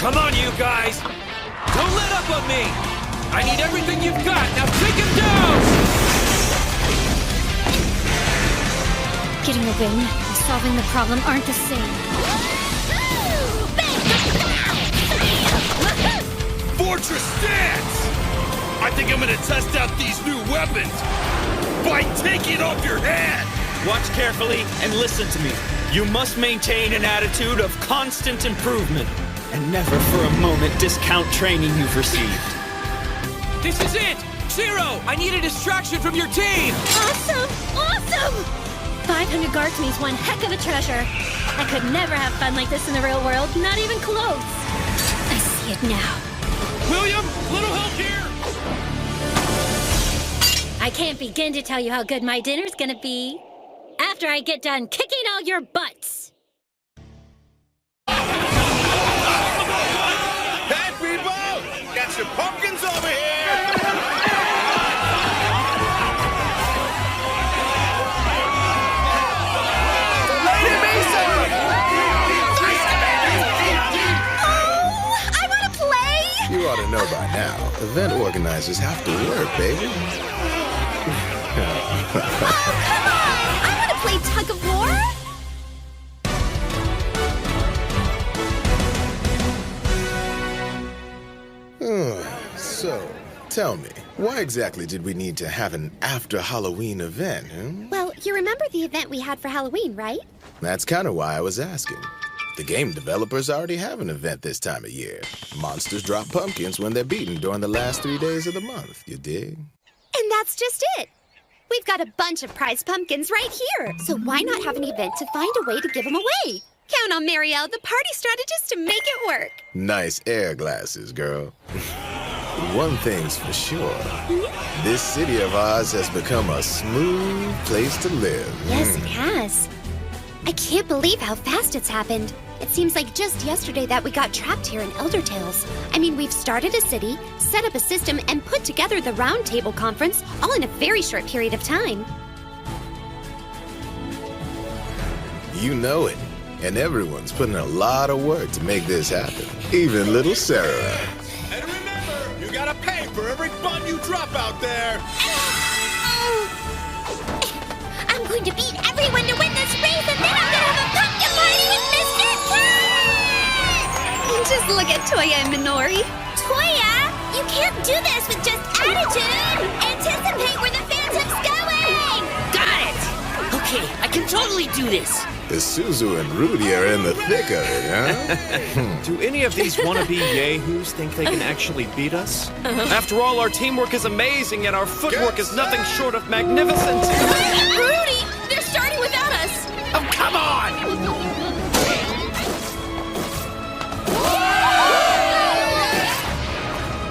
Come on, you guys! Don't let up on me! I need everything you've got! Now take him down! Getting a win and solving the problem aren't the same. Fortress stance! I think I'm gonna test out these new weapons by taking off your head! Watch carefully and listen to me. You must maintain an attitude of constant improvement and never for a moment discount training you've received. This is it! Zero! I need a distraction from your team! Awesome! Awesome! 500 guards means one heck of a treasure. I could never have fun like this in the real world, not even close. I see it now. William, little help here! I can't begin to tell you how good my dinner's gonna be after I get done kicking all your butts. Hey, people! Got some pumpkins over here! Lady Mesa! I wanna play! You ought to know by now, event organizers have to work, baby. Oh, come on! I wanna play tug of war! So, tell me, why exactly did we need to have an after-Halloween event, huh? Well, you remember the event we had for Halloween, right? That's kind of why I was asking. The game developers already have an event this time of year. Monsters drop pumpkins when they're beaten during the last 3 days of the month, you dig? And that's just it. We've got a bunch of prize pumpkins right here. So why not have an event to find a way to give them away? Count on Marielle, the party strategist, to make it work. Nice air glasses, girl. One thing's for sure. This city of ours has become a smooth place to live. Yes, it has. I can't believe how fast it's happened. It seems like just yesterday that we got trapped here in Elder Tales. I mean, we've started a city, set up a system, and put together the Round Table Conference all in a very short period of time. You know it. And everyone's putting a lot of work to make this happen. Even little Sarah. And remember, you gotta pay for every bun you drop out there! I'm going to beat everyone to win this race, and then I'm gonna have a pumpkin party with Mr. Cat! Just look at Toya and Minori. Toya, you can't do this with just attitude! Anticipate where the phantom's going! Got it! Okay, I can totally do this. Suzu and Rudy are in the thick of it, huh? Do any of these wannabe yahoos think they can actually beat us? After all, our teamwork is amazing, and our footwork is nothing short of magnificent. Rudy! They're starting without us! Oh, come on!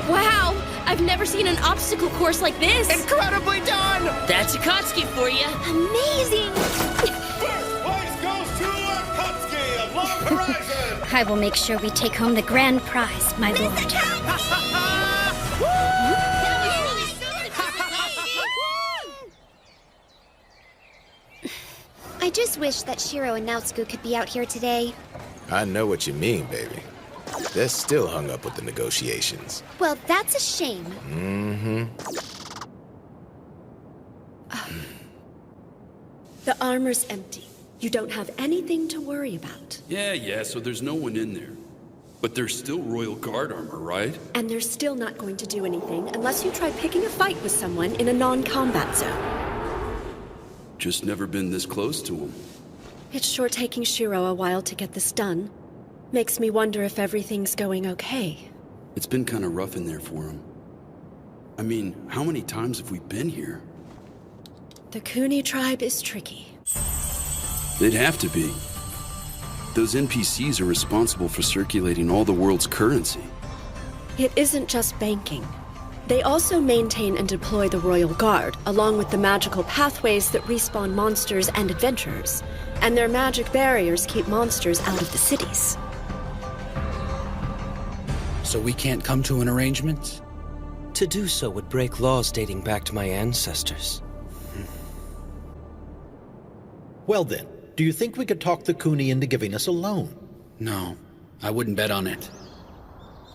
Wow! I've never seen an obstacle course like this! Incredibly done! That's Akatsuki for you. Amazing! First place goes to Akatsuki of Long Horizon! I will make sure we take home the grand prize, my lord. I just wish that Shiro and Naotsuku could be out here today. I know what you mean, baby. They're still hung up with the negotiations. Well, that's a shame. The armor's empty. You don't have anything to worry about. Yeah, so there's no one in there. But there's still Royal Guard armor, right? And they're still not going to do anything unless you try picking a fight with someone in a non-combat zone. Just never been this close to them. It's sure taking Shiro a while to get this done. Makes me wonder if everything's going okay. It's been kind of rough in there for him. I mean, how many times have we been here? The Kuni tribe is tricky. They'd have to be. Those NPCs are responsible for circulating all the world's currency. It isn't just banking. They also maintain and deploy the Royal Guard, along with the magical pathways that respawn monsters and adventurers. And their magic barriers keep monsters out of the cities. So we can't come to an arrangement? To do so would break laws dating back to my ancestors. Well then, do you think we could talk the Kuni into giving us a loan? No, I wouldn't bet on it.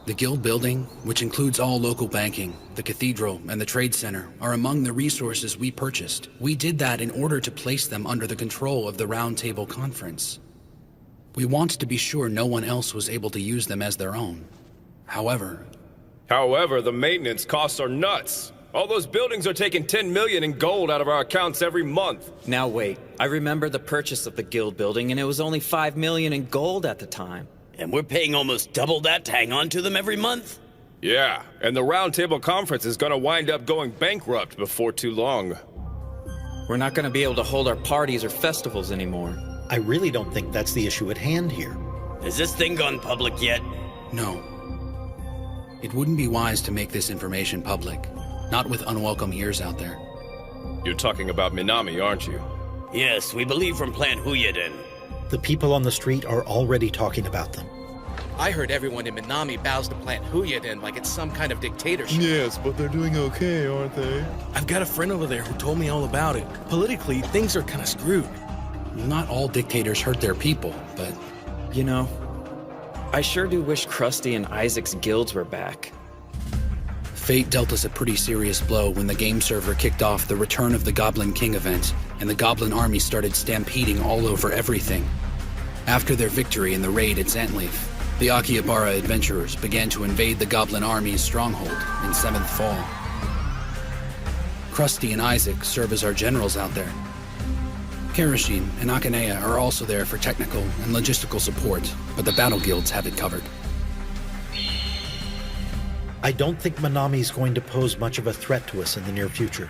The guild building, which includes all local banking, the cathedral, and the trade center, are among the resources we purchased. We did that in order to place them under the control of the Round Table Conference. We wanted to be sure no one else was able to use them as their own. However, the maintenance costs are nuts. All those buildings are taking 10 million in gold out of our accounts every month. Now wait, I remember the purchase of the guild building and it was only 5 million in gold at the time. And we're paying almost double that to hang on to them every month? Yeah, and the Round Table Conference is gonna wind up going bankrupt before too long. We're not gonna be able to hold our parties or festivals anymore. I really don't think that's the issue at hand here. Has this thing gone public yet? No. It wouldn't be wise to make this information public, not with unwelcome ears out there. You're talking about Minami, aren't you? Yes, we believe from Plant Huyaden. The people on the street are already talking about them. I heard everyone in Minami bows to Plant Huyaden like it's some kind of dictatorship. Yes, but they're doing okay, aren't they? I've got a friend over there who told me all about it. Politically, things are kind of screwed. Not all dictators hurt their people, but... You know, I sure do wish Krusty and Isaac's guilds were back. Fate dealt us a pretty serious blow when the game server kicked off the Return of the Goblin King event, and the Goblin army started stampeding all over everything. After their victory in the raid at Zantleaf, the Akihabara adventurers began to invade the Goblin army's stronghold in 7th Fall. Krusty and Isaac serve as our generals out there. Karashin and Akanea are also there for technical and logistical support, but the battle guilds have it covered. I don't think Minami's going to pose much of a threat to us in the near future.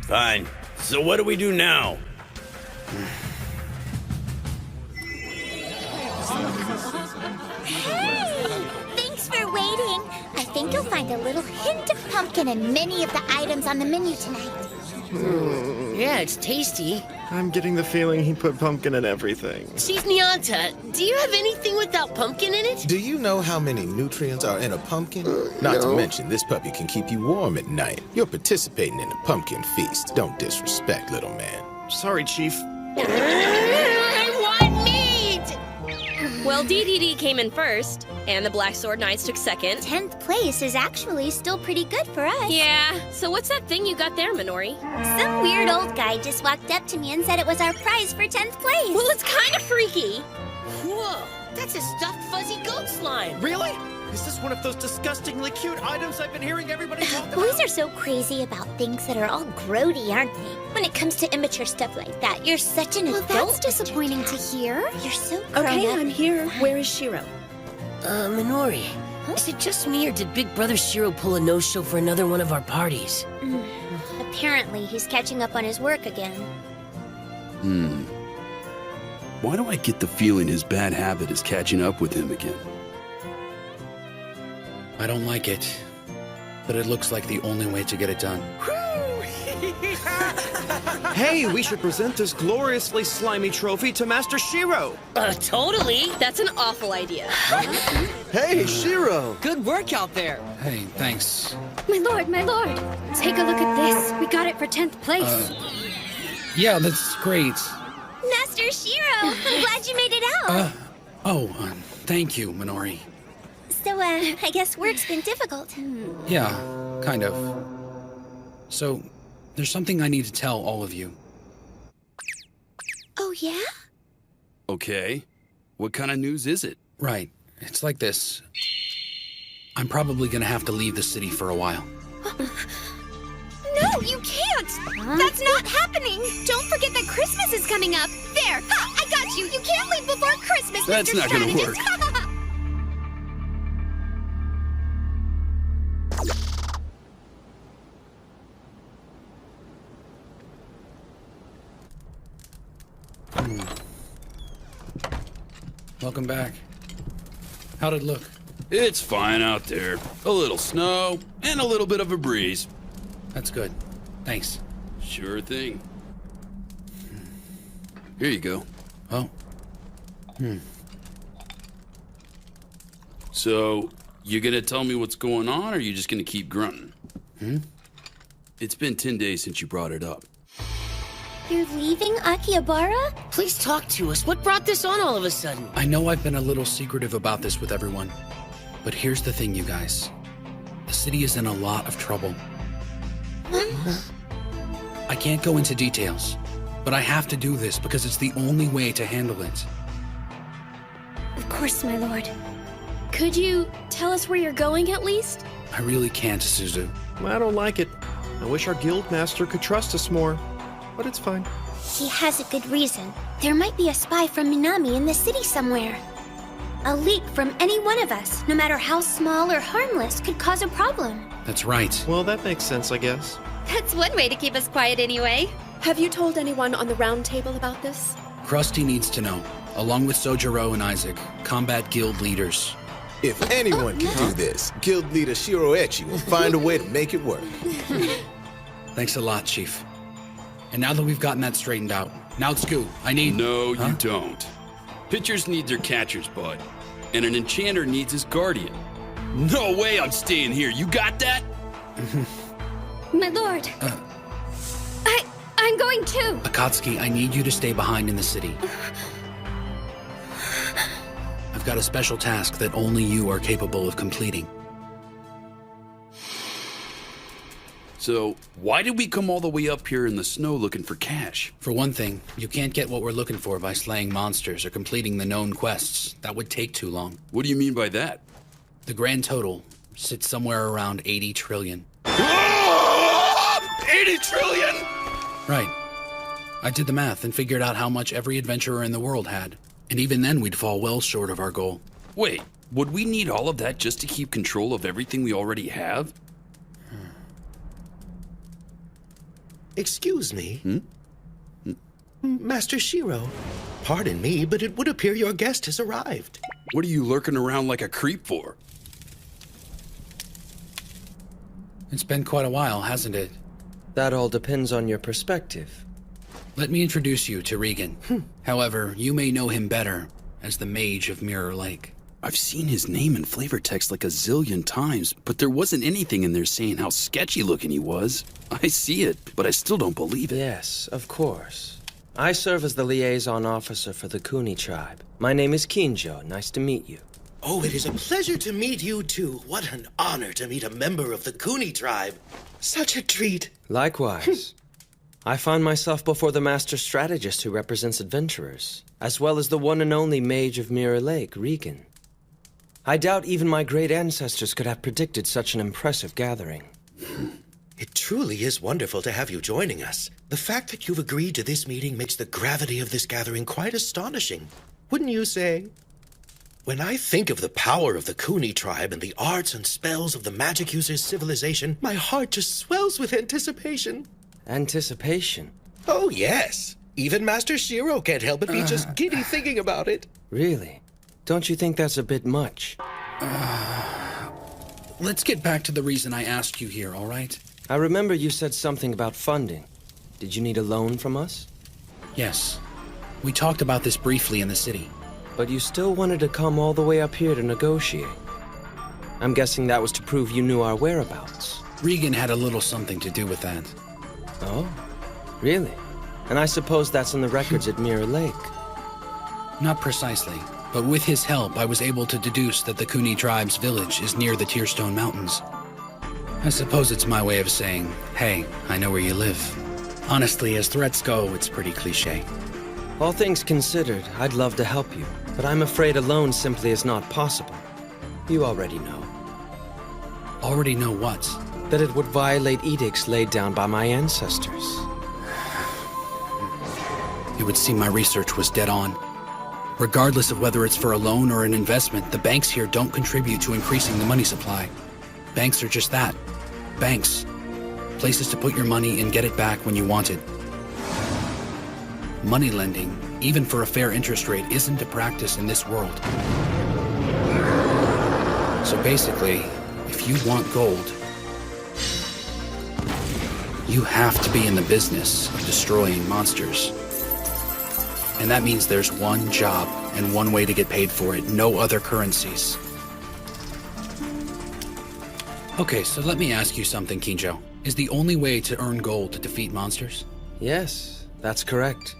Fine. So what do we do now? Hey! Thanks for waiting. I think you'll find a little hint of pumpkin in many of the items on the menu tonight. Yeah, it's tasty. I'm getting the feeling he put pumpkin in everything. Chief Nyanta, do you have anything without pumpkin in it? Do you know how many nutrients are in a pumpkin? Not to mention, this puppy can keep you warm at night. You're participating in a pumpkin feast. Don't disrespect, little man. Sorry, Chief. I want meat! Well, DDD came in first, and the Black Sword Knights took second. 10th place is actually still pretty good for us. Yeah, so what's that thing you got there, Minori? Some weird old guy just walked up to me and said it was our prize for 10th place. Well, it's kind of freaky. Whoa, that's a stuffed fuzzy goat slime. Really? Is this one of those disgustingly cute items I've been hearing everybody talk about? Boys are so crazy about things that are all grody, aren't they? When it comes to immature stuff like that, you're such an adult. Well, that's disappointing to hear. You're so grown Okay, up. I'm here. Where is Shiro? Minori, is it just me or did Big Brother Shiro pull a no-show for another one of our parties? Apparently, he's catching up on his work again. Why do I get the feeling his bad habit is catching up with him again? I don't like it, but it looks like the only way to get it done. Hey, we should present this gloriously slimy trophy to Master Shiro. Totally. That's an awful idea. Hey, Shiro. Good work out there. Hey, thanks. My lord, take a look at this. We got it for 10th place. Yeah, that's great. Master Shiro, I'm glad you made it out. Thank you, Minori. So, I guess work's been difficult. Yeah, kind of. So, there's something I need to tell all of you. Oh, yeah? Okay. What kind of news is it? Right. It's like this. I'm probably gonna have to leave the city for a while. No, you can't! That's not happening! Don't forget that Christmas is coming up! There! Ha, I got you! You can't leave before Christmas, That's Mr. not gonna Strategist. Welcome back. How'd it look? It's fine out there. A little snow and a little bit of a breeze. That's good. Thanks. Sure thing. Here you go. Oh. So, you gonna tell me what's going on, or are you just gonna keep grunting? It's been 10 days since you brought it up. You're leaving Akihabara? Please talk to us. What brought this on all of a sudden? I know I've been a little secretive about this with everyone, But here's the thing, you guys. The city is in a lot of trouble. I can't go into details, but I have to do this because it's the only way to handle it. Of course, my lord. Could you tell us where you're going at least? I really can't, Suzu. I don't like it. I wish our guild master could trust us more, but it's fine. He has a good reason. There might be a spy from Minami in the city somewhere. A leak from any one of us, no matter how small or harmless, could cause a problem. That's right. Well, that makes sense, I guess. That's one way to keep us quiet anyway. Have you told anyone on the round table about this? Krusty needs to know, along with Sojiro and Isaac, combat guild leaders. If anyone can do this, guild leader Shiroechi will find a way to make it work. Thanks a lot, Chief. And now that we've gotten that straightened out, now it's Goo. I need... No, you don't. Pitchers need their catchers, bud. And an enchanter needs his guardian. No way I'm staying here. You got that? My lord. I'm going too. Akatsuki, I need you to stay behind in the city. I've got a special task that only you are capable of completing. So, why did we come all the way up here in the snow looking for cash? For one thing, you can't get what we're looking for by slaying monsters or completing the known quests. That would take too long. What do you mean by that? The grand total sits somewhere around 80 trillion. 80 trillion?! Right. I did the math and figured out how much every adventurer in the world had. And even then, we'd fall well short of our goal. Wait, would we need all of that just to keep control of everything we already have? Excuse me? Master Shiro, pardon me, but it would appear your guest has arrived. What are you lurking around like a creep for? It's been quite a while, hasn't it? That all depends on your perspective. Let me introduce you to Regan. However, you may know him better as the Mage of Mirror Lake. I've seen his name in flavor text like a zillion times, but there wasn't anything in there saying how sketchy looking he was. I see it, but I still don't believe it. Yes, of course. I serve as the liaison officer for the Kuni tribe. My name is Kinjo. Nice to meet you. Oh, it is a pleasure to meet you too. What an honor to meet a member of the Kuni tribe. Such a treat. Likewise. I find myself before the master strategist who represents adventurers, as well as the one and only Mage of Mirror Lake, Regan. I doubt even my great ancestors could have predicted such an impressive gathering. It truly is wonderful to have you joining us. The fact that you've agreed to this meeting makes the gravity of this gathering quite astonishing. Wouldn't you say? When I think of the power of the Kuni tribe and the arts and spells of the magic user's civilization, my heart just swells with anticipation. Anticipation? Oh, yes. Even Master Shiro can't help but be just giddy thinking about it. Really? Don't you think that's a bit much? Let's get back to the reason I asked you here, all right? I remember you said something about funding. Did you need a loan from us? Yes. We talked about this briefly in the city. But you still wanted to come all the way up here to negotiate. I'm guessing that was to prove you knew our whereabouts. Regan had a little something to do with that. Oh, really? And I suppose that's in the records at Mirror Lake. Not precisely, but with his help, I was able to deduce that the Kuni tribe's village is near the Tearstone Mountains. I suppose it's my way of saying, hey, I know where you live. Honestly, as threats go, it's pretty cliché. All things considered, I'd love to help you, but I'm afraid alone simply is not possible. You already know. Already know what? That it would violate edicts laid down by my ancestors. It would seem my research was dead on. Regardless of whether it's for a loan or an investment, the banks here don't contribute to increasing the money supply. Banks are just that. Banks. Places to put your money and get it back when you want it. Money lending, even for a fair interest rate, isn't a practice in this world. So basically, if you want gold, you have to be in the business of destroying monsters. And that means there's one job and one way to get paid for it, no other currencies. Okay, so let me ask you something, Kinjo. Is the only way to earn gold to defeat monsters? Yes, that's correct.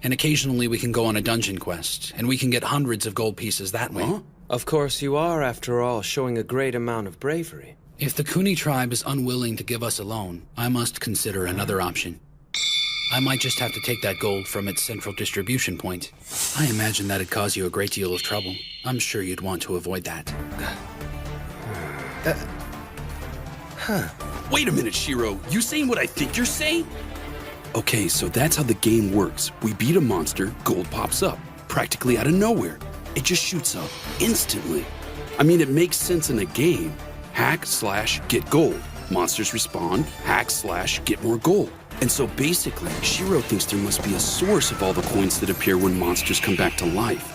And occasionally we can go on a dungeon quest, and we can get hundreds of gold pieces that way. Huh? Of course, you are, after all, showing a great amount of bravery. If the Kuni tribe is unwilling to give us a loan, I must consider another option. I might just have to take that gold from its central distribution point. I imagine that'd cause you a great deal of trouble. I'm sure you'd want to avoid that. Wait a minute, Shiro. You saying what I think you're saying? Okay, so that's how the game works. We beat a monster, gold pops up, practically out of nowhere. It just shoots up, instantly. I mean, it makes sense in a game. Hack/get gold. Monsters respawn, hack/get more gold. And so basically, Shiro thinks there must be a source of all the coins that appear when monsters come back to life.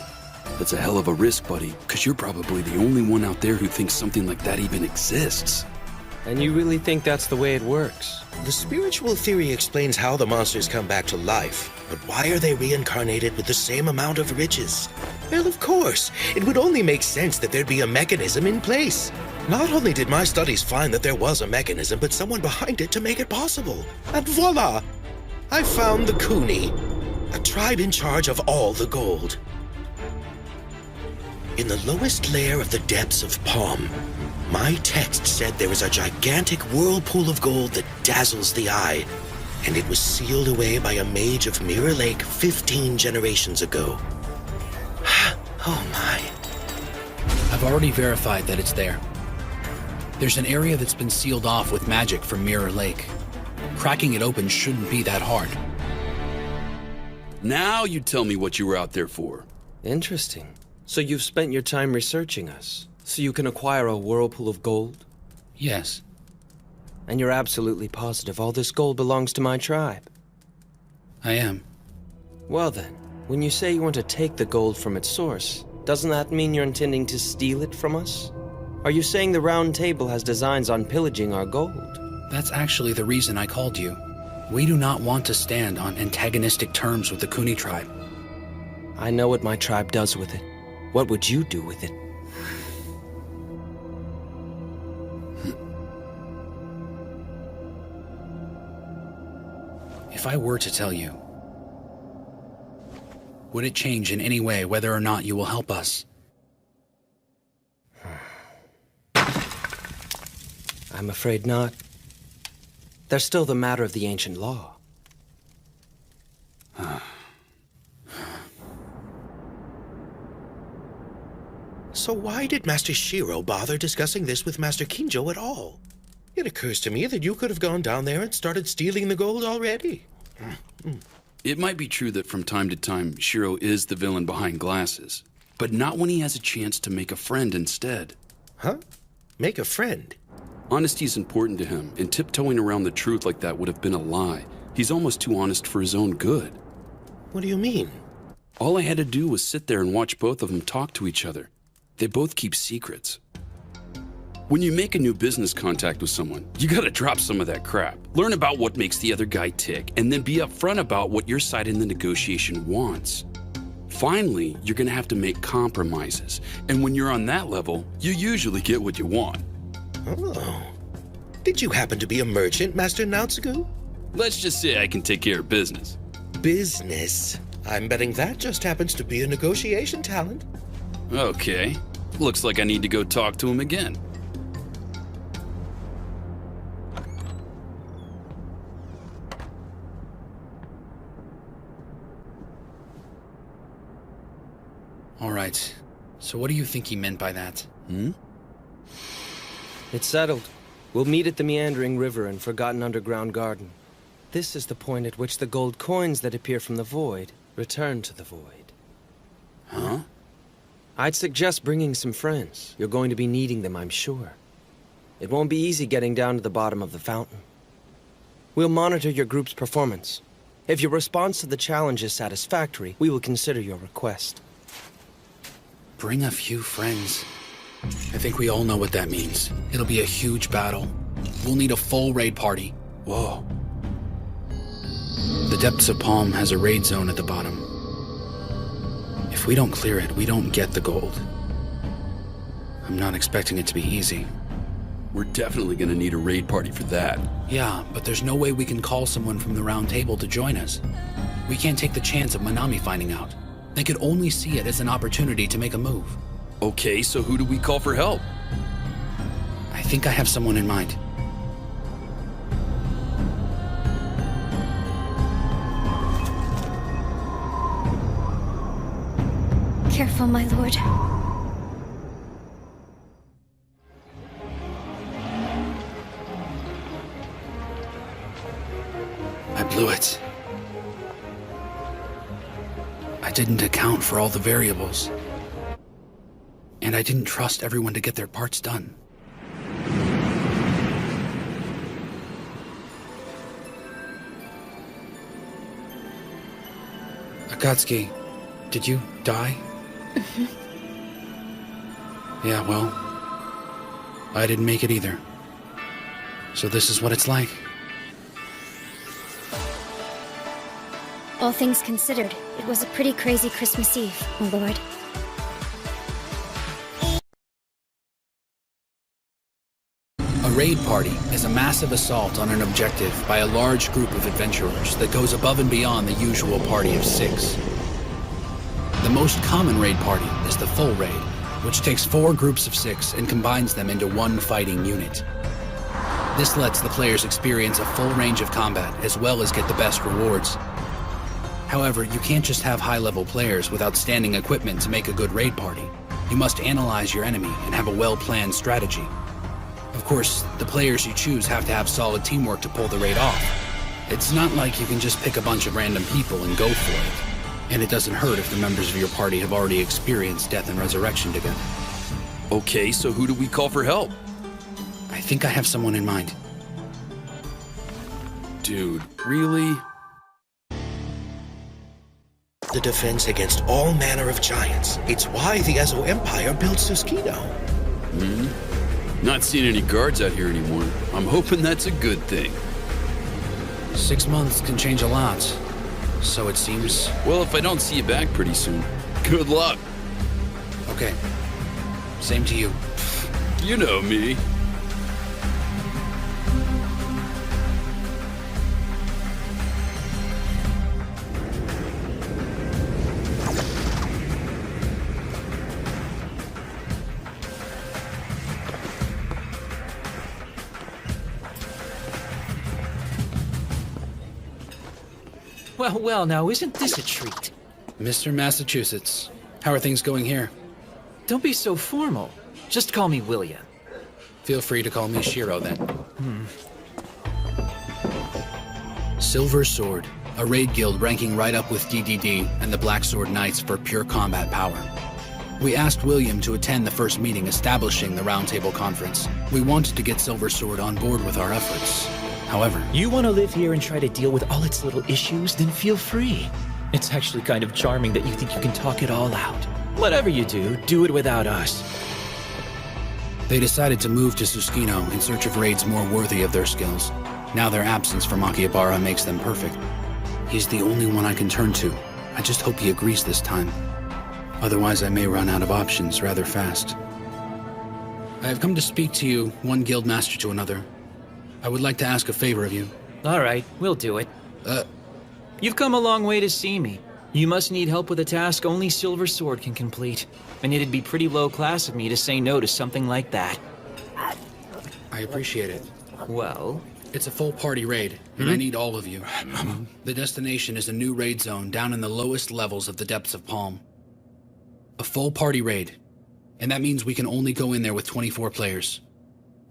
That's a hell of a risk, buddy, because you're probably the only one out there who thinks something like that even exists. And you really think that's the way it works? The spiritual theory explains how the monsters come back to life, but why are they reincarnated with the same amount of riches? Well, of course, it would only make sense that there'd be a mechanism in place. Not only did my studies find that there was a mechanism, but someone behind it to make it possible. And voila! I found the Kuni, a tribe in charge of all the gold. In the lowest layer of the depths of Palm, my text said there is a gigantic whirlpool of gold that dazzles the eye, and it was sealed away by a mage of Mirror Lake 15 generations ago. Oh my. I've already verified that it's there. There's an area that's been sealed off with magic from Mirror Lake. Cracking it open shouldn't be that hard. Now you tell me what you were out there for. Interesting. So you've spent your time researching us, so you can acquire a whirlpool of gold? Yes. And you're absolutely positive all this gold belongs to my tribe? I am. Well then, when you say you want to take the gold from its source, doesn't that mean you're intending to steal it from us? Are you saying the Round Table has designs on pillaging our gold? That's actually the reason I called you. We do not want to stand on antagonistic terms with the Kuni tribe. I know what my tribe does with it. What would you do with it? If I were to tell you, would it change in any way whether or not you will help us? I'm afraid not. There's still the matter of the ancient law. So why did Master Shiro bother discussing this with Master Kinjo at all? It occurs to me that you could have gone down there and started stealing the gold already. It might be true that from time to time, Shiro is the villain behind glasses, but not when he has a chance to make a friend instead. Huh? Make a friend? Honesty is important to him, and tiptoeing around the truth like that would have been a lie. He's almost too honest for his own good. What do you mean? All I had to do was sit there and watch both of them talk to each other. They both keep secrets. When you make a new business contact with someone, you gotta drop some of that crap. Learn about what makes the other guy tick, and then be upfront about what your side in the negotiation wants. Finally, you're gonna have to make compromises, and when you're on that level, you usually get what you want. Oh. Did you happen to be a merchant, Master Naotsugu? Let's just say I can take care of business. Business? I'm betting that just happens to be a negotiation talent. Okay. Looks like I need to go talk to him again. All right. So what do you think he meant by that? It's settled. We'll meet at the meandering river and Forgotten Underground Garden. This is the point at which the gold coins that appear from the void return to the void. Huh? I'd suggest bringing some friends. You're going to be needing them, I'm sure. It won't be easy getting down to the bottom of the fountain. We'll monitor your group's performance. If your response to the challenge is satisfactory, we will consider your request. Bring a few friends. I think we all know what that means. It'll be a huge battle. We'll need a full raid party. Whoa. The depths of Palm has a raid zone at the bottom. If we don't clear it, we don't get the gold. I'm not expecting it to be easy. We're definitely gonna need a raid party for that. Yeah, but there's no way we can call someone from the Round Table to join us. We can't take the chance of Manami finding out. They could only see it as an opportunity to make a move. Okay, so who do we call for help? I think I have someone in mind. Careful, my lord. I blew it. I didn't account for all the variables. And I didn't trust everyone to get their parts done. Akatsuki, did you die? Yeah, well, I didn't make it either. So this is what it's like. All things considered, it was a pretty crazy Christmas Eve, my lord. A raid party is a massive assault on an objective by a large group of adventurers that goes above and beyond the usual party of 6. The most common raid party is the full raid, which takes 4 groups of 6 and combines them into one fighting unit. This lets the players experience a full range of combat as well as get the best rewards. However, you can't just have high-level players with outstanding equipment to make a good raid party. You must analyze your enemy and have a well-planned strategy. Of course, the players you choose have to have solid teamwork to pull the raid off. It's not like you can just pick a bunch of random people and go for it. And it doesn't hurt if the members of your party have already experienced death and resurrection together. Okay, so who do we call for help? I think I have someone in mind. Dude, really? The defense against all manner of giants. It's why the Ezo Empire built Suskino. Not seeing any guards out here anymore. I'm hoping that's a good thing. 6 months can change a lot, so it seems. Well, if I don't see you back pretty soon, good luck. Okay. Same to you. You know me. Well, now isn't this a treat? Mr. Massachusetts, how are things going here? Don't be so formal. Just call me William. Feel free to call me Shiro, then. Silver Sword, a raid guild ranking right up with DDD and the Black Sword Knights for pure combat power. We asked William to attend the first meeting establishing the Roundtable Conference. We wanted to get Silver Sword on board with our efforts. However, you want to live here and try to deal with all its little issues, then feel free. It's actually kind of charming that you think you can talk it all out. Whatever you do it without us. They decided to move to Suskino in search of raids more worthy of their skills. Now their absence from Akihabara makes them perfect. He's the only one I can turn to. I just hope he agrees this time. Otherwise, I may run out of options rather fast. I have come to speak to you, one guild master to another. I would like to ask a favor of you. All right, we'll do it. You've come a long way to see me. You must need help with a task only Silver Sword can complete. And it'd be pretty low class of me to say no to something like that. I appreciate it. Well? It's a full party raid, and I need all of you. The destination is a new raid zone down in the lowest levels of the depths of Palm. A full party raid. And that means we can only go in there with 24 players.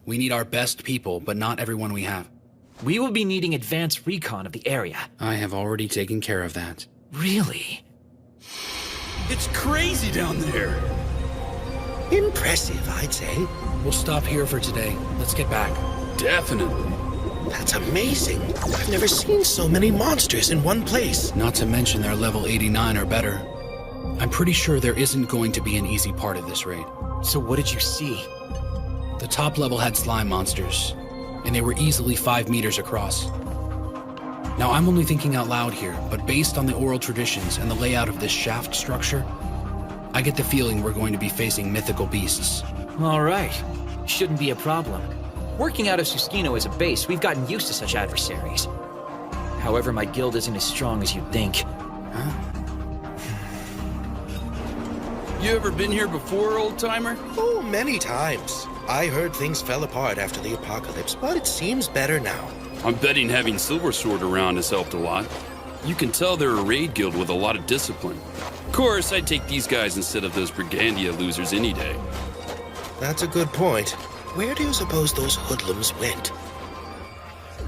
We need our best people, but not everyone we have. We will be needing advanced recon of the area. I have already taken care of that. Really? It's crazy down there. Impressive, I'd say. We'll stop here for today. Let's get back. Definitely. That's amazing. I've never seen so many monsters in one place. Not to mention they're level 89 or better. I'm pretty sure there isn't going to be an easy part of this raid. So what did you see? The top level had slime monsters, and they were easily 5 meters across. Now, I'm only thinking out loud here, but based on the oral traditions and the layout of this shaft structure, I get the feeling we're going to be facing mythical beasts. All right. Shouldn't be a problem. Working out of Suskino as a base, we've gotten used to such adversaries. However, my guild isn't as strong as you'd think. Huh? You ever been here before, old-timer? Oh, many times. I heard things fell apart after the apocalypse, but it seems better now. I'm betting having Silver Sword around has helped a lot. You can tell they're a raid guild with a lot of discipline. Of course, I'd take these guys instead of those Brigandia losers any day. That's a good point. Where do you suppose those hoodlums went?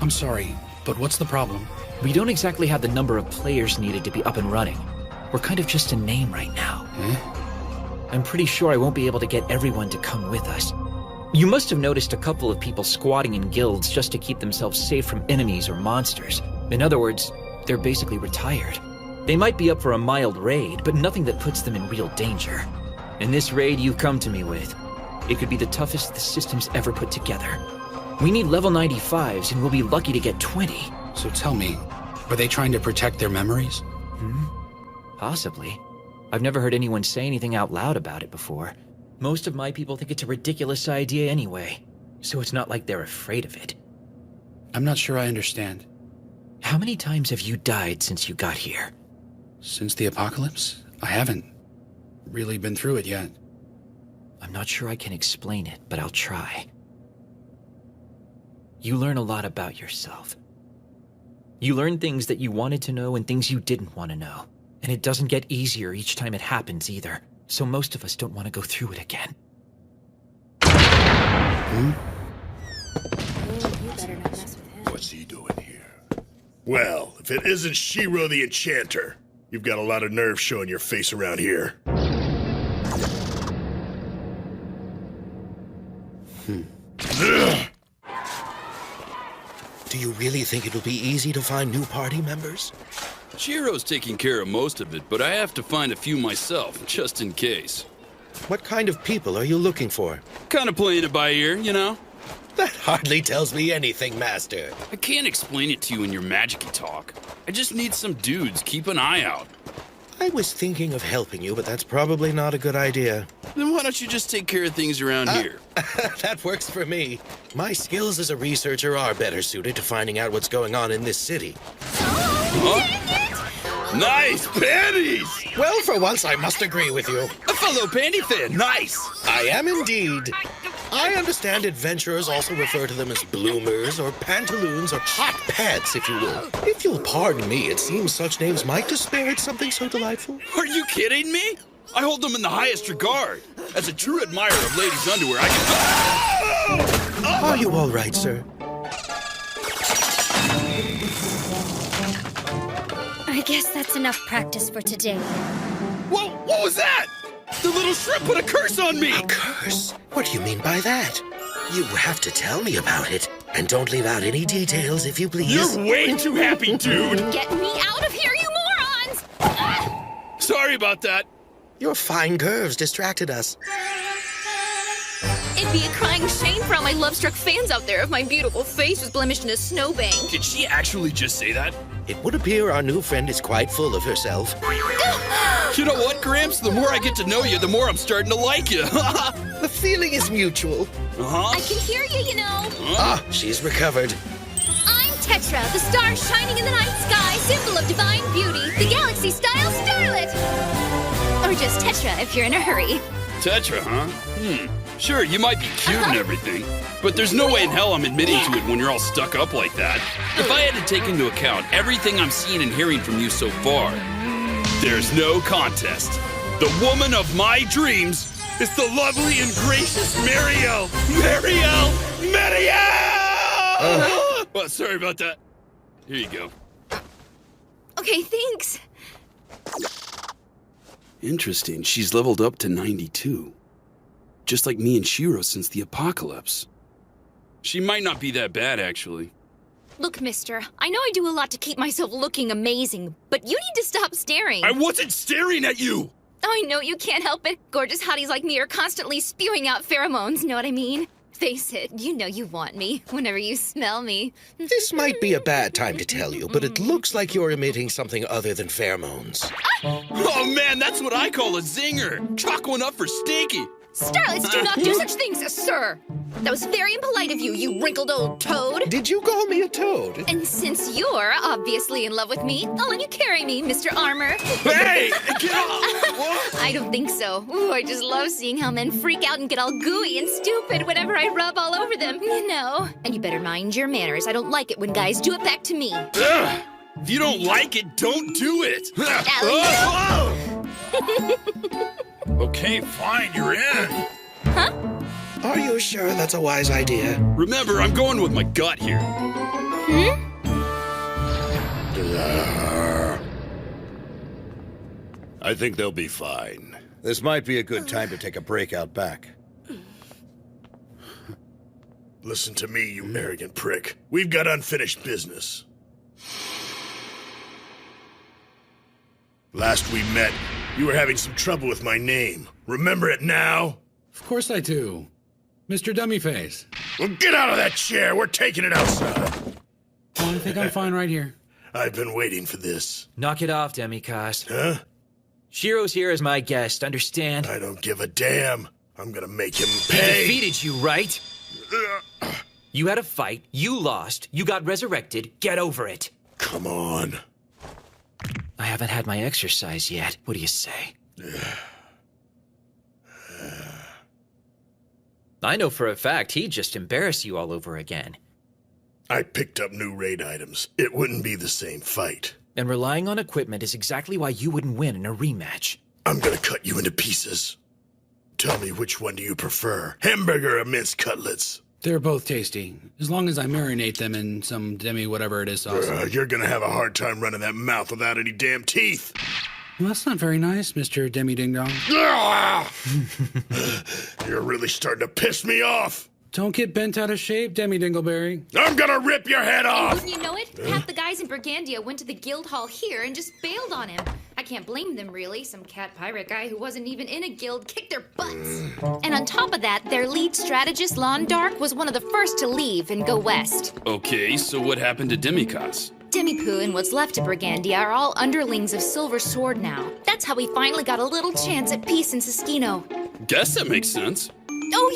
I'm sorry, but what's the problem? We don't exactly have the number of players needed to be up and running. We're kind of just a name right now. I'm pretty sure I won't be able to get everyone to come with us. You must have noticed a couple of people squatting in guilds just to keep themselves safe from enemies or monsters. In other words, they're basically retired. They might be up for a mild raid, but nothing that puts them in real danger. And this raid you come to me with, it could be the toughest the system's ever put together. We need level 95s, and we'll be lucky to get 20. So tell me, are they trying to protect their memories? Possibly. I've never heard anyone say anything out loud about it before. Most of my people think it's a ridiculous idea anyway, so it's not like they're afraid of it. I'm not sure I understand. How many times have you died since you got here? Since the apocalypse? I haven't really been through it yet. I'm not sure I can explain it, but I'll try. You learn a lot about yourself. You learn things that you wanted to know and things you didn't want to know. And it doesn't get easier each time it happens either, so most of us don't want to go through it again. What's he doing here? Well, if it isn't Shiro the Enchanter, you've got a lot of nerve showing your face around here. Do you really think it'll be easy to find new party members? Shiro's taking care of most of it, but I have to find a few myself, just in case. What kind of people are you looking for? Kind of playing it by ear, you know? That hardly tells me anything, Master. I can't explain it to you in your magic-y talk. I just need some dudes. Keep an eye out. I was thinking of helping you, but that's probably not a good idea. Then why don't you just take care of things around here? That works for me. My skills as a researcher are better suited to finding out what's going on in this city. Nice panties! Well, for once, I must agree with you. A fellow panty fan, nice! I am indeed. I understand adventurers also refer to them as bloomers or pantaloons or hot pants, if you will. If you'll pardon me, it seems such names might disparage something so delightful. Are you kidding me? I hold them in the highest regard. As a true admirer of ladies' underwear, I can... Are you all right, sir? I guess that's enough practice for today. Whoa, what was that? The little shrimp put a curse on me! A curse? What do you mean by that? You have to tell me about it. And don't leave out any details, if you please. You're way too happy, dude! Get me out of here, you morons! Sorry about that. Your fine curves distracted us. It'd be a crying shame for all my love-struck fans out there if my beautiful face was blemished in a snowbank. Did she actually just say that? It would appear our new friend is quite full of herself. You know what, Gramps? The more I get to know you, the more I'm starting to like you. The feeling is mutual. I can hear you, you know. Ah, she's recovered. I'm Tetra, the star shining in the night sky, symbol of divine beauty, the galaxy-style starlet! Or just Tetra if you're in a hurry. Tetra, huh? Sure, you might be cute and everything, but there's no way in hell I'm admitting to it when you're all stuck up like that. If I had to take into account everything I'm seeing and hearing from you so far, there's no contest. The woman of my dreams is the lovely and gracious Mariel! Well, sorry about that. Here you go. Okay, thanks. Interesting. She's leveled up to 92. Just like me and Shiro since the apocalypse. She might not be that bad, actually. Look, mister, I know I do a lot to keep myself looking amazing, but you need to stop staring. I wasn't staring at you! I know you can't help it. Gorgeous hotties like me are constantly spewing out pheromones, know what I mean? Face it, you know you want me whenever you smell me. This might be a bad time to tell you, but it looks like you're emitting something other than pheromones. Oh man, that's what I call a zinger! Chalk one up for Stinky! Starlets do not do such things, sir! That was very impolite of you, you wrinkled old toad! Did you call me a toad? And since you're obviously in love with me, I'll let you carry me, Mr. Armor. Hey! Get off! I I don't think so. Ooh, I just love seeing how men freak out and get all gooey and stupid whenever I rub all over them, you know. And you better mind your manners. I don't like it when guys do it back to me. Ugh! If you don't like it, don't do it! Okay, fine, you're in. Huh? Are you sure that's a wise idea? Remember, I'm going with my gut here. I think they'll be fine. This might be a good time to take a break out back. Listen to me, you arrogant prick. We've got unfinished business. Last we met, you were having some trouble with my name. Remember it now? Of course I do. Mr. Dummyface. Well, get out of that chair. We're taking it outside. Oh, I think I'm fine right here. I've been waiting for this. Knock it off, Demikost. Huh? Shiro's here as my guest, understand? I don't give a damn. I'm gonna make him He pay. defeated you, right? You had a fight, you lost, you got resurrected, get over it. Come on. I haven't had my exercise yet. What do you say? I know for a fact he'd just embarrass you all over again. I picked up new raid items. It wouldn't be the same fight. And relying on equipment is exactly why you wouldn't win in a rematch. I'm gonna cut you into pieces. Tell me, which one do you prefer? Hamburger or minced cutlets? They're both tasty, as long as I marinate them in some demi-whatever it is sauce. You're gonna have a hard time running that mouth without any damn teeth. Well, that's not very nice, Mr. Demi-Ding-Dong. You're really starting to piss me off. Don't get bent out of shape, Demi-Dingleberry. I'm gonna rip your head And off! wouldn't you know it? Half the guys in Brigandia went to the guild hall here and just bailed on him. I can't blame them, really. Some cat pirate guy who wasn't even in a guild kicked their butts. And on top of that, their lead strategist, Lon Dark, was one of the first to leave and go west. Okay, so what happened to Demikos? Demipoo and what's left of Brigandia are all underlings of Silver Sword now. That's how we finally got a little chance at peace in Siskino. Guess that makes sense. Oh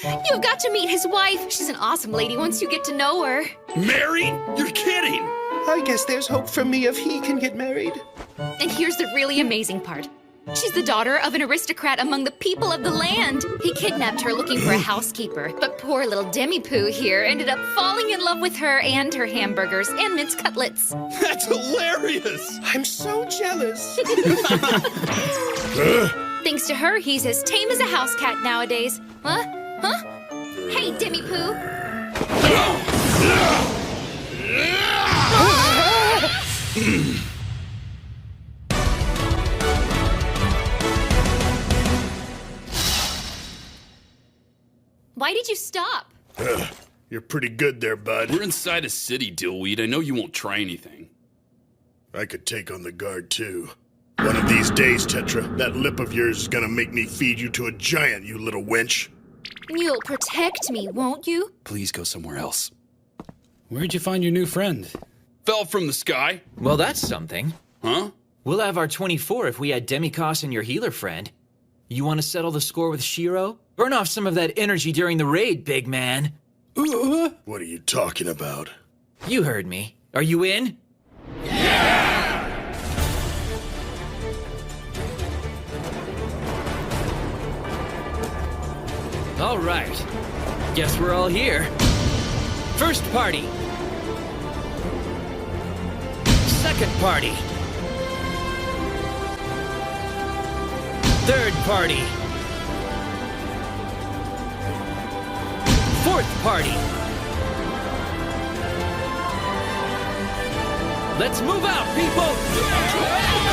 yeah! You've got to meet his wife. She's an awesome lady once you get to know her. Married? You're kidding! I guess there's hope for me if he can get married. And here's the really amazing part. She's the daughter of an aristocrat among the people of the land. He kidnapped her looking for a housekeeper, but poor little Demipoo here ended up falling in love with her and her hamburgers and minced cutlets. That's hilarious! I'm so jealous. Thanks to her, he's as tame as a house cat nowadays. Huh? Huh? Hey, Demipoo. Why did you stop? You're pretty good there, bud. We're inside a city, Dillweed. I know you won't try anything. I could take on the guard, too. One of these days, Tetra, that lip of yours is gonna make me feed you to a giant, you little wench. You'll protect me, won't you? Please go somewhere else. Where'd you find your new friend? Fell from the sky. Well, that's something. Huh? We'll have our 24 if we had Demikos and your healer friend. You want to settle the score with Shiro? Burn off some of that energy during the raid, big man. What are you talking about? You heard me. Are you in? All right. Guess we're all here. First party. Second party. Third party. Fourth party. Let's move out, people!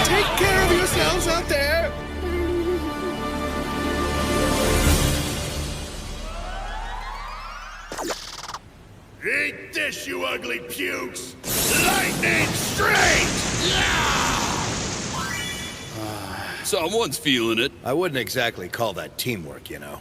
Take care of yourselves out there. Eat this, you ugly pukes! Lightning straight! Someone's feeling it. I wouldn't exactly call that teamwork, you know.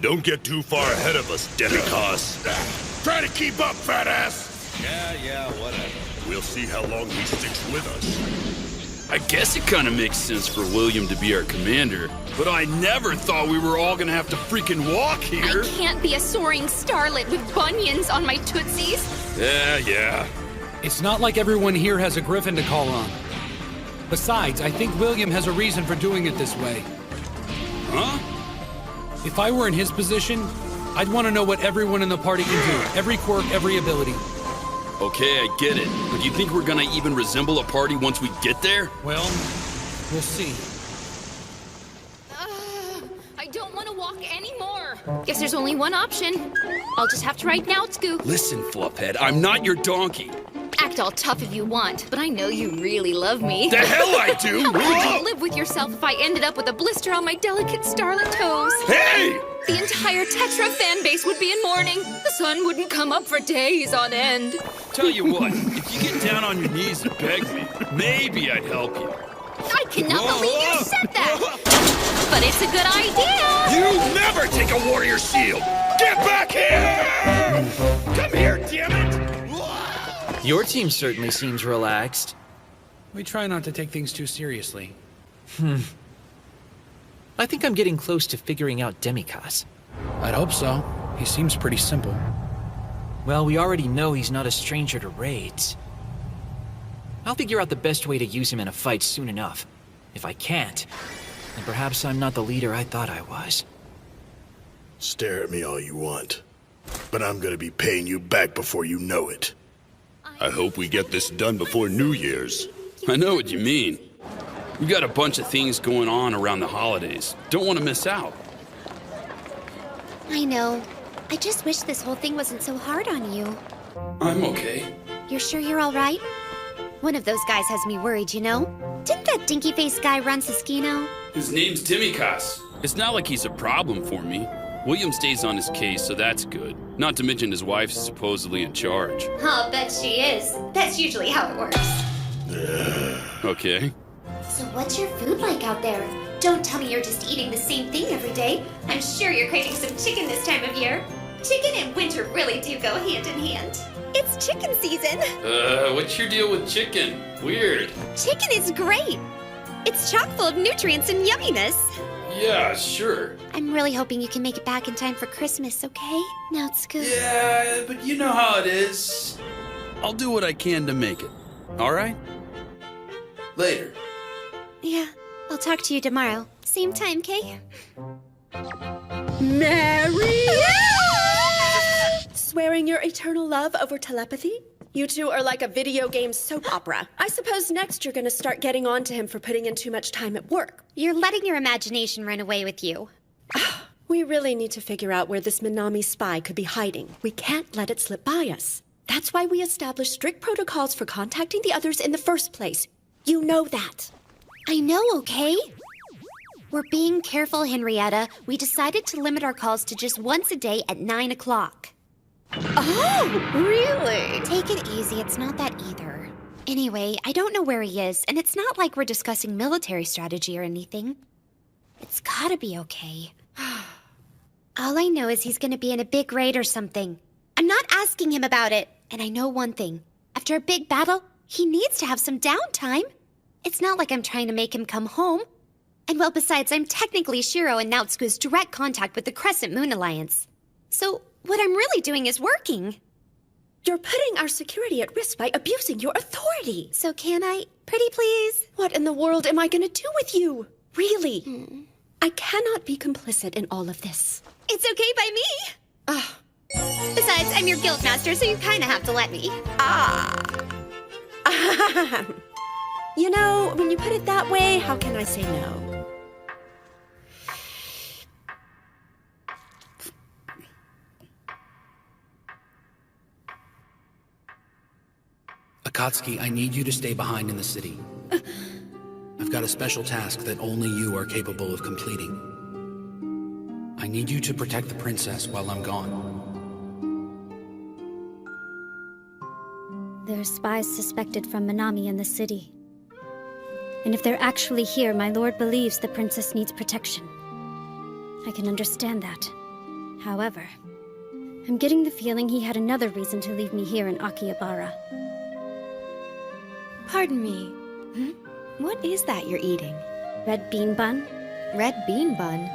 Don't get too far ahead of us, Demikos. Try to keep up, fat ass! Yeah, whatever. We'll see how long he sticks with us. I guess it kind of makes sense for William to be our commander, but I never thought we were all gonna have to freaking walk here. I can't be a soaring starlet with bunions on my tootsies. Yeah. It's not like everyone here has a griffin to call on. Besides, I think William has a reason for doing it this way. Huh? If I were in his position, I'd want to know what everyone in the party can do. Every quirk, every ability. Okay, I get it. But do you think we're gonna even resemble a party once we get there? Well, we'll see. I don't want to walk anymore. Guess there's only one option. I'll just have to ride Nautsku. Listen, Fluffhead, I'm not your donkey. Act all tough if you want, but I know you really love me. The hell I do! How could you live with yourself if I ended up with a blister on my delicate starlit toes? Hey! The entire Tetra fan base would be in mourning. The sun wouldn't come up for days on end. Tell you what, if you get down on your knees and beg me, maybe I'd help you. I cannot believe you said that! But it's a good idea! You never take a warrior shield! Get back here! Come here, damn it! Your team certainly seems relaxed. We try not to take things too seriously. I think I'm getting close to figuring out Demikas. I'd hope so. He seems pretty simple. Well, we already know he's not a stranger to raids. I'll figure out the best way to use him in a fight soon enough. If I can't, then perhaps I'm not the leader I thought I was. Stare at me all you want, but I'm gonna be paying you back before you know it. I hope we get this done before New Year's. I know what you mean. We got a bunch of things going on around the holidays. Don't want to miss out. I know. I just wish this whole thing wasn't so hard on you. I'm okay. You're sure you're all right? One of those guys has me worried, you know? Didn't that dinky-faced guy run Siskino? His name's Demikas. It's not like he's a problem for me. William stays on his case, so that's good. Not to mention his wife's supposedly in charge. I'll bet she is. That's usually how it works. Okay. So what's your food like out there? Don't tell me you're just eating the same thing every day. I'm sure you're craving some chicken this time of year. Chicken and winter really do go hand in hand. It's chicken season. What's your deal with chicken? Weird. Chicken is great. It's chock full of nutrients and yumminess. Yeah, sure. I'm really hoping you can make it back in time for Christmas, okay? Now it's good. Yeah, but you know how it is. I'll do what I can to make it. All right? Later. Yeah, I'll talk to you tomorrow. Same time, Kay? Mary! Swearing your eternal love over telepathy? You two are like a video game soap opera. I suppose next you're gonna start getting on to him for putting in too much time at work. You're letting your imagination run away with you. We really need to figure out where this Minami spy could be hiding. We can't let it slip by us. That's why we established strict protocols for contacting the others in the first place. You know that. I know, okay? We're being careful, Henrietta. We decided to limit our calls to just once a day at 9 o'clock. Oh, really? Take it easy, it's not that either. Anyway, I don't know where he is, and it's not like we're discussing military strategy or anything. It's gotta be okay. All I know is he's gonna be in a big raid or something. I'm not asking him about it, and I know one thing. After a big battle, he needs to have some downtime. It's not like I'm trying to make him come home. And well, besides, I'm technically Shiro and Nautsku's direct contact with the Crescent Moon Alliance. So, what I'm really doing is working. You're putting our security at risk by abusing your authority. So can I, pretty please? What in the world am I gonna do with you? Really? I cannot be complicit in all of this. It's okay by me. Besides, I'm your guild master, so you kind of have to let me. You know, when you put it that way, how can I say no? Akatsuki, I need you to stay behind in the city. I've got a special task that only you are capable of completing. I need you to protect the princess while I'm gone. There are spies suspected from Minami in the city. And if they're actually here, my lord believes the princess needs protection. I can understand that. However, I'm getting the feeling he had another reason to leave me here in Akihabara. Pardon me. What is that you're eating? Red bean bun. Red bean bun?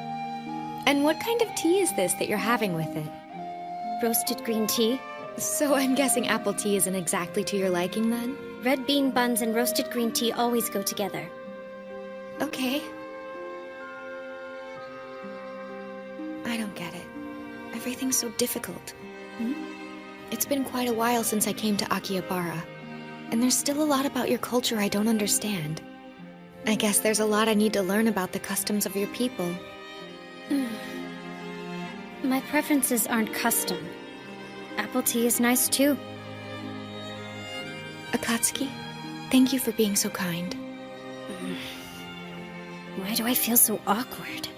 And what kind of tea is this that you're having with it? Roasted green tea. So I'm guessing apple tea isn't exactly to your liking then? Red bean buns and roasted green tea always go together. Okay. I don't get it. Everything's so difficult. It's been quite a while since I came to Akihabara, and there's still a lot about your culture I don't understand. I guess there's a lot I need to learn about the customs of your people. My preferences aren't custom. Apple tea is nice too. Akatsuki, thank you for being so kind. Why do I feel so awkward?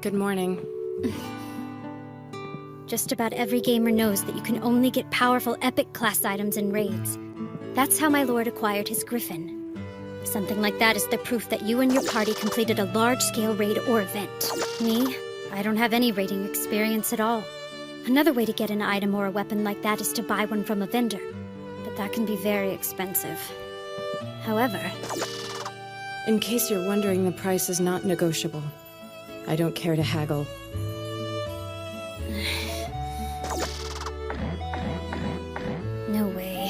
Good morning. Just about every gamer knows that you can only get powerful epic class items in raids. That's how my lord acquired his griffin. Something like that is the proof that you and your party completed a large-scale raid or event. Me? I don't have any raiding experience at all. Another way to get an item or a weapon like that is to buy one from a vendor. But that can be very expensive. However... In case you're wondering, the price is not negotiable. I don't care to haggle. No way.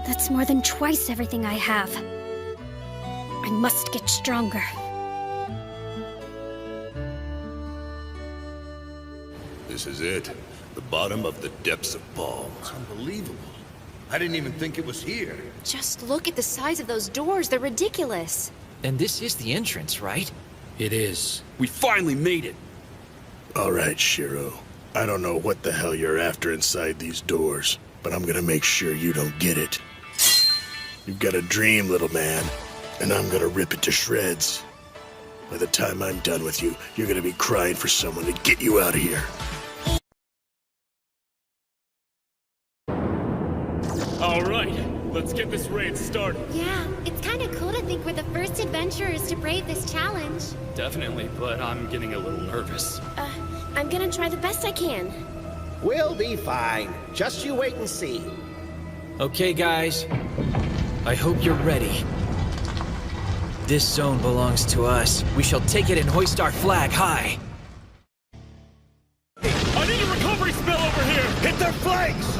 That's more than twice everything I have. I must get stronger. This is it. The bottom of the depths of Balm. Unbelievable. I didn't even think it was here. Just look at the size of those doors. They're ridiculous. And this is the entrance, right? It is. We finally made it. All right, Shiro. I don't know what the hell you're after inside these doors, but I'm gonna make sure you don't get it. You've got a dream, little man, and I'm gonna rip it to shreds. By the time I'm done with you, you're gonna be crying for someone to get you out of here. All right, let's get this raid started. Yeah, it's kind of cool to think we're the first adventurers to brave this challenge. Definitely, but I'm getting a little nervous. I'm gonna try the best I can. We'll be fine. Just you wait and see. Okay, guys. I hope you're ready. This zone belongs to us. We shall take it and hoist our flag high. I need a recovery spell over here! Hit their flanks!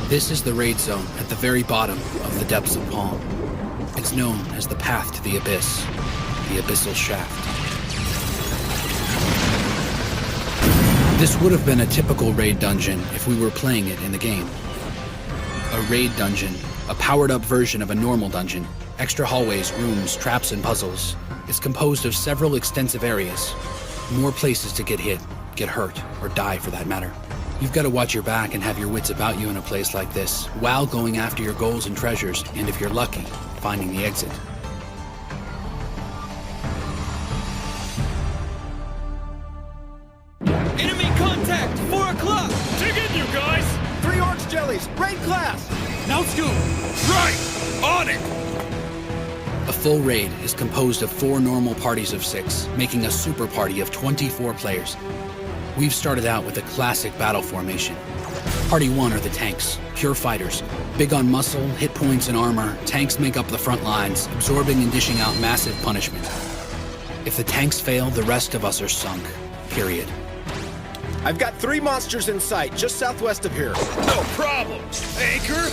This is the raid zone at the very bottom of the depths of Palm. It's known as the path to the abyss, the abyssal shaft. This would have been a typical raid dungeon if we were playing it in the game. A raid dungeon, a powered-up version of a normal dungeon, extra hallways, rooms, traps, and puzzles. It's composed of several extensive areas. More places to get hit, get hurt, or die for that matter. You've got to watch your back and have your wits about you in a place like this, while going after your goals and treasures, and if you're lucky, finding the exit. Enemy contact! 4 o'clock! Dig in, you guys! 3 orange jellies! Raid class! Now scoop! Right! On it! A full raid is composed of 4 normal parties of 6, making a super party of 24 players. We've started out with a classic battle formation. Party 1 are the tanks, pure fighters. Big on muscle, hit points, and armor, tanks make up the front lines, absorbing and dishing out massive punishment. If the tanks fail, the rest of us are sunk. Period. I've got 3 monsters in sight, just southwest of here. No problem! Anchor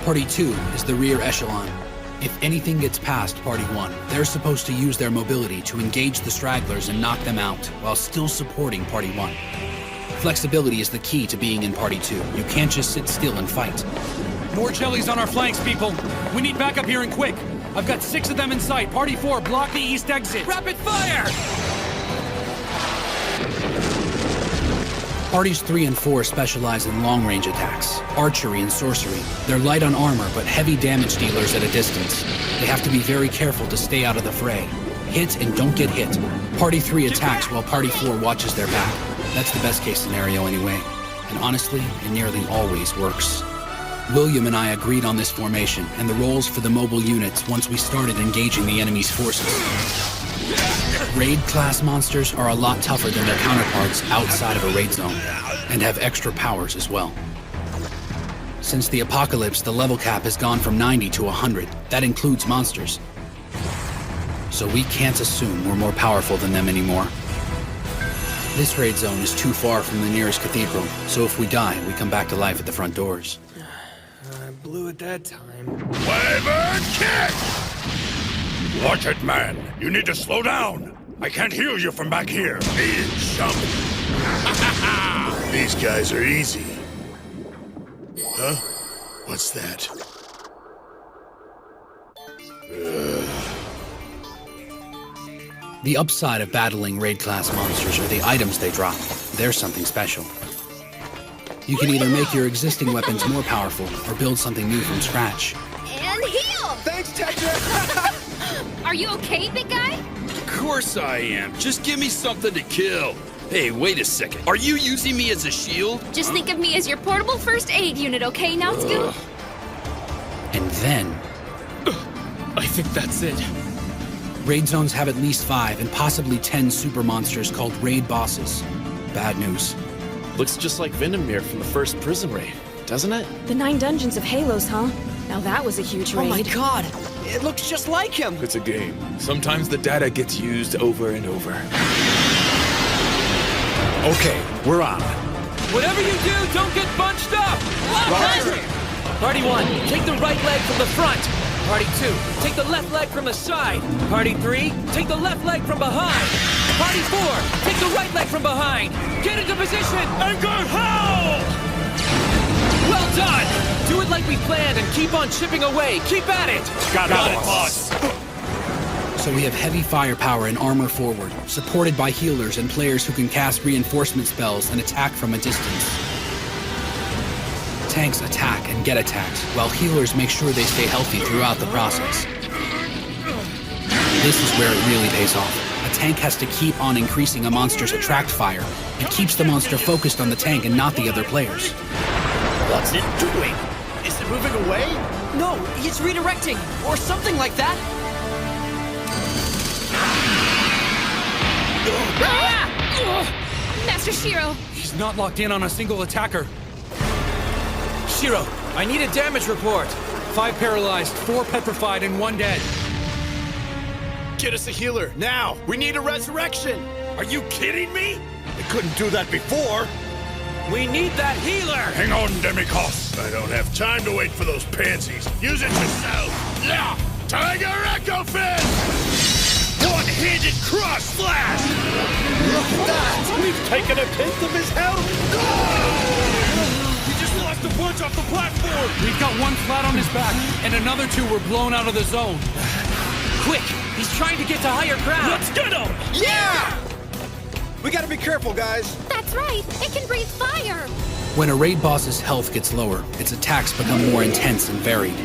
Party 2 is the rear echelon. If anything gets past Party 1, they're supposed to use their mobility to engage the stragglers and knock them out, while still supporting Party 1. Flexibility is the key to being in Party 2. You can't just sit still and fight. More jellies on our flanks, people! We need backup here and quick! I've got 6 of them in sight. Party 4, block the east exit! Rapid fire! Parties 3 and 4 specialize in long-range attacks, archery and sorcery. They're light on armor, but heavy damage dealers at a distance. They have to be very careful to stay out of the fray. Hit and don't get hit. Party 3 attacks while Party 4 watches their back. That's the best case scenario anyway. And honestly, it nearly always works. William and I agreed on this formation and the roles for the mobile units once we started engaging the enemy's forces. Raid-class monsters are a lot tougher than their counterparts outside of a raid zone, and have extra powers as well. Since the apocalypse, the level cap has gone from 90 to 100. That includes monsters. So we can't assume we're more powerful than them anymore. This raid zone is too far from the nearest cathedral, so if we die, we come back to life at the front doors. I blew it that time. Wyvern kick! Watch it, man. You need to slow down. I can't heal you from back here. Please, jump. These guys are easy. Huh? What's that? The upside of battling raid-class monsters are the items they drop. They're something special. You can either make your existing weapons more powerful or build something new from scratch. And heal! Thanks, Tetra! Are you okay, big guy? Of course I am. Just give me something to kill. Hey, wait a second. Are you using me as a shield? Just think of me as your portable first aid unit, okay, Natsku? And then... I think that's it. Raid zones have at least 5 and possibly 10 super monsters called raid bosses. Bad news. Looks just like Vindermere from the first prison raid, doesn't it? The 9 dungeons of Halos, huh? Now that was a huge raid. Oh my god! It looks just like him! It's a game. Sometimes the data gets used over and over. Okay, we're on. Whatever you do, don't get bunched up! Roger! Party 1, take the right leg from the front. Party 2, take the left leg from the side. Party 3, take the left leg from behind. Party 4, take the right leg from behind. Get into position and go howl! Well done! Do it like we planned and keep on chipping away. Keep at it! Got it, boss. So we have heavy firepower and armor forward, supported by healers and players who can cast reinforcement spells and attack from a distance. Tanks attack and get attacked, while healers make sure they stay healthy throughout the process. This is where it really pays off. A tank has to keep on increasing a monster's attract fire. It keeps the monster focused on the tank and not the other players. What's it doing? Is it moving away? No, it's redirecting, or something like that. Master Shiro! He's not locked in on a single attacker. Shiro, I need a damage report. 5 paralyzed, 4 petrified, and 1 dead. Get us a healer, now! We need a resurrection! Are you kidding me? They couldn't do that before. We need that healer! Hang on, Demikos. I don't have time to wait for those pansies. Use it yourself! Yeah! Tiger Echo Fist! One-handed cross slash! Look at that! We've taken a tenth of his health! We just lost a bunch off the platform! We've got 1 flat on his back, and another 2 were blown out of the zone. Quick! He's trying to get to higher ground! Let's get him! Yeah! We gotta be careful, guys. That's right. It can breathe fire. When a raid boss's health gets lower, its attacks become more intense and varied.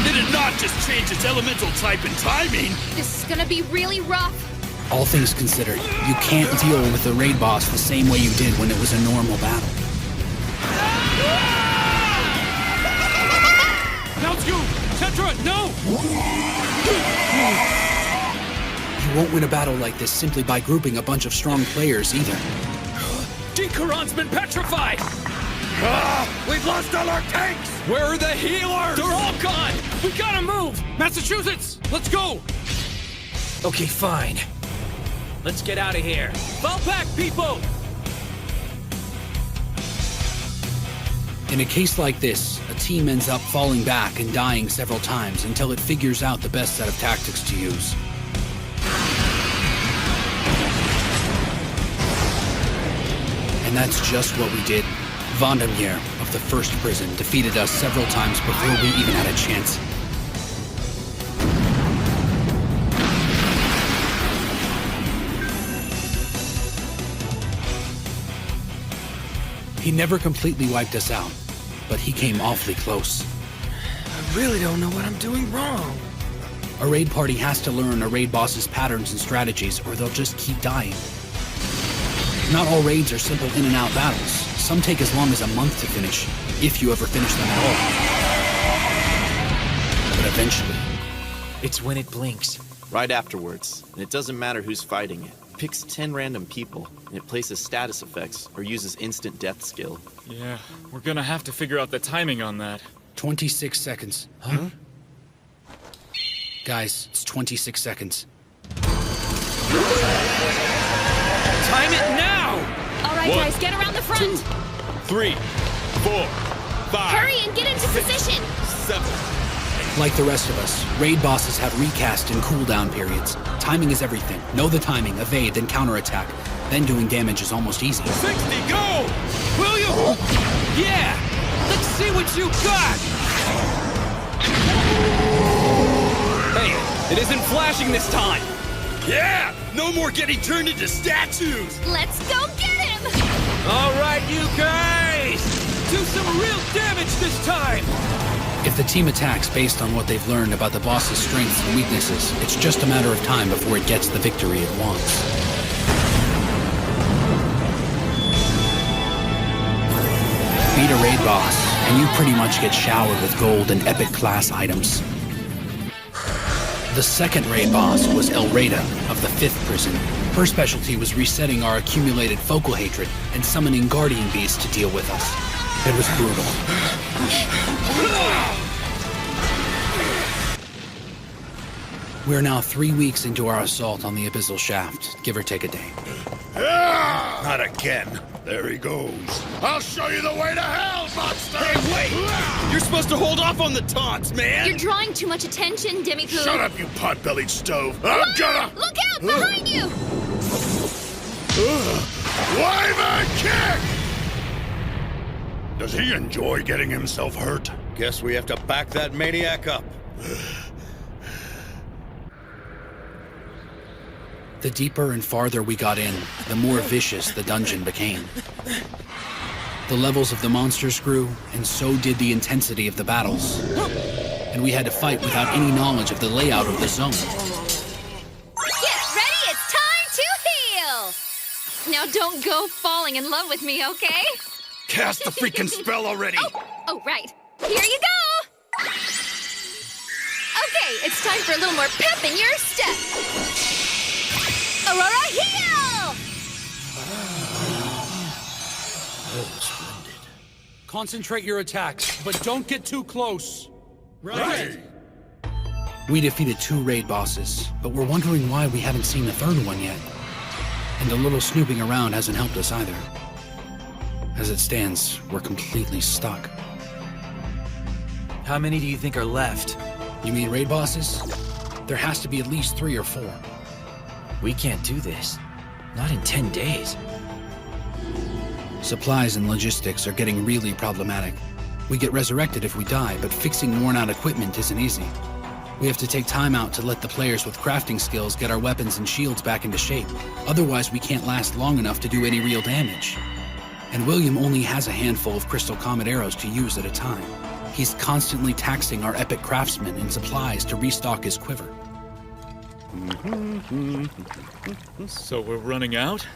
Did it not just change its elemental type and timing? This is gonna be really rough. All things considered, you can't deal with the raid boss the same way you did when it was a normal battle. Now it's you! Tetra, no! You won't win a battle like this simply by grouping a bunch of strong players either. Dikaron's been petrified! We've lost all our tanks! Where are the healers? They're all gone! We gotta move! Massachusetts, let's go! Okay, fine. Let's get out of here. Fall back, people! In a case like this, a team ends up falling back and dying several times until it figures out the best set of tactics to use. And that's just what we did. Vandermeer of the first prison defeated us several times before we even had a chance. He never completely wiped us out, but he came awfully close. I really don't know what I'm doing wrong. A raid party has to learn a raid boss's patterns and strategies, or they'll just keep dying. Not all raids are simple in-and-out battles. Some take as long as a month to finish, if you ever finish them at all. but eventually... It's when it blinks. Right afterwards, and it doesn't matter who's fighting it. Picks 10 random people, and it places status effects or uses instant death skill. Yeah, we're gonna have to figure out the timing on that. 26 seconds. Huh? Guys, it's 26 seconds. Time it now! All right, guys, get around the front. 3, 4, 5. Hurry and get into position! 7. Like the rest of us, raid bosses have recast and cooldown periods. Timing is everything. Know the timing, evade, then counterattack. Then doing damage is almost easy. 60, go! Will you? Yeah! Let's see what you got! Hey, it isn't flashing this time! Yeah! No more getting turned into statues! Let's go get him! All right, you guys! Do some real damage this time! If the team attacks based on what they've learned about the boss's strengths and weaknesses, it's just a matter of time before it gets the victory it wants. Beat a raid boss, and you pretty much get showered with gold and epic class items. The second raid boss was El Reda of the 5th prison. Her specialty was resetting our accumulated focal hatred and summoning guardian beasts to deal with us. It was brutal. We're now 3 weeks into our assault on the Abyssal Shaft, give or take a day. Not again. There he goes. I'll show you the way to hell, monster! Hey, wait! You're supposed to hold off on the taunts, man! You're drawing too much attention, Demi-Poo. Shut up, you pot-bellied stove! I'm gonna... Look out! Behind you! Wyvern kick! Does he enjoy getting himself hurt? Guess we have to back that maniac up. The deeper and farther we got in, the more vicious the dungeon became. The levels of the monsters grew, and so did the intensity of the battles. And we had to fight without any knowledge of the layout of the zone. Get ready, it's time to heal! Now don't go falling in love with me, okay? Cast the freaking spell already! Oh, right. Here you go! Okay, it's time for a little more pep in your step. Aurora, heal! Concentrate your attacks, but don't get too close. Right! We defeated 2 raid bosses, but we're wondering why we haven't seen the 3rd one yet. And a little snooping around hasn't helped us either. As it stands, we're completely stuck. How many do you think are left? You mean raid bosses? There has to be at least 3 or 4. We can't do this. Not in 10 days. Supplies and logistics are getting really problematic. We get resurrected if we die, but fixing worn-out equipment isn't easy. We have to take time out to let the players with crafting skills get our weapons and shields back into shape. Otherwise, we can't last long enough to do any real damage. And William only has a handful of Crystal Comet arrows to use at a time. He's constantly taxing our epic craftsmen and supplies to restock his quiver. So we're running out?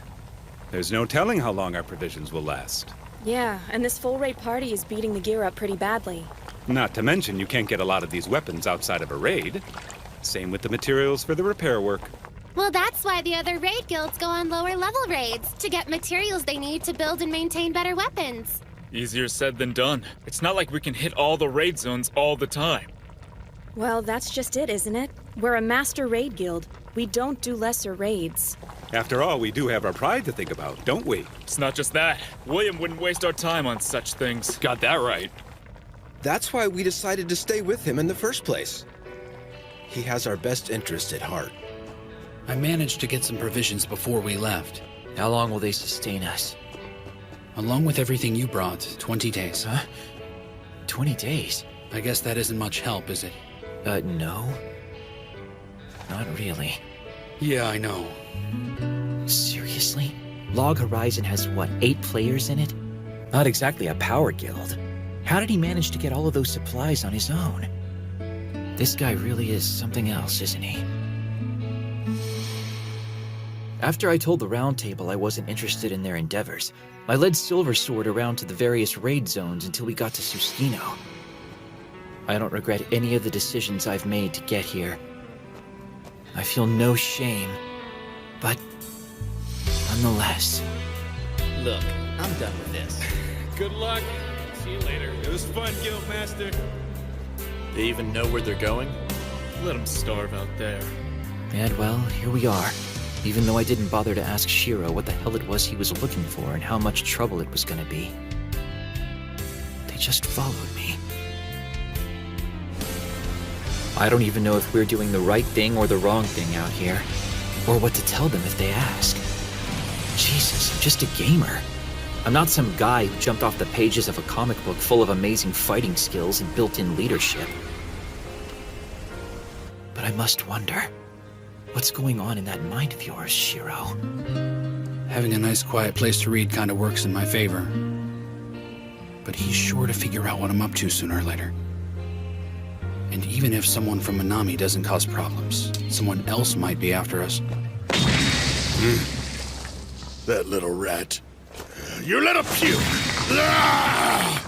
There's no telling how long our provisions will last. Yeah, and this full raid party is beating the gear up pretty badly. Not to mention you can't get a lot of these weapons outside of a raid. Same with the materials for the repair work. Well, that's why the other raid guilds go on lower level raids, to get materials they need to build and maintain better weapons. Easier said than done. It's not like we can hit all the raid zones all the time. Well, that's just it, isn't it? We're a master raid guild. We don't do lesser raids. After all, we do have our pride to think about, don't we? It's not just that. William wouldn't waste our time on such things. Got that right. That's why we decided to stay with him in the first place. He has our best interest at heart. I managed to get some provisions before we left. How long will they sustain us? Along with everything you brought, 20 days. Huh? 20 days? I guess that isn't much help, is it? No. Not really. Yeah, I know. Seriously? Log Horizon has, what, 8 players in it? Not exactly a power guild. How did he manage to get all of those supplies on his own? This guy really is something else, isn't he? After I told the Round Table I wasn't interested in their endeavors, I led Silver Sword around to the various raid zones until we got to Susukino. I don't regret any of the decisions I've made to get here. I feel no shame, but nonetheless. Look, I'm done with this. Good luck. See you later. It was fun, Guildmaster. They even know where they're going? Let them starve out there. And well, here we are. Even though I didn't bother to ask Shiro what the hell it was he was looking for and how much trouble it was gonna be. They just followed me. I don't even know if we're doing the right thing or the wrong thing out here, or what to tell them if they ask. Jesus, I'm just a gamer. I'm not some guy who jumped off the pages of a comic book full of amazing fighting skills and built-in leadership. But I must wonder, what's going on in that mind of yours, Shiro? Having a nice quiet place to read kind of works in my favor. But he's sure to figure out what I'm up to sooner or later. And even if someone from Minami doesn't cause problems, someone else might be after us. That little rat. You little puke! Ah!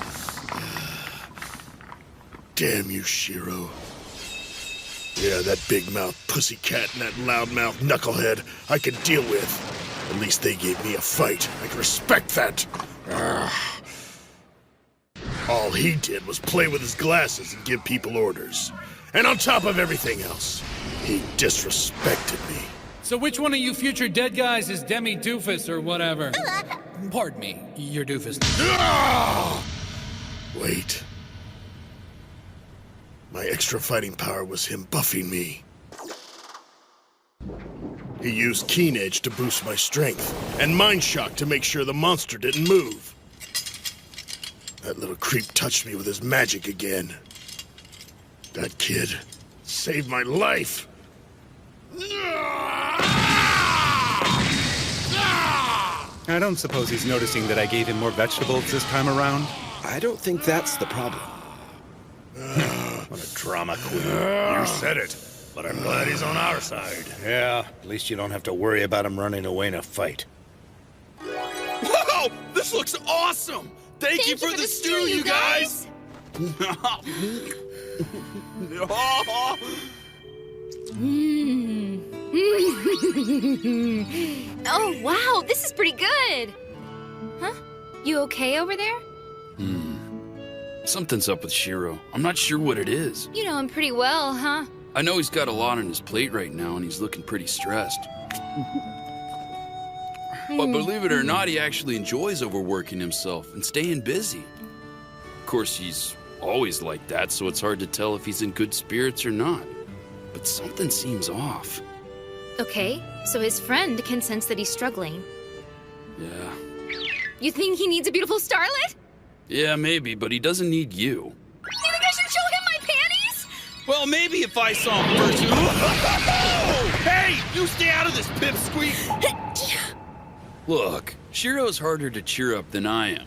Damn you, Shiro. Yeah, that big-mouth pussycat and that loud-mouth knucklehead I could deal with. At least they gave me a fight. I can respect that. Ah. All he did was play with his glasses and give people orders. And on top of everything else, he disrespected me. So which one of you future dead guys is Demi Doofus or whatever? Pardon me, you're Doofus. Ah! Wait. My extra fighting power was him buffing me. He used Keen Edge to boost my strength, and Mind Shock to make sure the monster didn't move. That little creep touched me with his magic again. That kid saved my life. I don't suppose he's noticing that I gave him more vegetables this time around? I don't think that's the problem. What a drama queen. You said it, but I'm glad he's on our side. Yeah, at least you don't have to worry about him running away in a fight. Whoa! This looks awesome! Thank you for the stew, you guys! Oh, wow, this is pretty good. Huh? You okay over there? Something's up with Shiro. I'm not sure what it is. You know him pretty well, huh? I know he's got a lot on his plate right now, and he's looking pretty stressed. But believe it or not, he actually enjoys overworking himself and staying busy. Of course, he's always like that, so it's hard to tell if he's in good spirits or not. But something seems off. Okay, so his friend can sense that he's struggling. Yeah. You think he needs a beautiful starlet? Yeah, maybe, but he doesn't need you. You think I should show him my panties? Well, maybe if I saw him first. Hey, you stay out of this, pipsqueak! Look, Shiro's harder to cheer up than I am.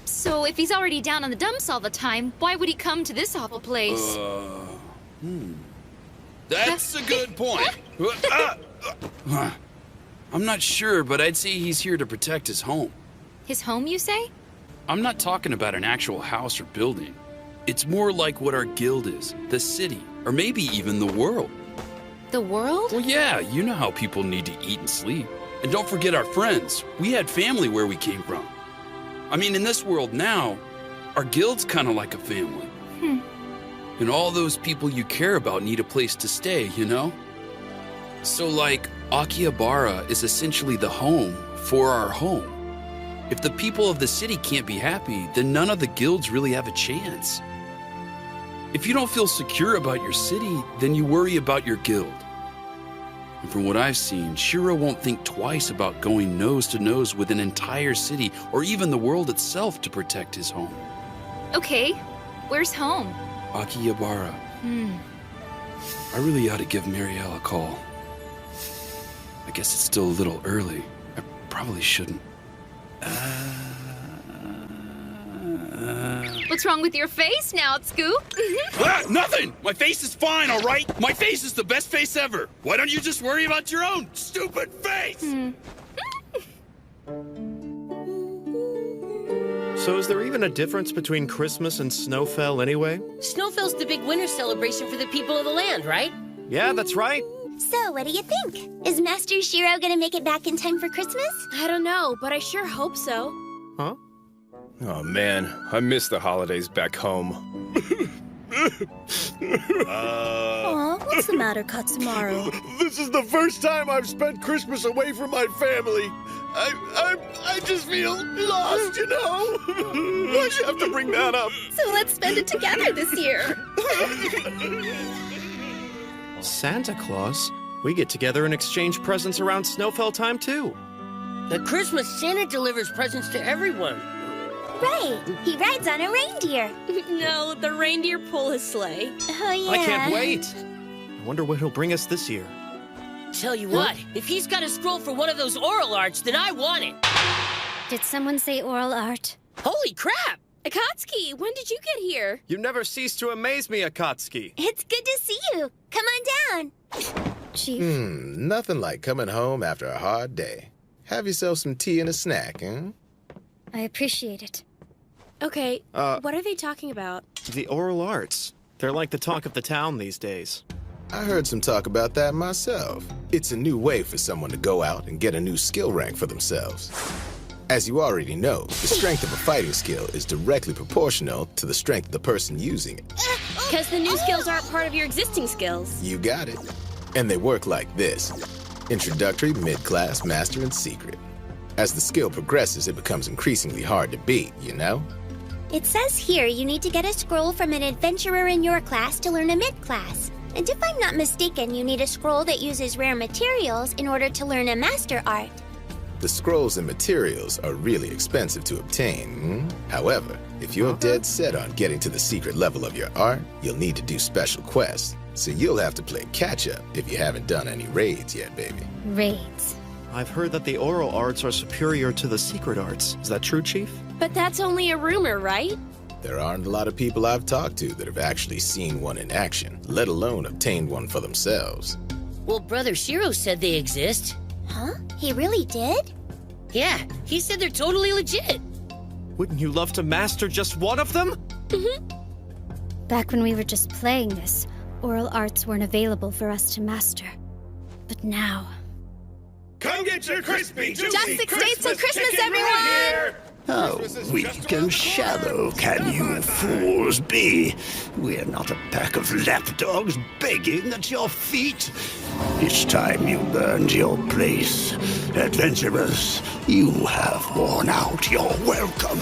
So if he's already down on the dumps all the time, why would he come to this awful place? That's a good point. I'm not sure, but I'd say he's here to protect his home. His home, you say? I'm not talking about an actual house or building. It's more like what our guild is, the city, or maybe even the world. The world? Well, yeah, you know how people need to eat and sleep. And don't forget our friends. We had family where we came from. I mean, in this world now, our guild's kind of like a family. And all those people you care about need a place to stay, you know? So, like, Akihabara is essentially the home for our home. If the people of the city can't be happy, then none of the guilds really have a chance. If you don't feel secure about your city, then you worry about your guild. And from what I've seen, Shiro won't think twice about going nose to nose with an entire city or even the world itself to protect his home. Okay, where's home? Akihabara. I really ought to give Marielle a call. I guess it's still a little early. I probably shouldn't. What's wrong with your face now, Scoop? Nothing! My face is fine, all right? My face is the best face ever. Why don't you just worry about your own stupid face? So is there even a difference between Christmas and Snowfell anyway? Snowfell's the big winter celebration for the people of the land, right? Yeah, that's right. So, what do you think? Is Master Shiro gonna make it back in time for Christmas? I don't know, but I sure hope so. Huh? Oh man, I miss the holidays back home. Aw, what's the matter, Katsumaru? This is the first time I've spent Christmas away from my family. I just feel lost, you know? Why'd you have to bring that up? So let's spend it together this year. Santa Claus? We get together and exchange presents around Snowfell time, too. At Christmas, Santa delivers presents to everyone. Right, he rides on a reindeer. No, the reindeer pull his sleigh. Oh, yeah. I can't wait. I wonder what he'll bring us this year. Tell you what, if he's got a scroll for one of those oral arts, then I want it. Did someone say oral art? Holy crap! Akatsuki, when did you get here? You never cease to amaze me, Akatsuki. It's good to see you. Come on down. Chief. Nothing like coming home after a hard day. Have yourself some tea and a snack, huh? I appreciate it. Okay, what are they talking about? The oral arts. They're like the talk of the town these days. I heard some talk about that myself. It's a new way for someone to go out and get a new skill rank for themselves. As you already know, the strength of a fighting skill is directly proportional to the strength of the person using it. Because the new skills aren't part of your existing skills. You got it. And they work like this: introductory, mid-class, master, and secret. As the skill progresses, it becomes increasingly hard to beat, you know? It says here you need to get a scroll from an adventurer in your class to learn a mid-class. And if I'm not mistaken, you need a scroll that uses rare materials in order to learn a master art. The scrolls and materials are really expensive to obtain. However, if you're dead set on getting to the secret level of your art, you'll need to do special quests. So you'll have to play catch-up if you haven't done any raids yet, baby. Raids. I've heard that the oral arts are superior to the secret arts. Is that true, Chief? But that's only a rumor, right? There aren't a lot of people I've talked to that have actually seen one in action, let alone obtained one for themselves. Well, Brother Shiro said they exist. Huh? He really did? Yeah, he said they're totally legit. Wouldn't you love to master just one of them? Back when we were just playing this, oral arts weren't available for us to master. But now... Come get your crispy, juicy Just 6 days till Christmas, chicken everyone! right here. How weak and shallow can you fools be? We're not a pack of lapdogs begging at your feet. It's time you earned your place. Adventurers, you have worn out your welcome.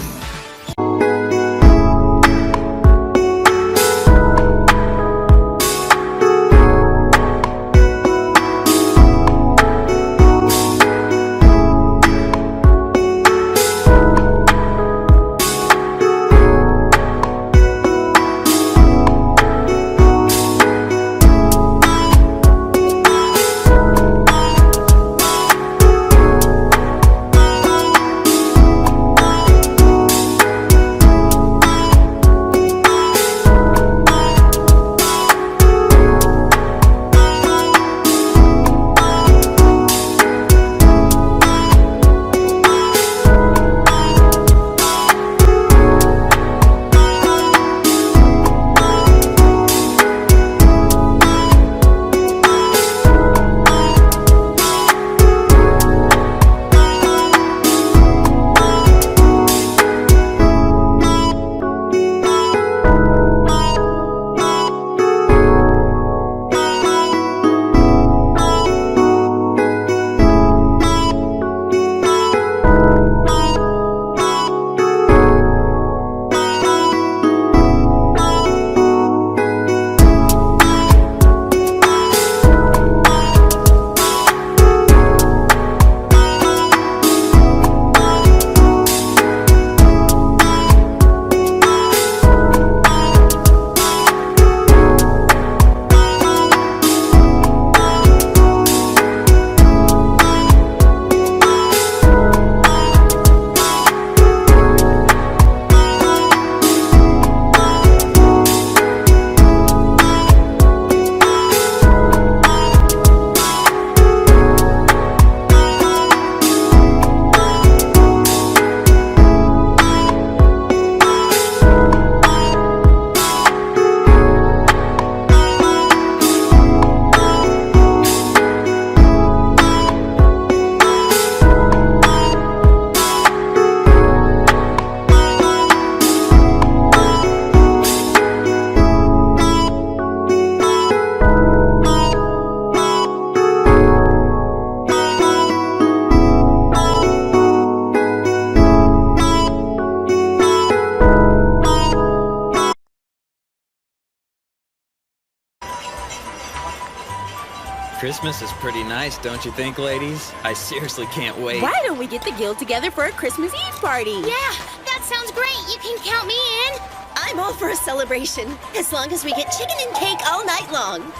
Christmas is pretty nice, don't you think, ladies? I seriously can't wait. Why don't we get the guild together for a Christmas Eve party? Yeah, that sounds great. You can count me in. I'm all for a celebration, as long as we get chicken and cake all night long.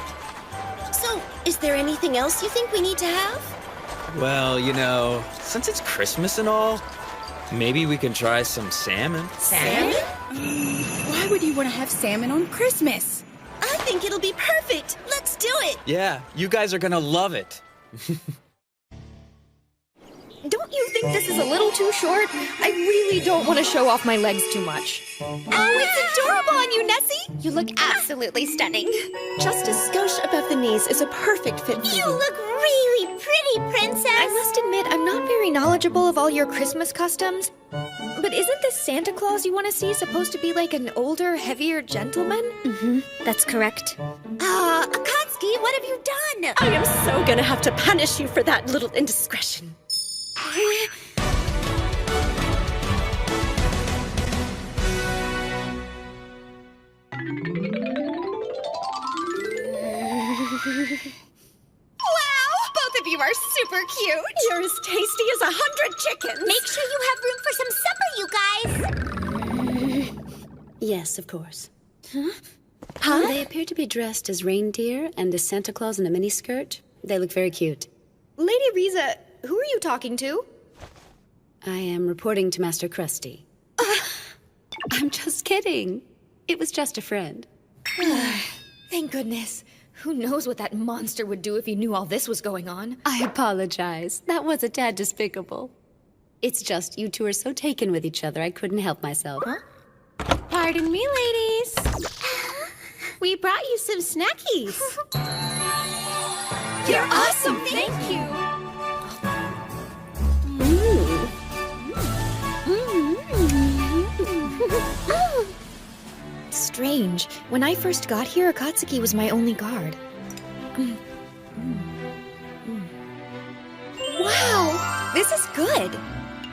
So, is there anything else you think we need to have? Well, since it's Christmas and all, maybe we can try some salmon. Salmon? Why would you want to have salmon on Christmas? I think it'll be perfect. Let's do it. Yeah, you guys are gonna love it. Don't you think this is a little too short? I really don't want to show off my legs too much. Oh, it's adorable on you, Nessie! You look absolutely stunning. Just a skosh above the knees is a perfect fit for you. You look really pretty, Princess! I must admit, I'm not very knowledgeable of all your Christmas customs. But isn't the Santa Claus you want to see supposed to be like an older, heavier gentleman? Mm-hmm, that's correct. Akatsuki, what have you done? I am so gonna have to punish you for that little indiscretion. Wow, both of you are super cute. You're as tasty as 100 chickens. Make sure you have room for some supper, you guys. Yes, of course. Huh? They appear to be dressed as reindeer and as Santa Claus in a miniskirt. They look very cute. Lady Riza, who are you talking to? I am reporting to Master Krusty. I'm just kidding. It was just a friend. Thank goodness. Who knows what that monster would do if he knew all this was going on? I apologize. That was a tad despicable. It's just you two are so taken with each other, I couldn't help myself. Huh? Pardon me, ladies. We brought you some snackies. You're awesome, thank you. Strange. When I first got here, Akatsuki was my only guard. Wow! This is good!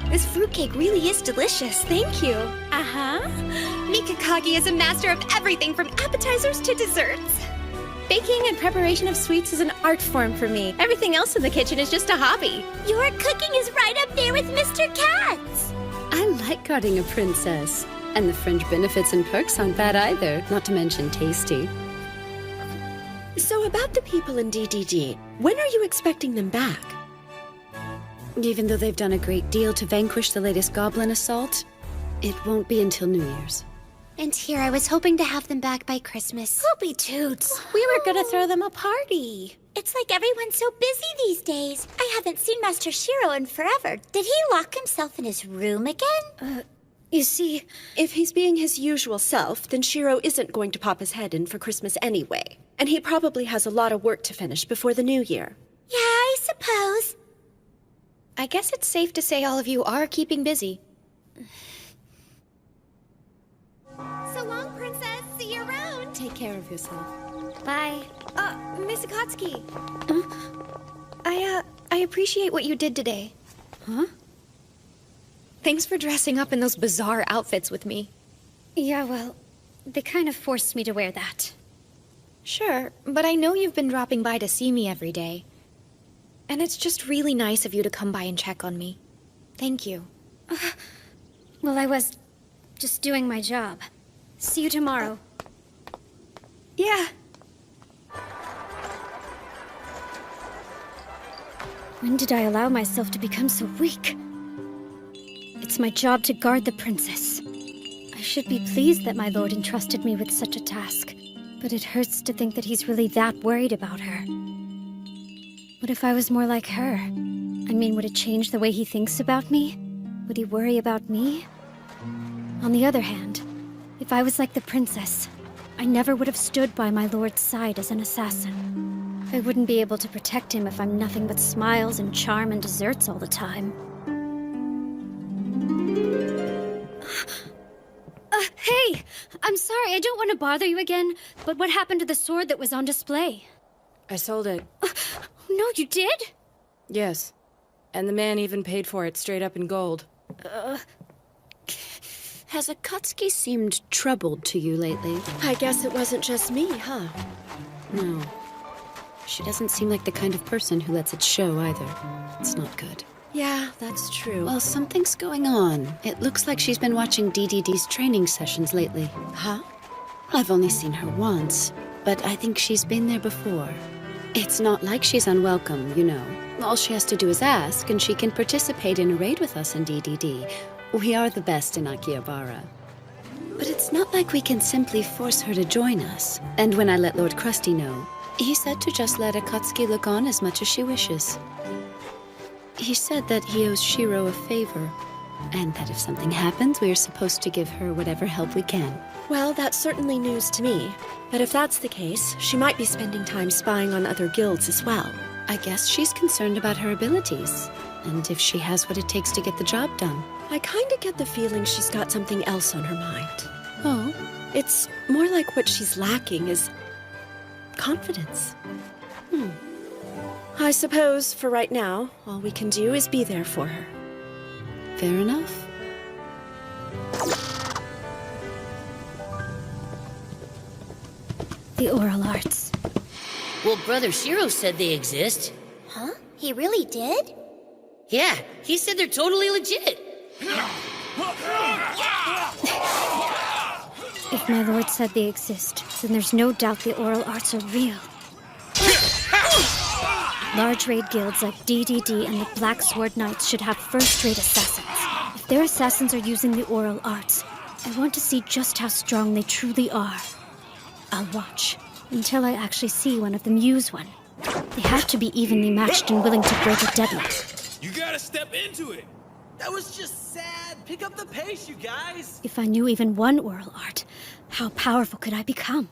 This fruitcake really is delicious, thank you. Uh-huh. Mikakagi is a master of everything from appetizers to desserts. Baking and preparation of sweets is an art form for me. Everything else in the kitchen is just a hobby. Your cooking is right up there with Mr. Kat's. I like guarding a princess. And the fringe benefits and perks aren't bad either, not to mention tasty. So about the people in DDD, when are you expecting them back? Even though they've done a great deal to vanquish the latest goblin assault, it won't be until New Year's. And here I was hoping to have them back by Christmas. Poopy toots! We were gonna throw them a party. It's like everyone's so busy these days. I haven't seen Master Shiro in forever. Did he lock himself in his room again? You see, if he's being his usual self, then Shiro isn't going to pop his head in for Christmas anyway. And he probably has a lot of work to finish before the new year. Yeah, I suppose. I guess it's safe to say all of you are keeping busy. So long, Princess. See you around. Take care of yourself. Bye. Miss Akatsuki. I appreciate what you did today. Huh? Thanks for dressing up in those bizarre outfits with me. Yeah, well, they kind of forced me to wear that. Sure, but I know you've been dropping by to see me every day. And it's just really nice of you to come by and check on me. Thank you. Well, I was just doing my job. See you tomorrow. Yeah. When did I allow myself to become so weak? It's my job to guard the princess. I should be pleased that my lord entrusted me with such a task, but it hurts to think that he's really that worried about her. What if I was more like her? I mean, would it change the way he thinks about me? Would he worry about me? On the other hand, if I was like the princess, I never would have stood by my lord's side as an assassin. I wouldn't be able to protect him if I'm nothing but smiles and charm and desserts all the time. Hey! I'm sorry, I don't want to bother you again, but what happened to the sword that was on display? I sold it. No, you did? Yes. And the man even paid for it straight up in gold. Has Akatsuki seemed troubled to you lately? I guess it wasn't just me, huh? No. She doesn't seem like the kind of person who lets it show either. It's not good. Yeah, that's true. Well, something's going on. It looks like she's been watching DDD's training sessions lately. Huh? I've only seen her once, but I think she's been there before. It's not like she's unwelcome, you know. All she has to do is ask, and she can participate in a raid with us in DDD. We are the best in Akihabara. But it's not like we can simply force her to join us. And when I let Lord Krusty know, he said to just let Akatsuki look on as much as she wishes. He said that he owes Shiro a favor, and that if something happens, we are supposed to give her whatever help we can. Well, that's certainly news to me. But if that's the case, she might be spending time spying on other guilds as well. I guess she's concerned about her abilities, and if she has what it takes to get the job done. I kinda get the feeling she's got something else on her mind. Oh? It's more like what she's lacking is confidence. I suppose, for right now, all we can do is be there for her. Fair enough. The oral arts. Well, Brother Shiro said they exist. Huh? He really did? Yeah, he said they're totally legit. If my lord said they exist, then there's no doubt the oral arts are real. Large raid guilds like DDD and the Black Sword Knights should have first-rate assassins. If their assassins are using the oral arts, I want to see just how strong they truly are. I'll watch until I actually see one of them use one. They have to be evenly matched and willing to break a deadlock. You gotta step into it. That was just sad. Pick up the pace, you guys. If I knew even one oral art, how powerful could I become?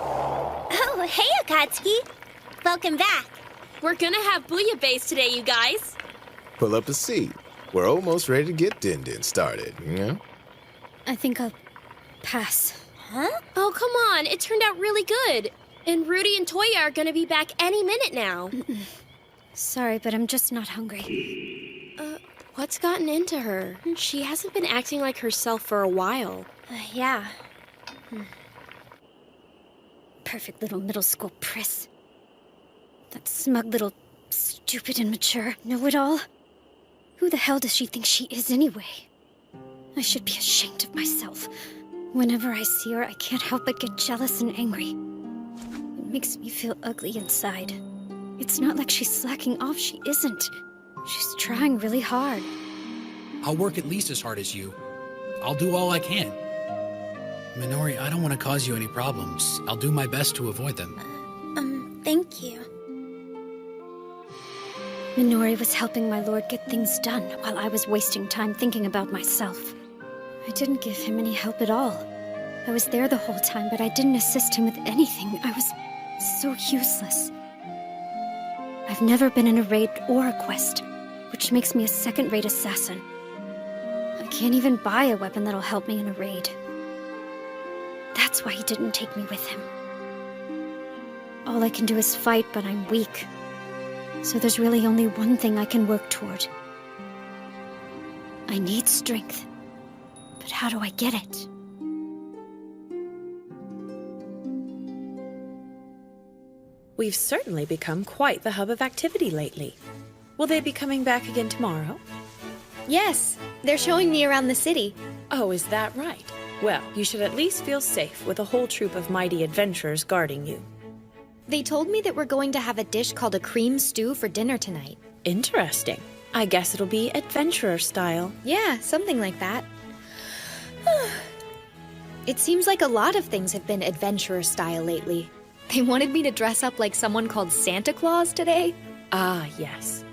Oh, hey, Akatsuki. Welcome back. We're gonna have bouillabaisse today, you guys. Pull up a seat. We're almost ready to get Din started, you know? I think I'll pass. Huh? Oh, come on. It turned out really good. And Rudy and Toya are gonna be back any minute now. Sorry, but I'm just not hungry. What's gotten into her? She hasn't been acting like herself for a while. Yeah. Perfect little middle school priss. That smug little stupid and mature know-it-all. Who the hell does she think she is anyway? I should be ashamed of myself. Whenever I see her, I can't help but get jealous and angry. It makes me feel ugly inside. It's not like she's slacking off, she isn't. She's trying really hard. I'll work at least as hard as you. I'll do all I can. Minori, I don't want to cause you any problems. I'll do my best to avoid them. Thank you. Minori was helping my lord get things done while I was wasting time thinking about myself. I didn't give him any help at all. I was there the whole time, but I didn't assist him with anything. I was so useless. I've never been in a raid or a quest, which makes me a second-rate assassin. I can't even buy a weapon that'll help me in a raid. That's why he didn't take me with him. All I can do is fight, but I'm weak. So there's really only one thing I can work toward. I need strength. But how do I get it? We've certainly become quite the hub of activity lately. Will they be coming back again tomorrow? Yes, they're showing me around the city. Oh, is that right? Well, you should at least feel safe with a whole troop of mighty adventurers guarding you. They told me that we're going to have a dish called a cream stew for dinner tonight. Interesting. I guess it'll be adventurer style. Yeah, something like that. It seems like a lot of things have been adventurer style lately. They wanted me to dress up like someone called Santa Claus today. Ah, yes.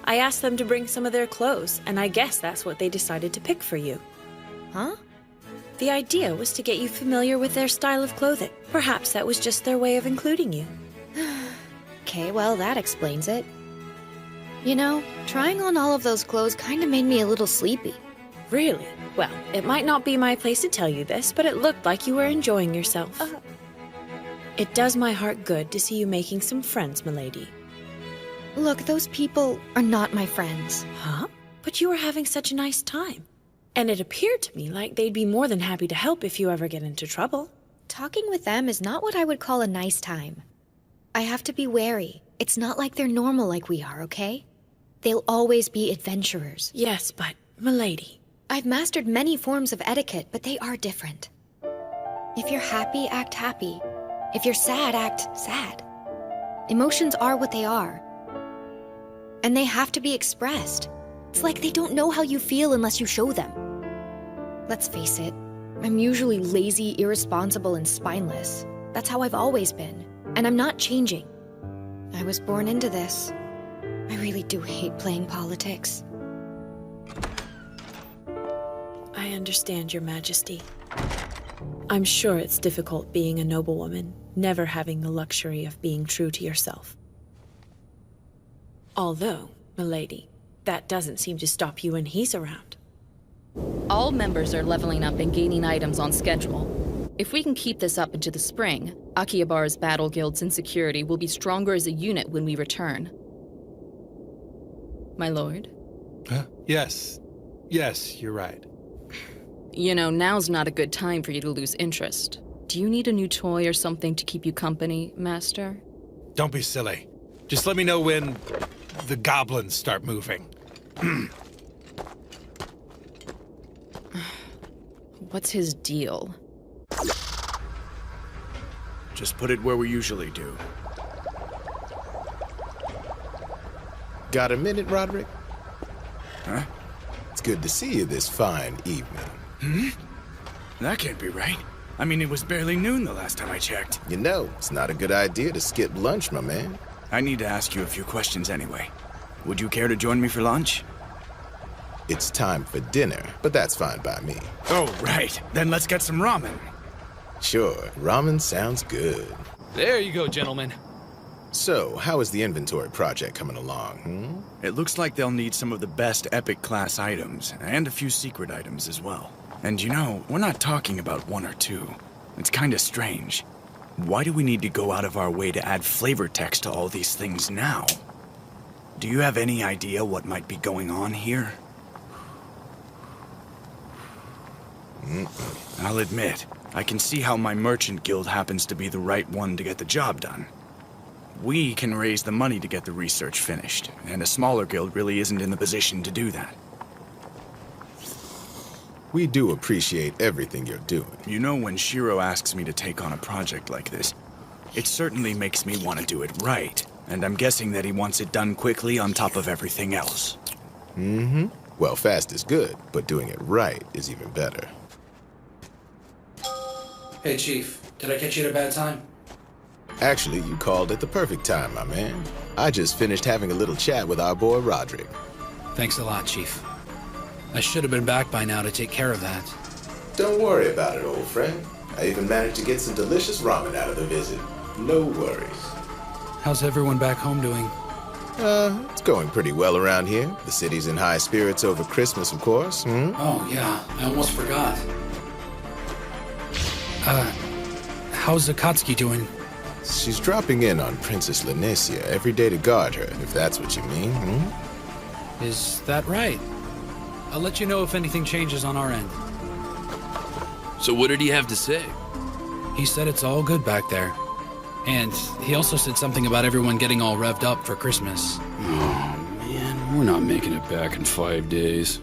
I asked them to bring some of their clothes, and I guess that's what they decided to pick for you. Huh? The idea was to get you familiar with their style of clothing. Perhaps that was just their way of including you. Okay, well, that explains it. You know, trying on all of those clothes kind of made me a little sleepy. Really? Well, it might not be my place to tell you this, but it looked like you were enjoying yourself. It does my heart good to see you making some friends, milady. Look, those people are not my friends. Huh? But you were having such a nice time. And it appeared to me like they'd be more than happy to help if you ever get into trouble. Talking with them is not what I would call a nice time. I have to be wary. It's not like they're normal like we are, okay? They'll always be adventurers. Yes, but, milady. I've mastered many forms of etiquette, but they are different. If you're happy, act happy. If you're sad, act sad. Emotions are what they are. And they have to be expressed. It's like they don't know how you feel unless you show them. Let's face it, I'm usually lazy, irresponsible, and spineless. That's how I've always been, and I'm not changing. I was born into this. I really do hate playing politics. I understand, Your Majesty. I'm sure it's difficult being a noblewoman, never having the luxury of being true to yourself. Although, milady, that doesn't seem to stop you when he's around. All members are leveling up and gaining items on schedule. If we can keep this up into the spring, Akihaba's battle guilds and security will be stronger as a unit when we return. My lord? Yes. Yes, you're right. You know, now's not a good time for you to lose interest. Do you need a new toy or something to keep you company, Master? Don't be silly. Just let me know when the goblins start moving. What's his deal? Just put it where we usually do. Got a minute, Roderick? Huh? It's good to see you this fine evening. Hmm? That can't be right. I mean, it was barely noon the last time I checked. You know, it's not a good idea to skip lunch, my man. I need to ask you a few questions anyway. Would you care to join me for lunch? It's time for dinner, but that's fine by me. Oh, right. Then let's get some ramen. Sure, ramen sounds good. There you go, gentlemen. So, how is the inventory project coming along, It looks like they'll need some of the best epic-class items, and a few secret items as well. And you know, we're not talking about one or two. It's kinda strange. Why do we need to go out of our way to add flavor text to all these things now? Do you have any idea what might be going on here? I'll admit, I can see how my merchant guild happens to be the right one to get the job done. We can raise the money to get the research finished, and a smaller guild really isn't in the position to do that. We do appreciate everything you're doing. You know, when Shiro asks me to take on a project like this, it certainly makes me want to do it right, and I'm guessing that he wants it done quickly on top of everything else. Mm-hmm. Well, fast is good, but doing it right is even better. Hey, Chief. Did I catch you at a bad time? Actually, you called at the perfect time, my man. I just finished having a little chat with our boy Roderick. Thanks a lot, Chief. I should have been back by now to take care of that. Don't worry about it, old friend. I even managed to get some delicious ramen out of the visit. No worries. How's everyone back home doing? It's going pretty well around here. The city's in high spirits over Christmas, of course. Oh, yeah. I almost forgot. How's Akatsuki doing? She's dropping in on Princess Lanesia every day to guard her, if that's what you mean, Is that right? I'll let you know if anything changes on our end. So what did he have to say? He said it's all good back there. And he also said something about everyone getting all revved up for Christmas. Oh, man, we're not making it back in 5 days.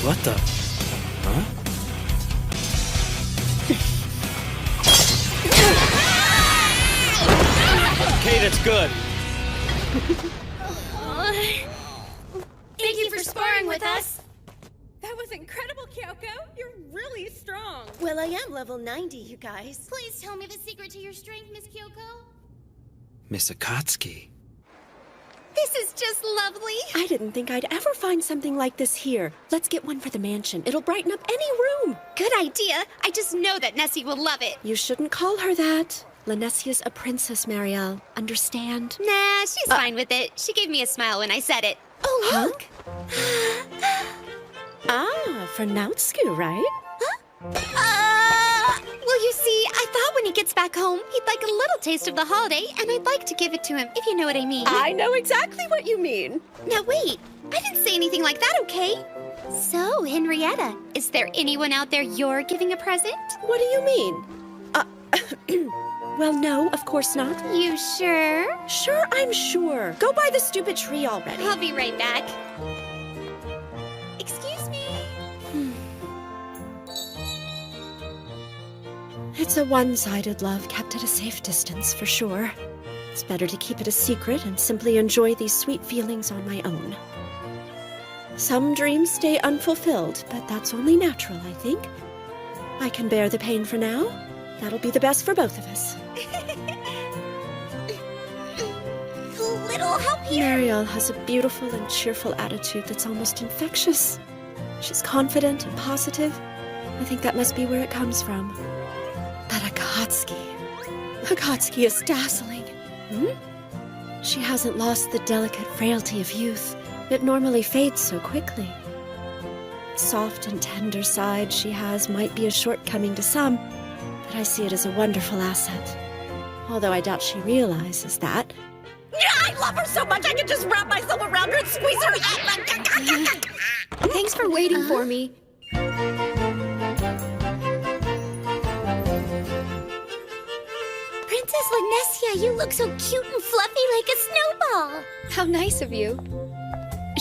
What the? Huh? Okay, that's good. Thank you for sparring with us. That was incredible, Kyoko. You're really strong. Well, I am level 90, you guys. Please tell me the secret to your strength, Miss Kyoko. Miss Akatsuki. This is just lovely. I didn't think I'd ever find something like this here. Let's get one for the mansion. It'll brighten up any room. Good idea. I just know that Nessie will love it. You shouldn't call her that. Lanesia's a princess, Marielle. Understand? Nah, she's fine with it. She gave me a smile when I said it. Oh, look. For Nautsu, right? Well, you see, I thought when when he gets back home, he'd like a little taste of the holiday, and I'd like to give it to him, if you know what I mean. I know exactly what you mean. Now wait, I didn't say anything like that, okay? So, Henrietta, is there anyone out there you're giving a present? What do you mean? Well, no, of course not. You sure? Sure, I'm sure. Go buy the stupid tree already. I'll be right back. Excuse me. It's a one-sided love kept at a safe distance, for sure. It's better to keep it a secret and simply enjoy these sweet feelings on my own. Some dreams stay unfulfilled, but that's only natural, I think. I can bear the pain for now. That'll be the best for both of us. Little help here. Marielle has a beautiful and cheerful attitude that's almost infectious. She's confident and positive. I think that must be where it comes from. But Akatsuki is dazzling. She hasn't lost the delicate frailty of youth. It normally fades so quickly. Soft and tender side she has might be a shortcoming to some, but I see it as a wonderful asset. Although I doubt she realizes that. I love her so much I can just wrap myself around her and squeeze her head. Thanks for waiting for me. Princess Linesia, you look so cute and fluffy like a snowball. How nice of you.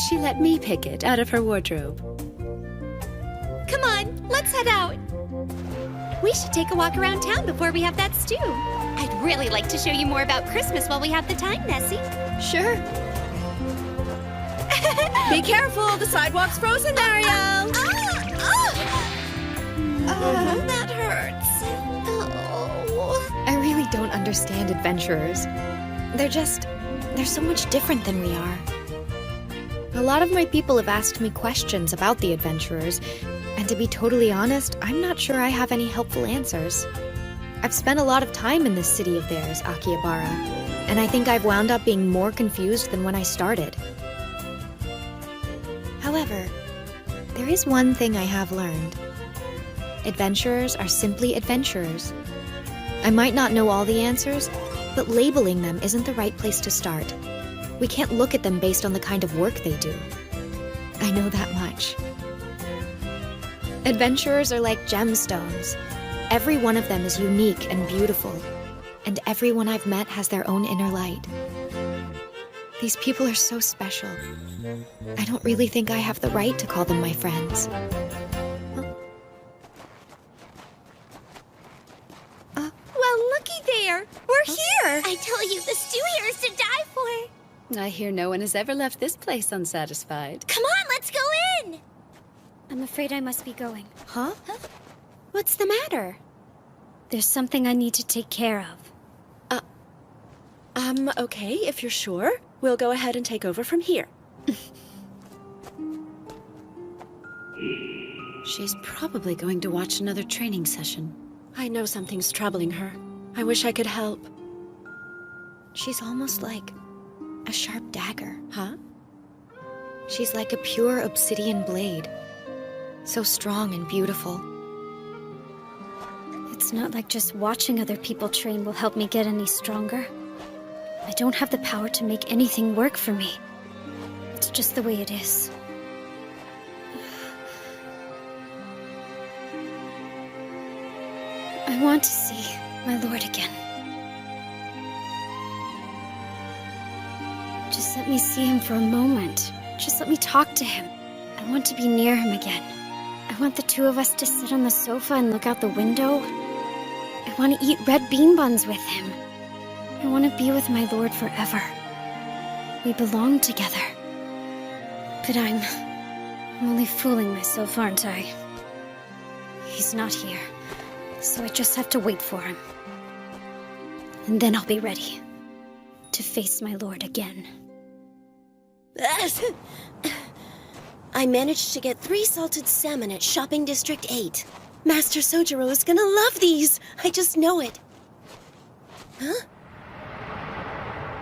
She let me pick it out of her wardrobe. Come on, let's head out. We should take a walk around town before we have that stew. I'd really like to show you more about Christmas while we have the time, Nessie. Sure. Be careful, the sidewalk's frozen, Marielle. That hurts. I really don't understand adventurers. They're so much different than we are. A lot of my people have asked me questions about the adventurers, and to be totally honest, I'm not sure I have any helpful answers. I've spent a lot of time in this city of theirs, Akihabara, and I think I've wound up being more confused than when I started. However, there is one thing I have learned. Adventurers are simply adventurers. I might not know all the answers, but labeling them isn't the right place to start. We can't look at them based on the kind of work they do. I know that much. Adventurers are like gemstones. Every one of them is unique and beautiful, and everyone I've met has their own inner light. These people are so special. I don't really think I have the right to call them my friends. Well, looky there. We're here. I tell you, the stew here is to die for. I hear no one has ever left this place unsatisfied. Come on, let's go in. I'm afraid I must be going. Huh? What's the matter? There's something I need to take care of. Okay, if you're sure. We'll go ahead and take over from here. She's probably going to watch another training session. I know something's troubling her. I wish I could help. She's almost like a sharp dagger. Huh? She's like a pure obsidian blade. So strong and beautiful. It's not like just watching other people train will help me get any stronger. I don't have the power to make anything work for me. It's just the way it is. I want to see my lord again. Just let me see him for a moment. Just let me talk to him. I want to be near him again. I want the two of us to sit on the sofa and look out the window. I want to eat red bean buns with him. I want to be with my lord forever. We belong together. But I'm only fooling myself, aren't I? He's not here, so I just have to wait for him. And then I'll be ready to face my lord again. I managed to get 3 salted salmon at Shopping District 8. Master Sojiro is gonna love these. I just know it. Huh?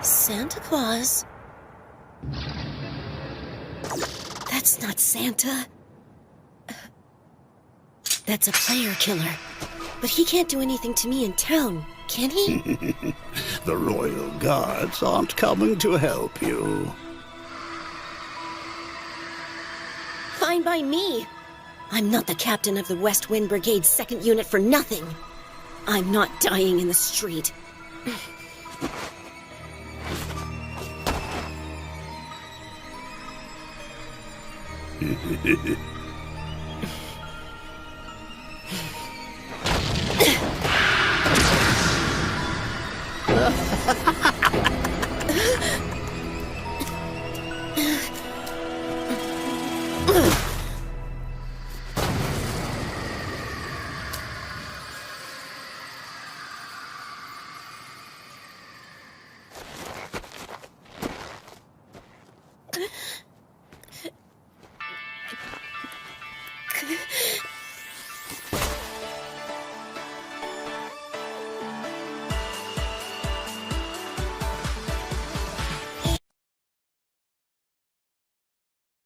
Santa Claus? That's not Santa. That's a player killer. But he can't do anything to me in town, can he? The royal guards aren't coming to help you. Fine by me. I'm not the captain of the West Wind Brigade's 2nd unit for nothing. I'm not dying in the street.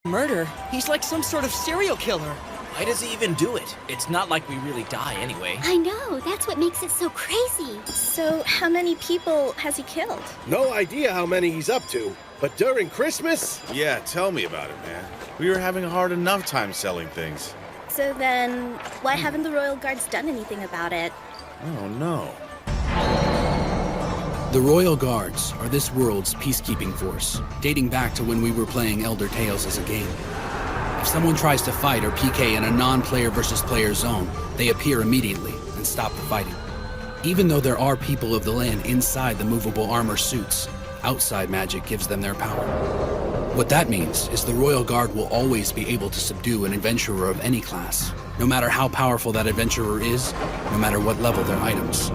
Murder? He's like some sort of serial killer. Why does he even do it? It's not like we really die anyway. I know, that's what makes it so crazy. So, how many people has he killed? No idea how many he's up to, but during Christmas? Yeah, tell me about it, man. We were having a hard enough time selling things. So then, why haven't the Royal Guards done anything about it? Oh, no. The Royal Guards are this world's peacekeeping force, dating back to when we were playing Elder Tales as a game. If someone tries to fight or PK in a non-player versus player zone, they appear immediately and stop the fighting. Even though there are people of the land inside the movable armor suits, outside magic gives them their power. What that means is the Royal Guard will always be able to subdue an adventurer of any class, no matter how powerful that adventurer is, no matter what level their items.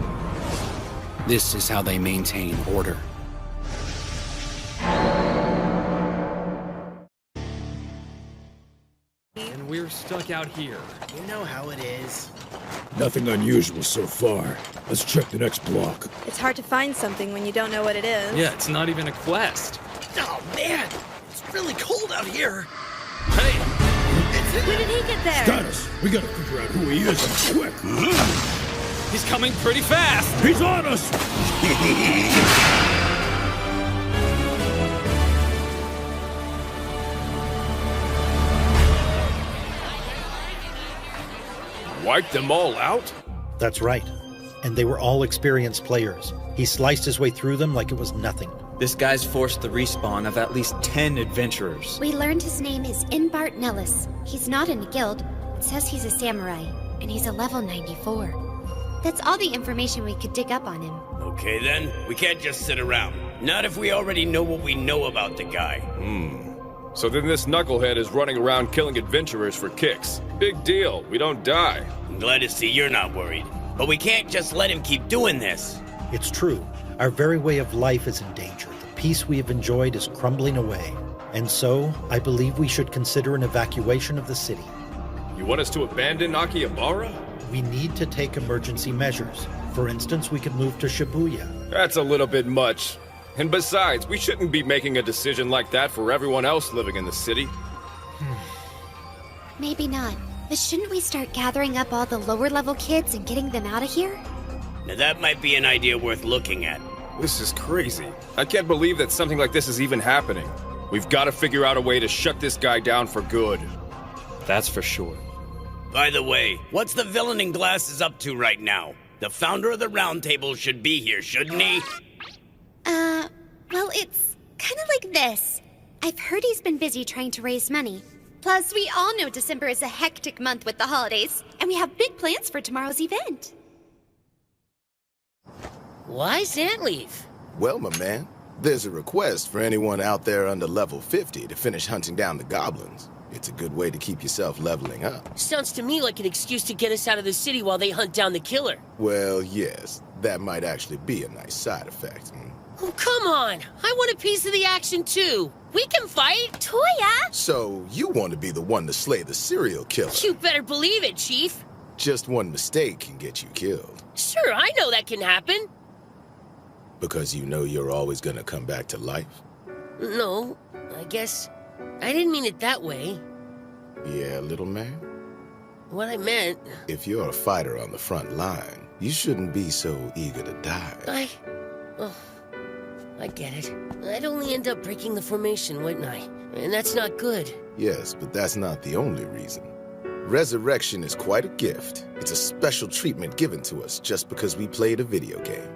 This is how they maintain order. And we're stuck out here. You know how it is. Nothing unusual so far. Let's check the next block. It's hard to find something when you don't know what it is. Yeah, it's not even a quest. Oh, man! It's really cold out here. Hey! When did he get there? Status! We gotta figure out who he is, quick! He's coming pretty fast! He's on us! Wiped them all out? That's right. And they were all experienced players. He sliced his way through them like it was nothing. This guy's forced the respawn of at least 10 adventurers. We learned his name is Inbart Nellis. He's not in a guild. It says he's a samurai, and he's a level 94. That's all the information we could dig up on him. Okay then, we can't just sit around. Not if we already know what we know about the guy. So then this knucklehead is running around killing adventurers for kicks. Big deal, we don't die. I'm glad to see you're not worried. But we can't just let him keep doing this. It's true. Our very way of life is in danger. The peace we have enjoyed is crumbling away. And so, I believe we should consider an evacuation of the city. You want us to abandon Akihabara? We need to take emergency measures. For instance, we could move to Shibuya. That's a little bit much. And besides, we shouldn't be making a decision like that for everyone else living in the city. Maybe not. But shouldn't we start gathering up all the lower level kids and getting them out of here? Now that might be an idea worth looking at. This is crazy. I can't believe that something like this is even happening. We've got to figure out a way to shut this guy down for good. That's for sure. By the way, what's the villain in glasses up to right now? The founder of the Round Table should be here, shouldn't he? Well, it's kind of like this. I've heard he's been busy trying to raise money. Plus, we all know December is a hectic month with the holidays, and we have big plans for tomorrow's event. Why's that leave? Well, my man, there's a request for anyone out there under level 50 to finish hunting down the goblins. It's a good way to keep yourself leveling up. Sounds to me like an excuse to get us out of the city while they hunt down the killer. Well, yes, that might actually be a nice side effect. Oh, come on! I want a piece of the action, too! We can fight! Toya! So, you want to be the one to slay the serial killer? You better believe it, Chief! Just one mistake can get you killed. Sure, I know that can happen. Because you know you're always gonna come back to life? No, I guess I didn't mean it that way. Yeah, little man? what I meant... If you're a fighter on the front line, you shouldn't be so eager to die. I get it. I'd only end up breaking the formation, wouldn't I? And that's not good. Yes, but that's not the only reason. Resurrection is quite a gift. It's a special treatment given to us just because we played a video game.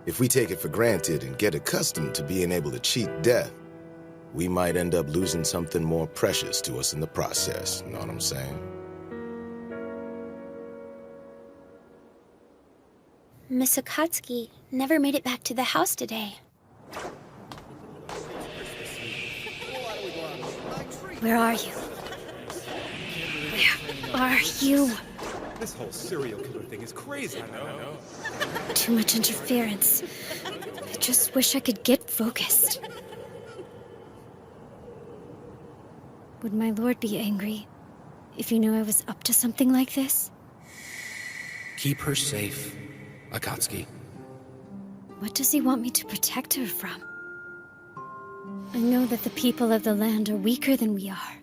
If we take it for granted and get accustomed to being able to cheat death, we might end up losing something more precious to us in the process. You know what I'm saying? Miss Akatsuki never made it back to the house today. Where are you? Where are you? This whole serial killer thing is crazy. I know. Too much interference. I just wish I could get focused. Would my lord be angry if he knew I was up to something like this? Keep her safe, Akatsuki. What does he want me to protect her from? I know that the people of the land are weaker than we are,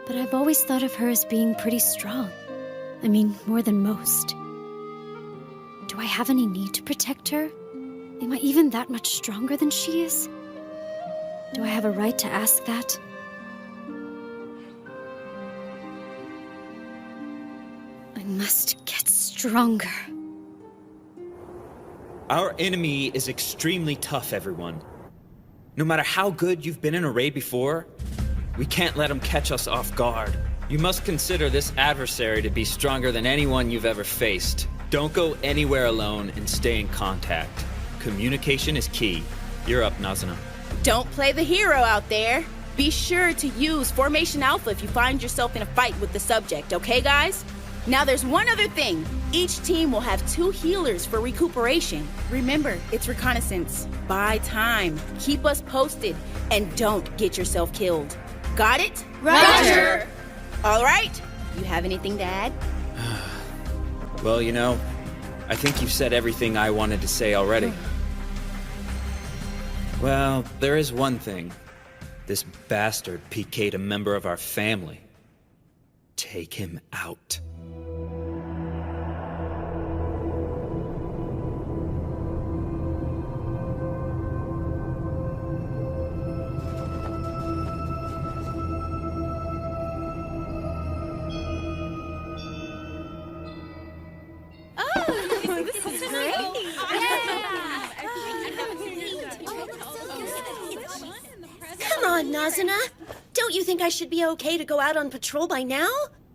but I've always thought of her as being pretty strong. I mean, more than most. Do I have any need to protect her? Am I even that much stronger than she is? Do I have a right to ask that? I must get stronger. Our enemy is extremely tough, everyone. No matter how good you've been in a raid before, we can't let them catch us off guard. You must consider this adversary to be stronger than anyone you've ever faced. Don't go anywhere alone and stay in contact. Communication is key. You're up, Nazuna. Don't play the hero out there. Be sure to use Formation Alpha if you find yourself in a fight with the subject, okay, guys? Now there's one other thing. Each team will have 2 healers for recuperation. Remember, it's reconnaissance. Buy time. Keep us posted. And don't get yourself killed. Got it? Roger! All right. You have anything to add? Well, you know, I think you've said everything I wanted to say already. Well, there is one thing. This bastard PK'd a member of our family. Take him out. Come on, Nazuna. Don't you think I should be okay to go out on patrol by now?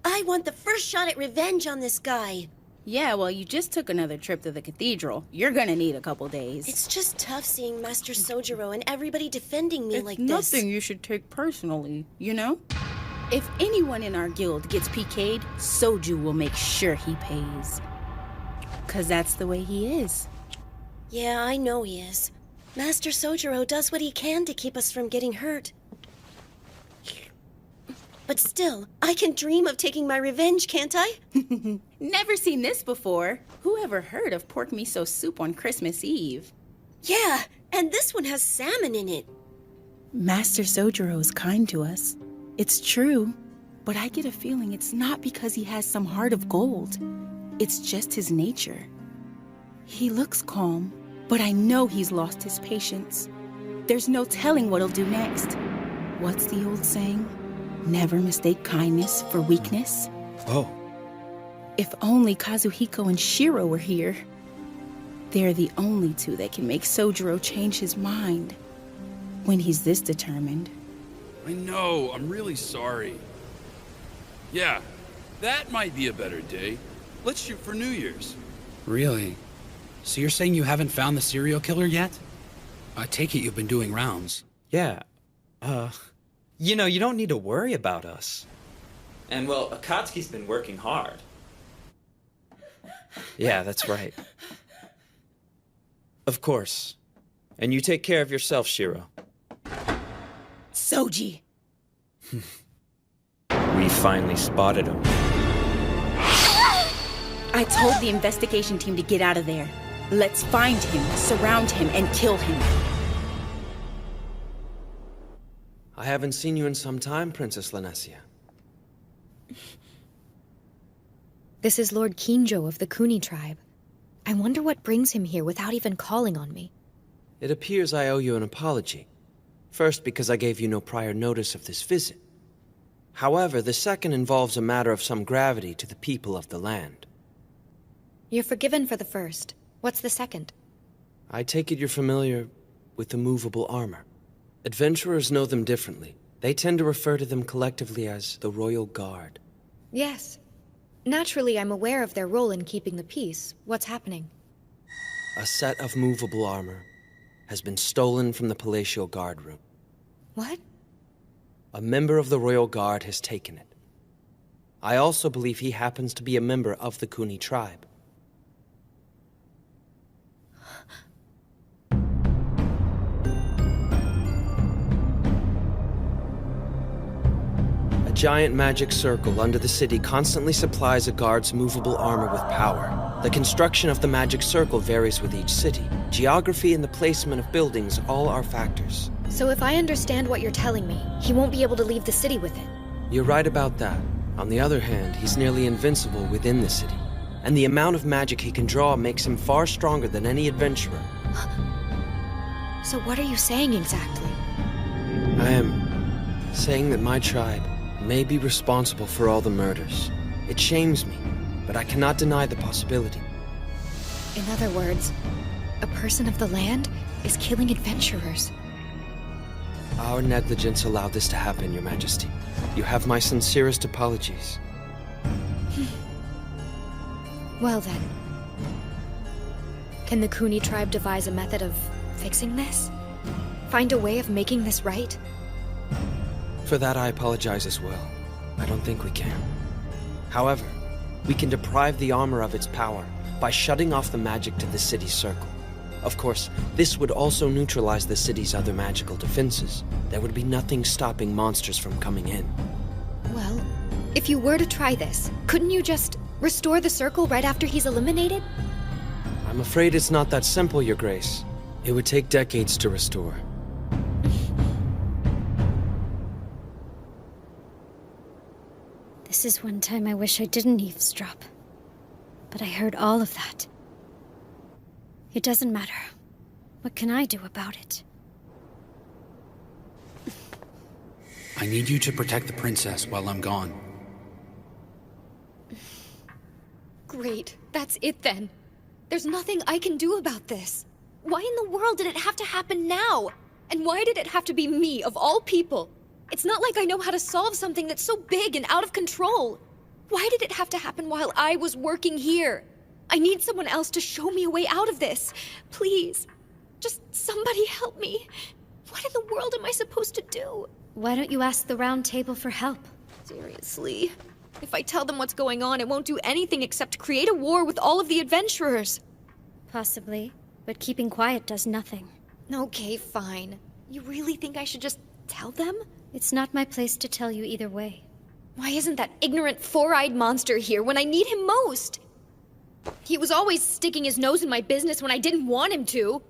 I want the first shot at revenge on this guy. Yeah, well, you just took another trip to the cathedral. You're gonna need a couple days. It's just tough seeing Master Sojiro and everybody defending me like this. It's nothing you should take personally, you know? If anyone in our guild gets PK'd, Soju will make sure he pays. 'Cause that's the way he is. Yeah, I know he is. Master Sojiro does what he can to keep us from getting hurt. But still, I can dream of taking my revenge, can't I? Never seen this before. Who ever heard of pork miso soup on Christmas Eve? Yeah, and this one has salmon in it. Master Sojiro is kind to us. It's true, but I get a feeling it's not because he has some heart of gold. It's just his nature. He looks calm, but I know he's lost his patience. There's no telling what he'll do next. What's the old saying? Never mistake kindness for weakness. Oh. If only Kazuhiko and Shiro were here. They're the only 2 that can make Sojiro change his mind. When he's this determined. I know, I'm really sorry. Yeah, that might be a better day. Let's shoot for New Year's. Really? So you're saying you haven't found the serial killer yet? I take it you've been doing rounds. Yeah, you know, you don't need to worry about us. And, well, Akatsuki's been working hard. Yeah, that's right. Of course. And you take care of yourself, Shiro. Soji! We finally spotted him. I told the investigation team to get out of there. Let's find him, surround him, and kill him. I haven't seen you in some time, Princess Lanessia. This is Lord Kinjo of the Kuni tribe. I wonder what brings him here without even calling on me. It appears I owe you an apology. First, because I gave you no prior notice of this visit. However, the second involves a matter of some gravity to the people of the land. You're forgiven for the first. What's the second? I take it you're familiar with the movable armor. Adventurers know them differently. They tend to refer to them collectively as the Royal Guard. Yes. Naturally, I'm aware of their role in keeping the peace. What's happening? A set of movable armor has been stolen from the Palatial Guard room. What? A member of the Royal Guard has taken it. I also believe he happens to be a member of the Kuni tribe. A giant magic circle under the city constantly supplies a guard's movable armor with power. The construction of the magic circle varies with each city. Geography and the placement of buildings all are factors. So if I understand what you're telling me, he won't be able to leave the city with it. You're right about that. On the other hand, he's nearly invincible within the city. And the amount of magic he can draw makes him far stronger than any adventurer. So what are you saying exactly? I am saying that my tribe may be responsible for all the murders. It shames me, but I cannot deny the possibility. In other words, a person of the land is killing adventurers. Our negligence allowed this to happen, Your Majesty. You have my sincerest apologies. Well then. Can the Kuni tribe devise a method of fixing this? Find a way of making this right? For that, I apologize as well. I don't think we can. However, we can deprive the armor of its power by shutting off the magic to the city's circle. Of course, this would also neutralize the city's other magical defenses. There would be nothing stopping monsters from coming in. Well, if you were to try this, couldn't you just restore the circle right after he's eliminated? I'm afraid it's not that simple, Your Grace. It would take decades to restore. This is one time I wish I didn't eavesdrop. But I heard all of that. It doesn't matter. What can I do about it? I need you to protect the princess while I'm gone. Great. That's it then. There's nothing I can do about this. Why in the world did it have to happen now? And why did it have to be me, of all people? It's not like I know how to solve something that's so big and out of control. Why did it have to happen while I was working here? I need someone else to show me a way out of this. Please. Just somebody help me. What in the world am I supposed to do? Why don't you ask the Round Table for help? Seriously. If I tell them what's going on, it won't do anything except create a war with all of the adventurers. Possibly, but keeping quiet does nothing. Okay, fine. You really think I should just tell them? It's not my place to tell you either way. Why isn't that ignorant four-eyed monster here when I need him most? He was always sticking his nose in my business when I didn't want him to.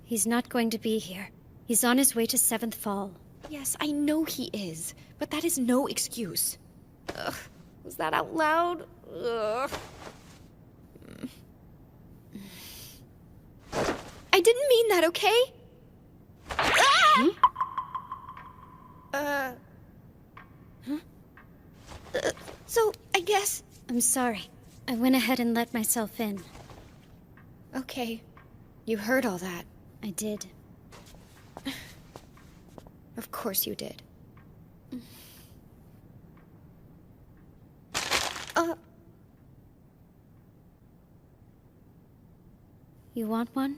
He's not going to be here. He's on his way to 7th Fall. Yes, I know he is, but that is no excuse. Ugh, was that out loud? Ugh. I didn't mean that, okay? Ah! So, I guess... I'm sorry. I went ahead and let myself in. Okay. You heard all that. I did. Of course you did. You want one?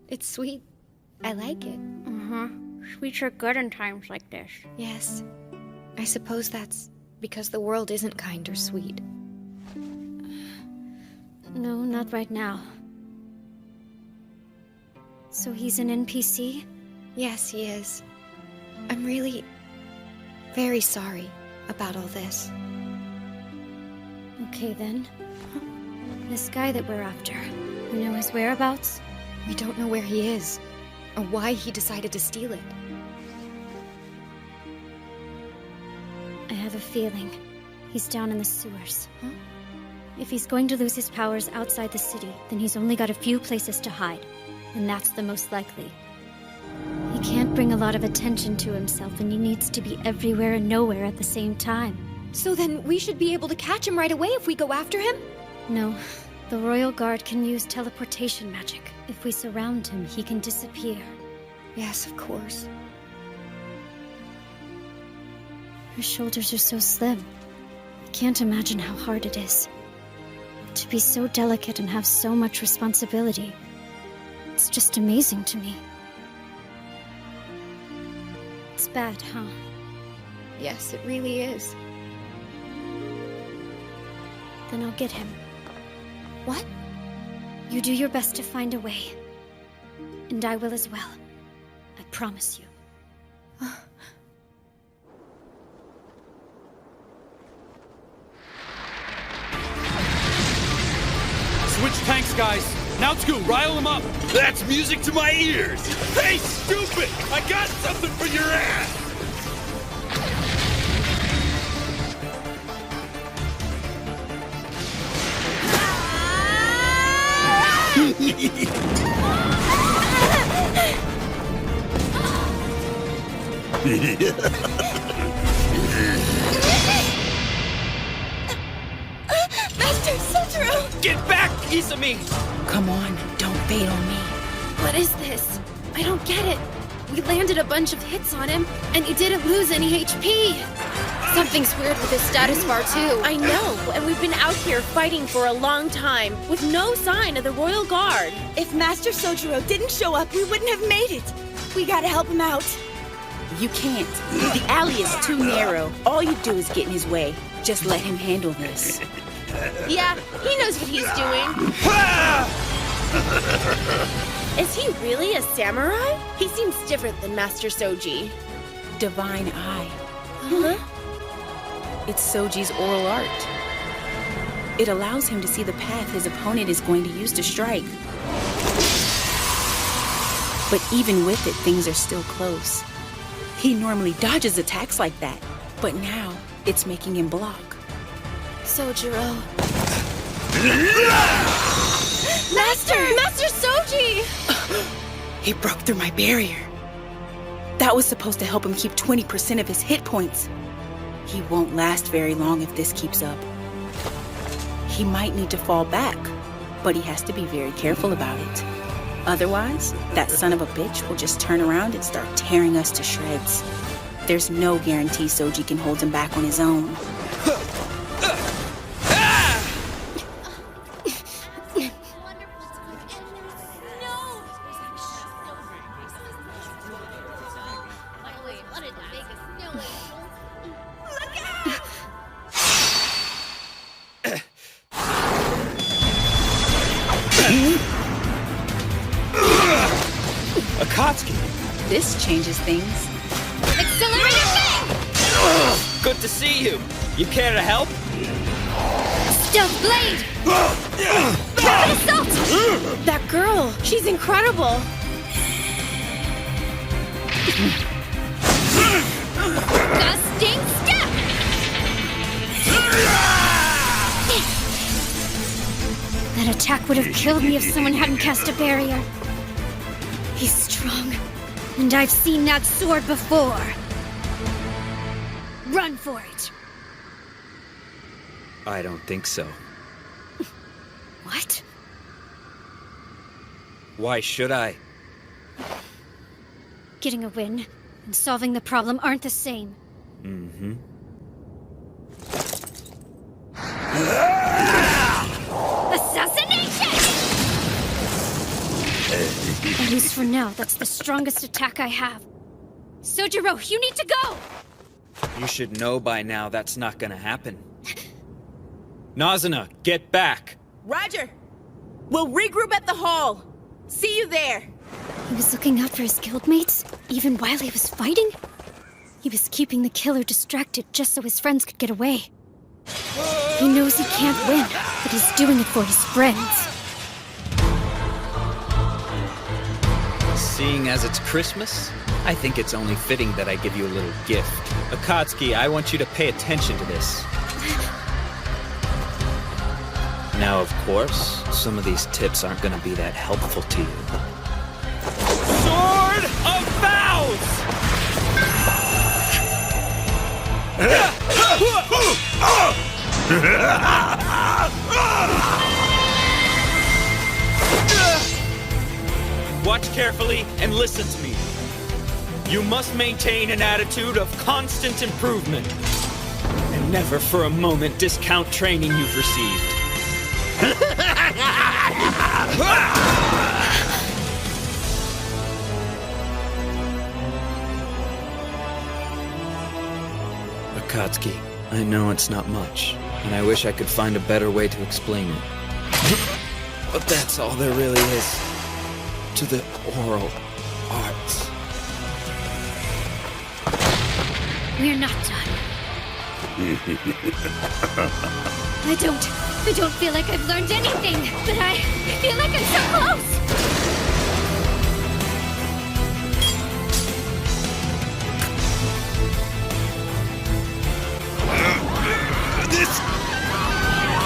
It's sweet. I like it. Sweets are good in times like this. Yes. I suppose that's because the world isn't kind or sweet. No, not right now. So he's an NPC? Yes, he is. I'm really very sorry about all this. Okay then. This guy that we're after, you know his whereabouts? We don't know where he is, or why he decided to steal it. have a feeling he's down in the sewers. Huh? If he's going to lose his powers outside the city, then he's only got a few places to hide, and that's the most likely. He can't bring a lot of attention to himself, and he needs to be everywhere and nowhere at the same time. So then we should be able to catch him right away if we go after him? No. The Royal Guard can use teleportation magic. If we surround him, he can disappear. Yes, of course. Her shoulders are so slim. I can't imagine how hard it is. To be so delicate and have so much responsibility. It's just amazing to me. It's bad, huh? Yes, it really is. Then I'll get him. What? You do your best to find a way. And I will as well. I promise you. Switch tanks, guys. Now to rile them up. That's music to my ears. Hey, stupid! I got something for your ass! Master Sojiro! Get back, Isami! Come on, don't bait on me. What is this? I don't get it. We landed a bunch of hits on him, and he didn't lose any HP. Something's weird with his status bar, too. I know, and we've been out here fighting for a long time, with no sign of the Royal Guard. If Master Sojiro didn't show up, we wouldn't have made it. We gotta help him out. You can't. The alley is too narrow. All you do is get in his way. Just let him handle this. Yeah, he knows what he's doing. Is he really a samurai? He seems different than Master Soji. Divine Eye. Huh? It's Soji's oral art. It allows him to see the path his opponent is going to use to strike. But even with it, things are still close. He normally dodges attacks like that, but now it's making him block. Sojiro. Master Soji! He broke through my barrier. That was supposed to help him keep 20% of his hit points. He won't last very long if this keeps up. He might need to fall back, but he has to be very careful about it. Otherwise, that son of a bitch will just turn around and start tearing us to shreds. There's no guarantee Soji can hold him back on his own. Akatsuki! This changes things. Accelerator thing! Good to see you. You care to help? Stealth blade! Rapid assault! That girl, she's incredible. Gusting step! That attack would have killed me if someone hadn't cast a barrier. He's strong, and I've seen that sword before. Run for it. I don't think so. What? Why should I? Getting a win and solving the problem aren't the same. Mm-hmm. Assassination! At least for now, that's the strongest attack I have. Sojiro, you need to go! You should know by now that's not gonna happen. Nazuna, get back! Roger! We'll regroup at the hall. See you there. He was looking out for his guildmates, even while he was fighting? He was keeping the killer distracted just so his friends could get away. He knows he can't win, but he's doing it for his friends. Seeing as it's Christmas, I think it's only fitting that I give you a little gift. Akatsuki, I want you to pay attention to this. Now, of course, some of these tips aren't going to be that helpful to you. Sword of Vows! Watch carefully and listen to me. You must maintain an attitude of constant improvement. And never for a moment discount training you've received. Akatsuki, I know it's not much, and I wish I could find a better way to explain it. But that's all there really is to the oral arts. We're not done. I don't feel like I've learned anything, but I feel like I'm so close.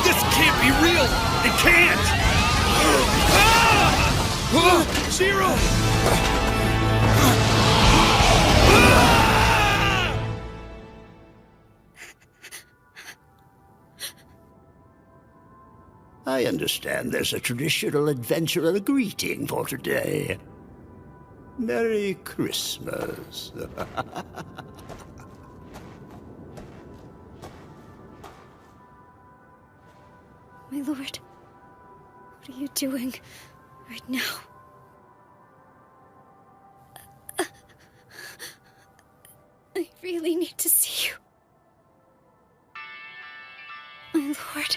This can't be real! It can't! Zero! I understand there's a traditional adventurer greeting for today. Merry Christmas. My lord, what are you doing right now? I really need to see you. My lord.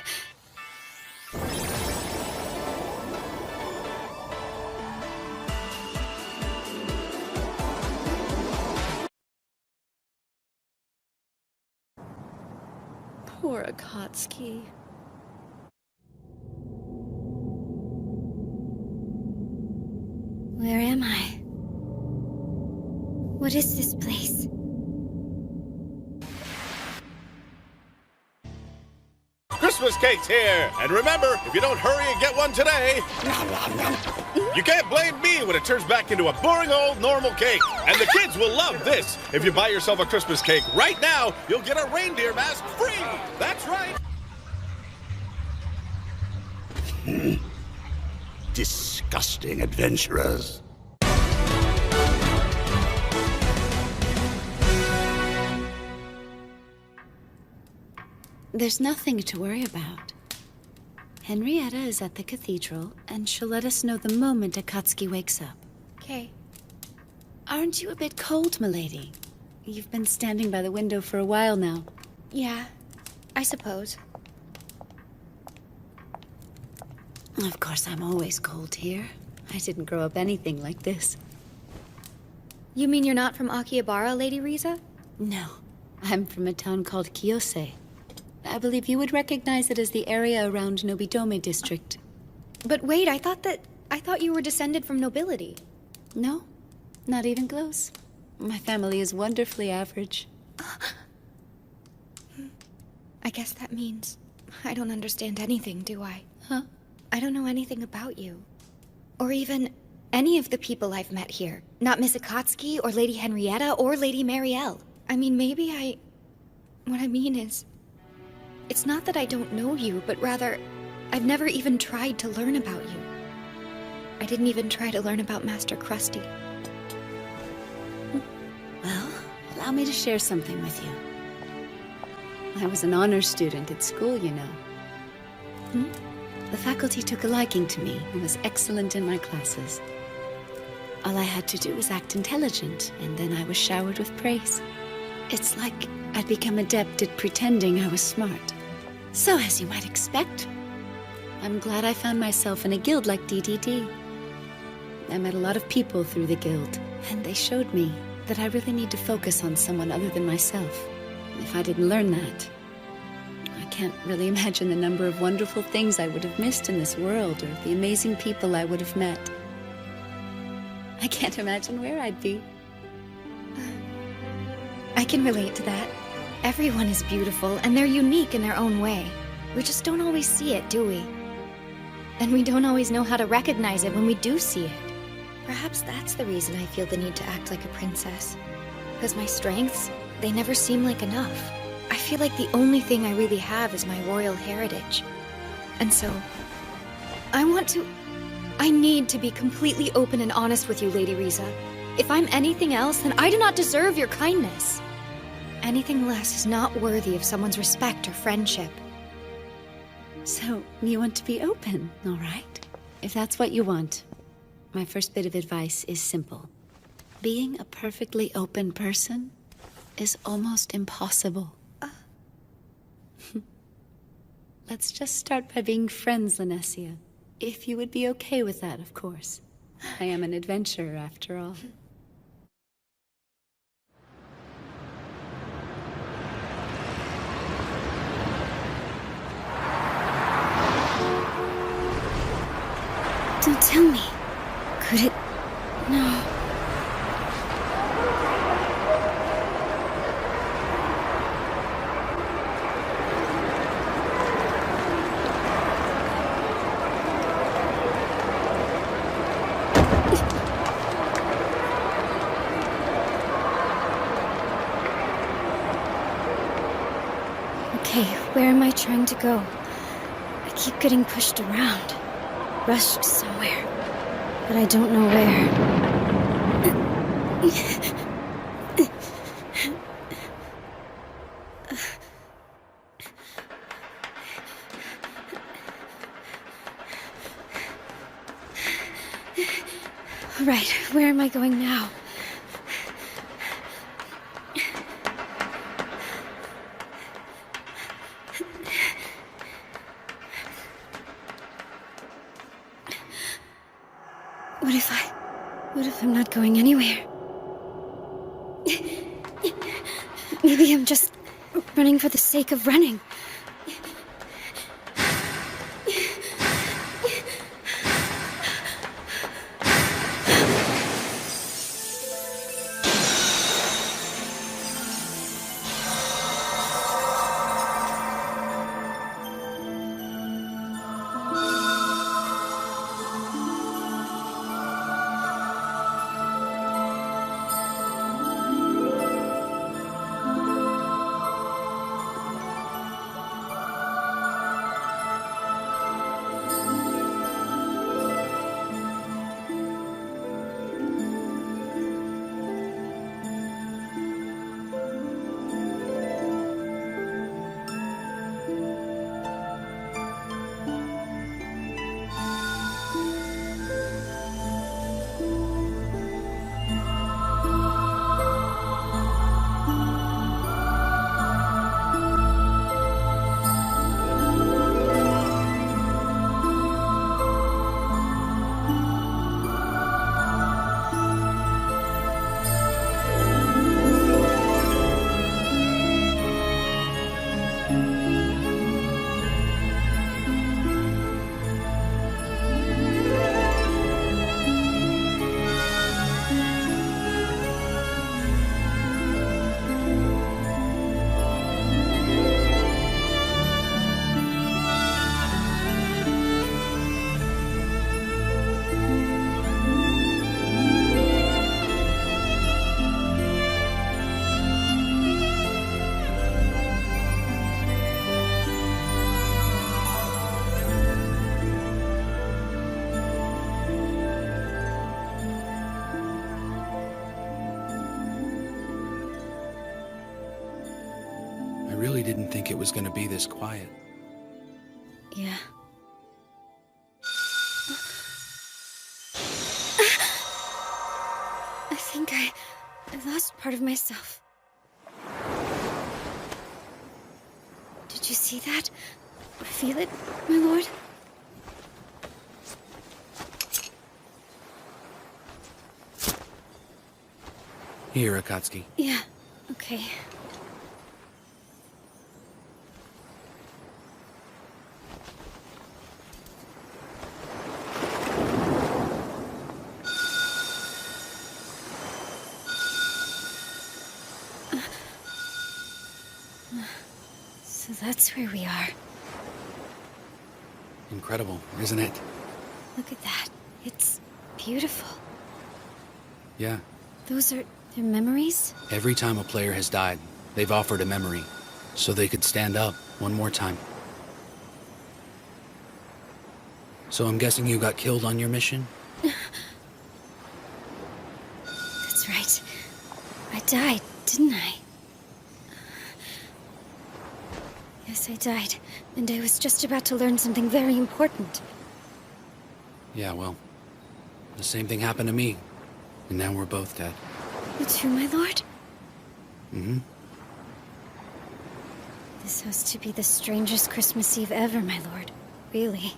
Poor Akatsuki. Where am I? What is this place? Christmas cake's here! And remember, if you don't hurry and get one today, you can't blame me when it turns back into a boring old normal cake. And the kids will love this. If you buy yourself a Christmas cake right now, you'll get a reindeer mask free! That's right! Disgusting adventurers. There's nothing to worry about. Henrietta is at the cathedral, and she'll let us know the moment Akatsuki wakes up. Okay. Aren't you a bit cold, milady? You've been standing by the window for a while now. Yeah, I suppose. Of course, I'm always cold here. I didn't grow up anything like this. You mean you're not from Akihabara, Lady Riza? No, I'm from a town called Kiyose. I believe you would recognize it as the area around Nobidome district. But wait, I thought you were descended from nobility. No, not even close. My family is wonderfully average. I guess that means I don't understand anything, do I? Huh? I don't know anything about you. Or even any of the people I've met here. Not Miss Akatsuki, or Lady Henrietta, or Lady Marielle. I mean, what I mean is, it's not that I don't know you, but rather, I've never even tried to learn about you. I didn't even try to learn about Master Krusty. Well, allow me to share something with you. I was an honor student at school, you know. The faculty took a liking to me and was excellent in my classes. All I had to do was act intelligent, and then I was showered with praise. It's like I'd become adept at pretending I was smart. So, as you might expect, I'm glad I found myself in a guild like DDD. I met a lot of people through the guild, and they showed me that I really need to focus on someone other than myself. If I didn't learn that, I can't really imagine the number of wonderful things I would have missed in this world, or the amazing people I would have met. I can't imagine where I'd be. I can relate to that. Everyone is beautiful, and they're unique in their own way. We just don't always see it, do we? And we don't always know how to recognize it when we do see it. Perhaps that's the reason I feel the need to act like a princess. Because my strengths, they never seem like enough. I feel like the only thing I really have is my royal heritage. And so, I need to be completely open and honest with you, Lady Riza. If I'm anything else, then I do not deserve your kindness. Anything less is not worthy of someone's respect or friendship. So, you want to be open, all right? If that's what you want, my first bit of advice is simple. Being a perfectly open person is almost impossible. Let's just start by being friends, Linesia. If you would be okay with that, of course. I am an adventurer, after all. Don't tell me. Could it... No. Okay, where am I trying to go? I keep getting pushed around. Rushed somewhere, but I don't know where. All right, where am I going now? What if I'm not going anywhere? Maybe I'm just running for the sake of running. I really didn't think it was going to be this quiet. Yeah. I think I lost part of myself. Did you see that? Or feel it, my lord? Here, Akatsuki. Yeah, okay. So that's where we are. Incredible, isn't it? Look at that. It's beautiful. Yeah. Those are their memories? Every time a player has died, they've offered a memory, so they could stand up one more time. So I'm guessing you got killed on your mission? That's right. I died, didn't I? Yes, I died. And I was just about to learn something very important. Yeah, well, the same thing happened to me. And now we're both dead. You too, my lord? Mm-hmm. This has to be the strangest Christmas Eve ever, my lord. Really.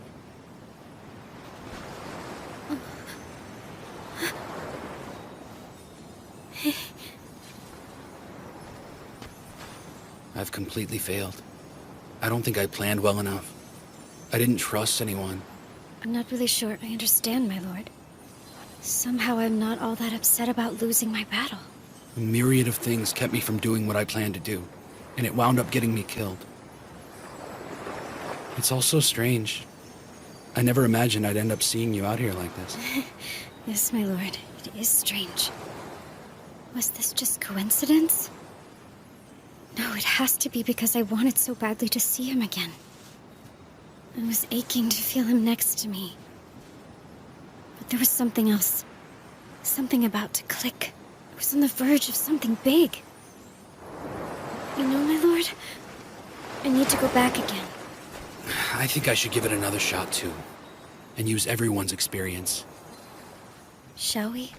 I've completely failed. I don't think I planned well enough. I didn't trust anyone. I'm not really sure I understand, my lord. Somehow I'm not all that upset about losing my battle. A myriad of things kept me from doing what I planned to do, and it wound up getting me killed. It's all so strange. I never imagined I'd end up seeing you out here like this. Yes, my lord. It is strange. Was this just coincidence? No, it has to be because I wanted so badly to see him again. I was aching to feel him next to me. But there was something else. Something about to click. I was on the verge of something big. You know, my lord, I need to go back again. I think I should give it another shot, too. And use everyone's experience. Shall we?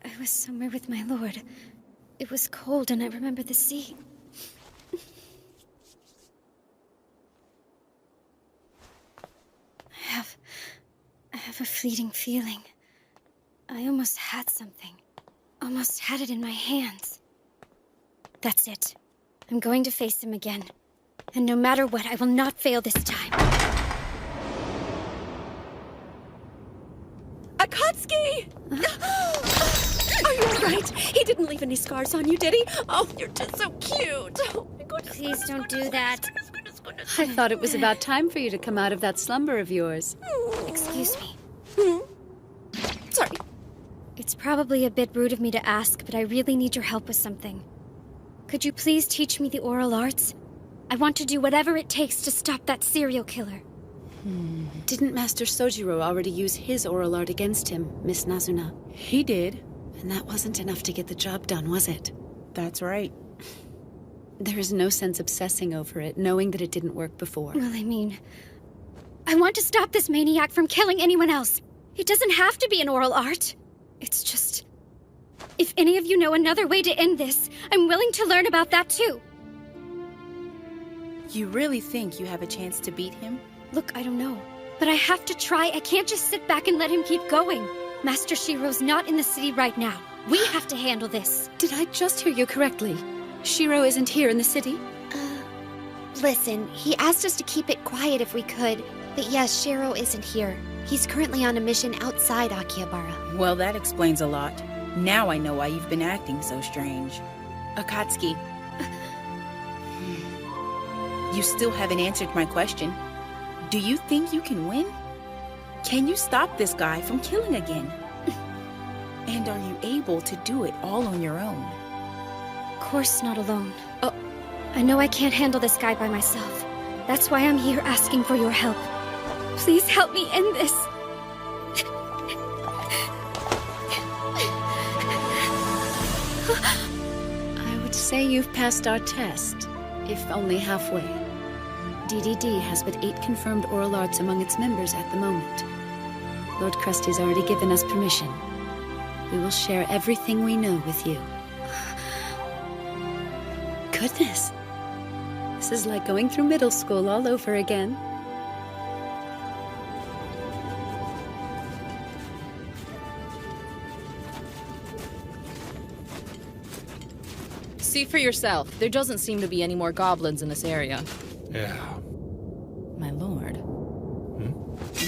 I was somewhere with my lord. It was cold and I remember the sea. I have a fleeting feeling. I almost had something. Almost had it in my hands. That's it. I'm going to face him again. And no matter what, I will not fail this time. Akatsuki! Are you alright? He didn't leave any scars on you, did he? Oh, you're just so cute. Oh, my goodness. Please don't do that. I thought it was about time for you to come out of that slumber of yours. Excuse me. Sorry. It's probably a bit rude of me to ask, but I really need your help with something. Could you please teach me the oral arts? I want to do whatever it takes to stop that serial killer. Didn't Master Sojiro already use his oral art against him, Miss Nazuna? He did. And that wasn't enough to get the job done, was it? That's right. There is no sense obsessing over it, knowing that it didn't work before. Well, I mean, I want to stop this maniac from killing anyone else. It doesn't have to be an oral art. It's just... if any of you know another way to end this, I'm willing to learn about that too. You really think you have a chance to beat him? Look, I don't know. But I have to try. I can't just sit back and let him keep going. Master Shiro's not in the city right now. We have to handle this. Did I just hear you correctly? Shiro isn't here in the city? Listen, he asked us to keep it quiet if we could. But yes, Shiro isn't here. He's currently on a mission outside Akihabara. Well, that explains a lot. Now I know why you've been acting so strange. Akatsuki. You still haven't answered my question. Do you think you can win? Can you stop this guy from killing again? And are you able to do it all on your own? Of course not alone. Oh, I know I can't handle this guy by myself. That's why I'm here asking for your help. Please help me end this. I would say you've passed our test, if only halfway. DDD has but 8 confirmed oral arts among its members at the moment. Lord Krusty's already given us permission. We will share everything we know with you. goodness. This is like going through middle school all over again. See for yourself. There doesn't seem to be any more goblins in this area. Yeah. My lord.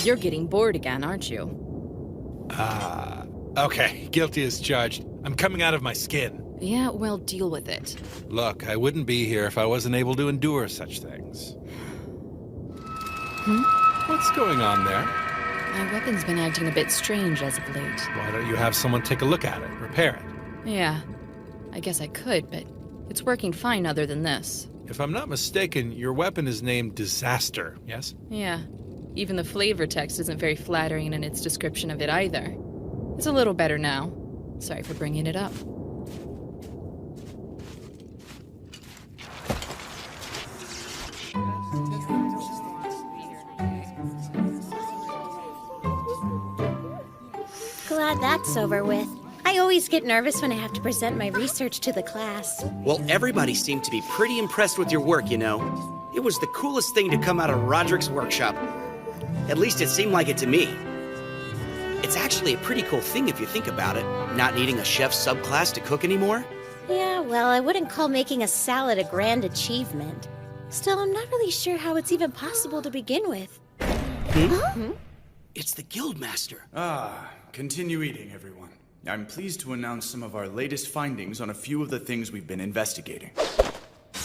You're getting bored again, aren't you? Okay, guilty as charged. I'm coming out of my skin. Yeah, well, deal with it. Look, I wouldn't be here if I wasn't able to endure such things. What's going on there? My weapon's been acting a bit strange as of late. Why don't you have someone take a look at it, repair it? Yeah, I guess I could, but it's working fine other than this. If I'm not mistaken, your weapon is named Disaster, yes? Yeah, even the flavor text isn't very flattering in its description of it either. It's a little better now. Sorry for bringing it up. Glad that's over with. I always get nervous when I have to present my research to the class. Well, everybody seemed to be pretty impressed with your work, you know. It was the coolest thing to come out of Roderick's workshop. At least it seemed like it to me. It's actually a pretty cool thing if you think about it, not needing a chef subclass to cook anymore. Yeah, well, I wouldn't call making a salad a grand achievement. Still, I'm not really sure how it's even possible to begin with. It's the Guildmaster. Continue eating, everyone. I'm pleased to announce some of our latest findings on a few of the things we've been investigating.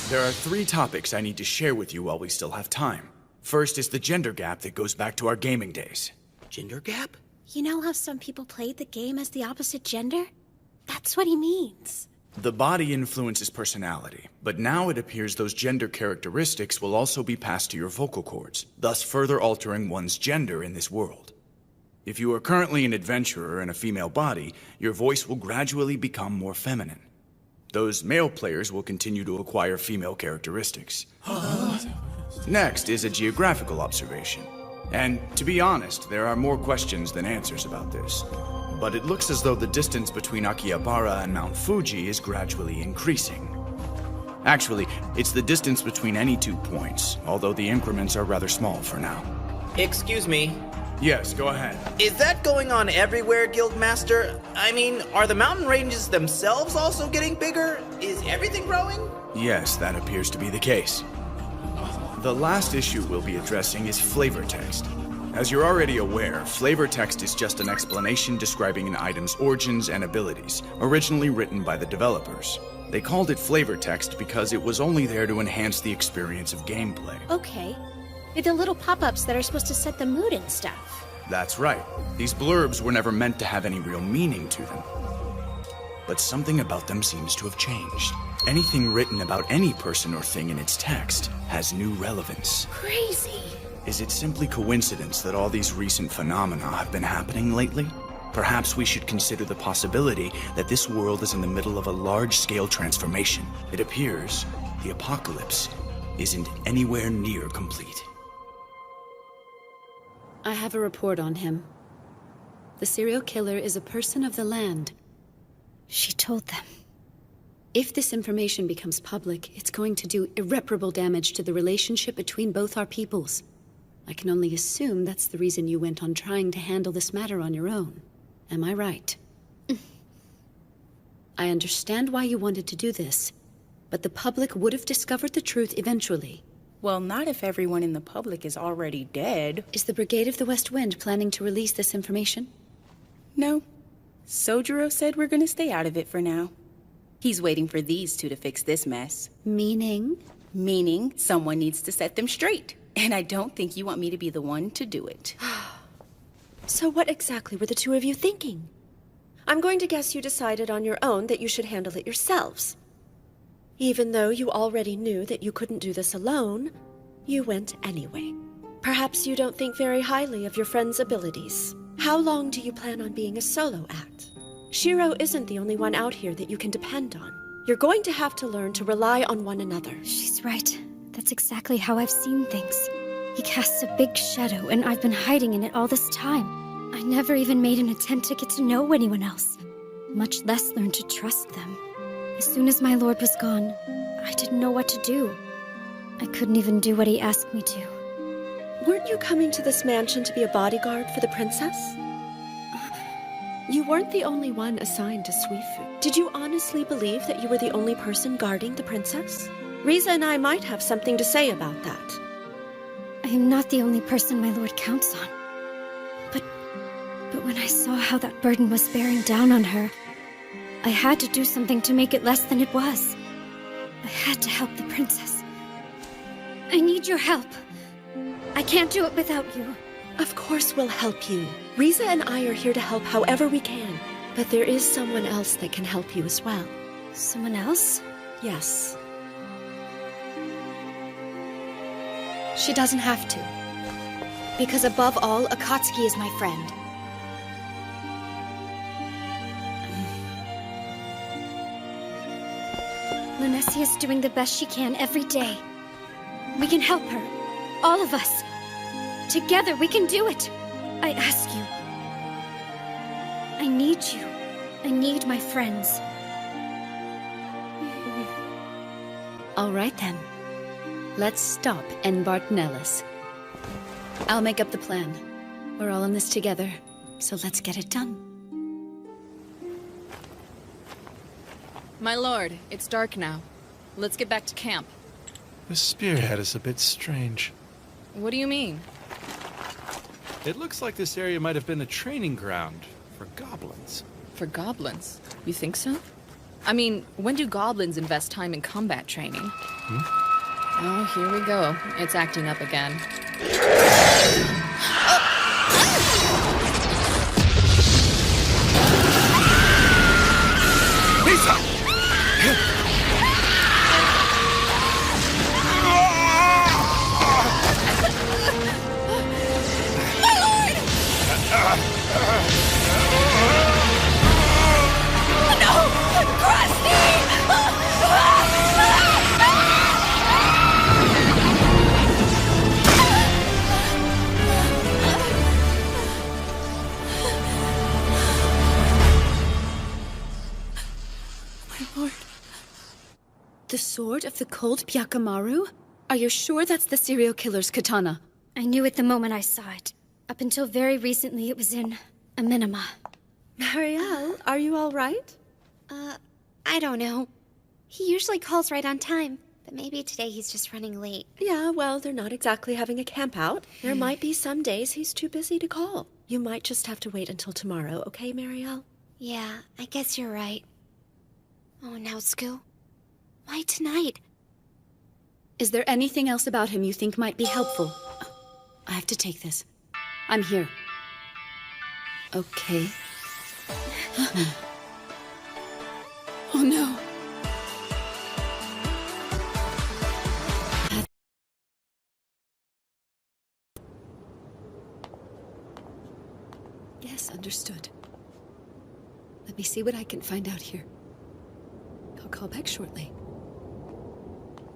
There are 3 topics I need to share with you while we still have time. First is the gender gap that goes back to our gaming days. Gender gap? You know how some people played the game as the opposite gender? That's what he means. The body influences personality, but now it appears those gender characteristics will also be passed to your vocal cords, thus further altering one's gender in this world. If you are currently an adventurer in a female body, your voice will gradually become more feminine. Those male players will continue to acquire female characteristics. Next is a geographical observation. And to be honest, there are more questions than answers about this. But it looks as though the distance between Akihabara and Mount Fuji is gradually increasing. Actually, it's the distance between any 2 points, although the increments are rather small for now. Excuse me. Yes, go ahead. Is that going on everywhere, Guildmaster? I mean, are the mountain ranges themselves also getting bigger? Is everything growing? Yes, that appears to be the case. The last issue we'll be addressing is flavor text. As you're already aware, flavor text is just an explanation describing an item's origins and abilities, originally written by the developers. They called it flavor text because it was only there to enhance the experience of gameplay. Okay. They're the little pop-ups that are supposed to set the mood and stuff. That's right. These blurbs were never meant to have any real meaning to them. But something about them seems to have changed. Anything written about any person or thing in its text has new relevance. Crazy. Is it simply coincidence that all these recent phenomena have been happening lately? Perhaps we should consider the possibility that this world is in the middle of a large-scale transformation. It appears the apocalypse isn't anywhere near complete. I have a report on him. The serial killer is a person of the land. She told them. If this information becomes public, it's going to do irreparable damage to the relationship between both our peoples. I can only assume that's the reason you went on trying to handle this matter on your own. Am I right? I understand why you wanted to do this, but the public would have discovered the truth eventually. Well, not if everyone in the public is already dead. Is the Brigade of the West Wind planning to release this information? No. Sojiro said we're gonna stay out of it for now. He's waiting for these 2 to fix this mess. Meaning? Meaning someone needs to set them straight. And I don't think you want me to be the one to do it. So what exactly were the 2 of you thinking? I'm going to guess you decided on your own that you should handle it yourselves. Even though you already knew that you couldn't do this alone, you went anyway. Perhaps you don't think very highly of your friend's abilities. How long do you plan on being a solo act? Shiro isn't the only one out here that you can depend on. You're going to have to learn to rely on one another. She's right. That's exactly how I've seen things. He casts a big shadow, and I've been hiding in it all this time. I never even made an attempt to get to know anyone else, much less learn to trust them. As soon as my lord was gone, I didn't know what to do. I couldn't even do what he asked me to. Weren't you coming to this mansion to be a bodyguard for the princess? You weren't the only one assigned to Suifu. Did you honestly believe that you were the only person guarding the princess? Riza and I might have something to say about that. I am not the only person my lord counts on. But when I saw how that burden was bearing down on her, I had to do something to make it less than it was. I had to help the princess. I need your help. I can't do it without you. Of course we'll help you. Riza and I are here to help however we can. But there is someone else that can help you as well. Someone else? Yes. She doesn't have to. Because above all, Akatsuki is my friend. Lunecia is doing the best she can every day. We can help her. All of us. Together, we can do it. I ask you. I need you. I need my friends. All right, then. Let's stop and Bartonellis. I'll make up the plan. We're all in this together, so let's get it done. My lord, it's dark now. Let's get back to camp. The spearhead is a bit strange. What do you mean? It looks like this area might have been a training ground for goblins. For goblins? You think so? I mean, when do goblins invest time in combat training? Oh, here we go. It's acting up again. Lisa! The sword of the cold Byakamaru? Are you sure that's the serial killer's katana? I knew it the moment I saw it. Up until very recently, it was in a minima. Marielle, are you all right? I don't know. He usually calls right on time, but maybe today he's just running late. Yeah, well, they're not exactly having a camp out. There might be some days he's too busy to call. You might just have to wait until tomorrow, okay, Marielle? Yeah, I guess you're right. Oh, now, Skoo. Why tonight? Is there anything else about him you think might be helpful? I have to take this. I'm here. Okay. Oh no. Yes, understood. Let me see what I can find out here. I'll call back shortly.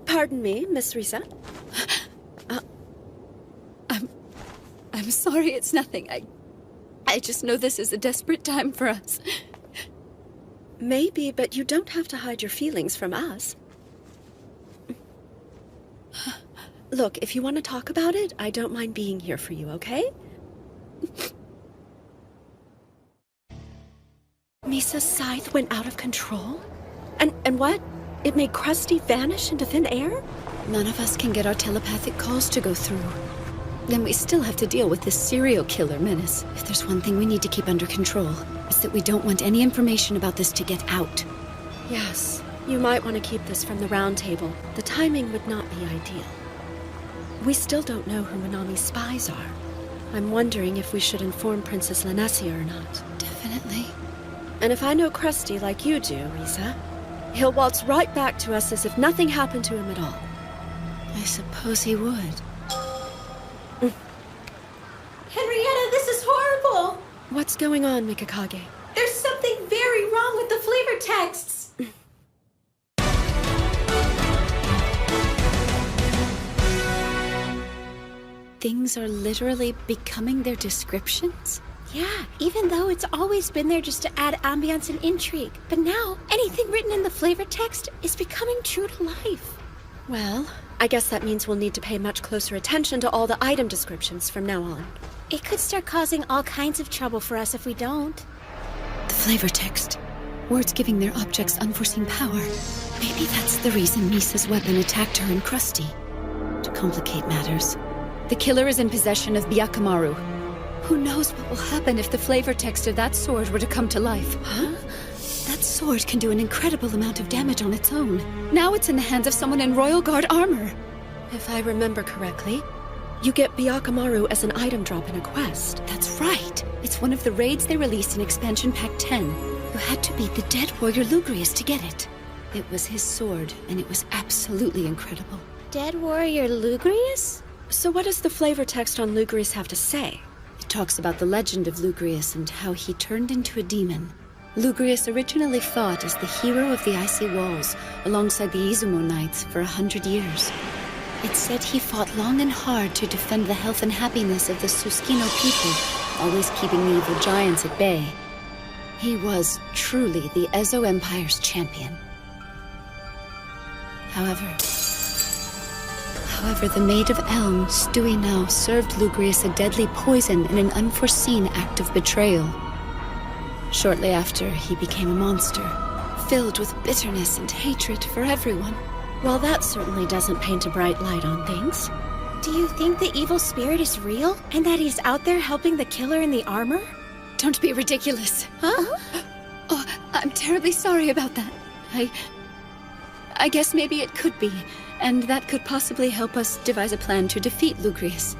Pardon me, Miss Risa. I'm sorry, it's nothing. I just know this is a desperate time for us. Maybe, but you don't have to hide your feelings from us. Look, if you want to talk about it, I don't mind being here for you, okay? Misa's scythe went out of control? And what? It made Krusty vanish into thin air? None of us can get our telepathic calls to go through. Then we still have to deal with this serial killer menace. If there's one thing we need to keep under control, it's that we don't want any information about this to get out. Yes, you might want to keep this from the round table. The timing would not be ideal. We still don't know who Minami's spies are. I'm wondering if we should inform Princess Lunecia or not. Definitely. And if I know Krusty like you do, Risa, he'll waltz right back to us as if nothing happened to him at all. I suppose he would. Henrietta, this is horrible! What's going on, Mikakage? There's something very wrong with the flavor texts! Things are literally becoming their descriptions? Yeah, even though it's always been there just to add ambiance and intrigue. But now, anything written in the flavor text is becoming true to life. Well, I guess that means we'll need to pay much closer attention to all the item descriptions from now on. It could start causing all kinds of trouble for us if we don't. The flavor text. Words giving their objects unforeseen power. Maybe that's the reason Misa's weapon attacked her and Krusty. To complicate matters, the killer is in possession of Byakumaru. Who knows what will happen if the flavor text of that sword were to come to life? Huh? That sword can do an incredible amount of damage on its own. Now it's in the hands of someone in Royal Guard armor. If I remember correctly, you get Byakumaru as an item drop in a quest. That's right. It's one of the raids they released in Expansion Pack 10. You had to beat the dead warrior Lugrius to get it. It was his sword, and it was absolutely incredible. Dead warrior Lugrius? So what does the flavor text on Lugrius have to say? It talks about the legend of Lugrius and how he turned into a demon. Lugrius originally fought as the hero of the Icy Walls alongside the Izumo Knights for 100 years. It said he fought long and hard to defend the health and happiness of the Suskino people, always keeping the evil giants at bay. He was truly the Ezo Empire's champion. However, the Maid of Elm, Stewie now, served Lugrius a deadly poison in an unforeseen act of betrayal. Shortly after, he became a monster, filled with bitterness and hatred for everyone. Well, that certainly doesn't paint a bright light on things. Do you think the evil spirit is real? And that he's out there helping the killer in the armor? Don't be ridiculous. Huh? Oh, I'm terribly sorry about that. I guess maybe it could be, and that could possibly help us devise a plan to defeat Lugrius.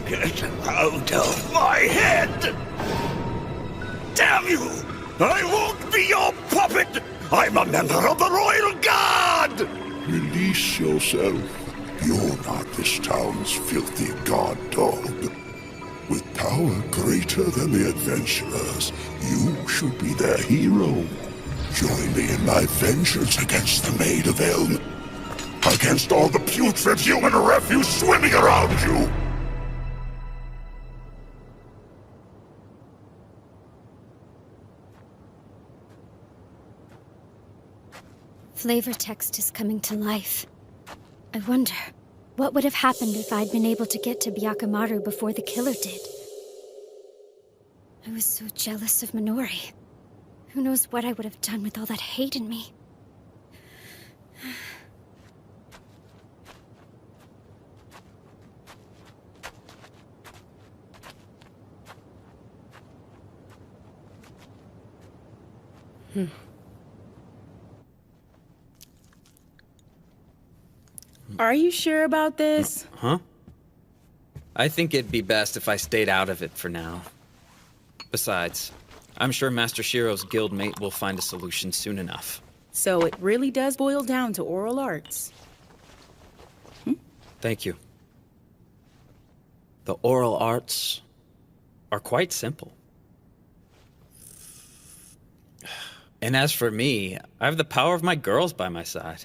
Get out of my head! Damn you! I won't be your puppet! I'm a member of the Royal Guard! Release yourself. You're not this town's filthy guard dog. With power greater than the adventurers, you should be their hero. Join me in my vengeance against the Maid of Elm. Against all the putrid human refuse swimming around you! Flavor text is coming to life. I wonder, what would have happened if I'd been able to get to Byakumaru before the killer did? I was so jealous of Minori. Who knows what I would have done with all that hate in me? Are you sure about this? Huh? I think it'd be best if I stayed out of it for now. Besides, I'm sure Master Shiro's guildmate will find a solution soon enough. So it really does boil down to oral arts. Thank you. The oral arts are quite simple. And as for me, I have the power of my girls by my side.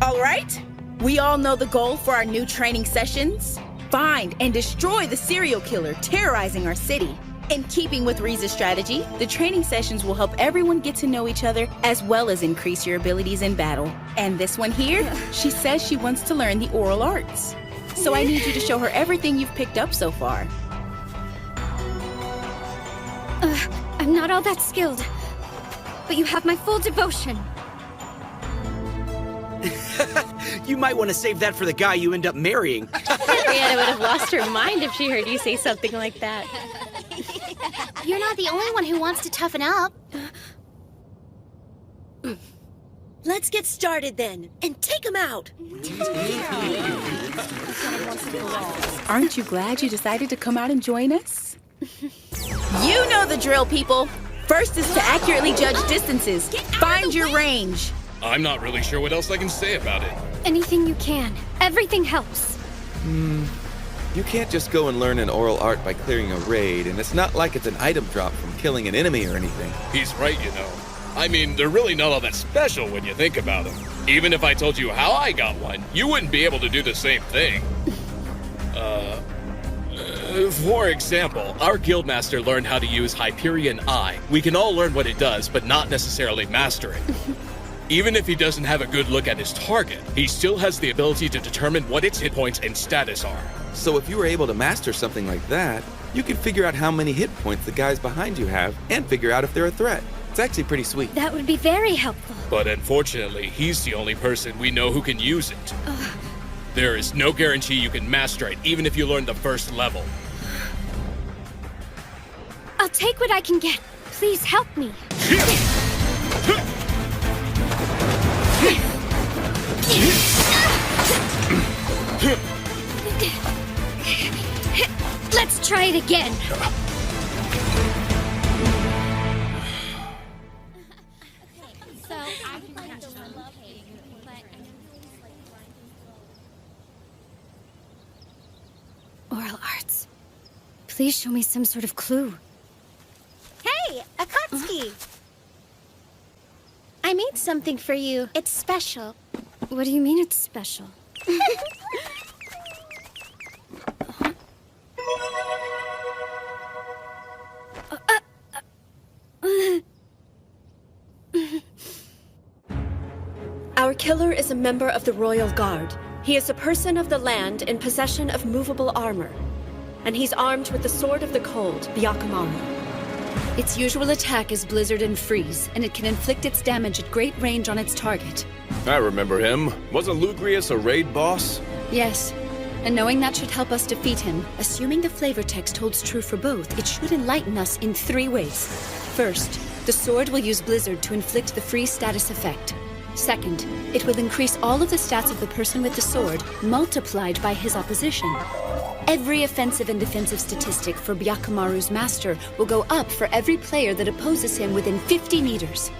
All right, we all know the goal for our new training sessions. Find and destroy the serial killer terrorizing our city. In keeping with Riza's strategy, the training sessions will help everyone get to know each other as well as increase your abilities in battle. And this one here, she says she wants to learn the oral arts. So I need you to show her everything you've picked up so far. I'm not all that skilled, but you have my full devotion. You might want to save that for the guy you end up marrying. Brianna would have lost her mind if she heard you say something like that. You're not the only one who wants to toughen up. Let's get started then, and take him out! Aren't you glad you decided to come out and join us? You know the drill, people. First is to accurately judge distances. Find your range. I'm not really sure what else I can say about it. Anything you can. Everything helps. You can't just go and learn an oral art by clearing a raid, and it's not like it's an item drop from killing an enemy or anything. He's right, you know. I mean, they're really not all that special when you think about them. Even if I told you how I got one, you wouldn't be able to do the same thing. For example, our guildmaster learned how to use Hyperion Eye. We can all learn what it does, but not necessarily master it. Even if he doesn't have a good look at his target, he still has the ability to determine what its hit points and status are. So if you were able to master something like that, you could figure out how many hit points the guys behind you have and figure out if they're a threat. It's actually pretty sweet. That would be very helpful. But unfortunately, he's the only person we know who can use it. There is no guarantee you can master it, even if you learn the first level. I'll take what I can get. Please help me. Let's try it again. Oral arts. Please show me some sort of clue. Hey, Akatsuki! I made something for you. It's special. What do you mean it's special? Our killer is a member of the Royal Guard. He is a person of the land in possession of movable armor. And he's armed with the Sword of the Cold, Byakumaru. Its usual attack is Blizzard and Freeze, and it can inflict its damage at great range on its target. I remember him. Wasn't Lugrius a raid boss? Yes, and knowing that should help us defeat him, assuming the flavor text holds true for both, it should enlighten us in 3 ways. First, the sword will use Blizzard to inflict the Freeze status effect. Second, it will increase all of the stats of the person with the sword, multiplied by his opposition. Every offensive and defensive statistic for Byakumaru's master will go up for every player that opposes him within 50 meters.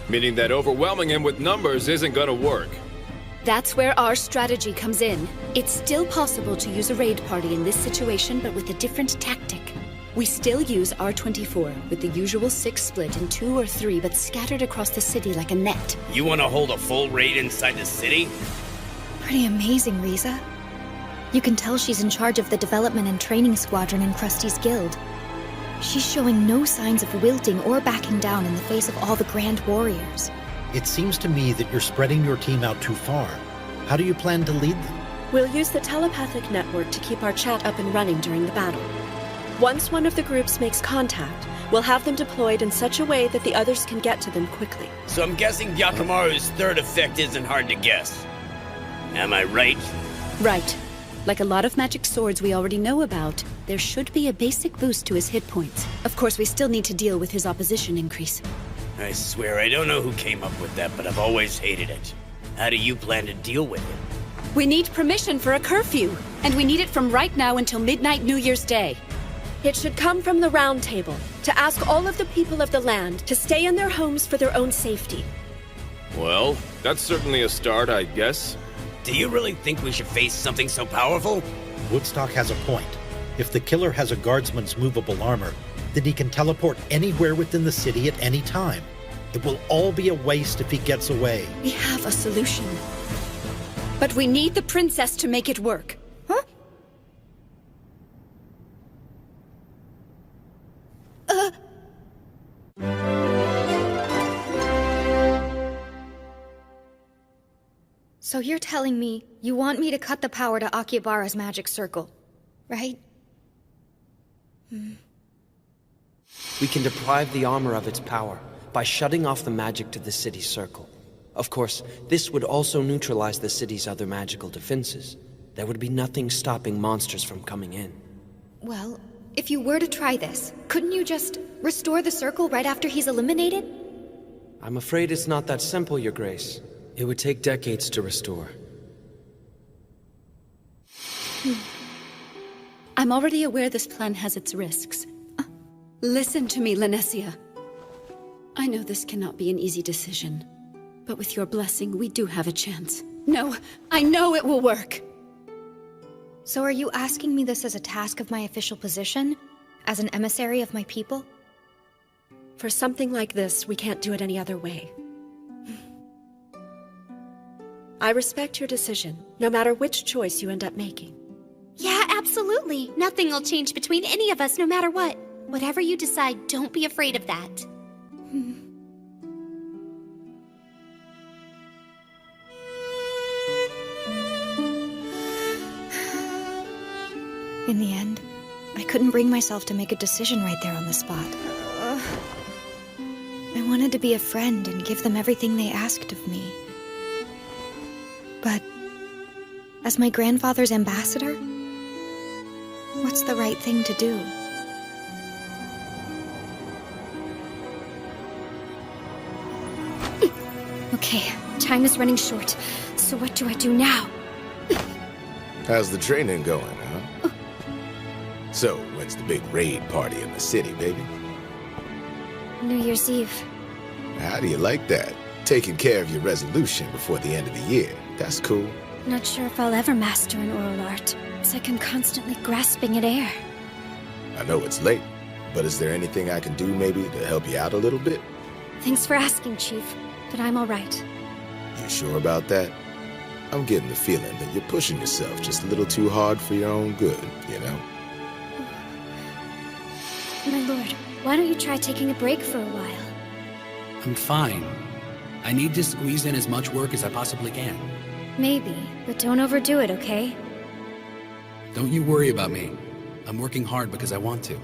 Meaning that overwhelming him with numbers isn't gonna work. That's where our strategy comes in. It's still possible to use a raid party in this situation, but with a different tactic. We still use R24, with the usual 6 split in 2 or 3, but scattered across the city like a net. You want to hold a full raid inside the city? Pretty amazing, Riza. You can tell she's in charge of the development and training squadron in Krusty's guild. She's showing no signs of wilting or backing down in the face of all the grand warriors. It seems to me that you're spreading your team out too far. How do you plan to lead them? We'll use the telepathic network to keep our chat up and running during the battle. Once one of the groups makes contact, we'll have them deployed in such a way that the others can get to them quickly. So I'm guessing Byakumaru's third effect isn't hard to guess. Am I right? Right. Like a lot of magic swords we already know about, there should be a basic boost to his hit points. Of course, we still need to deal with his opposition increase. I swear I don't know who came up with that, but I've always hated it. How do you plan to deal with it? We need permission for a curfew, and we need it from right now until midnight New Year's Day. It should come from the Round Table, to ask all of the people of the land to stay in their homes for their own safety. Well, that's certainly a start, I guess. Do you really think we should face something so powerful? Woodstock has a point. If the killer has a guardsman's movable armor, then he can teleport anywhere within the city at any time. It will all be a waste if he gets away. We have a solution. But we need the princess to make it work. Huh? So you're telling me you want me to cut the power to Akihabara's magic circle, right? We can deprive the armor of its power by shutting off the magic to the city's circle. Of course, this would also neutralize the city's other magical defenses. There would be nothing stopping monsters from coming in. Well, if you were to try this, couldn't you just restore the circle right after he's eliminated? I'm afraid it's not that simple, Your Grace. It would take decades to restore. I'm already aware this plan has its risks. Listen to me, Lanessia. I know this cannot be an easy decision, but with your blessing, we do have a chance. No, I know it will work. So are you asking me this as a task of my official position? As an emissary of my people? For something like this, we can't do it any other way. I respect your decision, no matter which choice you end up making. Yeah, absolutely. Nothing will change between any of us, no matter what. Whatever you decide, don't be afraid of that. In the end, I couldn't bring myself to make a decision right there on the spot. I wanted to be a friend and give them everything they asked of me. But as my grandfather's ambassador, what's the right thing to do? Okay, time is running short, so what do I do now? How's the training going, huh? So, when's the big raid party in the city, baby? New Year's Eve. How do you like that? Taking care of your resolution before the end of the year. That's cool. Not sure if I'll ever master an oral art. It's like I'm constantly grasping at air. I know it's late, but is there anything I can do maybe to help you out a little bit? Thanks for asking, Chief, but I'm all right. You sure about that? I'm getting the feeling that you're pushing yourself just a little too hard for your own good, you know? My lord, why don't you try taking a break for a while? I'm fine. I need to squeeze in as much work as I possibly can. Maybe, but don't overdo it, okay? Don't you worry about me. I'm working hard because I want to.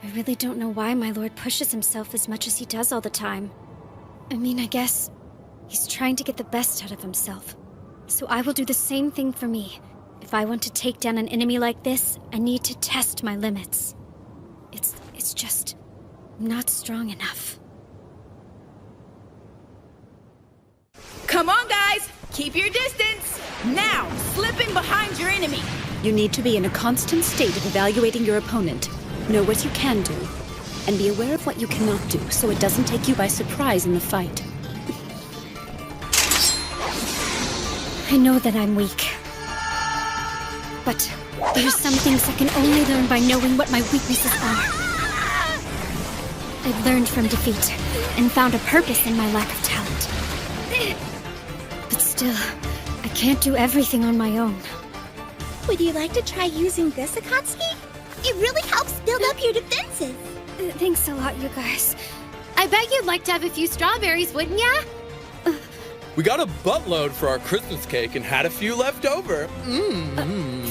I really don't know why my lord pushes himself as much as he does all the time. I mean, I guess he's trying to get the best out of himself. So I will do the same thing for me. If I want to take down an enemy like this, I need to test my limits. It's just not strong enough. Come on, guys! Keep your distance! Now, slip in behind your enemy! You need to be in a constant state of evaluating your opponent. Know what you can do, and be aware of what you cannot do, so it doesn't take you by surprise in the fight. I know that I'm weak. But there's some things I can only learn by knowing what my weaknesses are. I've learned from defeat, and found a purpose in my lack of talent. But still, I can't do everything on my own. Would you like to try using this, Akatsuki? It really helps build up your defenses. Thanks a lot, you guys. I bet you'd like to have a few strawberries, wouldn't ya? We got a buttload for our Christmas cake and had a few left over.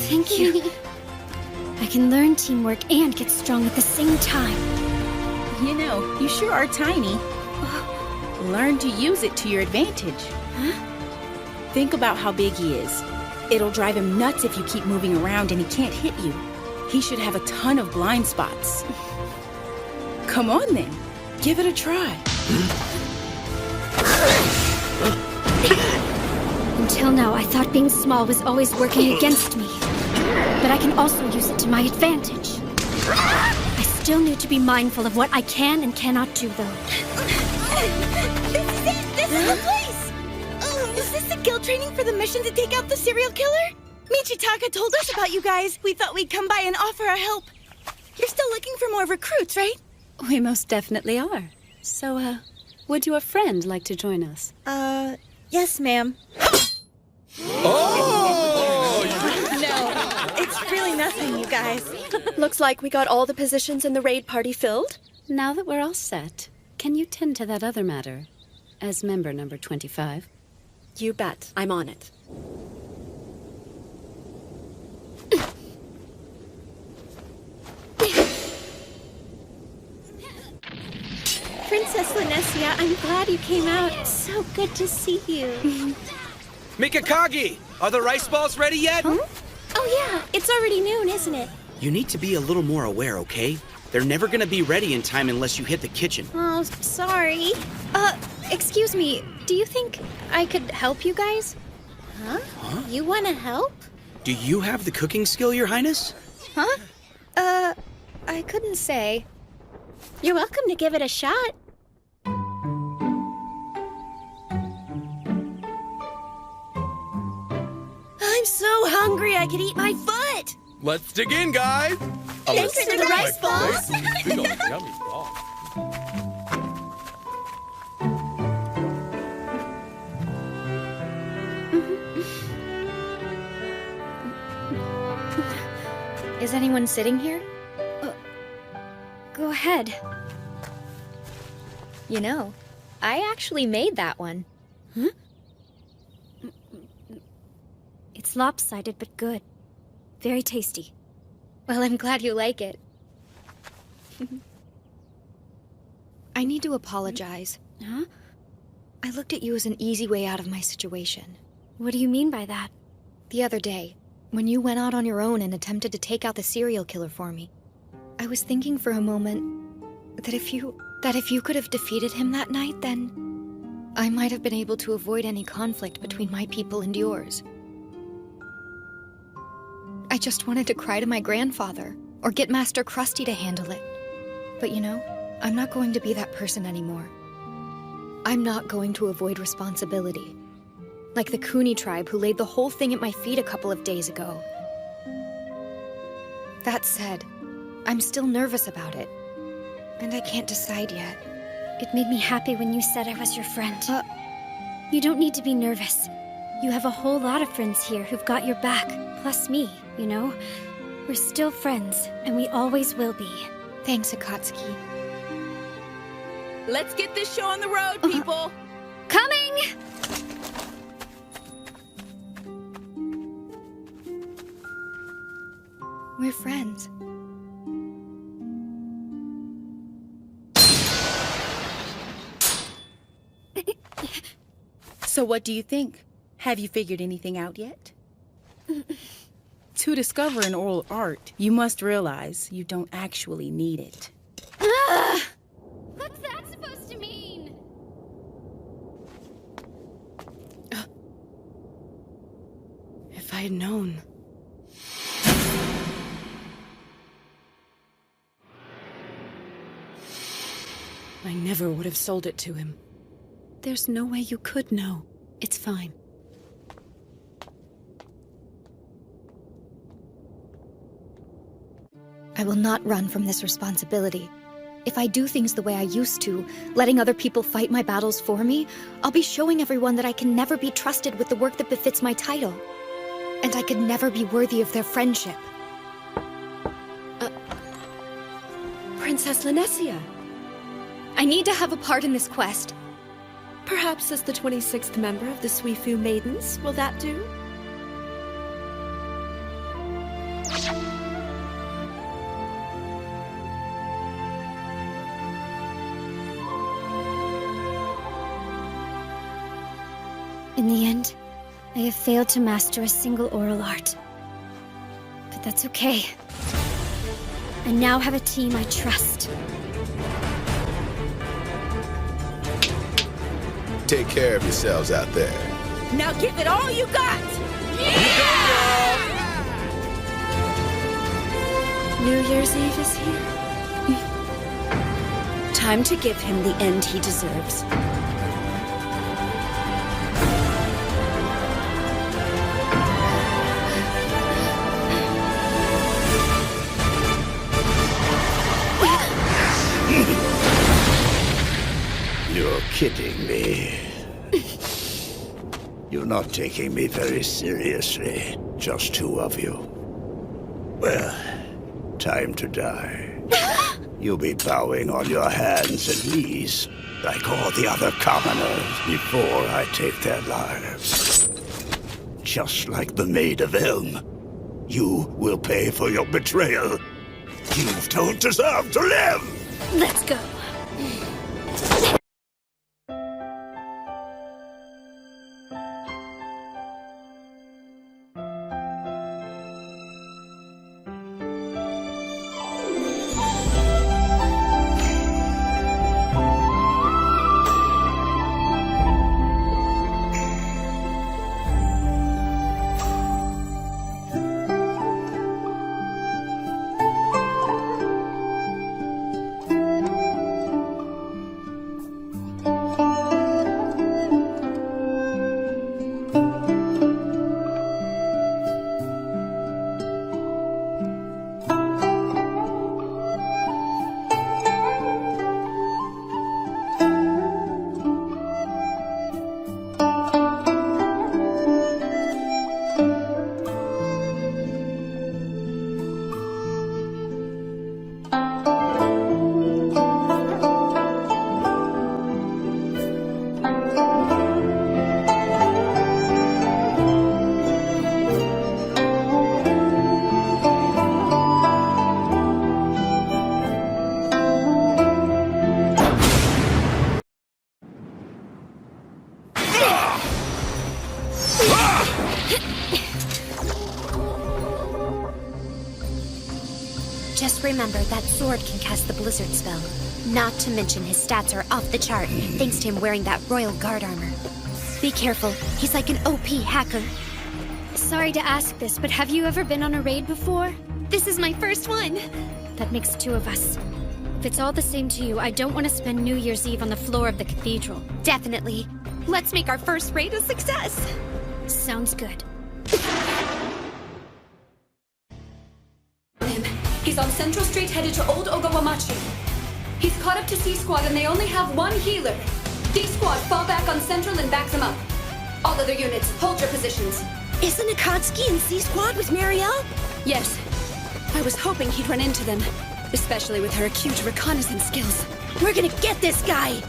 Thank you. I can learn teamwork and get strong at the same time. You know, you sure are tiny. Learn to use it to your advantage. Huh? Think about how big he is. It'll drive him nuts if you keep moving around and he can't hit you. He should have a ton of blind spots. Come on then, give it a try. Until now, I thought being small was always working against me. But I can also use it to my advantage. I still need to be mindful of what I can and cannot do, though. This is it! This is the place! Is this the guild training for the mission to take out the serial killer? Michitaka told us about you guys. We thought we'd come by and offer our help. You're still looking for more recruits, right? We most definitely are. So, would your friend like to join us? Yes, ma'am. No, it's really nothing, you guys. Looks like we got all the positions in the raid party filled. Now that we're all set, can you tend to that other matter as member number 25? You bet. I'm on it. Princess Linesia, I'm glad you came out. It's so good to see you. Mikakagi! Are the rice balls ready yet? Huh? Oh yeah, it's already noon, isn't it? You need to be a little more aware, okay? They're never gonna be ready in time unless you hit the kitchen. Oh, sorry. Excuse me, do you think I could help you guys? Huh? You want to help? Do you have the cooking skill, Your Highness? Huh? I couldn't say. You're welcome to give it a shot. I'm so hungry I could eat my foot! Let's dig in, guys! Thanks for the rice balls! Big old yummy ball. Is anyone sitting here? Go ahead. You know, I actually made that one. Huh? It's lopsided but good. Very tasty. Well, I'm glad you like it. I need to apologize. Huh? I looked at you as an easy way out of my situation. What do you mean by that? The other day, when you went out on your own and attempted to take out the serial killer for me, I was thinking for a moment that if you could have defeated him that night, then I might have been able to avoid any conflict between my people and yours. I just wanted to cry to my grandfather, or get Master Krusty to handle it. But you know, I'm not going to be that person anymore. I'm not going to avoid responsibility. Like the Cooney tribe who laid the whole thing at my feet a couple of days ago. That said, I'm still nervous about it. And I can't decide yet. It made me happy when you said I was your friend. You don't need to be nervous. You have a whole lot of friends here who've got your back, plus me, you know? We're still friends, and we always will be. Thanks, Akatsuki. Let's get this show on the road, people! Coming! We're friends. So what do you think? Have you figured anything out yet? To discover an oral art, you must realize you don't actually need it. What's that supposed to mean? If I had known. I never would have sold it to him. There's no way you could know. It's fine. I will not run from this responsibility. If I do things the way I used to, letting other people fight my battles for me, I'll be showing everyone that I can never be trusted with the work that befits my title. And I could never be worthy of their friendship. Princess Linesia. I need to have a part in this quest. Perhaps as the 26th member of the Suifu Maidens, will that do? In the end, I have failed to master a single oral art. But that's okay. I now have a team I trust. Take care of yourselves out there. Now give it all you got! New Year's Eve is here. Time to give him the end he deserves. You're kidding me. You're not taking me very seriously. Just two of you. Well, time to die. You'll be bowing on your hands and knees, like all the other commoners, before I take their lives. Just like the Maid of Elm, you will pay for your betrayal. You don't deserve to live! Let's go. Just remember that sword can cast the blizzard spell. Not to mention his stats are off the chart, thanks to him wearing that Royal Guard armor. Be careful, he's like an OP hacker. Sorry to ask this, but have you ever been on a raid before? This is my first one. That makes 2 of us. If it's all the same to you, I don't want to spend New Year's Eve on the floor of the cathedral. Definitely. Let's make our first raid a success. Sounds good. He's on Central Street headed to Old Ogawamachi. He's caught up to C-Squad and they only have 1 healer. D-Squad, fall back on Central and back them up. All other units, hold your positions. Isn't Akatsuki in C-Squad with Marielle? Yes. I was hoping he'd run into them, especially with her acute reconnaissance skills. We're gonna get this guy!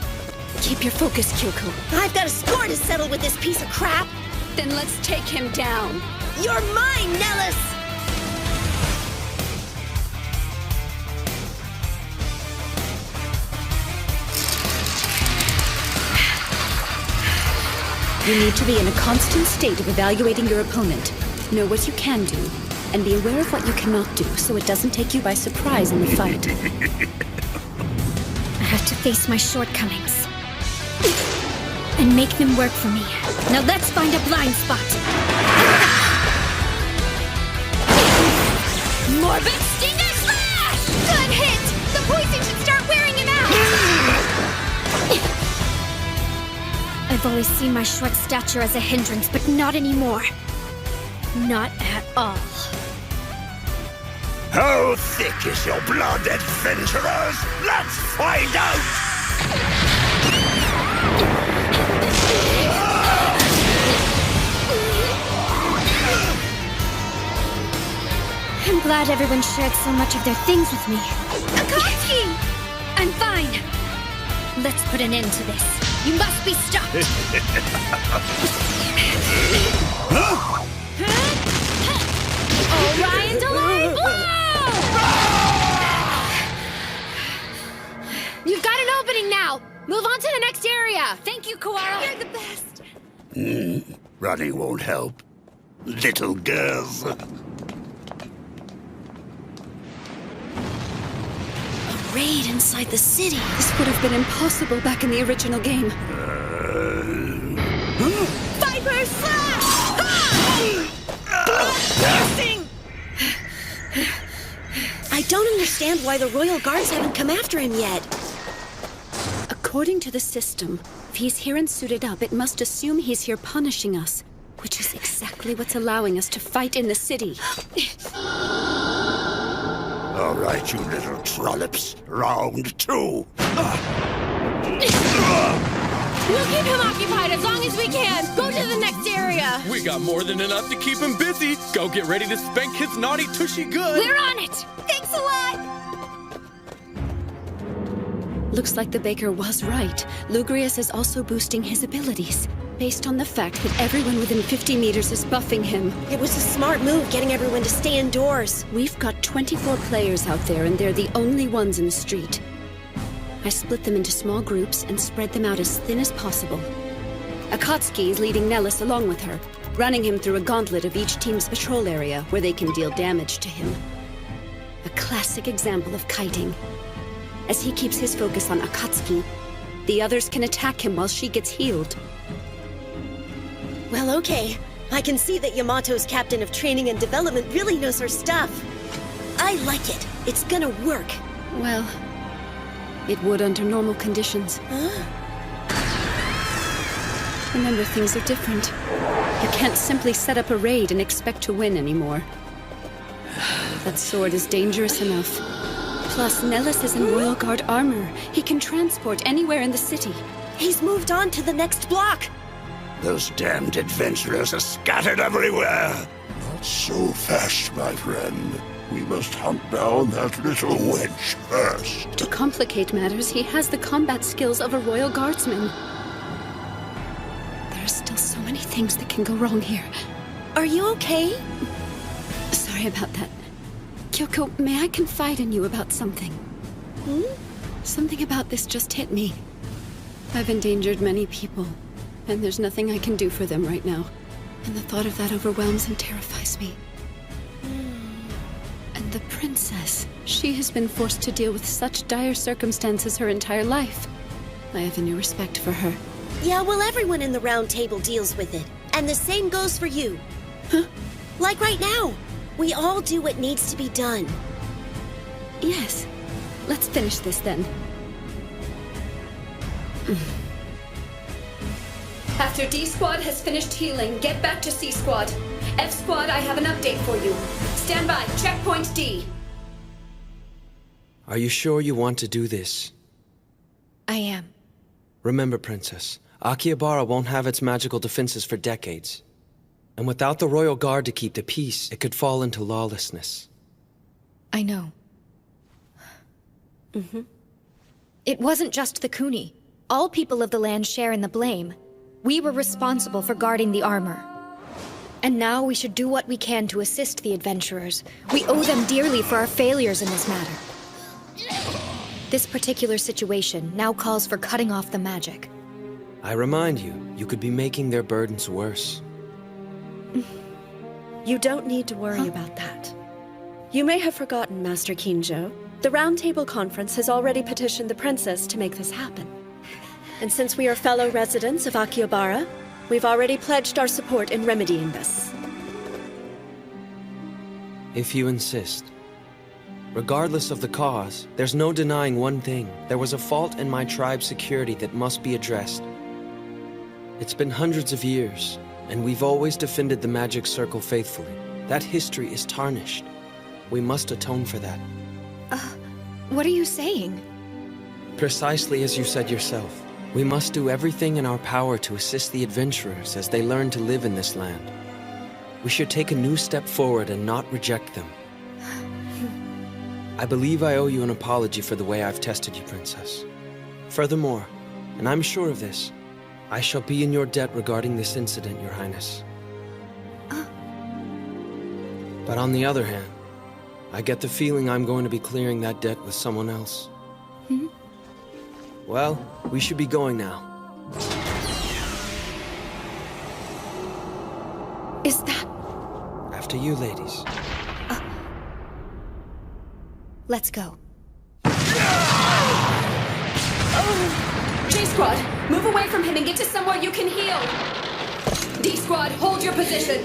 Keep your focus, Kyoko. I've got a score to settle with this piece of crap! Then let's take him down. You're mine, Nellis! You need to be in a constant state of evaluating your opponent. Know what you can do, and be aware of what you cannot do, so it doesn't take you by surprise in the fight. I have to face my shortcomings. And make them work for me. Now let's find a blind spot. Morbid Stinger Slash! Good hit! The poison should start wearing him out! I've always seen my short stature as a hindrance, but not anymore. Not at all. How thick is your blood, adventurers? Let's find out! I'm glad everyone shared so much of their things with me. Akatsuki! I'm fine. Let's put an end to this. You must be stopped! Orion Delayed Blow! You've got an opening now! Move on to the next area! Thank you, Kawara! You're the best! Running won't help. Little girls. A raid inside the city. This would have been impossible back in the original game. Viper Slash! Piercing! I don't understand why the Royal Guards haven't come after him yet. According to the system, if he's here and suited up, it must assume he's here punishing us, which is exactly what's allowing us to fight in the city. All right, you little trollops. Round 2. We'll keep him occupied as long as we can. Go to the next area. We got more than enough to keep him busy. Go get ready to spank his naughty tushy good. We're on it. Thanks a lot. Looks like the Baker was right. Lugrius is also boosting his abilities, based on the fact that everyone within 50 meters is buffing him. It was a smart move getting everyone to stay indoors. We've got 24 players out there, and they're the only ones in the street. I split them into small groups and spread them out as thin as possible. Akatsuki is leading Nellis along with her, running him through a gauntlet of each team's patrol area where they can deal damage to him. A classic example of kiting. As he keeps his focus on Akatsuki, the others can attack him while she gets healed. Well, okay. I can see that Yamato's captain of training and development really knows her stuff. I like it. It's gonna work. Well, it would under normal conditions. Remember, things are different. You can't simply set up a raid and expect to win anymore. That sword is dangerous enough. Plus, Nellis is in Royal Guard armor. He can transport anywhere in the city. He's moved on to the next block. Those damned adventurers are scattered everywhere. Not so fast, my friend. We must hunt down that little wench first. To complicate matters, he has the combat skills of a Royal Guardsman. There are still so many things that can go wrong here. Are you okay? Sorry about that. Kyoko, may I confide in you about something? Something about this just hit me. I've endangered many people, and there's nothing I can do for them right now. And the thought of that overwhelms and terrifies me. And And the princess. She has been forced to deal with such dire circumstances her entire life. I have a new respect for her. Yeah, well, everyone in the round table deals with it. And the same goes for you. Huh? Like right now. We all do what needs to be done. Yes. Let's finish this then. After D Squad has finished healing, get back to C Squad. F Squad, I have an update for you. Stand by, checkpoint D. Are you sure you want to do this? I am. Remember, Princess, Akihabara won't have its magical defenses for decades. And without the Royal Guard to keep the peace, it could fall into lawlessness. I know. It wasn't just the Kuni. All people of the land share in the blame. We were responsible for guarding the armor. And now we should do what we can to assist the adventurers. We owe them dearly for our failures in this matter. This particular situation now calls for cutting off the magic. I remind you, you could be making their burdens worse. You don't need to worry about that. You may have forgotten, Master Kinjo. The Round Table Conference has already petitioned the princess to make this happen. And since we are fellow residents of Akihabara, we've already pledged our support in remedying this. If you insist. Regardless of the cause, there's no denying one thing. There was a fault in my tribe's security that must be addressed. It's been hundreds of years, and we've always defended the magic circle faithfully. That history is tarnished. We must atone for that. What are you saying? Precisely as you said yourself. We must do everything in our power to assist the adventurers as they learn to live in this land. We should take a new step forward and not reject them. I believe I owe you an apology for the way I've tested you, Princess. Furthermore, and I'm sure of this, I shall be in your debt regarding this incident, Your Highness. But on the other hand, I get the feeling I'm going to be clearing that debt with someone else. Well, we should be going now. Is that... After you, ladies. Let's go. J Squad, move away from him and get to somewhere you can heal. D Squad, hold your position.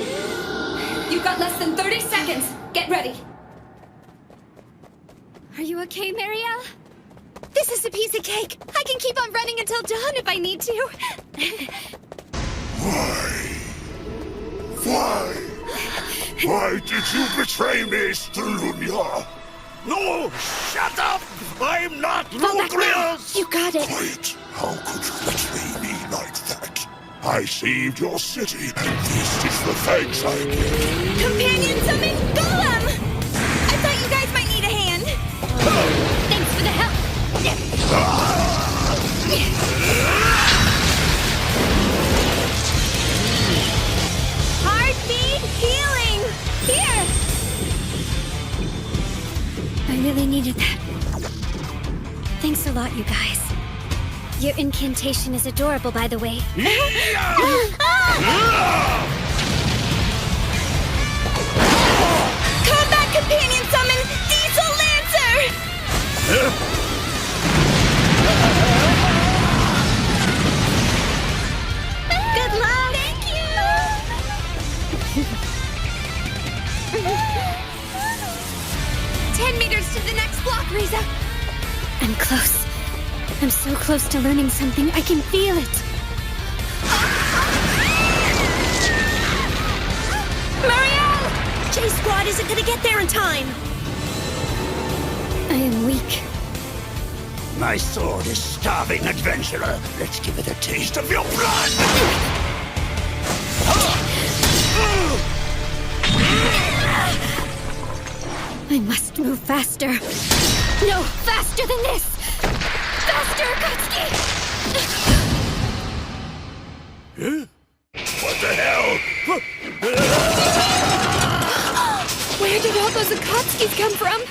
You've got less than 30 seconds. Get ready. Are you okay, Marielle? This is a piece of cake. I can keep on running until dawn if I need to. Why did you betray me, Stelunia? No! Shut up! I'm not Luclius! You got it. Quiet! How could you betray me like that? I saved your city, and this is the thanks I give. Companion summon Golem! I thought you guys might need a hand. Thanks for the help. Heartbeat healing! Here! I really needed that. Thanks a lot, you guys. Your incantation is adorable, by the way. Combat companion summon Diesel Lancer! Good luck! Thank you! 10 meters to the next block, Riza. I'm close. I'm so close to learning something. I can feel it. Marielle! J-Squad isn't gonna get there in time! I am weak. My sword is starving, adventurer. Let's give it a taste of your blood! I must move faster. No, faster than this! Faster, Akatsuki! What the hell? Where did all those Akatskis come from?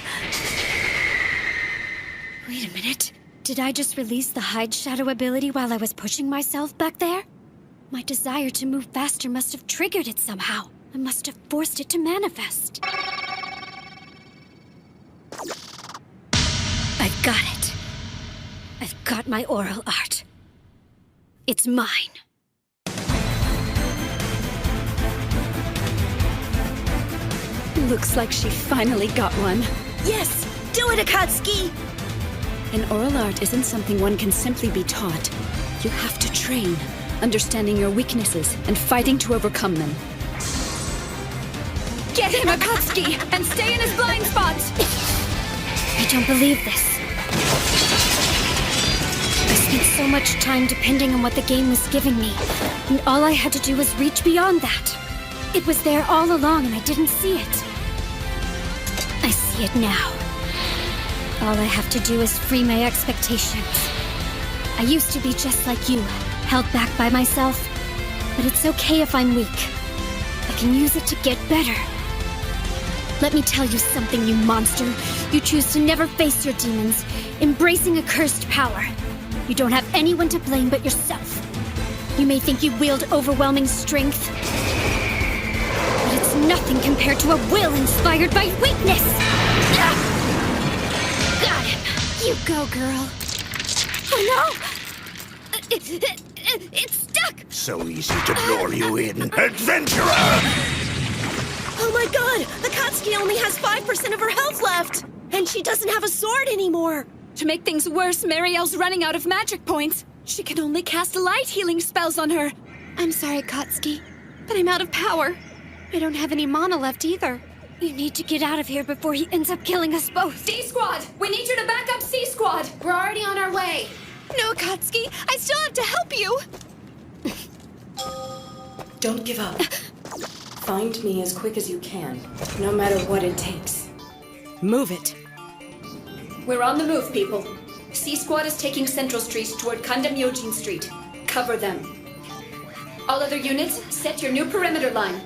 Wait a minute. Did I just release the hide shadow ability while I was pushing myself back there? My desire to move faster must have triggered it somehow. I must have forced it to manifest. got it. I've got my oral art. It's mine. Looks like she finally got one. Yes! Do it, Akatsuki! An oral art isn't something one can simply be taught. You have to train, understanding your weaknesses and fighting to overcome them. Get him, Akatsuki, and stay in his blind spot! I don't believe this. I spent so much time depending on what the game was giving me, and all I had to do was reach beyond that. It was there all along, and I didn't see it. I see it now. All I have to do is free my expectations. I used to be just like you, held back by myself. But it's okay if I'm weak. I can use it to get better. Let me tell you something, you monster. You choose to never face your demons, embracing a cursed power. You don't have anyone to blame but yourself. You may think you wield overwhelming strength, but it's nothing compared to a will inspired by weakness! Got him! You go, girl. Oh no! It's stuck! So easy to lure you in, adventurer! Oh my god! Akatsuki only has 5% of her health left! And she doesn't have a sword anymore! To make things worse, Marielle's running out of magic points. She can only cast light healing spells on her. I'm sorry, Katsuki, but I'm out of power. I don't have any mana left either. You need to get out of here before he ends up killing us both. C-Squad! We need you to back up C-Squad! We're already on our way. No, Katsuki, I still have to help you! Don't give up. Find me as quick as you can, no matter what it takes. Move it. We're on the move, people. C-Squad is taking Central Street toward Kandam-Yojin Street. Cover them. All other units, set your new perimeter line.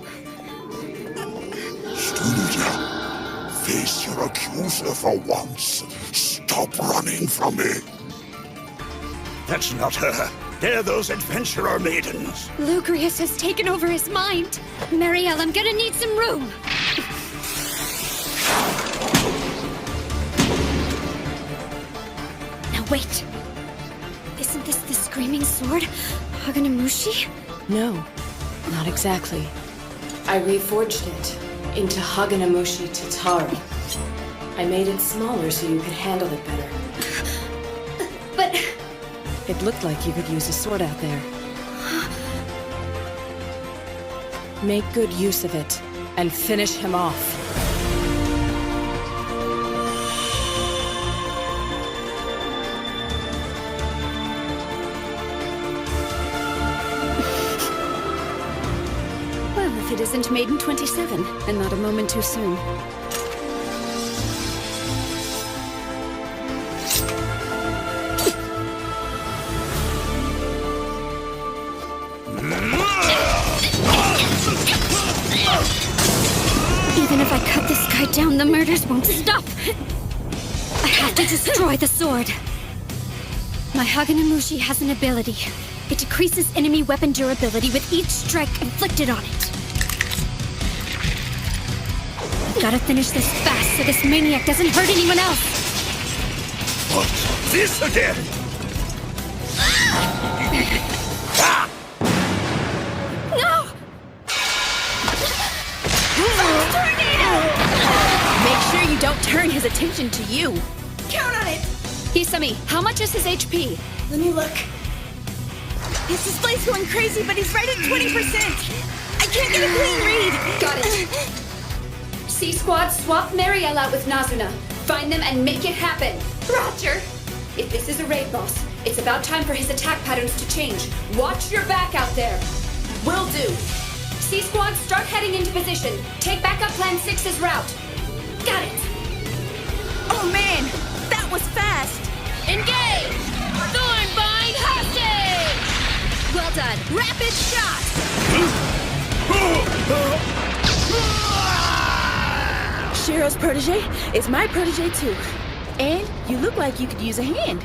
Studia, face your accuser for once. Stop running from me. That's not her. They're those adventurer maidens. Lugrius has taken over his mind. Marielle, I'm gonna need some room. Now wait. Isn't this the Screaming Sword? Haganamushi? No, not exactly. I reforged it into Haganamushi Tatari. I made it smaller so you could handle it better. But... It looked like you could use a sword out there. Make good use of it, and finish him off. Well, if it isn't Maiden 27, and not a moment too soon. Even if I cut this guy down, the murders won't stop. I have to destroy the sword. My Haganamushi has an ability. It decreases enemy weapon durability with each strike inflicted on it. I've gotta finish this fast so this maniac doesn't hurt anyone else. What's this again? No! Make sure you don't turn his attention to you. Count on it! Hisami, how much is his HP? Let me look. His display's going crazy, but he's right at 20%. I can't get a clean read. Got it. C-Squad, swap Marielle out with Nazuna. Find them and make it happen. Roger. If this is a raid boss, it's about time for his attack patterns to change. Watch your back out there. Will do. C-Squad, start heading into position. Take backup plan 6's route. Got it. Oh man, that was fast. Engage! Thornbind hostage! Well done. Rapid shot! Shiro's protege is my protege too. And you look like you could use a hand.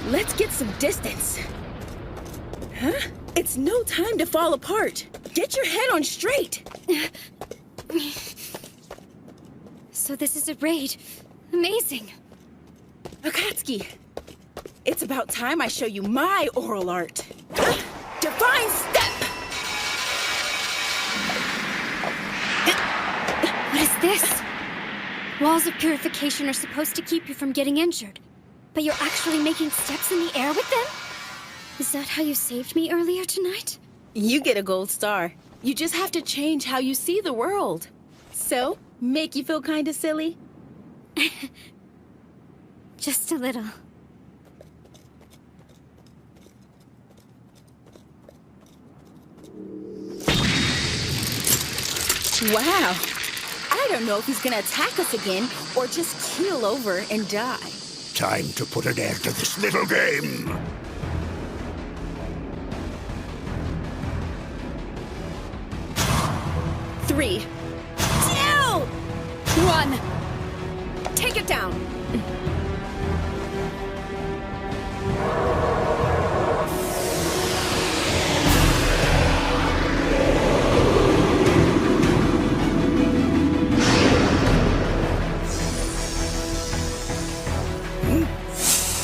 Let's get some distance. Huh? It's no time to fall apart. Get your head on straight. So this is a raid. Amazing. Akatsuki, it's about time I show you my oral art. Divine Step! What is this? Walls of purification are supposed to keep you from getting injured, but you're actually making steps in the air with them? Is that how you saved me earlier tonight? You get a gold star. You just have to change how you see the world. So, make you feel kinda silly? Just a little. Wow. I don't know if he's gonna attack us again or just keel over and die. Time to put an end to this little game. Three, 2, 1. Take it down.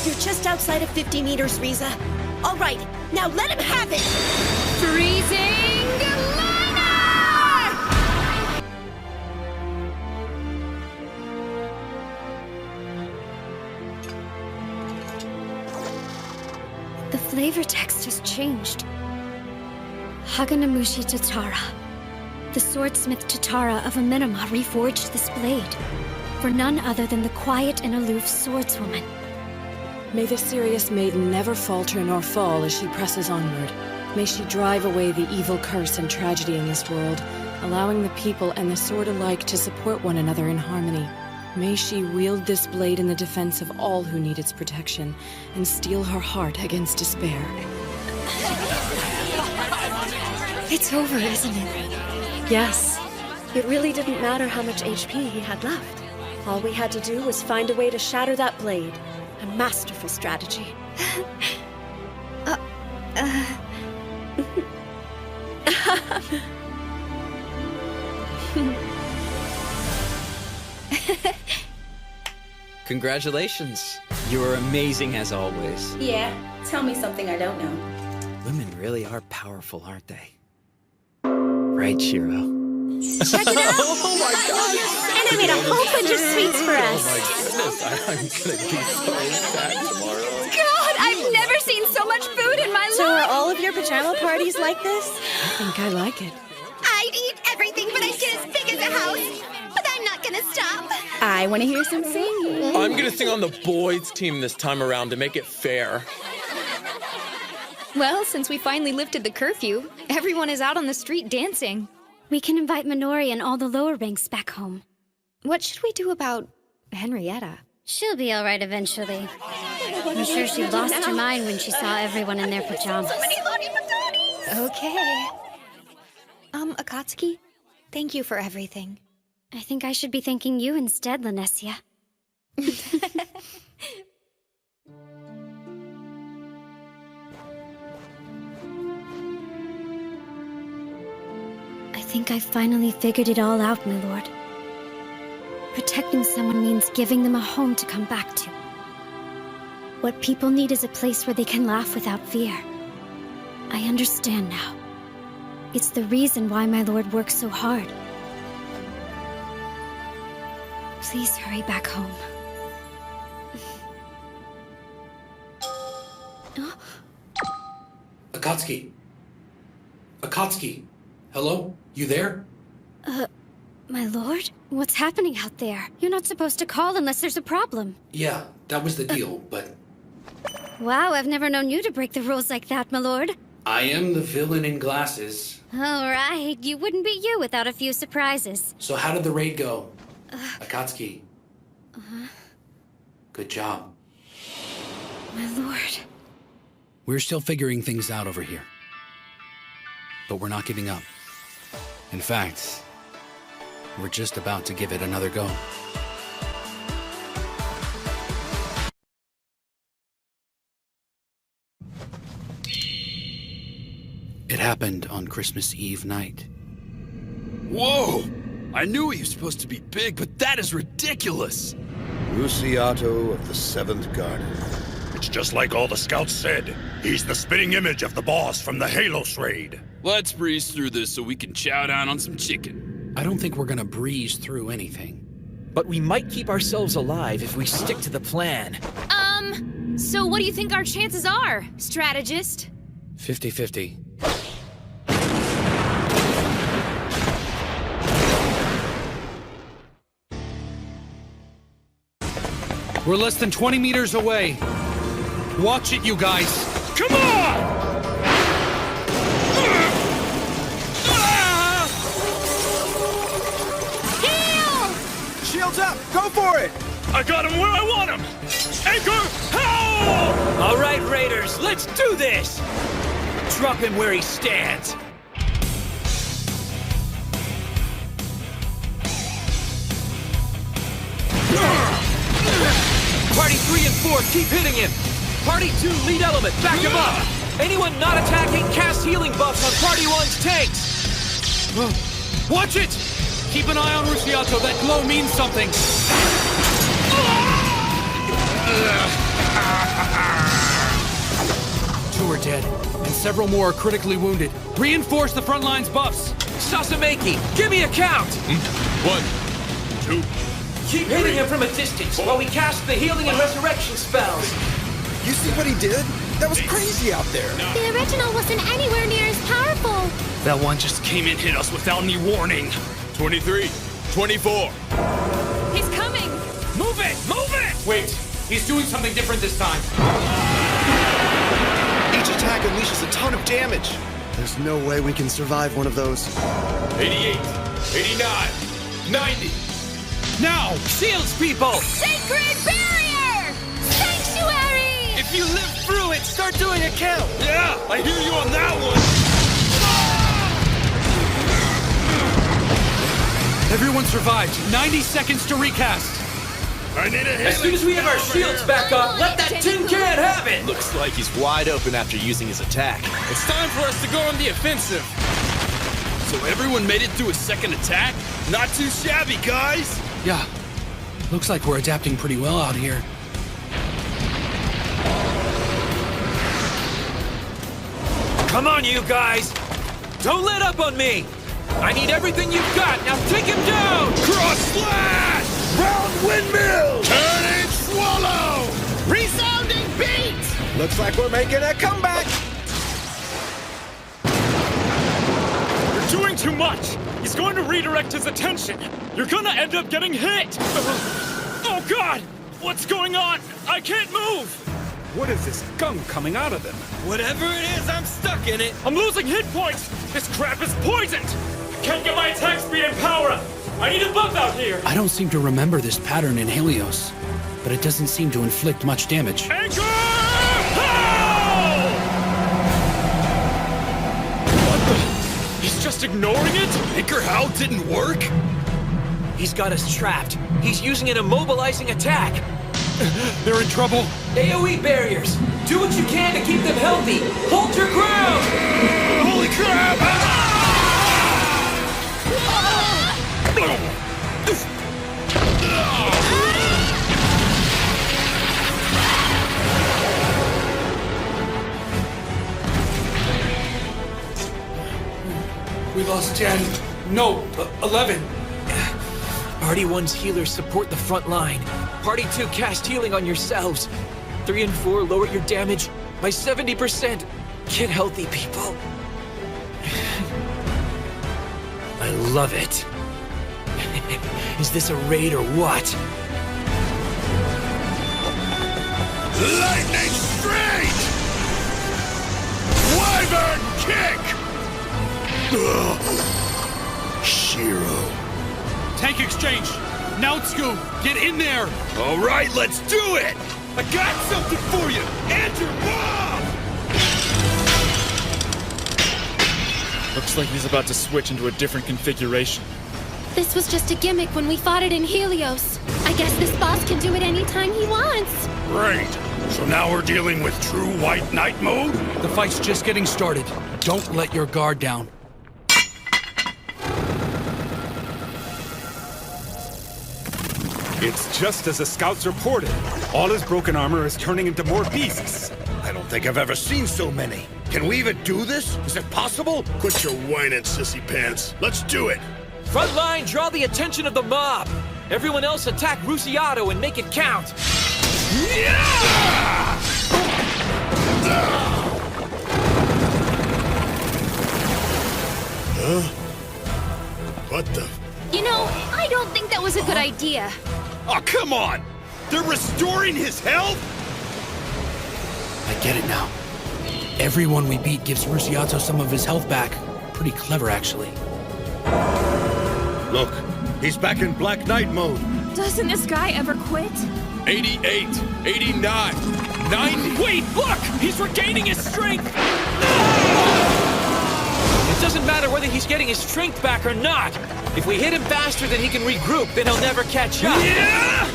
You're just outside of 50 meters, Riza. All right, now let him have it! Freezing liner! The flavor text has changed. Haganamushi Tatara. The swordsmith Tatara of Amenama reforged this blade. For none other than the quiet and aloof swordswoman. May the serious maiden never falter nor fall as she presses onward. May she drive away the evil curse and tragedy in this world, allowing the people and the sword alike to support one another in harmony. May she wield this blade in the defense of all who need its protection, and steel her heart against despair. It's over, isn't it? Yes. It really didn't matter how much HP he had left. All we had to do was find a way to shatter that blade. A masterful strategy. Congratulations. You are amazing as always. Yeah, tell me something I don't know. Women really are powerful, aren't they? Right, Shiro? Check it out! Oh my god! And I made a whole bunch of sweets for us. Oh my goodness, I'm gonna be so fat tomorrow. God, I've never seen so much food in my So life! are all of your pajama parties like this? I think I like it. I'd eat everything, but I'd get as big as a house. But I'm not gonna stop. I want to hear some singing. I'm gonna sing on the boys' team this time around to make it fair. Well, since we finally lifted the curfew, everyone is out on the street dancing. We can invite Minori and all the lower ranks back home. What should we do about Henrietta? She'll be all right eventually. I'm sure she lost her mind when she saw everyone in their pajamas. Okay. Akatsuki, thank you for everything. I think I should be thanking you instead, Lanessia. I think I finally figured it all out, my lord. Protecting someone means giving them a home to come back to. What people need is a place where they can laugh without fear. I understand now. It's the reason why my lord works so hard. Please hurry back home. Akatsuki. Akatsuki. Hello? You there? My lord? What's happening out there? You're not supposed to call unless there's a problem. Yeah, that was the deal, but Wow, I've never known you to break the rules like that, my lord. I am the villain in glasses. All right, you wouldn't be you without a few surprises. So how did the raid go? Akatsuki. Good job. My lord. We're still figuring things out over here. But we're not giving up. In fact, we're just about to give it another go. It happened on Christmas Eve night. Whoa! I knew he was supposed to be big, but that is ridiculous! Rusiato of the 7th Garden. It's just like all the scouts said. He's the spitting image of the boss from the Halos raid. Let's breeze through this so we can chow down on some chicken. I don't think we're gonna breeze through anything. But we might keep ourselves alive if we stick to the plan. So what do you think our chances are, strategist? 50-50. We're less than 20 meters away. Watch it, you guys. Come on! Heal! Shields up! Go for it! I got him where I want him! Anchor, how? All right, Raiders, let's do this! Drop him where he stands. Party 3 and 4, keep hitting him! Party 2, lead element, back him up! Anyone not attacking, cast healing buffs on Party 1's tanks! Watch it! Keep an eye on Rusiato, that glow means something! Two are dead, and several more are critically wounded. Reinforce the front line's buffs! Sasameki, give me a count! 1, 2... Keep hitting him from a distance while we cast the healing and resurrection spells. You see what he did? That was crazy out there. The original wasn't anywhere near as powerful. That one just came and hit us without any warning. 23, 24. He's coming! Move it! Move it! Wait, he's doing something different this time. Each attack unleashes a ton of damage. There's no way we can survive one of those. 88, 89, 90. Now! Shields, people! Sacred barrier! Sanctuary! If you live through it, start doing a count! Yeah, I hear you on that one! Everyone survived. 90 seconds to recast. I need a healing. As soon as we have our shields back up, let that tin can have it! Looks like he's wide open after using his attack. It's time for us to go on the offensive. So everyone made it through a second attack? Not too shabby, guys! Yeah. Looks like we're adapting pretty well out here. Come on, you guys! Don't let up on me! I need everything you've got! Now take him down! Cross slash! Round windmill! Turning swallow! Resounding beat! Looks like we're making a comeback. You're doing too much! He's going to redirect his attention! You're gonna end up getting hit! Oh God! What's going on? I can't move! What is this gunk coming out of them? Whatever it is, I'm stuck in it! I'm losing hit points! This crap is poisoned! Can't get my attack speed and power up! I need a buff out here! I don't seem to remember this pattern in Helios, but it doesn't seem to inflict much damage. Anchor! He's just ignoring it? Anchor How didn't work? He's got us trapped. He's using an immobilizing attack. They're in trouble. AoE barriers. Do what you can to keep them healthy. Hold your ground. Holy crap! We lost 10. No, 11. Party 1's healers support the front line. Party 2 cast healing on yourselves. 3 and 4 lower your damage by 70%. Get healthy, people. I love it. Is this a raid or what? Lightning straight! Wyvern kick! Shiro. Tank exchange. Nautsu, get in there. All right, let's do it! I got something for you! And your mom! Looks like he's about to switch into a different configuration. This was just a gimmick when we fought it in Helios. I guess this boss can do it anytime he wants. Great. So now we're dealing with true White Knight mode? The fight's just getting started. Don't let your guard down. It's just as the scouts reported. All his broken armor is turning into more beasts. I don't think I've ever seen so many. Can we even do this? Is it possible? Quit your whining, sissy pants. Let's do it. Front line, draw the attention of the mob. Everyone else attack Rusiato and make it count. Huh? What the? You know, I don't think that was a good idea. Oh, come on! They're restoring his health? I get it now. Everyone we beat gives Rusiato some of his health back. Pretty clever, actually. Look, he's back in Black Knight mode. Doesn't this guy ever quit? 88, 89, 90. Wait, look! He's regaining his strength! It doesn't matter whether he's getting his strength back or not. If we hit him faster than he can regroup, then he'll never catch up. Yeah!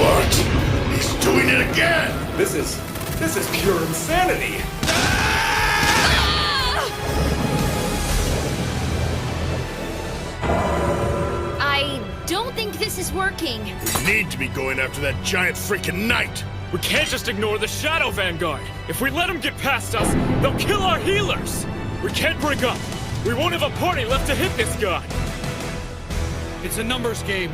What? He's doing it again! This is pure insanity. I don't think this is working. We need to be going after that giant freaking knight! We can't just ignore the Shadow Vanguard. If we let them get past us, they'll kill our healers. We can't break up. We won't have a party left to hit this guy. It's a numbers game.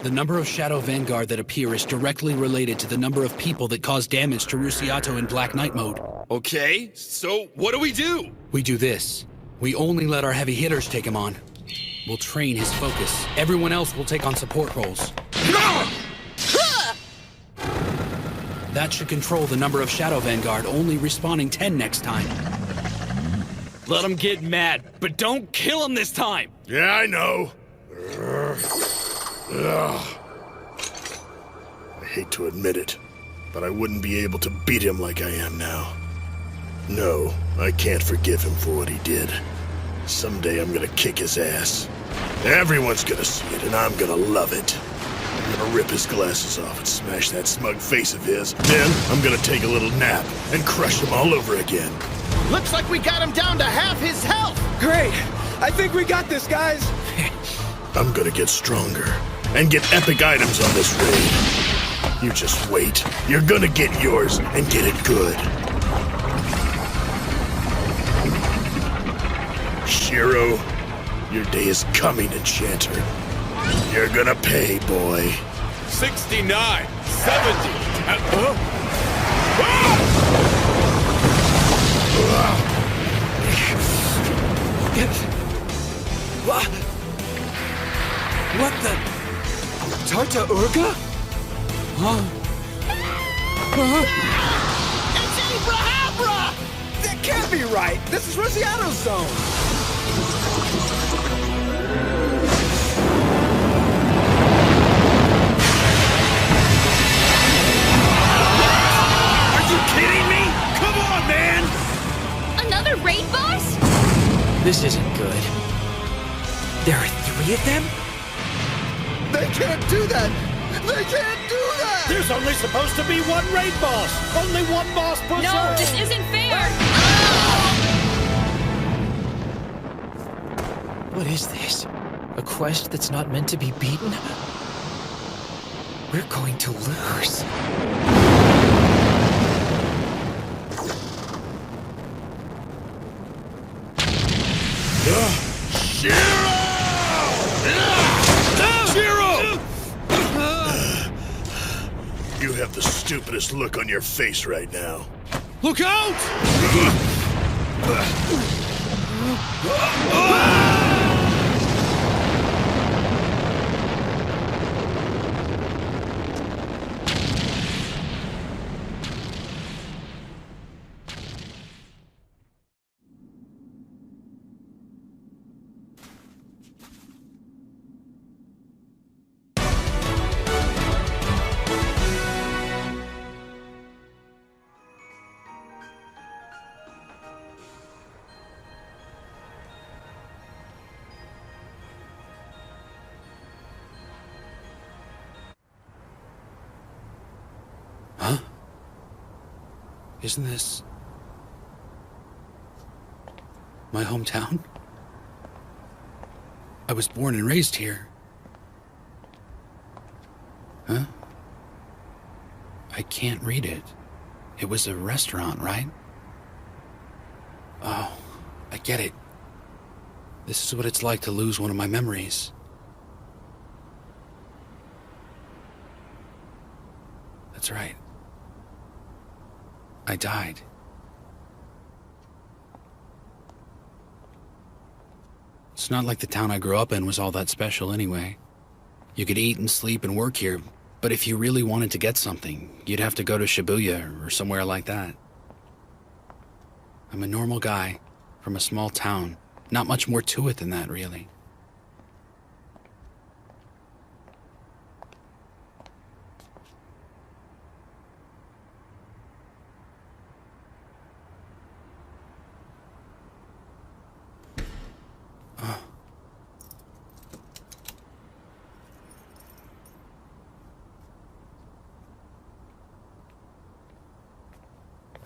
The number of Shadow Vanguard that appear is directly related to the number of people that cause damage to Rusiato in Black Knight mode. Okay, so what do? We do this. We only let our heavy hitters take him on. We'll train his focus. Everyone else will take on support roles. That should control the number of Shadow Vanguard, only respawning 10 next time. Let him get mad, but don't kill him this time! Yeah, I know. I hate to admit it, but I wouldn't be able to beat him like I am now. No, I can't forgive him for what he did. Someday I'm gonna kick his ass. Everyone's gonna see it, and I'm gonna love it. I'm gonna rip his glasses off and smash that smug face of his. Then I'm gonna take a little nap and crush him all over again. Looks like we got him down to half his health! Great! I think we got this, guys! I'm gonna get stronger and get epic items on this raid. You just wait. You're gonna get yours and get it good. Shiro, your day is coming, Enchanter. You're gonna pay, boy. 69, 70, What the? Tarta Urga? It's Abrahambra! That can't be right! This is Rosiato's zone! Are you kidding me? Come on, man! Another raid boss? This isn't good. There are 3 of them? They can't do that! They can't do that! There's only supposed to be one raid boss! Only one boss per No, zone! this isn't fair! What is this? A quest that's not meant to be beaten? We're going to lose. You have the stupidest look on your face right now. Look out! Huh? Isn't this... My hometown? I was born and raised here. Huh? I can't read it. It was a restaurant, right? Oh, I get it. This is what it's like to lose one of my memories. That's right. I died. It's not like the town I grew up in was all that special anyway. You could eat and sleep and work here, but if you really wanted to get something, you'd have to go to Shibuya or somewhere like that. I'm a normal guy from a small town. Not much more to it than that, really.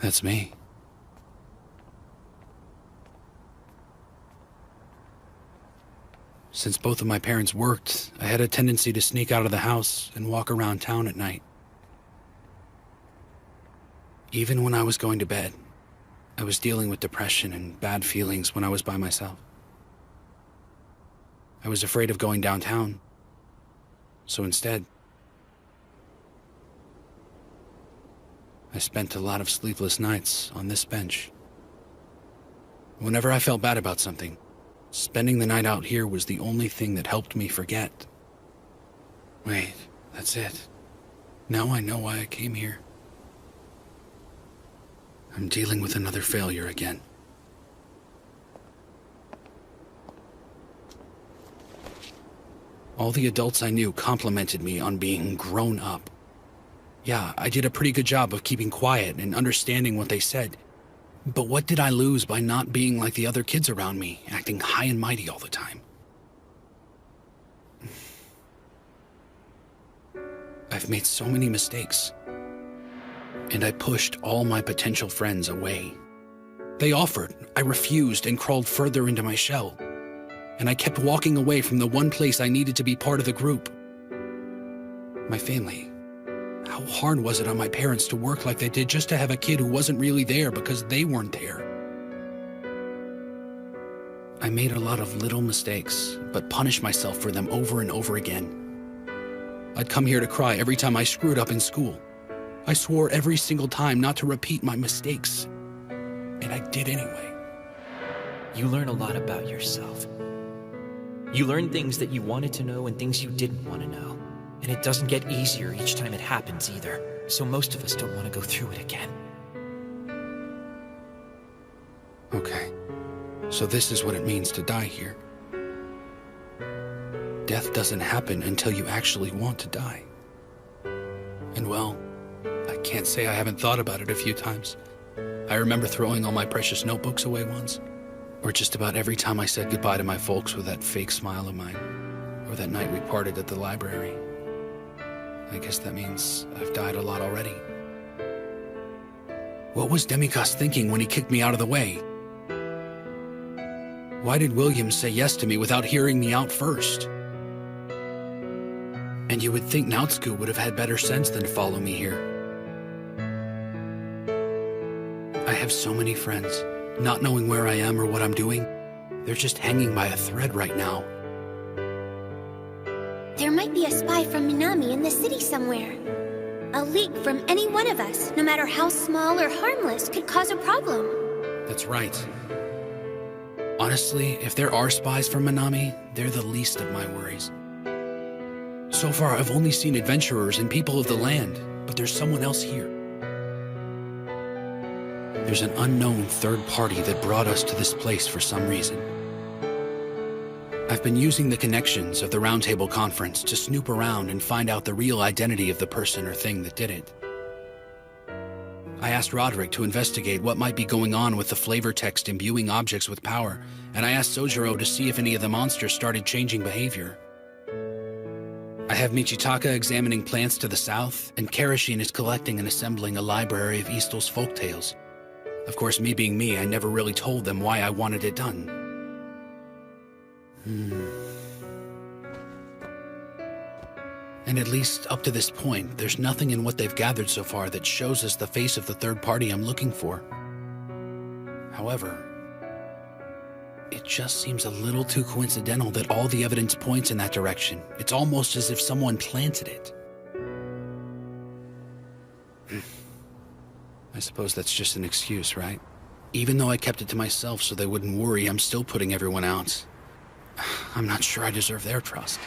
That's me. Since both of my parents worked, I had a tendency to sneak out of the house and walk around town at night. Even when I was going to bed, I was dealing with depression and bad feelings when I was by myself. I was afraid of going downtown, so instead, I spent a lot of sleepless nights on this bench. Whenever I felt bad about something, spending the night out here was the only thing that helped me forget. Wait, that's it. Now I know why I came here. I'm dealing with another failure again. All the adults I knew complimented me on being grown up. Yeah, I did a pretty good job of keeping quiet and understanding what they said. But what did I lose by not being like the other kids around me, acting high and mighty all the time? I've made so many mistakes. And I pushed all my potential friends away. They offered, I refused, and crawled further into my shell. And I kept walking away from the one place I needed to be part of the group. My family. How hard was it on my parents to work like they did just to have a kid who wasn't really there because they weren't there? I made a lot of little mistakes, but punished myself for them over and over again. I'd come here to cry every time I screwed up in school. I swore every single time not to repeat my mistakes, and I did anyway. You learn a lot about yourself. You learn things that you wanted to know and things you didn't want to know. And it doesn't get easier each time it happens either, so most of us don't want to go through it again. Okay, so this is what it means to die here. Death doesn't happen until you actually want to die. And well, I can't say I haven't thought about it a few times. I remember throwing all my precious notebooks away once, or just about every time I said goodbye to my folks with that fake smile of mine, or that night we parted at the library. I guess that means I've died a lot already. What was Demikos thinking when he kicked me out of the way? Why did William say yes to me without hearing me out first? And you would think Nautsuku would have had better sense than to follow me here. I have so many friends, not knowing where I am or what I'm doing. They're just hanging by a thread right now. There might be a spy from Minami in the city somewhere. A leak from any one of us, no matter how small or harmless, could cause a problem. That's right. Honestly, if there are spies from Minami, they're the least of my worries. So far, I've only seen adventurers and people of the land, but there's someone else here. There's an unknown third party that brought us to this place for some reason. I've been using the connections of the Roundtable Conference to snoop around and find out the real identity of the person or thing that did it. I asked Roderick to investigate what might be going on with the flavor text imbuing objects with power, and I asked Sojiro to see if any of the monsters started changing behavior. I have Michitaka examining plants to the south, and Karashin is collecting and assembling a library of Eastel's folktales. Of course, me being me, I never really told them why I wanted it done. And at least up to this point, there's nothing in what they've gathered so far that shows us the face of the third party I'm looking for. However, it just seems a little too coincidental that all the evidence points in that direction. It's almost as if someone planted it. I suppose that's just an excuse, right? Even though I kept it to myself so they wouldn't worry, I'm still putting everyone out. I'm not sure I deserve their trust.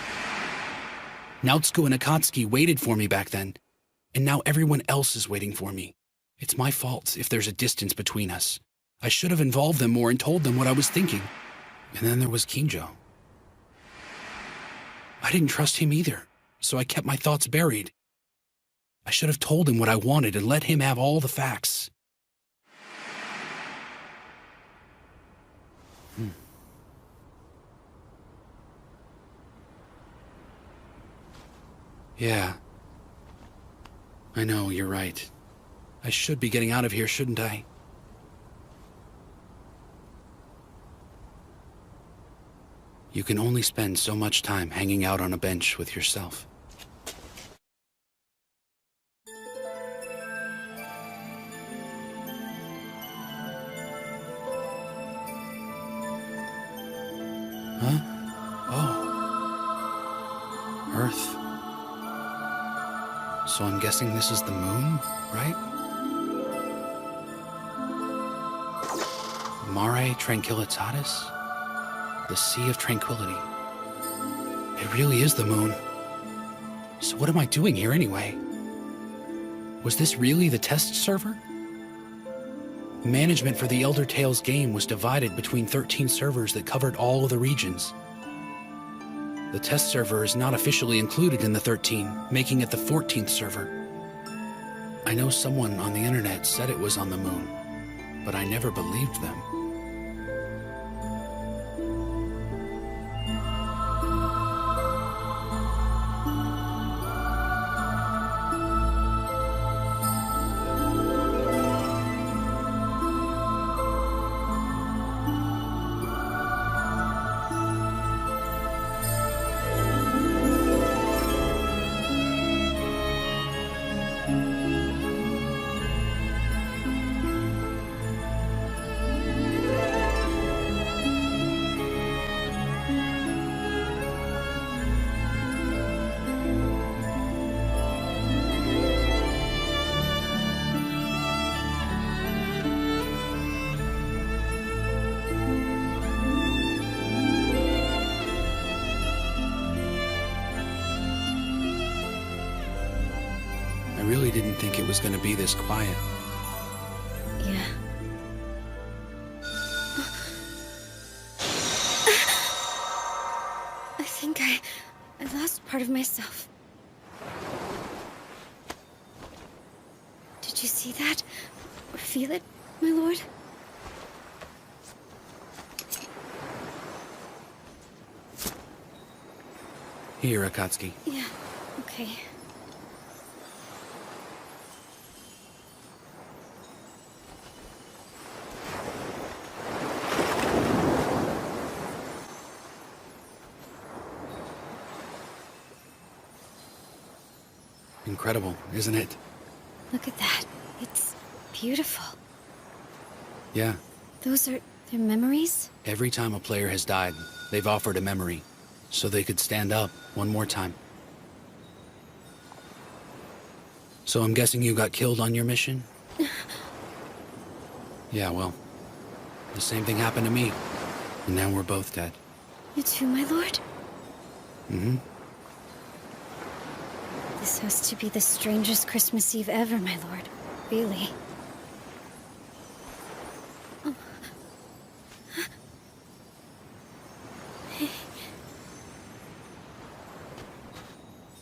Nautsuko and Akatsuki waited for me back then, and now everyone else is waiting for me. It's my fault if there's a distance between us. I should have involved them more and told them what I was thinking. And then there was Kinjo. I didn't trust him either, so I kept my thoughts buried. I should have told him what I wanted and let him have all the facts. Yeah. I know, you're right. I should be getting out of here, shouldn't I? You can only spend so much time hanging out on a bench with yourself. Huh? Oh. Earth. So I'm guessing this is the moon, right? Mare Tranquillitatis? The Sea of Tranquility. It really is the moon. So what am I doing here anyway? Was this really the test server? Management for the Elder Tales game was divided between 13 servers that covered all of the regions. The test server is not officially included in the 13, making it the 14th server. I know someone on the internet said it was on the moon, but I never believed them. I really didn't think it was going to be this quiet. Yeah. I think I lost part of myself. Did you see that? Or feel it, my lord? Here, Akatsuki. Yeah, okay. Incredible, isn't it? Look at that. It's beautiful. Yeah. Those are their memories? Every time a player has died, they've offered a memory, so they could stand up one more time. So I'm guessing you got killed on your mission? Yeah, well, the same thing happened to me, and now we're both dead. You too, my lord? Mm-hmm. This has to be the strangest Christmas Eve ever, my lord. Really. Oh.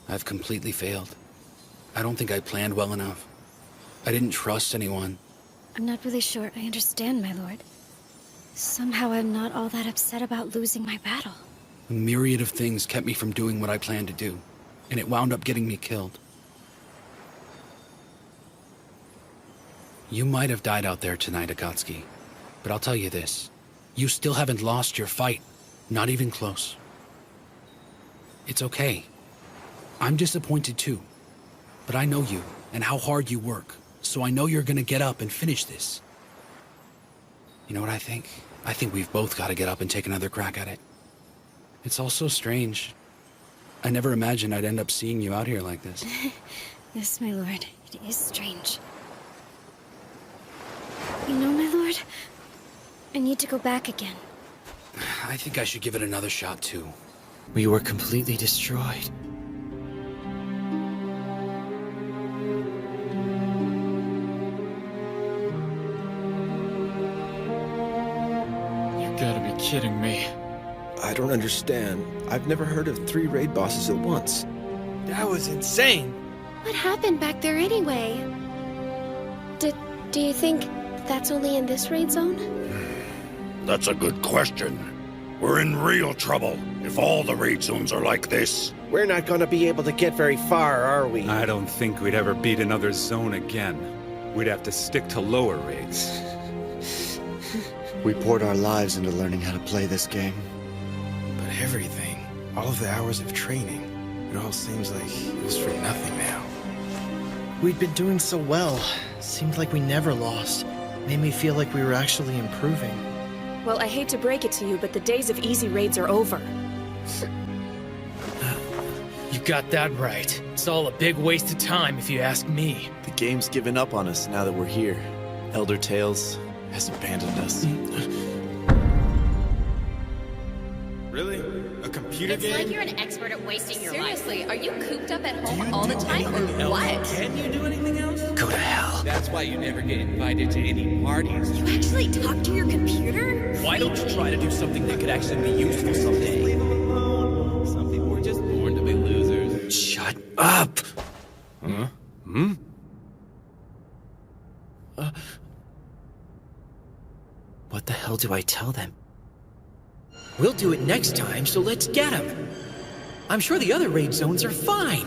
I've completely failed. I don't think I planned well enough. I didn't trust anyone. I'm not really sure I understand, my lord. Somehow I'm not all that upset about losing my battle. A myriad of things kept me from doing what I planned to do, and it wound up getting me killed. You might have died out there tonight, Akatsuki. But I'll tell you this. You still haven't lost your fight. Not even close. It's okay. I'm disappointed too. But I know you and how hard you work. So I know you're gonna get up and finish this. You know what I think? I think we've both got to get up and take another crack at it. It's all so strange. I never imagined I'd end up seeing you out here like this. Yes, my lord. It is strange. You know, my lord, I need to go back again. I think I should give it another shot too. We were completely destroyed. You gotta be kidding me. I don't understand. I've never heard of 3 raid bosses at once. That was insane. What happened back there anyway? Do you think that's only in this raid zone? That's a good question. We're in real trouble if all the raid zones are like this. We're not gonna be able to get very far, are we? I don't think we'd ever beat another zone again. We'd have to stick to lower raids. We poured our lives into learning how to play this game. But everything, all of the hours of training, it all seems like it was for nothing now. We'd been doing so well. Seemed like we never lost. Made me feel like we were actually improving. Well, I hate to break it to you, but the days of easy raids are over. You got that right. It's all a big waste of time, if you ask me. The game's given up on us now that we're here. Elder Tales has abandoned us. Really? A computer It's game? like you're an expert at wasting your life. Seriously, are you cooped up at home all the time or what? Can you do anything else? Go to hell. That's why you never get invited to any parties. You actually talk to your computer? Why don't you try to do something that could actually be useful someday? Leave them alone. Some people were just born to be losers. Shut up! Huh? Hmm? What the hell do I tell them? We'll do it next time, so let's get them. I'm sure the other raid zones are fine.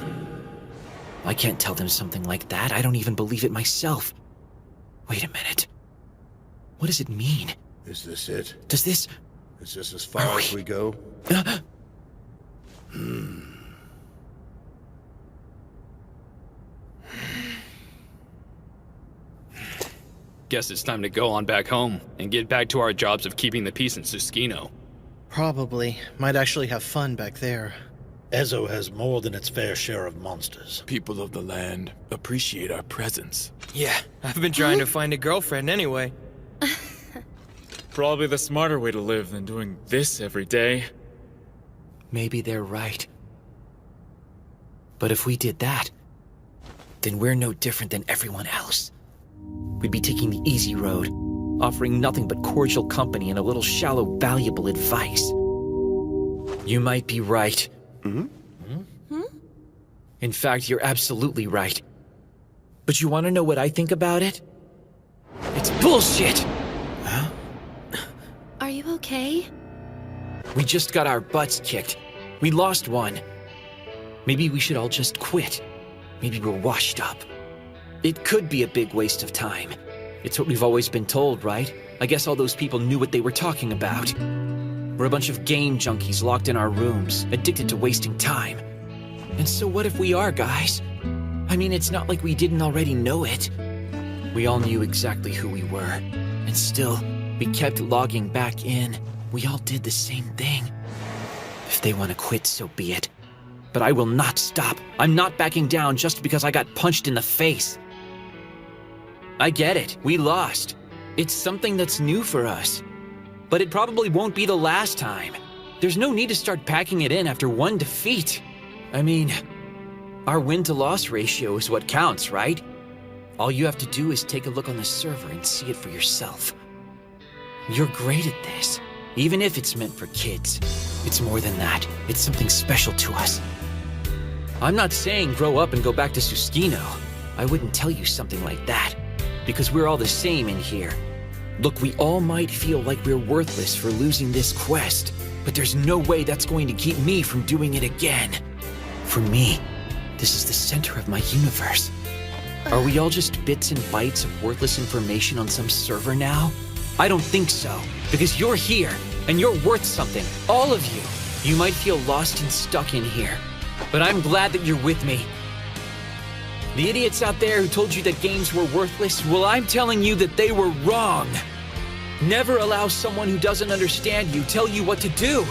I can't tell them something like that. I don't even believe it myself. Wait a minute. What does it mean? Is this it? Does this... Is this as far as we go? Guess it's time to go on back home and get back to our jobs of keeping the peace in Susukino. Probably. Might actually have fun back there. Ezo has more than its fair share of monsters. People of the land appreciate our presence. Yeah, I've been trying to find a girlfriend anyway. Probably the smarter way to live than doing this every day. Maybe they're right. But if we did that, then we're no different than everyone else. We'd be taking the easy road, offering nothing but cordial company and a little shallow, valuable advice. You might be right. In fact, you're absolutely right. But you want to know what I think about it? It's bullshit! Are you okay? We just got our butts kicked. We lost one. Maybe we should all just quit. Maybe we're washed up. It could be a big waste of time. It's what we've always been told, right? I guess all those people knew what they were talking about. We're a bunch of game junkies locked in our rooms, addicted to wasting time. And so what if we are, guys? I mean, it's not like we didn't already know it. We all knew exactly who we were. And still, we kept logging back in. We all did the same thing. If they want to quit, so be it. But I will not stop. I'm not backing down just because I got punched in the face. I get it. We lost. It's something that's new for us. But it probably won't be the last time. There's no need to start packing it in after one defeat. I mean, our win-to-loss ratio is what counts, right? All you have to do is take a look on the server and see it for yourself. You're great at this, even if it's meant for kids. It's more than that. It's something special to us. I'm not saying grow up and go back to Susukino. I wouldn't tell you something like that, because we're all the same in here. Look, we all might feel like we're worthless for losing this quest, but there's no way that's going to keep me from doing it again. For me, this is the center of my universe. Are we all just bits and bytes of worthless information on some server now? I don't think so, because you're here, and you're worth something, all of you. You might feel lost and stuck in here, but I'm glad that you're with me. The idiots out there who told you that games were worthless, well, I'm telling you that they were wrong. Never allow someone who doesn't understand you tell you what to do.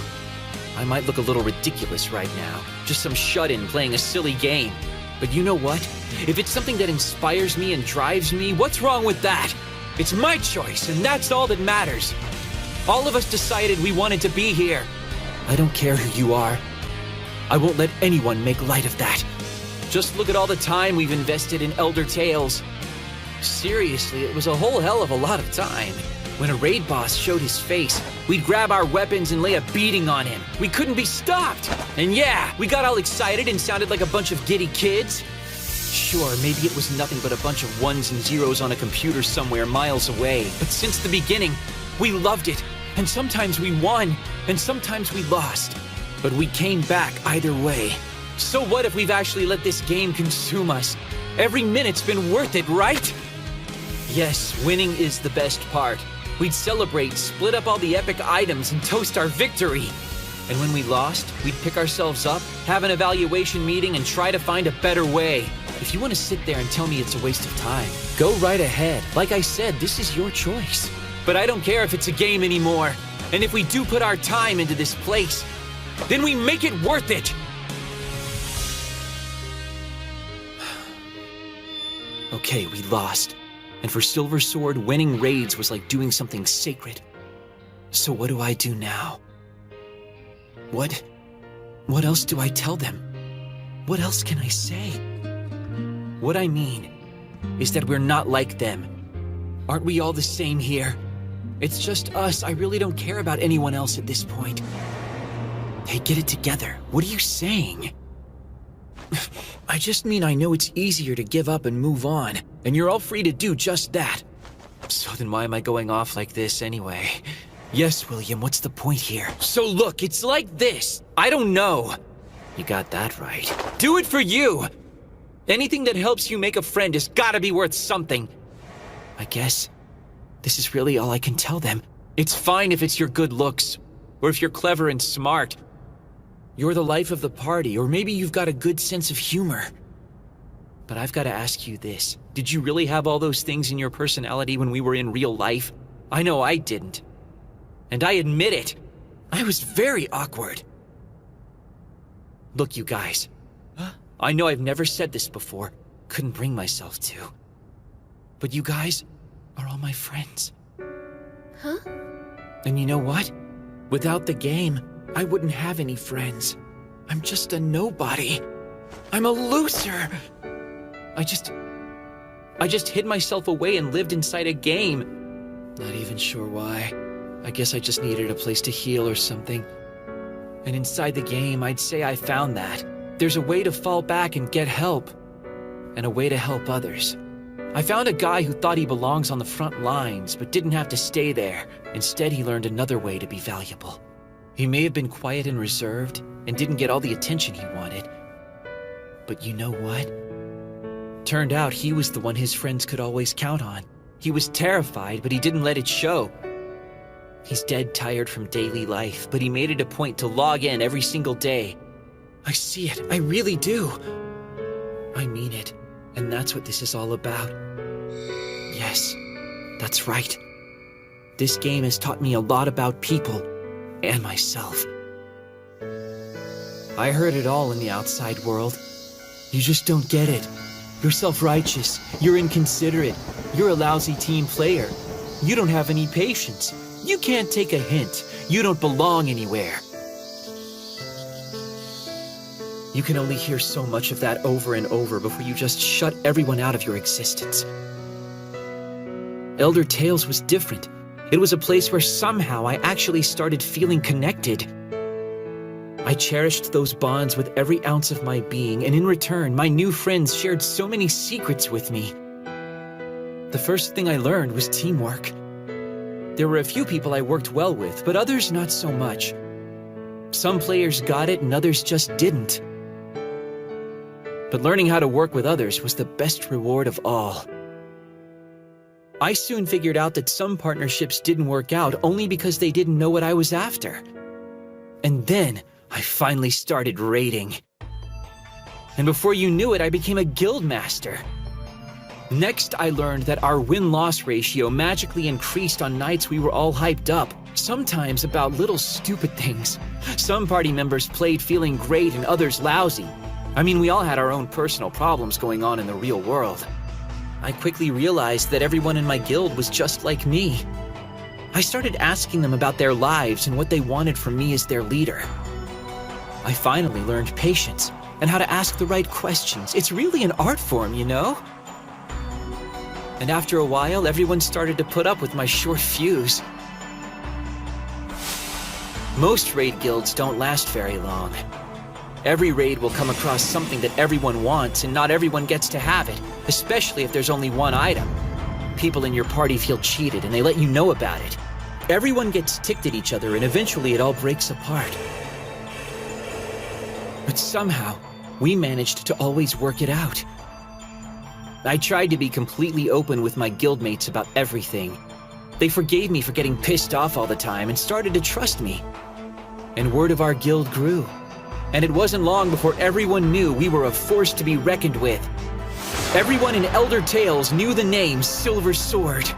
I might look a little ridiculous right now, just some shut-in playing a silly game. But you know what? If it's something that inspires me and drives me, what's wrong with that? It's my choice, and that's all that matters. All of us decided we wanted to be here. I don't care who you are. I won't let anyone make light of that. Just look at all the time we've invested in Elder Tales. Seriously, it was a whole hell of a lot of time. When a raid boss showed his face, we'd grab our weapons and lay a beating on him. We couldn't be stopped. And yeah, we got all excited and sounded like a bunch of giddy kids. Sure, maybe it was nothing but a bunch of ones and zeros on a computer somewhere miles away. But since the beginning, we loved it. And sometimes we won, and sometimes we lost. But we came back either way. So what if we've actually let this game consume us? Every minute's been worth it, right? Yes, winning is the best part. We'd celebrate, split up all the epic items, and toast our victory. And when we lost, we'd pick ourselves up, have an evaluation meeting, and try to find a better way. If you want to sit there and tell me it's a waste of time, go right ahead. Like I said, this is your choice. But I don't care if it's a game anymore. And if we do put our time into this place, then we make it worth it! Okay, we lost. And for Silver Sword, winning raids was like doing something sacred. So what do I do now? What else do I tell them? What else can I say? What I mean is that we're not like them. Aren't we all the same here? It's just us. I really don't care about anyone else at this point. Hey, get it together. What are you saying? I just mean I know it's easier to give up and move on, and you're all free to do just that. So then why am I going off like this anyway? Yes, William, what's the point here? So look, it's like this. I don't know. You got that right. Do it for you! Anything that helps you make a friend has gotta be worth something. I guess this is really all I can tell them. It's fine if it's your good looks, or if you're clever and smart. You're the life of the party, or maybe you've got a good sense of humor. But I've got to ask you this. Did you really have all those things in your personality when we were in real life? I know I didn't. And I admit it. I was very awkward. Look, you guys. I know I've never said this before. Couldn't bring myself to. But you guys are all my friends. Huh? And you know what? Without the game, I wouldn't have any friends. I'm just a nobody. I'm a loser. I just hid myself away and lived inside a game. Not even sure why. I guess I just needed a place to heal or something. And inside the game, I'd say I found that. There's a way to fall back and get help. And a way to help others. I found a guy who thought he belongs on the front lines, but didn't have to stay there. Instead, he learned another way to be valuable. He may have been quiet and reserved, and didn't get all the attention he wanted. But you know what? Turned out he was the one his friends could always count on. He was terrified, but he didn't let it show. He's dead tired from daily life, but he made it a point to log in every single day. I see it, I really do. I mean it, and that's what this is all about. Yes, that's right. This game has taught me a lot about people and myself. I heard it all in the outside world. You just don't get it. You're self-righteous, you're inconsiderate, you're a lousy team player. You don't have any patience. You can't take a hint. You don't belong anywhere. You can only hear so much of that over and over before you just shut everyone out of your existence. Elder Tales was different. It was a place where somehow I actually started feeling connected. I cherished those bonds with every ounce of my being, and in return, my new friends shared so many secrets with me. The first thing I learned was teamwork. There were a few people I worked well with, but others not so much. Some players got it and others just didn't. But learning how to work with others was the best reward of all. I soon figured out that some partnerships didn't work out only because they didn't know what I was after. And then I finally started raiding. And before you knew it, I became a guild master. Next, I learned that our win-loss ratio magically increased on nights we were all hyped up, sometimes about little stupid things. Some party members played feeling great and others lousy. I mean, we all had our own personal problems going on in the real world. I quickly realized that everyone in my guild was just like me. I started asking them about their lives and what they wanted from me as their leader. I finally learned patience and how to ask the right questions. It's really an art form, you know? And after a while, everyone started to put up with my short fuse. Most raid guilds don't last very long. Every raid will come across something that everyone wants, and not everyone gets to have it, especially if there's only one item. People in your party feel cheated, and they let you know about it. Everyone gets ticked at each other, and eventually it all breaks apart. But somehow, we managed to always work it out. I tried to be completely open with my guildmates about everything. They forgave me for getting pissed off all the time and started to trust me. And word of our guild grew. And it wasn't long before everyone knew we were a force to be reckoned with. Everyone in Elder Tales knew the name Silver Sword.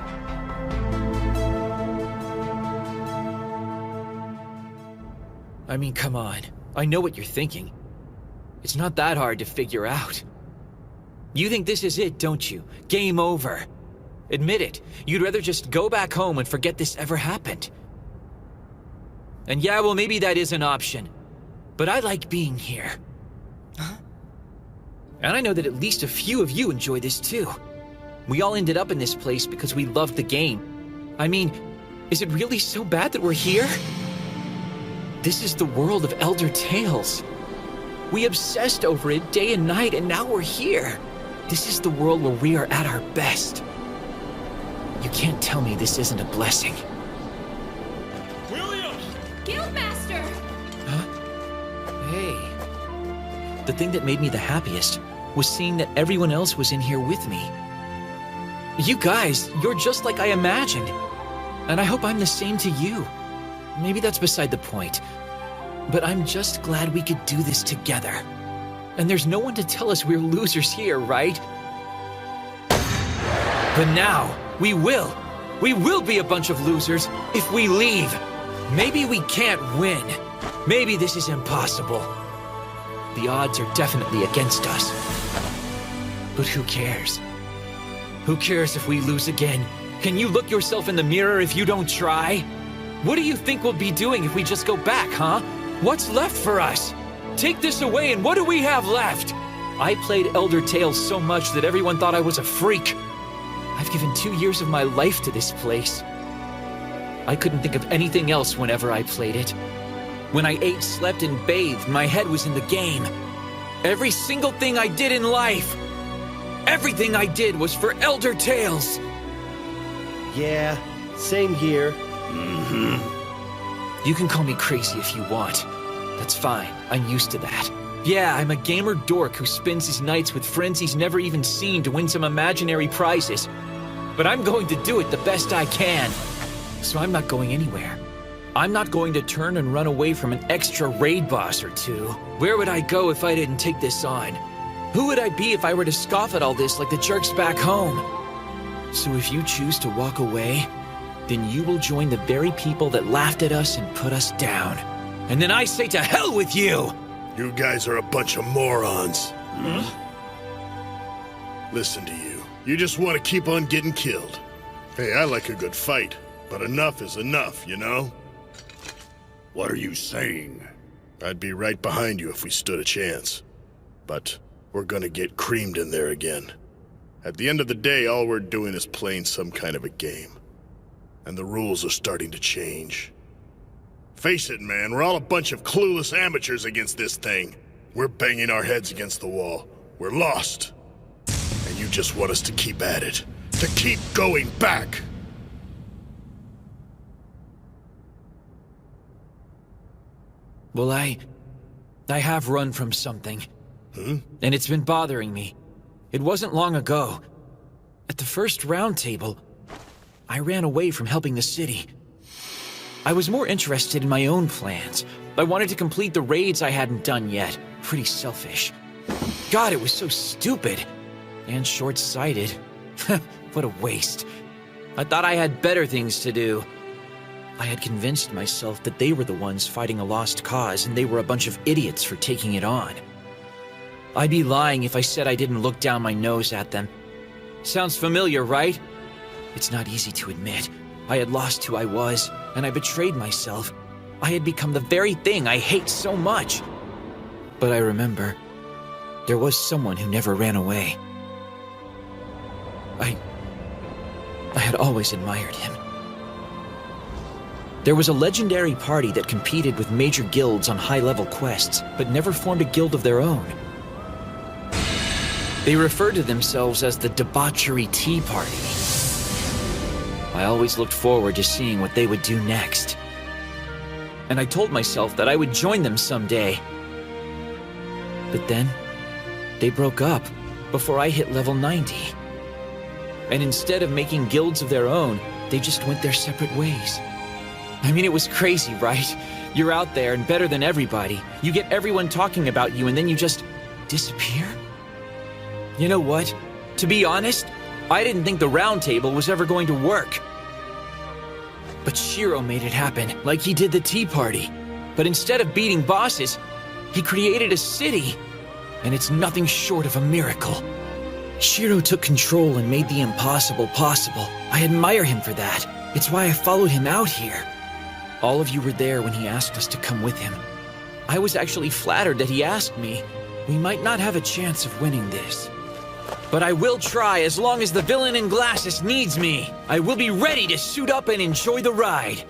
I mean, come on. I know what you're thinking. It's not that hard to figure out. You think this is it, don't you? Game over. Admit it. You'd rather just go back home and forget this ever happened. And yeah, well, maybe that is an option. But I like being here. Huh? And I know that at least a few of you enjoy this too. We all ended up in this place because we loved the game. I mean, is it really so bad that we're here? This is the world of Elder Tales. We obsessed over it day and night, and now we're here. This is the world where we are at our best. You can't tell me this isn't a blessing. William! Guildmaster! Hey. The thing that made me the happiest was seeing that everyone else was in here with me. You guys, you're just like I imagined. And I hope I'm the same to you. Maybe that's beside the point. But I'm just glad we could do this together. And there's no one to tell us we're losers here, right? But now, we will. We will be a bunch of losers if we leave. Maybe we can't win. Maybe this is impossible. The odds are definitely against us. But who cares? Who cares if we lose again? Can you look yourself in the mirror if you don't try? What do you think we'll be doing if we just go back, huh? What's left for us? Take this away and what do we have left? I played Elder Tales so much that everyone thought I was a freak. I've given 2 years of my life to this place. I couldn't think of anything else whenever I played it. When I ate, slept, and bathed, my head was in the game. Every single thing I did in life, everything I did was for Elder Tales. Yeah, same here. You can call me crazy if you want. That's fine, I'm used to that. Yeah, I'm a gamer dork who spends his nights with friends he's never even seen to win some imaginary prizes. But I'm going to do it the best I can. So I'm not going anywhere. I'm not going to turn and run away from an extra raid boss or two. Where would I go if I didn't take this on? Who would I be if I were to scoff at all this like the jerks back home? So if you choose to walk away, then you will join the very people that laughed at us and put us down. And then I say to hell with you! You guys are a bunch of morons. Huh? Listen to you. You just want to keep on getting killed. Hey, I like a good fight, but enough is enough, you know? What are you saying? I'd be right behind you if we stood a chance. But we're gonna get creamed in there again. At the end of the day, all we're doing is playing some kind of a game. And the rules are starting to change. Face it, man, we're all a bunch of clueless amateurs against this thing. We're banging our heads against the wall. We're lost. And you just want us to keep at it. To keep going back. Well, I have run from something. And it's been bothering me. It wasn't long ago. At the first round table, I ran away from helping the city. I was more interested in my own plans. I wanted to complete the raids I hadn't done yet. Pretty selfish. God, it was so stupid. And short-sighted. What a waste. I thought I had better things to do. I had convinced myself that they were the ones fighting a lost cause and they were a bunch of idiots for taking it on. I'd be lying if I said I didn't look down my nose at them. Sounds familiar, right? It's not easy to admit. I had lost who I was, and I betrayed myself. I had become the very thing I hate so much. But I remember, there was someone who never ran away. I had always admired him. There was a legendary party that competed with major guilds on high-level quests, but never formed a guild of their own. They referred to themselves as the Debauchery Tea Party. I always looked forward to seeing what they would do next. And I told myself that I would join them someday. But then, they broke up before I hit level 90. And instead of making guilds of their own, they just went their separate ways. I mean, it was crazy, right? You're out there and better than everybody. You get everyone talking about you and then you just disappear? You know what? To be honest, I didn't think the round table was ever going to work. But Shiro made it happen, like he did the Tea Party. But instead of beating bosses, he created a city. And it's nothing short of a miracle. Shiro took control and made the impossible possible. I admire him for that. It's why I followed him out here. All of you were there when he asked us to come with him. I was actually flattered that he asked me. We might not have a chance of winning this. But I will try as long as the villain in glasses needs me. I will be ready to suit up and enjoy the ride.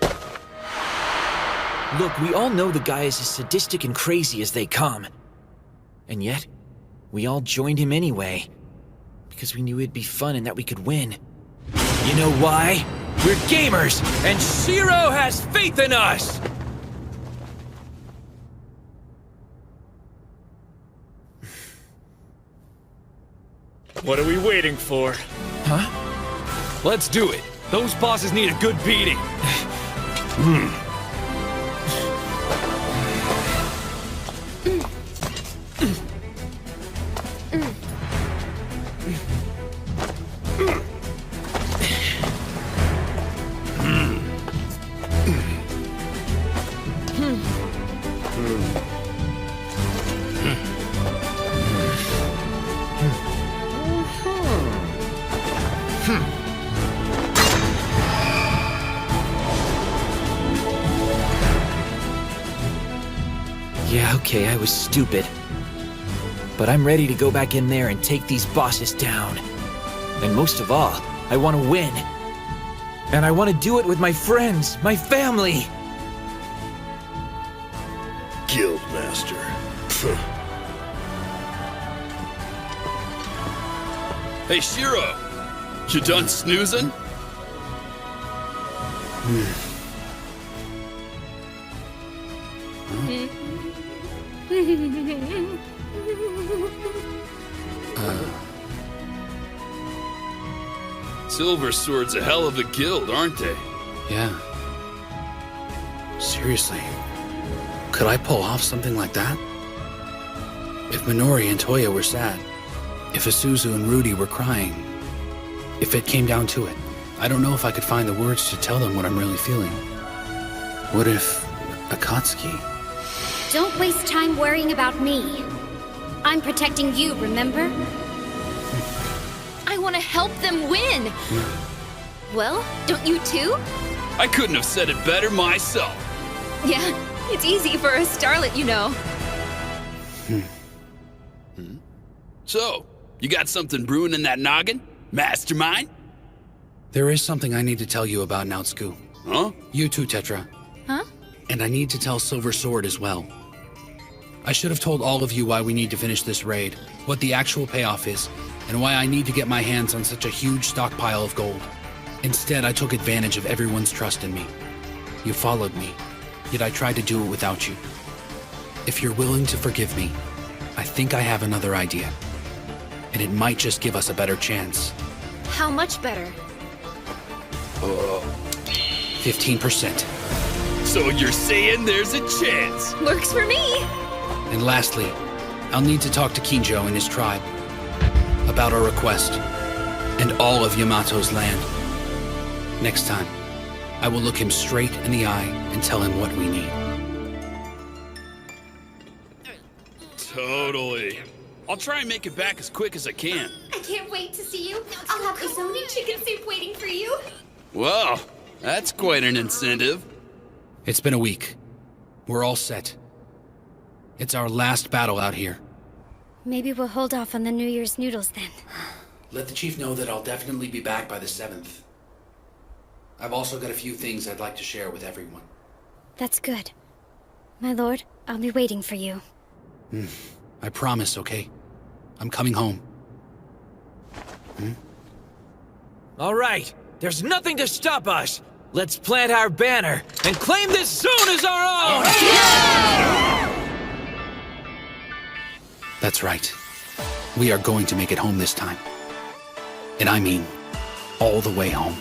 Look, we all know the guy is as sadistic and crazy as they come. And yet, we all joined him anyway. Because we knew it'd be fun and that we could win. You know why? We're gamers, and Shiro has faith in us! What are we waiting for? Huh? Let's do it. Those bosses need a good beating. Yeah, okay, I was stupid. But I'm ready to go back in there and take these bosses down. And most of all, I want to win. And I want to do it with my friends, my family. Guildmaster. Hey, Shiro! You done snoozing? Silver Sword's a hell of a guild, aren't they? Yeah. Seriously, could I pull off something like that? If Minori and Toya were sad, if Isuzu and Rudy were crying, if it came down to it, I don't know if I could find the words to tell them what I'm really feeling. What if Akatsuki? Don't waste time worrying about me. I'm protecting you, remember? I want to help them win. Well, don't you too? I couldn't have said it better myself. Yeah, it's easy for a starlet, you know. So, you got something brewing in that noggin? Mastermind? There is something I need to tell you about Naotsku. Huh? You too, Tetra. Huh? And I need to tell Silver Sword as well. I should have told all of you why we need to finish this raid, what the actual payoff is, and why I need to get my hands on such a huge stockpile of gold. Instead, I took advantage of everyone's trust in me. You followed me, yet I tried to do it without you. If you're willing to forgive me, I think I have another idea. And it might just give us a better chance. How much better? 15%. So you're saying there's a chance? Works for me! And lastly, I'll need to talk to Kinjo and his tribe about our request and all of Yamato's land. Next time, I will look him straight in the eye and tell him what we need. Totally. I'll try and make it back as quick as I can. I can't wait to see you. I'll have the Sony chicken soup waiting for you. Wow, that's quite an incentive. It's been a week. We're all set. It's our last battle out here. Maybe we'll hold off on the New Year's noodles then. Let the chief know that I'll definitely be back by the 7th. I've also got a few things I'd like to share with everyone. That's good. My lord, I'll be waiting for you. I promise, okay? I'm coming home. All right, there's nothing to stop us. Let's plant our banner and claim this zone as our own! That's right. We are going to make it home this time. And I mean, all the way home.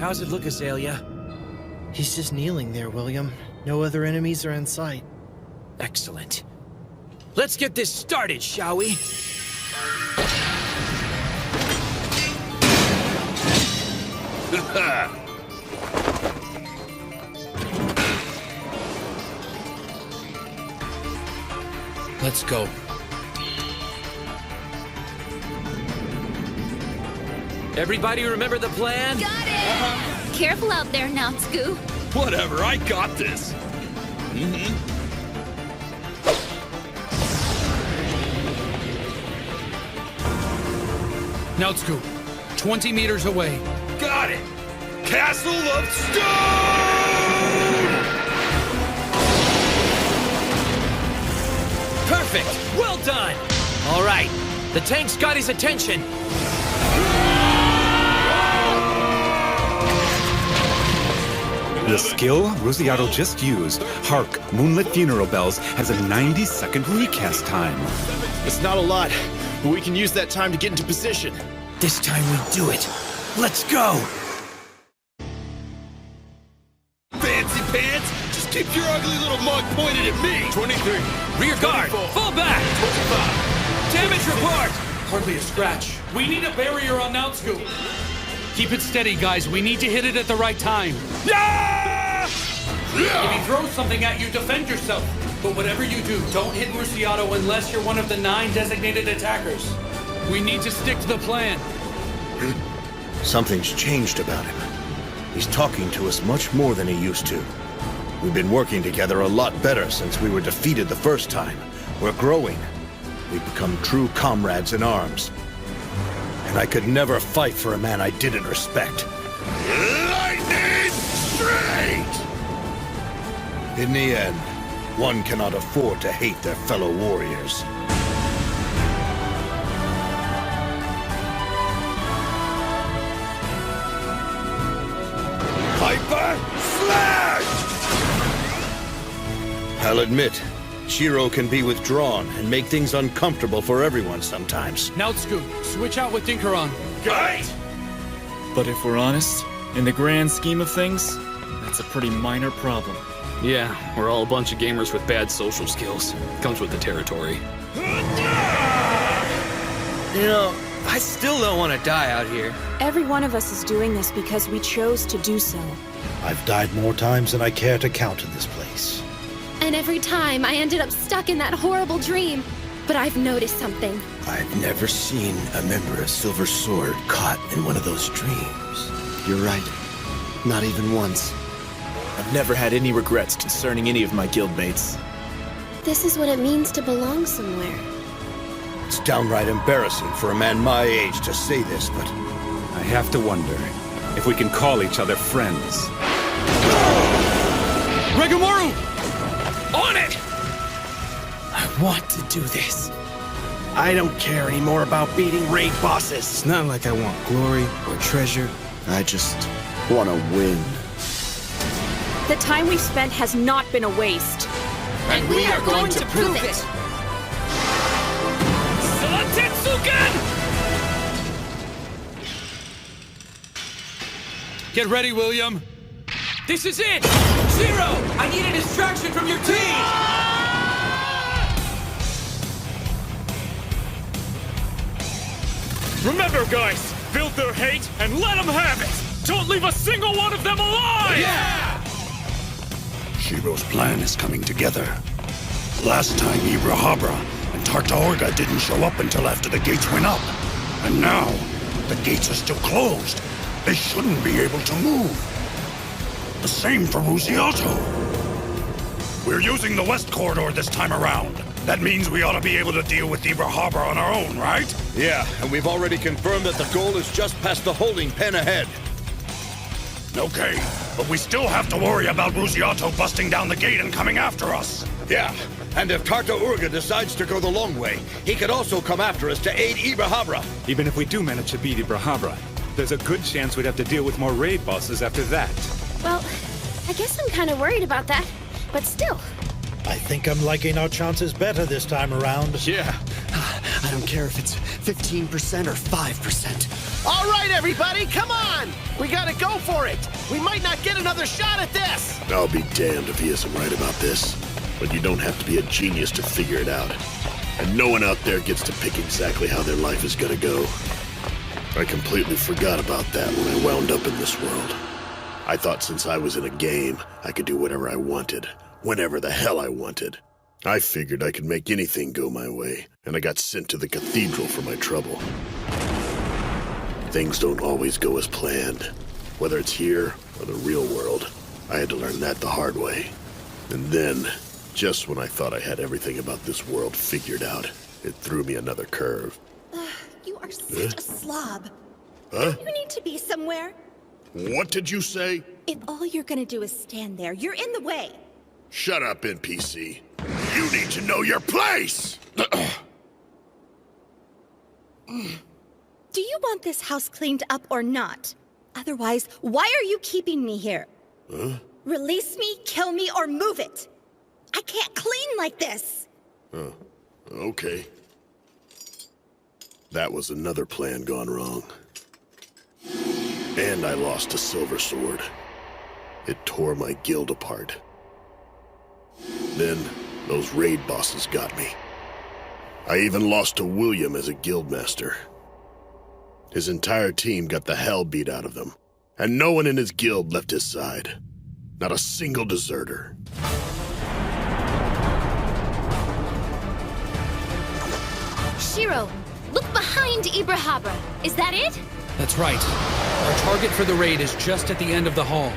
How's it look, Azalea? He's just kneeling there, William. No other enemies are in sight. Excellent. Let's get this started, shall we? Let's go. Everybody remember the plan? Got it! Careful out there, Natsuku. Whatever, I got this. Natsuku, 20 meters away. Got it! Castle of Stone! Perfect! Well done! All right, the tank's got his attention. The skill Rosiato just used, Hark, Moonlit Funeral Bells, has a 90-second recast time. It's not a lot, but we can use that time to get into position. This time we do it. Let's go! Fancy pants? Just keep your ugly little mug pointed at me! 23. Rear guard! 24, Fall back! 25. Damage report! Hardly a scratch. We need a barrier on Natsuku. Keep it steady, guys. We need to hit it at the right time. If he throws something at you, defend yourself. But whatever you do, don't hit Rusiato unless you're one of the 9 designated attackers. We need to stick to the plan. Something's changed about him. He's talking to us much more than he used to. We've been working together a lot better since we were defeated the first time. We're growing. We've become true comrades in arms. And I could never fight for a man I didn't respect. Lightning straight! In the end, one cannot afford to hate their fellow warriors. Hyper Slash! I'll admit, Shiro can be withdrawn and make things uncomfortable for everyone sometimes. Natsuku, switch out with Dinkaron. Right! But if we're honest, in the grand scheme of things, that's a pretty minor problem. Yeah, we're all a bunch of gamers with bad social skills. Comes with the territory. You know, I still don't want to die out here. Every one of us is doing this because we chose to do so. I've died more times than I care to count in this place. And every time I ended up stuck in that horrible dream. But I've noticed something. I've never seen a member of Silver Sword caught in one of those dreams. You're right. Not even once. I've never had any regrets concerning any of my guildmates. This is what it means to belong somewhere. It's downright embarrassing for a man my age to say this, but I have to wonder if we can call each other friends. Regimaru! On it! want to do this. I don't care anymore about beating raid bosses. It's not like I want glory or treasure. I just want to win. The time we've spent has not been a waste. And we are going to prove it! Satetsuken! Get ready, William. This is it! Zero! I need a distraction from your team! Remember, guys, build their hate and let them have it! Don't leave a single one of them alive! Yeah! Shiro's plan is coming together. Last time, Ibrahabra and Tartaorga didn't show up until after the gates went up. And now, the gates are still closed. They shouldn't be able to move. The same for Ruziato. We're using the west corridor this time around. That means we ought to be able to deal with Ibrahabra on our own, right? Yeah, and we've already confirmed that the goal is just past the holding pen ahead. Okay, but we still have to worry about Ruziato busting down the gate and coming after us. Yeah, and if Tartaorga decides to go the long way, he could also come after us to aid Ibrahabra. Even if we do manage to beat Ibrahabra, there's a good chance we'd have to deal with more raid bosses after that. Well, I guess I'm kind of worried about that, but still. I think I'm liking our chances better this time around. Yeah. I don't care if it's 15% or 5%. All right, everybody, come on! We gotta go for it! We might not get another shot at this! I'll be damned if he isn't right about this. But you don't have to be a genius to figure it out. And no one out there gets to pick exactly how their life is gonna go. I completely forgot about that when I wound up in this world. I thought since I was in a game, I could do whatever I wanted, whenever the hell I wanted. I figured I could make anything go my way, and I got sent to the cathedral for my trouble. Things don't always go as planned, whether it's here or the real world. I had to learn that the hard way. And then, just when I thought I had everything about this world figured out, it threw me another curve. You are such a slob. Huh? You need to be somewhere. What did you say? If all you're gonna do is stand there, you're in the way. Shut up, NPC. You need to know your place! Do you want this house cleaned up or not? Otherwise, why are you keeping me here? Huh? Release me, kill me, or move it. I can't clean like this. Oh, okay. That was another plan gone wrong. And I lost a silver sword. It tore my guild apart. Then, those raid bosses got me. I even lost to William as a guildmaster. His entire team got the hell beat out of them, and no one in his guild left his side. Not a single deserter. Shiro, look behind Ibrahabra. Is that it? That's right. Our target for the raid is just at the end of the hall.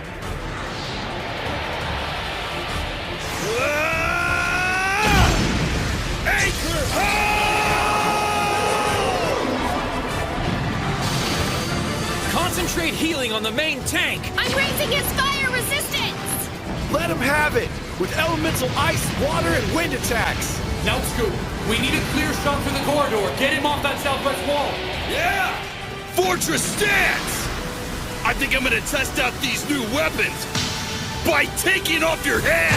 Concentrate healing on the main tank! I'm raising his fire resistance! Let him have it! With elemental ice, water, and wind attacks! Now, Scoop, we need a clear shot for the corridor. Get him off that southwest wall! Yeah! Fortress stance! I think I'm gonna test out these new weapons by taking off your head!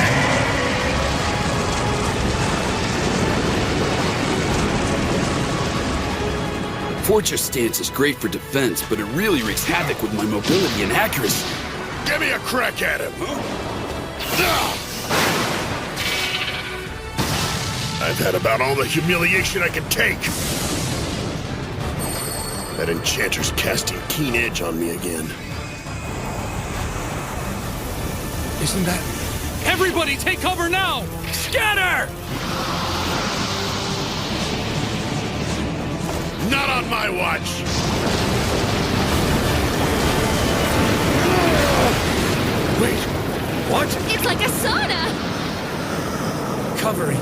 Fortress stance is great for defense, but it really wreaks havoc with my mobility and accuracy. Give me a crack at him, huh? I've had about all the humiliation I can take. That enchanter's casting keen edge on me again. Isn't that... Everybody take cover now! Scatter! Not on my watch! Wait, what? It's like a sauna! Covering.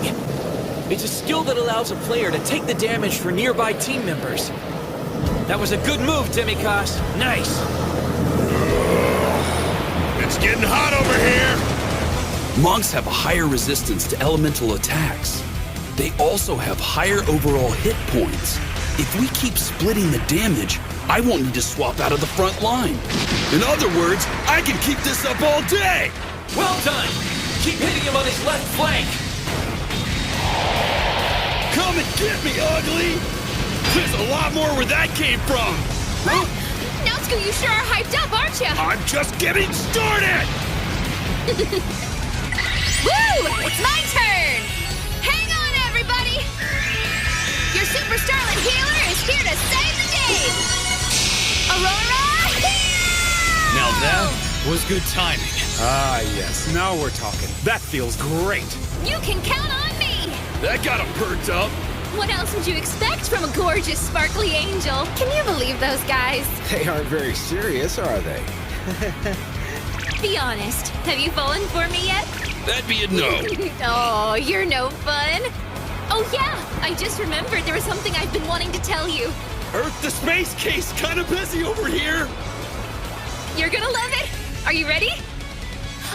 It's a skill that allows a player to take the damage for nearby team members. That was a good move, Demikos. Nice. It's getting hot over here! Monks have a higher resistance to elemental attacks. They also have higher overall hit points. If we keep splitting the damage, I won't need to swap out of the front line. In other words, I can keep this up all day! Well done! Keep hitting him on his left flank! Come and get me, ugly! There's a lot more where that came from! Huh? Natsuko, you sure are hyped up, aren't you? I'm just getting started! Woo! It's my turn! Hang on, everybody! Your Super Starlet Healer is here to save the day! Aurora, heal! Now that was good timing. Ah, yes. Now we're talking. That feels great. You can count on me! That got him perked up. What else would you expect from a gorgeous, sparkly angel? Can you believe those guys? They aren't very serious, are they? Be honest, have you fallen for me yet? That'd be a no. Oh, you're no fun. Oh yeah, I just remembered there was something I've been wanting to tell you. Earth to space case, kind of busy over here. You're gonna love it. Are you ready?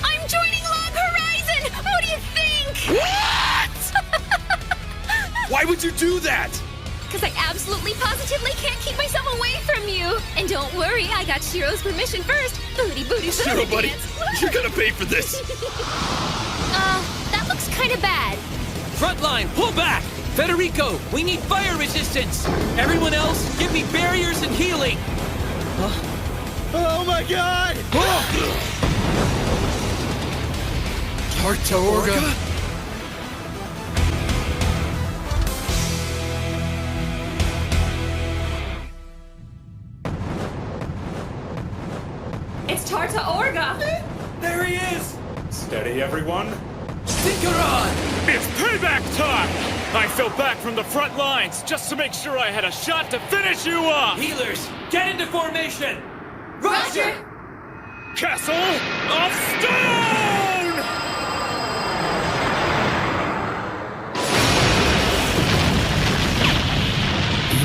I'm joining Log Horizon! What do you think? What? Why would you do that? Because I absolutely positively can't keep myself away from you. And don't worry, I got Shiro's permission first. Booty, booty, booty. Shiro, buddy, you're gonna pay for this. That looks kind of bad. Frontline, pull back! Federico, we need fire resistance! Everyone else, give me barriers and healing! Oh my god! Tartaorga? It's Tartaorga! There he is! Steady, everyone. Dinkaron! It's payback time! I fell back from the front lines just to make sure I had a shot to finish you off! Healers, get into formation! Roger! Castle of Stone!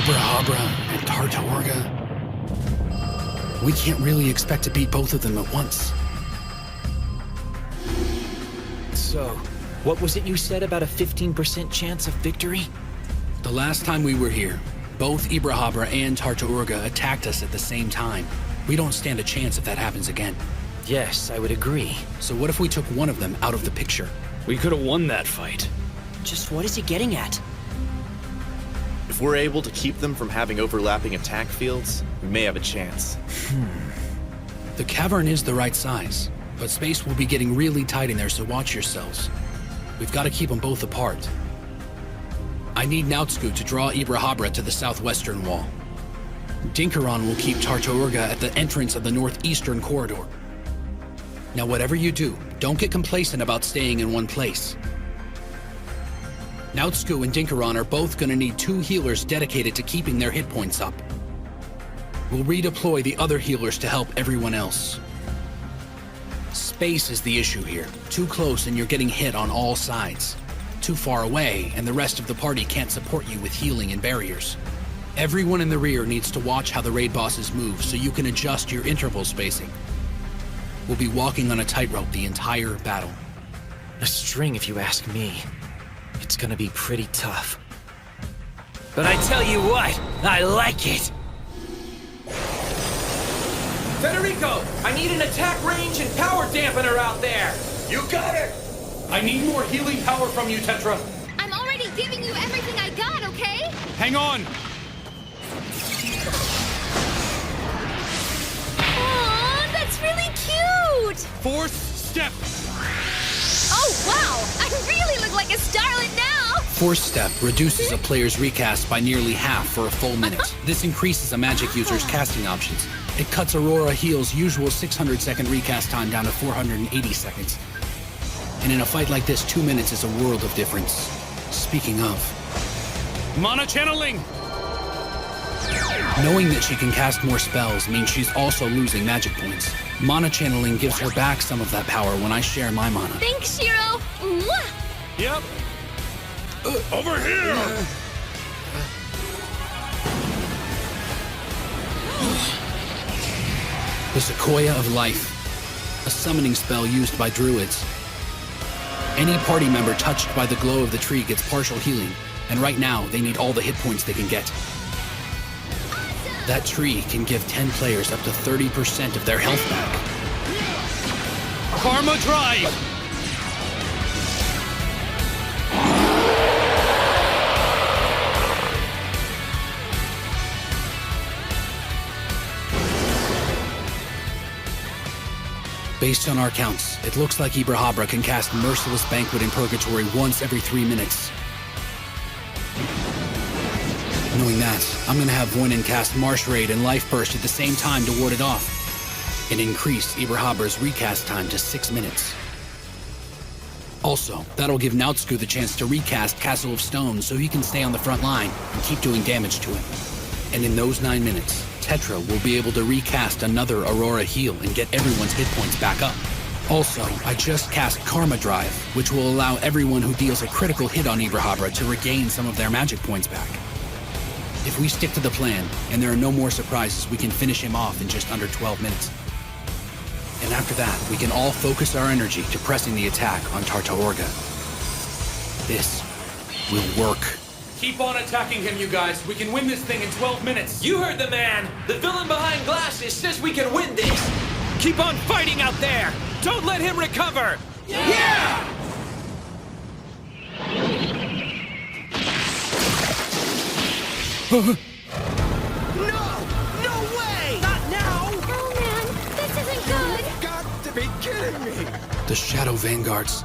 Ibrahara and Tartaorga. We can't really expect to beat both of them at once. So, what was it you said about a 15% chance of victory? The last time we were here, both Ibrahara and Tartaorga attacked us at the same time. We don't stand a chance if that happens again. Yes, I would agree. So what if we took one of them out of the picture? We could have won that fight. Just what is he getting at? If we're able to keep them from having overlapping attack fields, we may have a chance. The cavern is the right size, but space will be getting really tight in there, so watch yourselves. We've got to keep them both apart. I need Nautsuku to draw Ibrahara to the southwestern wall. Dinkaron will keep Tartaorga at the entrance of the northeastern corridor. Now whatever you do, don't get complacent about staying in one place. Nautsuku and Dinkaron are both going to need 2 healers dedicated to keeping their hit points up. We'll redeploy the other healers to help everyone else. Space is the issue here. Too close and you're getting hit on all sides. Too far away and the rest of the party can't support you with healing and barriers. Everyone in the rear needs to watch how the raid bosses move so you can adjust your interval spacing. We'll be walking on a tightrope the entire battle. A string, if you ask me. It's gonna be pretty tough. But I tell you what, I like it! Federico, I need an attack range and power dampener out there! You got it! I need more healing power from you, Tetra. I'm already giving you everything I got, okay? Hang on! Aw, that's really cute! Force step! Oh, wow! I really look like a starlet now! Force Step reduces a player's recast by nearly half for a full minute. This increases a magic user's casting options. It cuts Aurora Heal's usual 600-second recast time down to 480 seconds. And in a fight like this, 2 minutes is a world of difference. Speaking of... Mana channeling! Knowing that she can cast more spells means she's also losing magic points. Mana channeling gives her back some of that power when I share my mana. Thanks, Shiro! Mwah! Yep. Over here! The Sequoia of Life, a summoning spell used by druids. Any party member touched by the glow of the tree gets partial healing, and right now they need all the hit points they can get. That tree can give 10 players up to 30% of their health back. Karma Drive! Based on our counts, it looks like Ibrahadra can cast Merciless Banquet in Purgatory once every 3 minutes. Knowing that, I'm gonna have Voinen cast Marsh Raid and Life Burst at the same time to ward it off, and increase Ibrahadra's recast time to 6 minutes. Also, that'll give Nautsku the chance to recast Castle of Stone so he can stay on the front line and keep doing damage to him. And in those 9 minutes, Tetra will be able to recast another Aurora heal and get everyone's hit points back up. Also, I just cast Karma Drive, which will allow everyone who deals a critical hit on Ibrahadra to regain some of their magic points back. If we stick to the plan, and there are no more surprises, we can finish him off in just under 12 minutes. And after that, we can all focus our energy to pressing the attack on Tartaorga. This will work. Keep on attacking him, you guys. We can win this thing in 12 minutes. You heard the man. The villain behind glasses says we can win this. Keep on fighting out there. Don't let him recover. Yeah! No! No way! Not now! Oh man, this isn't good! You've got to be kidding me! The Shadow Vanguards.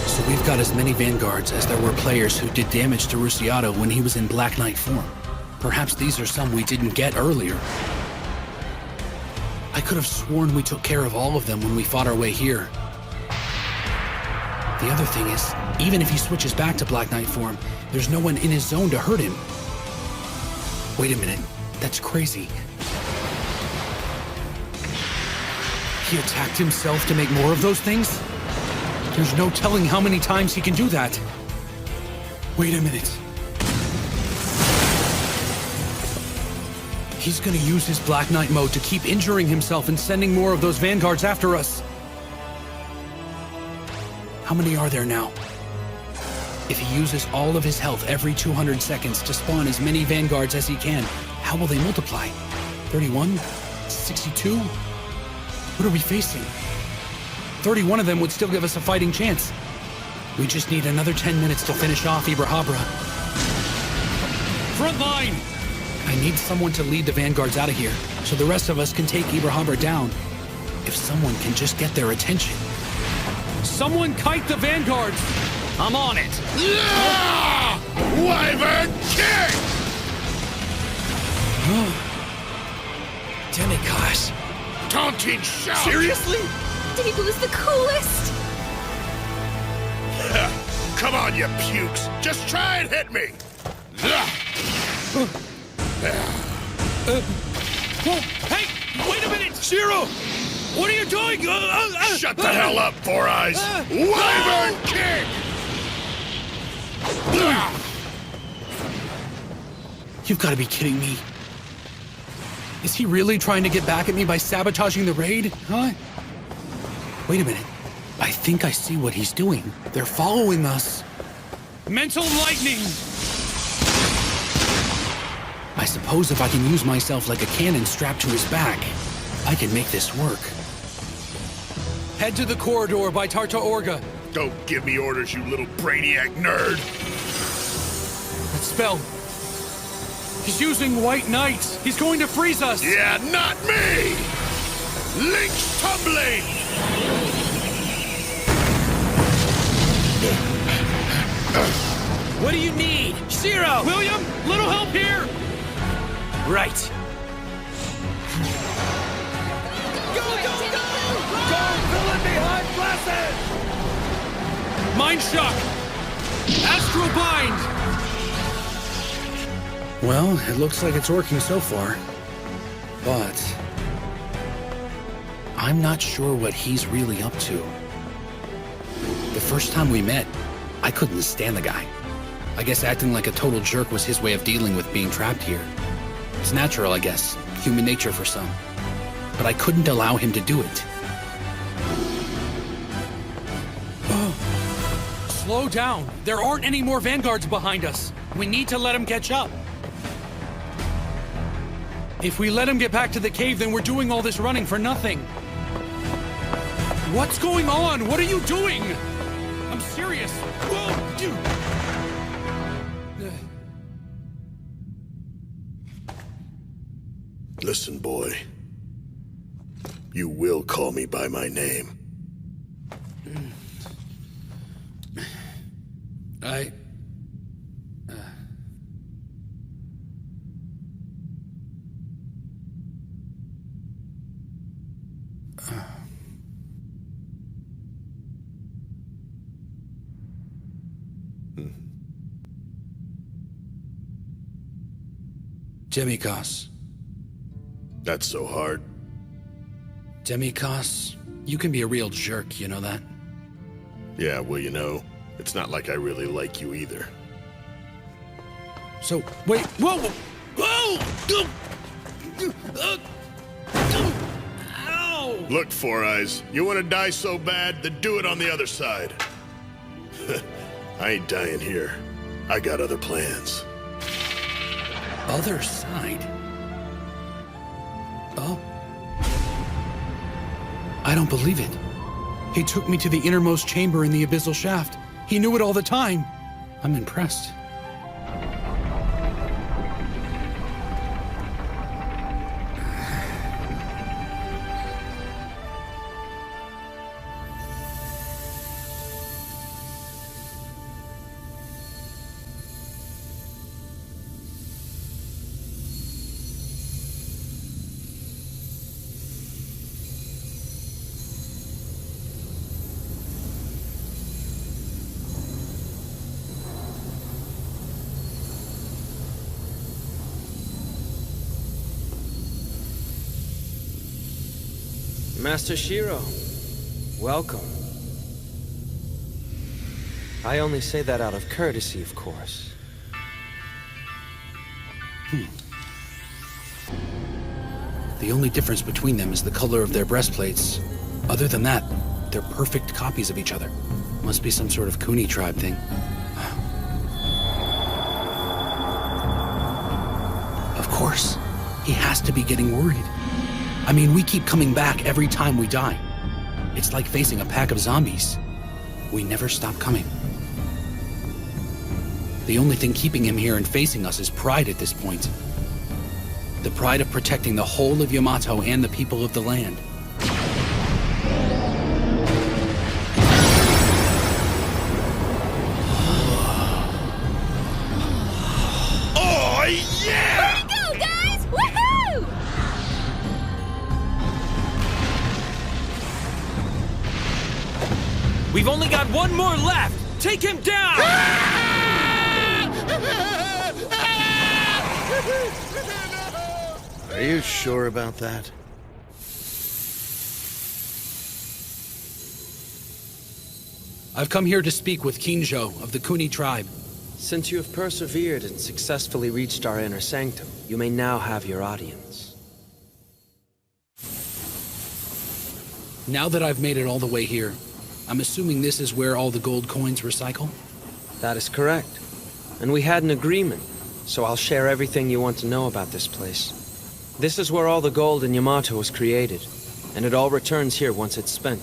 So we've got as many Vanguards as there were players who did damage to Rusiato when he was in Black Knight form. Perhaps these are some we didn't get earlier. I could have sworn we took care of all of them when we fought our way here. The other thing is, even if he switches back to Black Knight form, there's no one in his zone to hurt him. Wait a minute, that's crazy. He attacked himself to make more of those things? There's no telling how many times he can do that. Wait a minute. He's gonna use his Black Knight mode to keep injuring himself and sending more of those Vanguards after us. How many are there now? If he uses all of his health every 200 seconds to spawn as many Vanguards as he can, how will they multiply? 31? 62? What are we facing? 31 of them would still give us a fighting chance. We just need another 10 minutes to finish off Ibrahadra. Front line! I need someone to lead the Vanguards out of here, so the rest of us can take Ibrahadra down. If someone can just get their attention. Someone kite the Vanguards! I'm on it! Yeah! Wyvern King! Demigod. Taunting shout! Seriously? Debu's the coolest! Come on, you pukes! Just try and hit me! Hey! Wait a minute! Zero! What are you doing? Shut the hell up, Four Eyes! Wyvern King! You've got to be kidding me. Is he really trying to get back at me by sabotaging the raid? Huh? Wait a minute. I think I see what he's doing. They're following us. Mental lightning! I suppose if I can use myself like a cannon strapped to his back, I can make this work. Head to the corridor by Tartaorga. Don't give me orders, you little brainiac nerd! That spell. He's using White Knight. He's going to freeze us. Yeah, not me! Link's tumbling! What do you need? Zero! William, little help here! Right. Go, go, go! Go, villain behind glasses! Mind shock! Astral bind! Well, it looks like it's working so far. But I'm not sure what he's really up to. The first time we met, I couldn't stand the guy. I guess acting like a total jerk was his way of dealing with being trapped here. It's natural, I guess. Human nature for some. But I couldn't allow him to do it. Slow down. There aren't any more vanguards behind us. We need to let them catch up. If we let them get back to the cave, then we're doing all this running for nothing. What's going on? What are you doing? I'm serious. Whoa, you... Listen, boy. You will call me by my name. Demikos. That's so hard. Demikos, you can be a real jerk, you know that? Yeah, well, you know, it's not like I really like you either. So, wait, whoa! Whoa! Ow! Look, Four Eyes, you want to die so bad, then do it on the other side. I ain't dying here. I got other plans. Other side? Oh. I don't believe it. He took me to the innermost chamber in the abyssal shaft. He knew it all the time. I'm impressed. Master Shiro, welcome. I only say that out of courtesy, of course. The only difference between them is the color of their breastplates. Other than that, they're perfect copies of each other. Must be some sort of Kuni tribe thing. Of course. He has to be getting worried. I mean, we keep coming back every time we die. It's like facing a pack of zombies. We never stop coming. The only thing keeping him here and facing us is pride at this point. The pride of protecting the whole of Yamato and the people of the land. Oh, yeah! Way to go, guys! Woohoo! We've only got one more left! Take him down! Are you sure about that? I've come here to speak with Kinjo of the Kuni tribe. Since you have persevered and successfully reached our inner sanctum, you may now have your audience. Now that I've made it all the way here, I'm assuming this is where all the gold coins recycle? That is correct. And we had an agreement, so I'll share everything you want to know about this place. This is where all the gold in Yamato was created, and it all returns here once it's spent.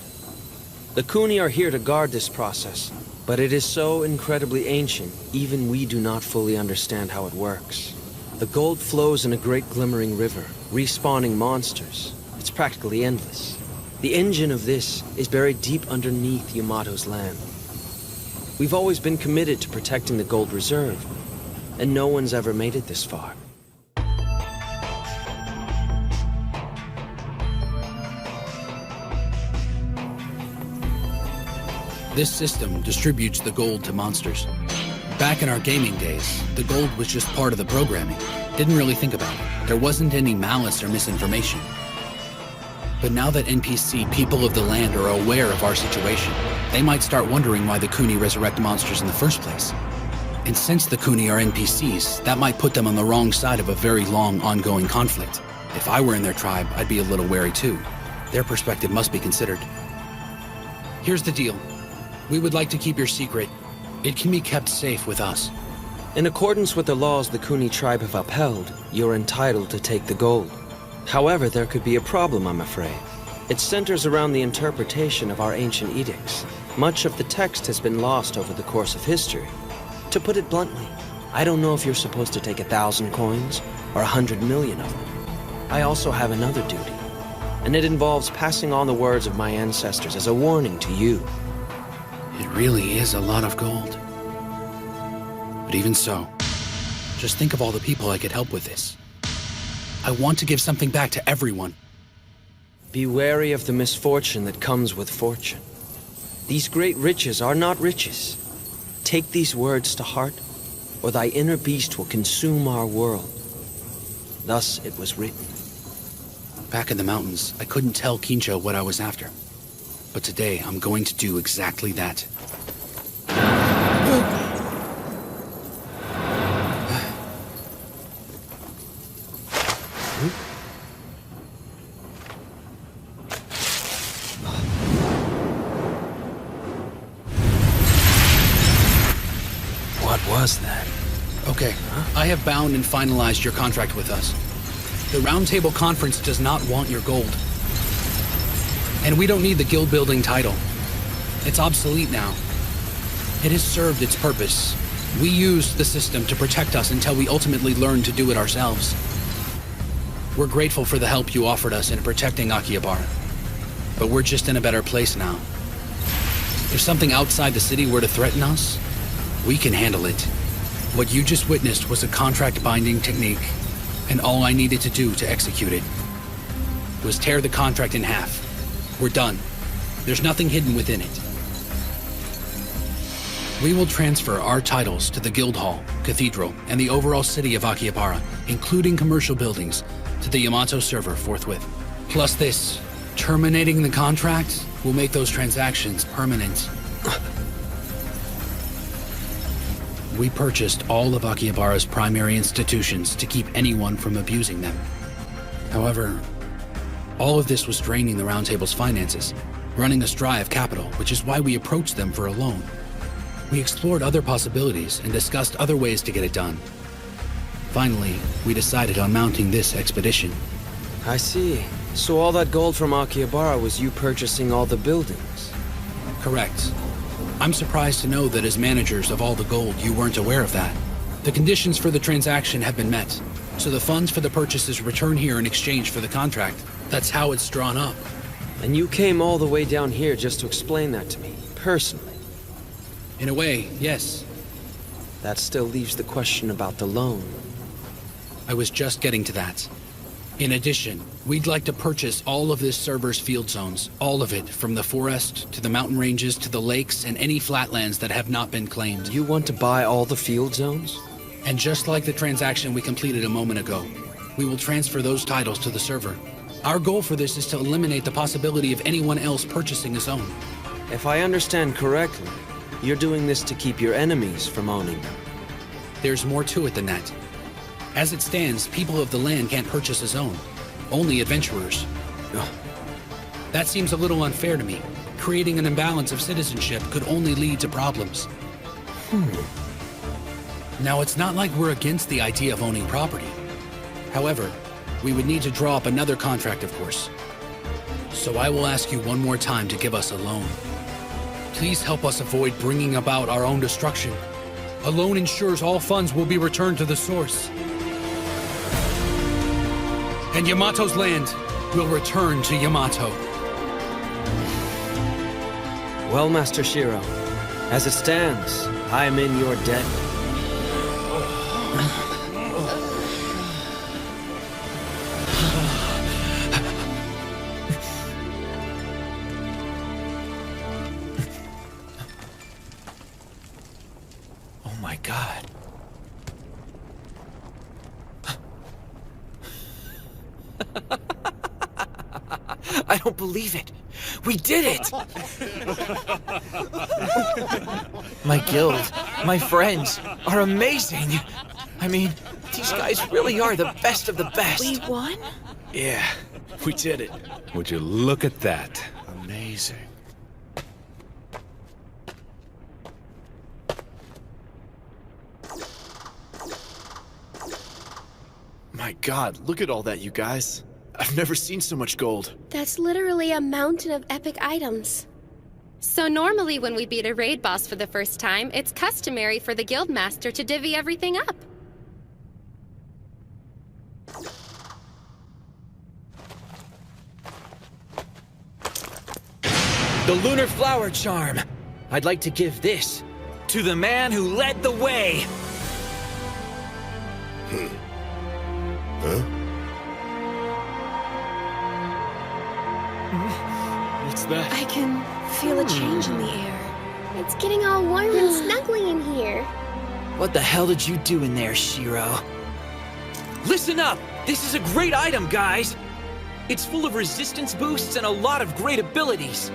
The Kuni are here to guard this process, but it is so incredibly ancient, even we do not fully understand how it works. The gold flows in a great glimmering river, respawning monsters. It's practically endless. The engine of this is buried deep underneath Yamato's land. We've always been committed to protecting the gold reserve, and no one's ever made it this far. This system distributes the gold to monsters. Back in our gaming days, the gold was just part of the programming. Didn't really think about it. There wasn't any malice or misinformation. But now that NPC people of the land are aware of our situation, they might start wondering why the Kuni resurrect monsters in the first place. And since the Kuni are NPCs, that might put them on the wrong side of a very long, ongoing conflict. If I were in their tribe, I'd be a little wary too. Their perspective must be considered. Here's the deal. We would like to keep your secret, It can be kept safe with us. In accordance with the laws the Kuni tribe have upheld, you're entitled to take the gold. However, there could be a problem, I'm afraid. It centers around the interpretation of our ancient edicts. Much of the text has been lost over the course of history. To put it bluntly, I don't know if you're supposed to take 1,000 coins or 100 million of them. I also have another duty, and it involves passing on the words of my ancestors as a warning to you. It really is a lot of gold. But even so, just think of all the people I could help with this. I want to give something back to everyone. Be wary of the misfortune that comes with fortune. These great riches are not riches. Take these words to heart, or thy inner beast will consume our world. Thus it was written. Back in the mountains, I couldn't tell Kincho what I was after. But today, I'm going to do exactly that. What was that? Okay, I have bound and finalized your contract with us. The Round Table Conference does not want your gold. And we don't need the guild building title. It's obsolete now. It has served its purpose. We used the system to protect us until we ultimately learned to do it ourselves. We're grateful for the help you offered us in protecting Akihabara. But we're just in a better place now. If something outside the city were to threaten us, we can handle it. What you just witnessed was a contract-binding technique, and all I needed to do to execute it was tear the contract in half. We're done. There's nothing hidden within it. We will transfer our titles to the Guild Hall, Cathedral, and the overall city of Akihabara, including commercial buildings, to the Yamato server forthwith. Plus this, terminating the contract will make those transactions permanent. We purchased all of Akihabara's primary institutions to keep anyone from abusing them. However, all of this was draining the Round Table's finances, running us dry of capital, which is why we approached them for a loan. We explored other possibilities and discussed other ways to get it done. Finally, we decided on mounting this expedition. I see. So all that gold from Akihabara was you purchasing all the buildings? Correct. I'm surprised to know that as managers of all the gold, you weren't aware of that. The conditions for the transaction have been met, so the funds for the purchases return here in exchange for the contract. That's how it's drawn up. And you came all the way down here just to explain that to me, personally? In a way, yes. That still leaves the question about the loan. I was just getting to that. In addition, we'd like to purchase all of this server's field zones, all of it, from the forest to the mountain ranges to the lakes and any flatlands that have not been claimed. You want to buy all the field zones? And just like the transaction we completed a moment ago, we will transfer those titles to the server. Our goal for this is to eliminate the possibility of anyone else purchasing a zone. If I understand correctly, you're doing this to keep your enemies from owning them. There's more to it than that. As it stands, people of the land can't purchase a zone. Only adventurers. Ugh. That seems a little unfair to me. Creating an imbalance of citizenship could only lead to problems. Now, it's not like we're against the idea of owning property. However, we would need to draw up another contract, of course. So I will ask you one more time to give us a loan. Please help us avoid bringing about our own destruction. A loan ensures all funds will be returned to the source. And Yamato's land will return to Yamato. Well, Master Shiro, as it stands, I am in your debt. Oh my God. I don't believe it. We did it! My guild, my friends, are amazing. I mean, these guys really are the best of the best. We won? Yeah, we did it. Would you look at that? My god, look at all that, you guys. I've never seen so much gold. That's literally a mountain of epic items. So normally when we beat a raid boss for the first time, it's customary for the guildmaster to divvy everything up. The lunar flower charm. I'd like to give this to the man who led the way. Huh? What's that? I can feel a change in the air. It's getting all warm and snuggly in here. What the hell did you do in there, Shiro? Listen up! This is a great item, guys! It's full of resistance boosts and a lot of great abilities.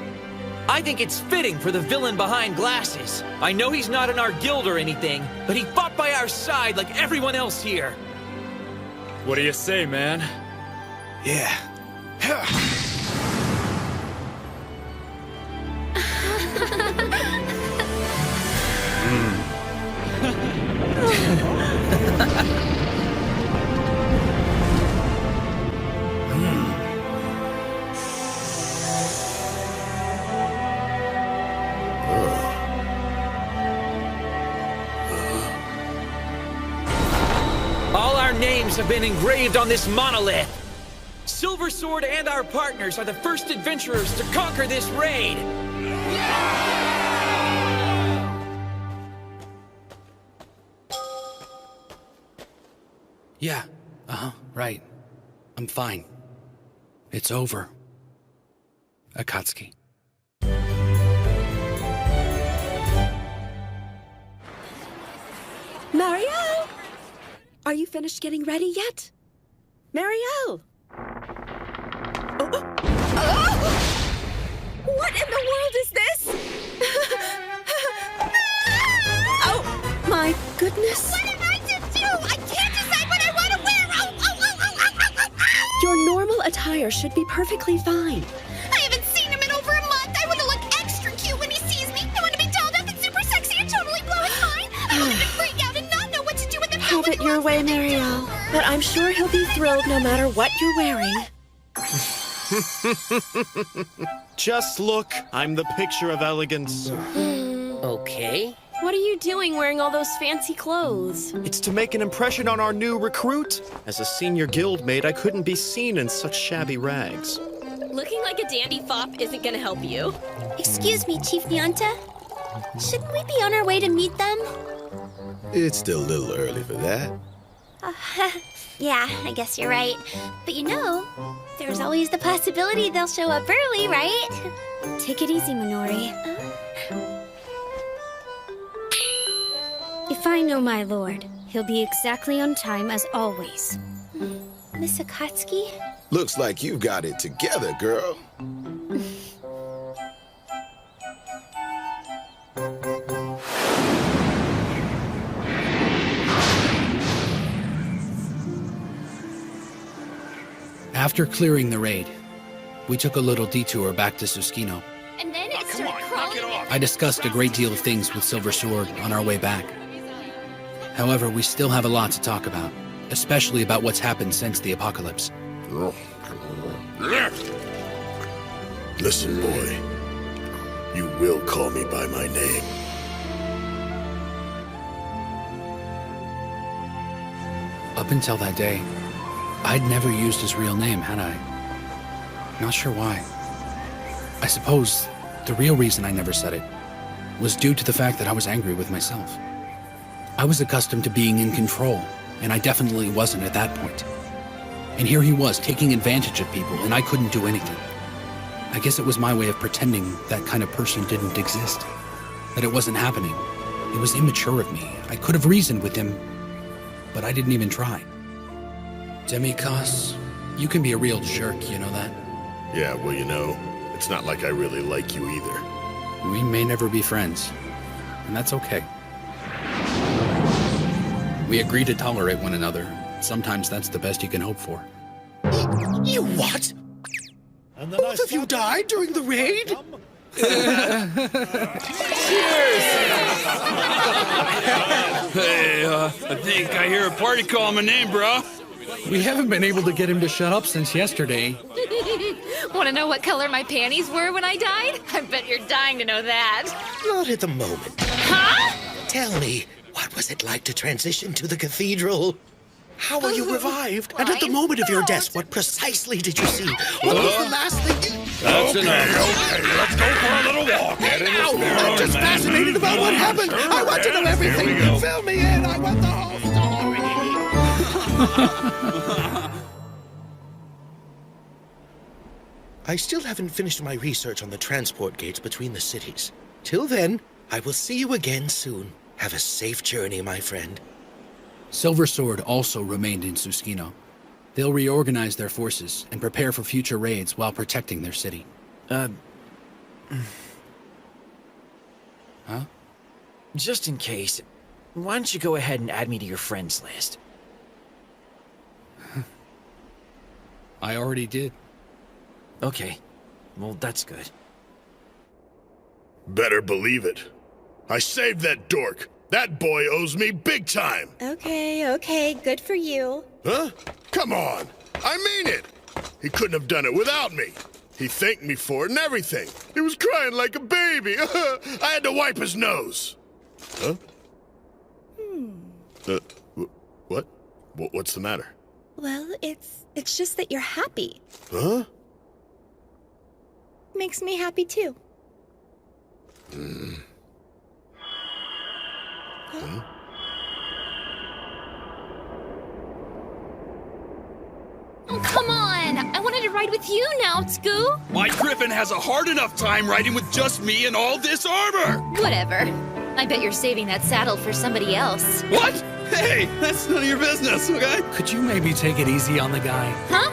I think it's fitting for the villain behind glasses. I know he's not in our guild or anything, but he fought by our side like everyone else here. What do you say, man? Yeah. All our names have been engraved on this monolith. Silver Sword and our partners are the first adventurers to conquer this raid. Yeah, right. I'm fine. It's over. Akatsuki. Marielle! Are you finished getting ready yet? Marielle! What in the world is this? Oh, my goodness. What am I to do? I can't decide what I want to wear. Your normal attire should be perfectly fine. I haven't seen him in over a month. I want to look extra cute when he sees me. I want to be dolled up and super sexy and totally blow his mind. I want him to freak out and not know what to do with himself. Have it your way, Marielle. But I'm sure he'll be thrilled no matter what you're wearing. Just look, I'm the picture of elegance. Okay. What are you doing wearing all those fancy clothes? It's to make an impression on our new recruit. As a senior guildmate, I couldn't be seen in such shabby rags. Looking like a dandy fop isn't gonna help you. Excuse me, Chief Nyanta. Shouldn't we be on our way to meet them? It's still a little early for that. Yeah, I guess you're right. But you know, there's always the possibility they'll show up early, right? Take it easy, Minori. If I know my lord, he'll be exactly on time as always. Miss Akatsuki? Looks like you've got it together, girl. After clearing the raid, we took a little detour back to Susukino. And then it started crawling. I discussed a great deal of things with Silver Sword on our way back. However, we still have a lot to talk about, especially about what's happened since the apocalypse. Listen, boy. You will call me by my name. Up until that day, I'd never used his real name, had I? Not sure why. I suppose the real reason I never said it was due to the fact that I was angry with myself. I was accustomed to being in control, and I definitely wasn't at that point. And here he was, taking advantage of people, and I couldn't do anything. I guess it was my way of pretending that kind of person didn't exist, that it wasn't happening. It was immature of me. I could have reasoned with him, but I didn't even try. Demi-Cos, you can be a real jerk, you know that? Yeah, well, you know, it's not like I really like you either. We may never be friends, and that's okay. We agree to tolerate one another. Sometimes that's the best you can hope for. You what? Both of you died during the raid? Hey, I think I hear a party calling my name, bro. We haven't been able to get him to shut up since yesterday. Want to know what color my panties were when I died? I bet you're dying to know that. Not at the moment. Huh? Tell me, what was it like to transition to the cathedral? How were you revived? And at the moment of your death, what precisely did you see? What was the last thing you... That's enough. Okay, let's go for a little walk. Get in the spirit. I'm just fascinated about what happened. I want to know everything. Fill me in. I want the whole story. I still haven't finished my research on the transport gates between the cities. Till then, I will see you again soon. Have a safe journey, my friend. Silver Sword also remained in Susukino. They'll reorganize their forces and prepare for future raids while protecting their city. Huh? Just in case, why don't you go ahead and add me to your friends list? I already did. Okay. Well, that's good. Better believe it. I saved that dork. That boy owes me big time. Okay, good for you. Huh? Come on. I mean it. He couldn't have done it without me. He thanked me for it and everything. He was crying like a baby. I had to wipe his nose. Huh? What? What's the matter? Well, it's just that you're happy. Huh? Makes me happy too. Huh? Oh, come on! I wanted to ride with you now, Scoo! My griffin has a hard enough time riding with just me and all this armor! Whatever. I bet you're saving that saddle for somebody else. What? Hey, that's none of your business, okay? Could you maybe take it easy on the guy? Huh?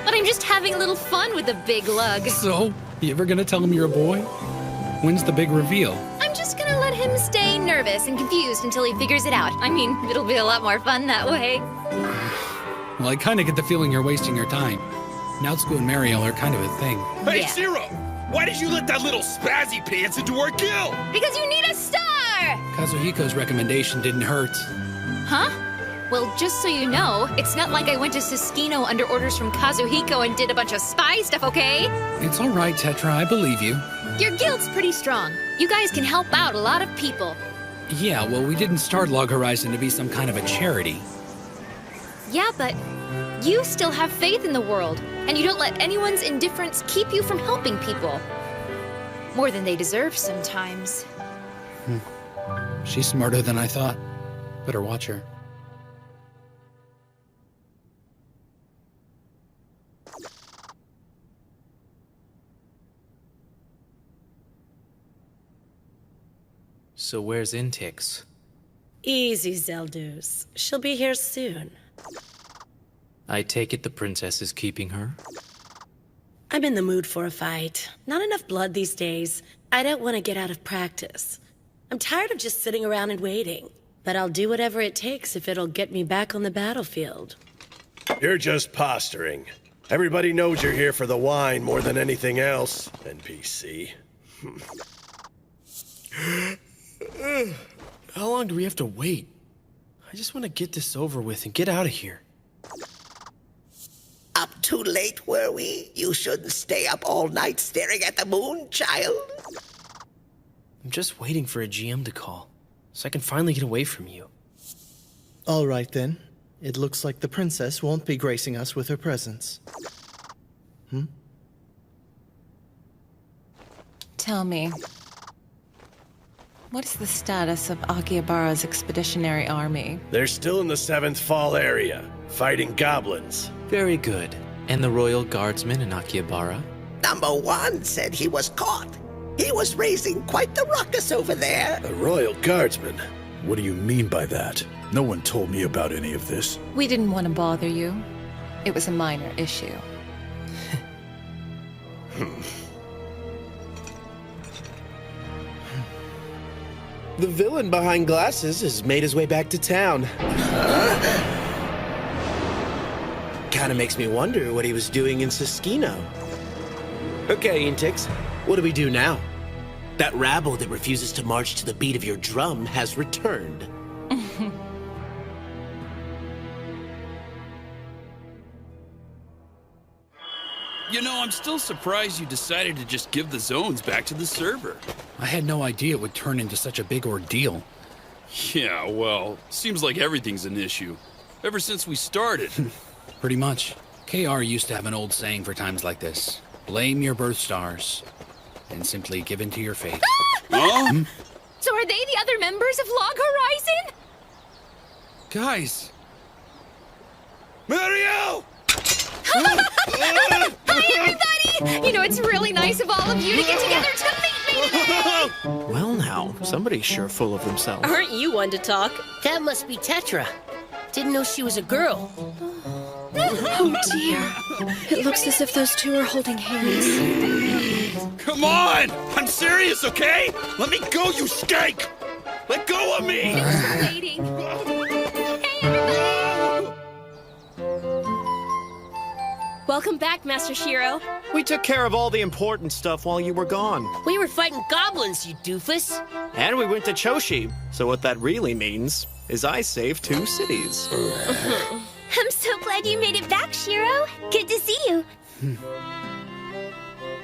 But I'm just having a little fun with the big lug. So, you ever gonna tell him you're a boy? When's the big reveal? I'm just gonna let him stay nervous and confused until he figures it out. I mean, it'll be a lot more fun that way. Well, I kinda get the feeling you're wasting your time. Nautsuko and Mariel are kind of a thing. Hey, Yeah. Zero! Why did you let that little spazzy pants into our guild? Because you need a star! Kazuhiko's recommendation didn't hurt. Huh? Well, just so you know, it's not like I went to Susukino under orders from Kazuhiko and did a bunch of spy stuff, okay? It's all right, Tetra, I believe you. Your guild's pretty strong. You guys can help out a lot of people. Yeah, well, we didn't start Log Horizon to be some kind of a charity. Yeah, but you still have faith in the world, and you don't let anyone's indifference keep you from helping people. More than they deserve sometimes. She's smarter than I thought. Better watch her. So where's Intix? Easy, Zeldus. She'll be here soon. I take it the princess is keeping her? I'm in the mood for a fight. Not enough blood these days. I don't want to get out of practice. I'm tired of just sitting around and waiting. But I'll do whatever it takes if it'll get me back on the battlefield. You're just posturing. Everybody knows you're here for the wine more than anything else, NPC. How long do we have to wait? I just want to get this over with and get out of here. Up too late, were we? You shouldn't stay up all night staring at the moon, child. I'm just waiting for a GM to call, so I can finally get away from you. All right, then. It looks like the princess won't be gracing us with her presence. Tell me, what is the status of Akihabara's expeditionary army? They're still in the 7th Fall area, fighting goblins. Very good. And the royal guardsman in Akihabara? Number 1 said he was caught. He was raising quite the ruckus over there. A royal guardsman? What do you mean by that? No one told me about any of this. We didn't want to bother you. It was a minor issue. The villain behind glasses has made his way back to town. Kinda makes me wonder what he was doing in Susukino. Okay, Intix, what do we do now? That rabble that refuses to march to the beat of your drum has returned. You know, I'm still surprised you decided to just give the zones back to the server. I had no idea it would turn into such a big ordeal. Yeah, well, seems like everything's an issue. Ever since we started. Pretty much. KR used to have an old saying for times like this. Blame your birth stars, and simply give in to your fate. Huh? So are they the other members of Log Horizon? Guys! Mariel! Hi, everybody! You know, it's really nice of all of you to get together to meet me today! Well now, somebody's sure full of themselves. Aren't you one to talk? That must be Tetra. Didn't know she was a girl. Oh dear. It looks as if those two are holding hands. Come on! I'm serious, okay? Let me go, you skank! Let go of me! Waiting. Hey, everybody! Welcome back, Master Shiro. We took care of all the important stuff while you were gone. We were fighting goblins, you doofus. And we went to Choshi. So what that really means is I saved 2 cities. I'm so glad you made it back, Shiro. Good to see you.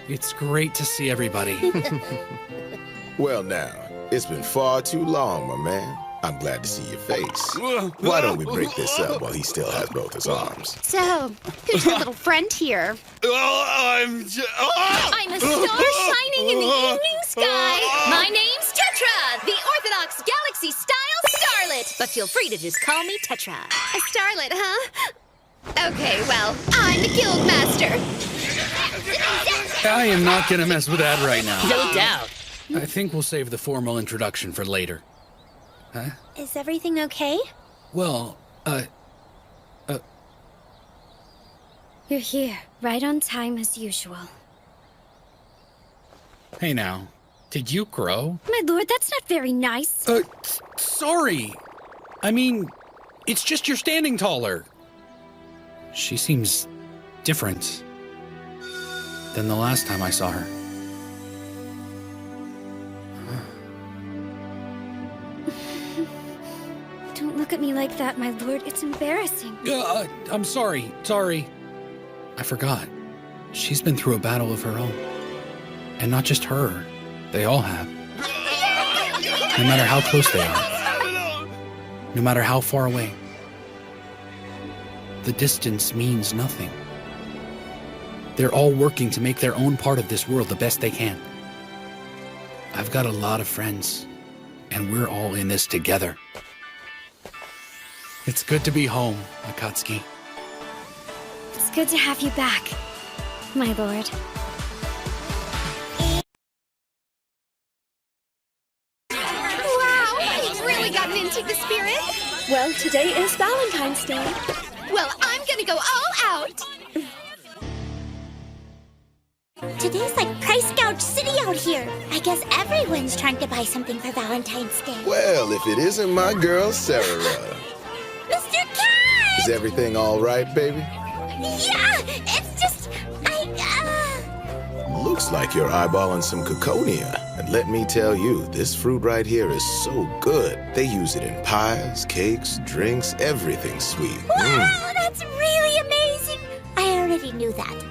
It's great to see everybody. Well now, it's been far too long, my man. I'm glad to see your face. Why don't we break this up while he still has both his arms? So, who's your little friend here? I'm I'm a star shining in the evening sky. My name's Tetra, the Orthodox Galaxy-style starlet. But feel free to just call me Tetra. A starlet, huh? Okay, well, I'm the guild master. I am not gonna mess with that right now. No doubt. I think we'll save the formal introduction for later. Huh? Is everything okay? Well, You're here, right on time as usual. Hey now, did you grow? My lord, that's not very nice. Sorry. I mean, it's just you're standing taller. She seems different than the last time I saw her. Don't look at me like that, my lord. It's embarrassing. I'm sorry. Sorry. I forgot. She's been through a battle of her own. And not just her. They all have. No matter how close they are. No matter how far away. The distance means nothing. They're all working to make their own part of this world the best they can. I've got a lot of friends, and we're all in this together. It's good to be home, Akatsuki. It's good to have you back, my lord. Wow, you've really gotten into the spirit. Well, today is Valentine's Day. Well, I'm gonna go all out. Today's like price gouge city out here. I guess everyone's trying to buy something for Valentine's Day. Well, if it isn't my girl, Sarah. Mr. Cat! Is everything all right, baby? Yeah, it's just, Looks like you're eyeballing some coconia. And let me tell you, this fruit right here is so good. They use it in pies, cakes, drinks, everything sweet. Wow, that's really amazing. I already knew that.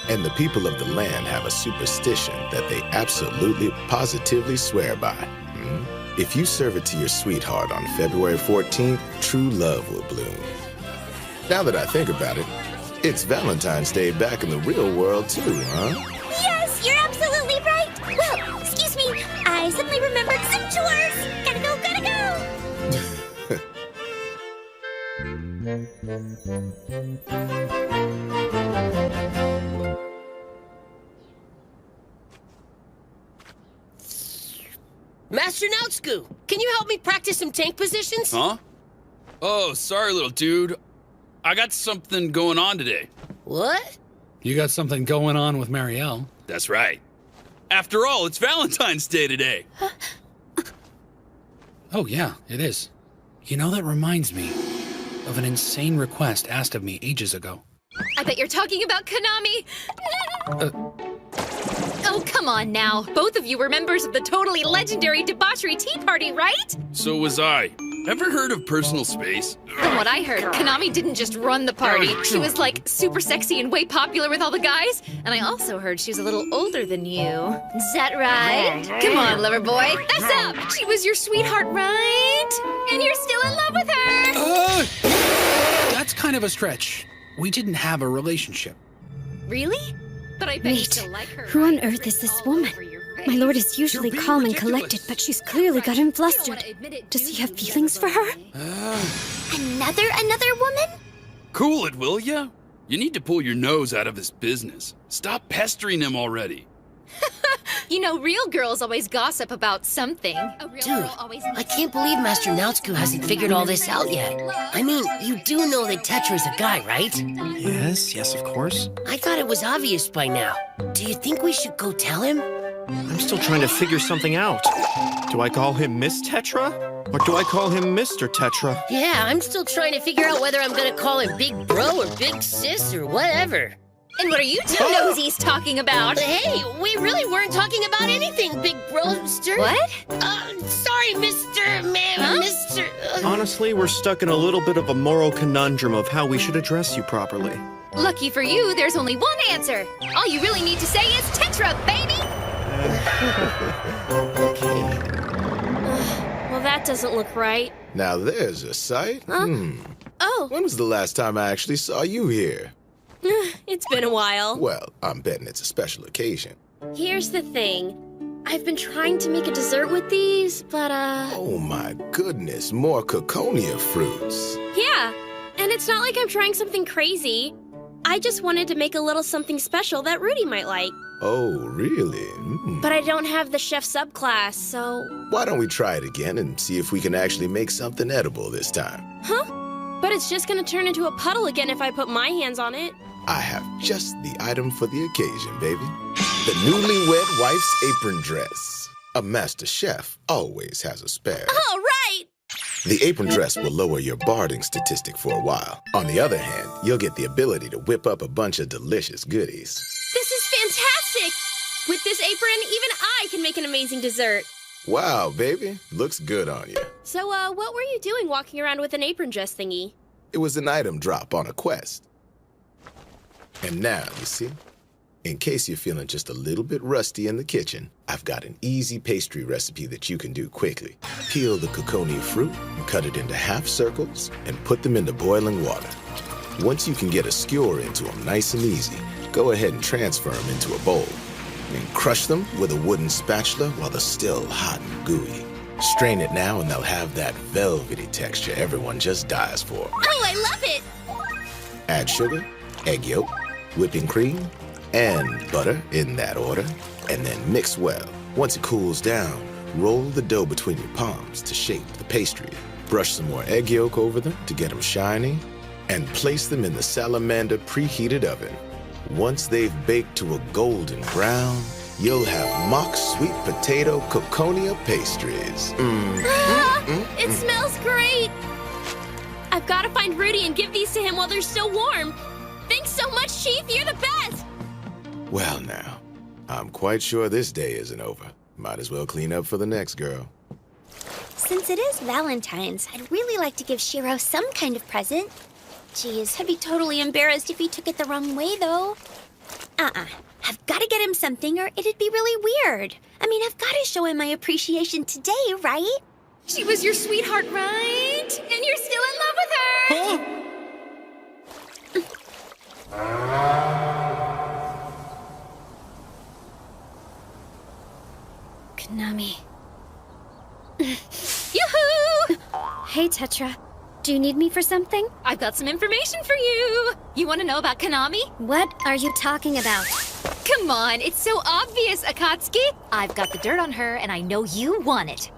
And the people of the land have a superstition that they absolutely, positively swear by. If you serve it to your sweetheart on February 14th, true love will bloom. Now that I think about it, it's Valentine's Day back in the real world too, huh? Yes, you're absolutely right. Well, excuse me, I suddenly remembered some chores. Gotta go, gotta go. Master Nautsuku, can you help me practice some tank positions? Huh? Oh, sorry, little dude. I got something going on today. What? You got something going on with Marielle. That's right. After all, it's Valentine's Day today. Oh, yeah, it is. You know, that reminds me of an insane request asked of me ages ago. I bet you're talking about Konami. Oh, come on now. Both of you were members of the totally legendary Debauchery Tea Party, right? So was I. Ever heard of personal space? From what I heard, Konami didn't just run the party. She was like super sexy and way popular with all the guys. And I also heard she was a little older than you. Is that right? Come on, lover boy. Fess up! She was your sweetheart, right? And you're still in love with her! That's kind of a stretch. We didn't have a relationship. Really? But I bet you Wait, still like her. who on earth is this woman? My lord is usually calm and collected, but she's clearly got him flustered. Does he have feelings for her? Another woman? Cool it, will ya? You need to pull your nose out of this business. Stop pestering him already. You know, real girls always gossip about something. Dude, I can't believe Master Naotsku hasn't figured all this out yet. I mean, you do know that Tetra's a guy, right? Yes, of course. I thought it was obvious by now. Do you think we should go tell him? I'm still trying to figure something out. Do I call him Miss Tetra? Or do I call him Mr. Tetra? Yeah, I'm still trying to figure out whether I'm gonna call him Big Bro or Big Sis or whatever. And what are you two nosies talking about? Hey, we really weren't talking about anything, Big Broster. What? Sorry, Mr. Man, Mr. Honestly, we're stuck in a little bit of a moral conundrum of how we should address you properly. Lucky for you, there's only one answer. All you really need to say is Tetra, baby! Well, that doesn't look right. Now there's a sight. Oh. When was the last time I actually saw you here? It's been a while. Well, I'm betting it's a special occasion. Here's the thing. I've been trying to make a dessert with these, but, Oh my goodness, more Coconia fruits. Yeah, and it's not like I'm trying something crazy. I just wanted to make a little something special that Rudy might like. Oh, really? But I don't have the chef subclass, so... Why don't we try it again and see if we can actually make something edible this time? Huh? But it's just gonna turn into a puddle again if I put my hands on it. I have just the item for the occasion, baby. The newlywed wife's apron dress. A master chef always has a spare. All right! The apron dress will lower your barding statistic for a while. On the other hand, you'll get the ability to whip up a bunch of delicious goodies. This is fantastic! With this apron, even I can make an amazing dessert. Wow, baby. Looks good on you. So, what were you doing walking around with an apron dress thingy? It was an item drop on a quest. And now, you see, in case you're feeling just a little bit rusty in the kitchen, I've got an easy pastry recipe that you can do quickly. Peel the Coconia fruit and cut it into half circles and put them into boiling water. Once you can get a skewer into them nice and easy, go ahead and transfer them into a bowl. And crush them with a wooden spatula while they're still hot and gooey. Strain it now and they'll have that velvety texture everyone just dies for. Oh, I love it! Add sugar, egg yolk, whipping cream, and butter in that order, and then mix well. Once it cools down, roll the dough between your palms to shape the pastry. Brush some more egg yolk over them to get them shiny, and place them in the salamander preheated oven. Once they've baked to a golden brown, you'll have mock sweet potato Coconia pastries. It smells great! I've got to find Rudy and give these to him while they're still warm. Thanks so much, Chief. You're the best! Well now, I'm quite sure this day isn't over. Might as well clean up for the next girl. Since it is Valentine's, I'd really like to give Shiro some kind of present. Geez, I'd be totally embarrassed if he took it the wrong way, though. I've got to get him something or it'd be really weird. I mean, I've got to show him my appreciation today, right? She was your sweetheart, right? And you're still in love with her! Konami. Yoo-hoo! Hey, Tetra. Do you need me for something? I've got some information for you. You want to know about Konami? What are you talking about? Come on, it's so obvious, Akatsuki. I've got the dirt on her, and I know you want it.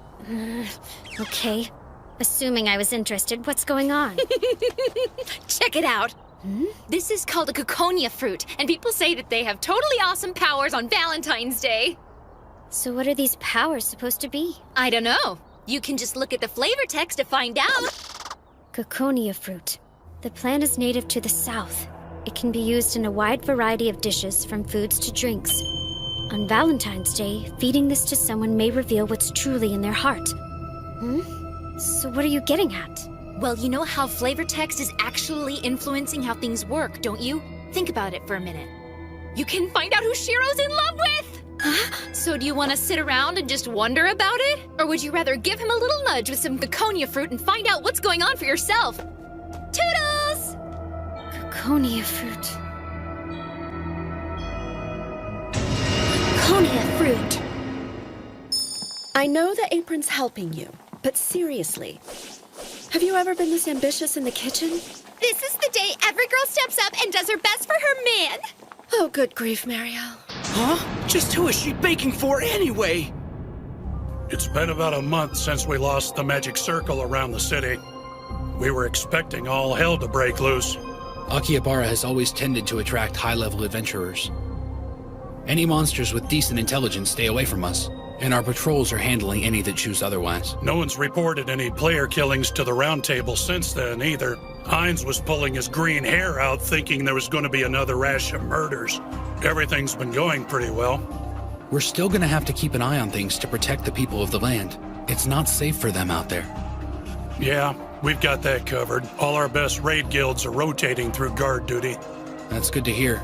Okay. Assuming I was interested, what's going on? Check it out. This is called a Coconia fruit, and people say that they have totally awesome powers on Valentine's Day. So what are these powers supposed to be? I don't know. You can just look at the flavor text to find out. Coconia fruit. The plant is native to the south. It can be used in a wide variety of dishes, from foods to drinks. On Valentine's Day, feeding this to someone may reveal what's truly in their heart. So what are you getting at? Well, you know how flavor text is actually influencing how things work, don't you? Think about it for a minute. You can find out who Shiro's in love with! So do you want to sit around and just wonder about it? Or would you rather give him a little nudge with some Caconia fruit and find out what's going on for yourself? Toodles! Caconia fruit. Caconia fruit. I know the apron's helping you, but seriously, have you ever been this ambitious in the kitchen? This is the day every girl steps up and does her best for her man. Oh, good grief, Marielle. Huh? Just who is she baking for anyway? It's been about a month since we lost the magic circle around the city. We were expecting all hell to break loose. Akihabara has always tended to attract high-level adventurers. Any monsters with decent intelligence stay away from us, and our patrols are handling any that choose otherwise. No one's reported any player killings to the round table since then, either. Hines was pulling his green hair out thinking there was going to be another rash of murders. Everything's been going pretty well. We're still gonna have to keep an eye on things to protect the people of the land. It's not safe for them out there. Yeah, we've got that covered. All our best raid guilds are rotating through guard duty. That's good to hear.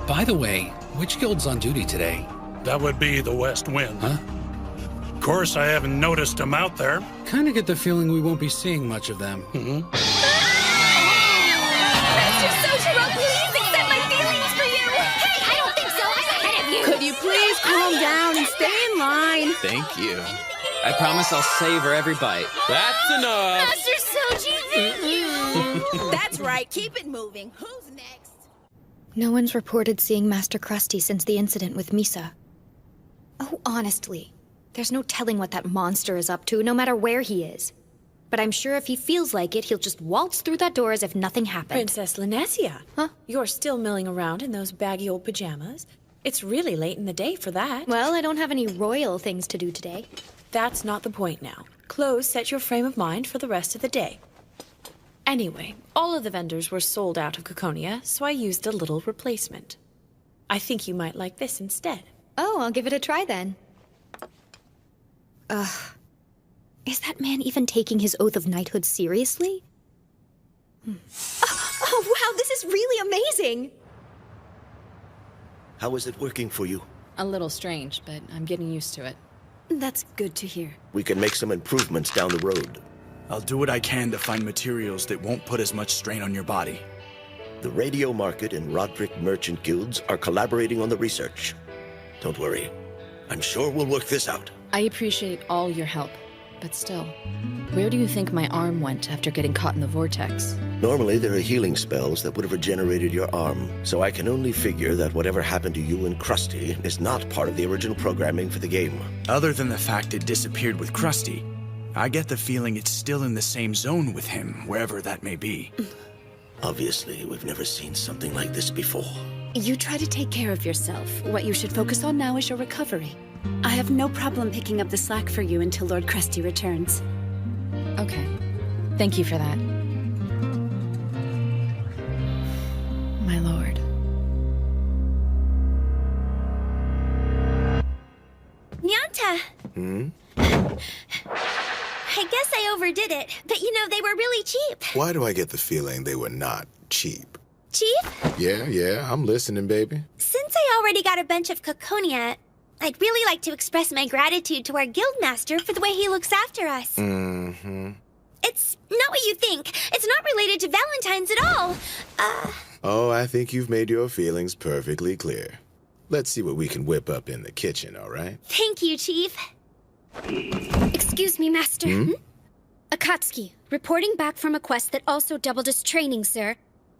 By the way, which guild's on duty today? That would be the West Wind. Huh? Of course, I haven't noticed them out there. Kinda get the feeling we won't be seeing much of them. Master Sojiro, please accept my feelings for you! Hey, I don't think so! I'm ahead of you! Could you please calm down and stay in line? Thank you. I promise I'll savor every bite. That's enough! Master Soji, thank you! That's right, keep it moving. Who's next? No one's reported seeing Master Krusty since the incident with Misa. Oh, honestly, there's no telling what that monster is up to, no matter where he is. But I'm sure if he feels like it, he'll just waltz through that door as if nothing happened. Princess Linesia. Huh? You're still milling around in those baggy old pajamas? It's really late in the day for that. Well, I don't have any royal things to do today. That's not the point now. Clothes set your frame of mind for the rest of the day. Anyway, all of the vendors were sold out of Caconia, so I used a little replacement. I think you might like this instead. Oh, I'll give it a try then. Is that man even taking his oath of knighthood seriously? Oh, wow, this is really amazing! How is it working for you? A little strange, but I'm getting used to it. That's good to hear. We can make some improvements down the road. I'll do what I can to find materials that won't put as much strain on your body. The Radio Market and Roderick Merchant Guilds are collaborating on the research. Don't worry. I'm sure we'll work this out. I appreciate all your help, but still, where do you think my arm went after getting caught in the vortex? Normally, there are healing spells that would have regenerated your arm, so I can only figure that whatever happened to you and Krusty is not part of the original programming for the game. Other than the fact it disappeared with Krusty, I get the feeling it's still in the same zone with him, wherever that may be. Obviously, we've never seen something like this before. You try to take care of yourself. What you should focus on now is your recovery. I have no problem picking up the slack for you until Lord Krusty returns. Okay. Thank you for that. My lord. Nyanta! I guess I overdid it, but you know, they were really cheap. Why do I get the feeling they were not cheap? Cheap? Yeah, I'm listening, baby. Since I already got a bunch of Caconia, I'd really like to express my gratitude to our guildmaster for the way he looks after us. Mm-hmm. It's not what you think. It's not related to Valentine's at all. Oh, I think you've made your feelings perfectly clear. Let's see what we can whip up in the kitchen, all right? Thank you, Chief. Excuse me, Master. Hmm? Akatsuki, reporting back from a quest that also doubled as training, sir.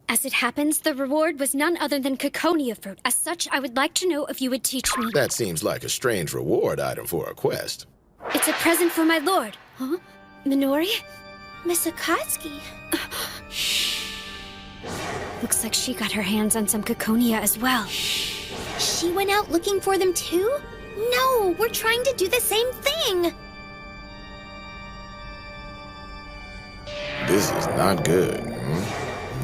As it happens, the reward was none other than Caconia fruit. As such, I would like to know if you would teach me. That seems like a strange reward item for a quest. It's a present for my lord. Huh? Minori? Miss Akatsuki. Looks like she got her hands on some Caconia as well. She went out looking for them too? No, we're trying to do the same thing. This is not good.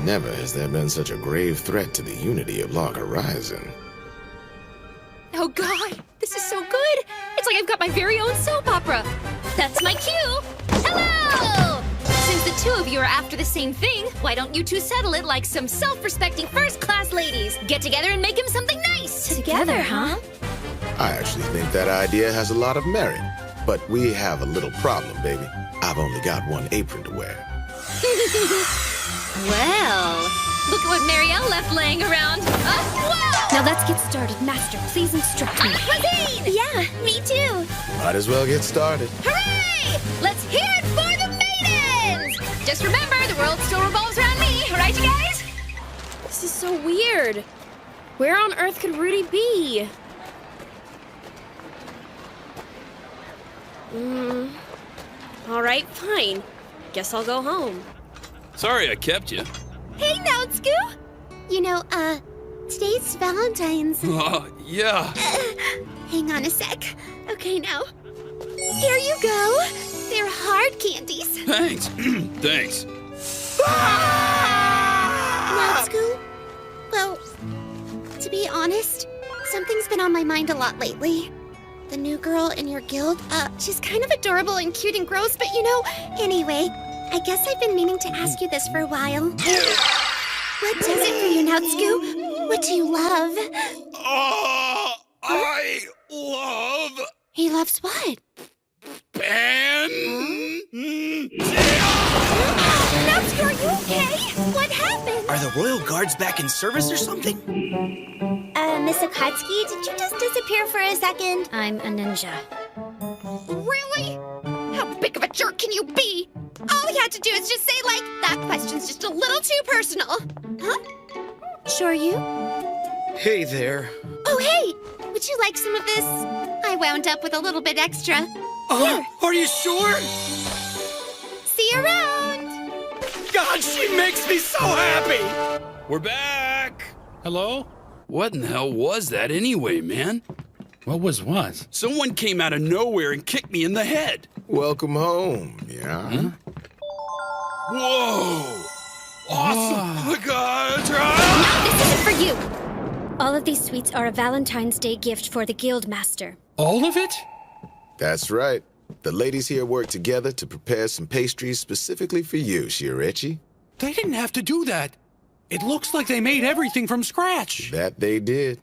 Never has there been such a grave threat to the unity of Log Horizon. Oh God, this is so good. It's like I've got my very own soap opera. That's my cue. Hello! two of you are after the same thing, why don't you two settle it like some self-respecting first-class ladies? Get together and make him something nice. Together, huh? I actually think that idea has a lot of merit. But we have a little problem, baby. I've only got one apron to wear. Well, look at what Marielle left laying around. Whoa! Now let's get started. Master, please instruct me. Rosine! Yeah, me too. Might as well get started. Hooray! Let's hear it for the maidens! Just remember, the world still revolves around me, right, you guys? This is so weird. Where on earth could Rudy be? All right, fine. Guess I'll go home. Sorry I kept you. Hey, Naotsku! You know, today's Valentine's. Yeah. Hang on a sec. Okay, now. Here you go. They're hard candies. Thanks. Thanks. Naotsku? Well, to be honest, something's been on my mind a lot lately. The new girl in your guild, she's kind of adorable and cute and gross, but you know, anyway, I guess I've been meaning to ask you this for a while. What does it for you, Naotsku? What do you love? I love... He loves what? Pan... Naotsku, are you okay? What happened? Are the royal guards back in service or something? Miss Akatsuki, did you just disappear for a second? I'm a ninja. Really? How big of a jerk can you be? All he had to do is just say, like, that question's just a little too personal. Huh? Sure you? Hey there. Oh, hey! Would you like some of this? I wound up with a little bit extra. Here. Are you sure? See you around! God, she makes me so happy! We're back! Hello? What in the hell was that anyway, man? What was what? Someone came out of nowhere and kicked me in the head. Welcome home, yeah? Huh? Whoa! Awesome! Oh, God! This isn't for you! All of these sweets are a Valentine's Day gift for the guild master. All of it? That's right. The ladies here work together to prepare some pastries specifically for you, Shiorichi. They didn't have to do that. It looks like they made everything from scratch. That they did.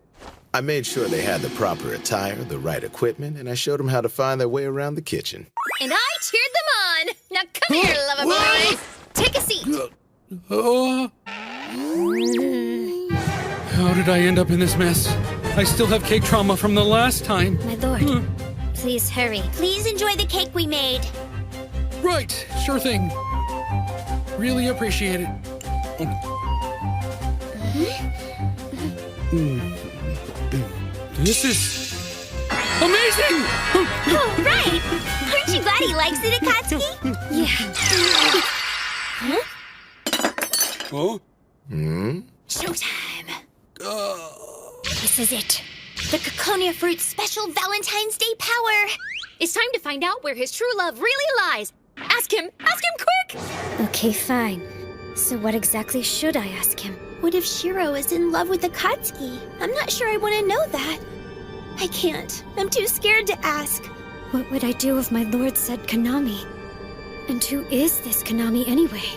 I made sure they had the proper attire, the right equipment, and I showed them how to find their way around the kitchen. And I cheered them on. Now come here, lover boy. Take a seat. How did I end up in this mess? I still have cake trauma from the last time. My lord, please hurry. Please enjoy the cake we made. Right, sure thing. Really appreciate it. This is amazing! Oh, right! Aren't you glad he likes it, Akatsuki? Yeah. Huh? Showtime! This is it. The Coconia Fruit's special Valentine's Day power! It's time to find out where his true love really lies. Ask him quick! Okay, fine. So what exactly should I ask him? What if Shiro is in love with Akatsuki? I'm not sure I want to know that. I can't. I'm too scared to ask. What would I do if my lord said Konami? And who is this Konami anyway?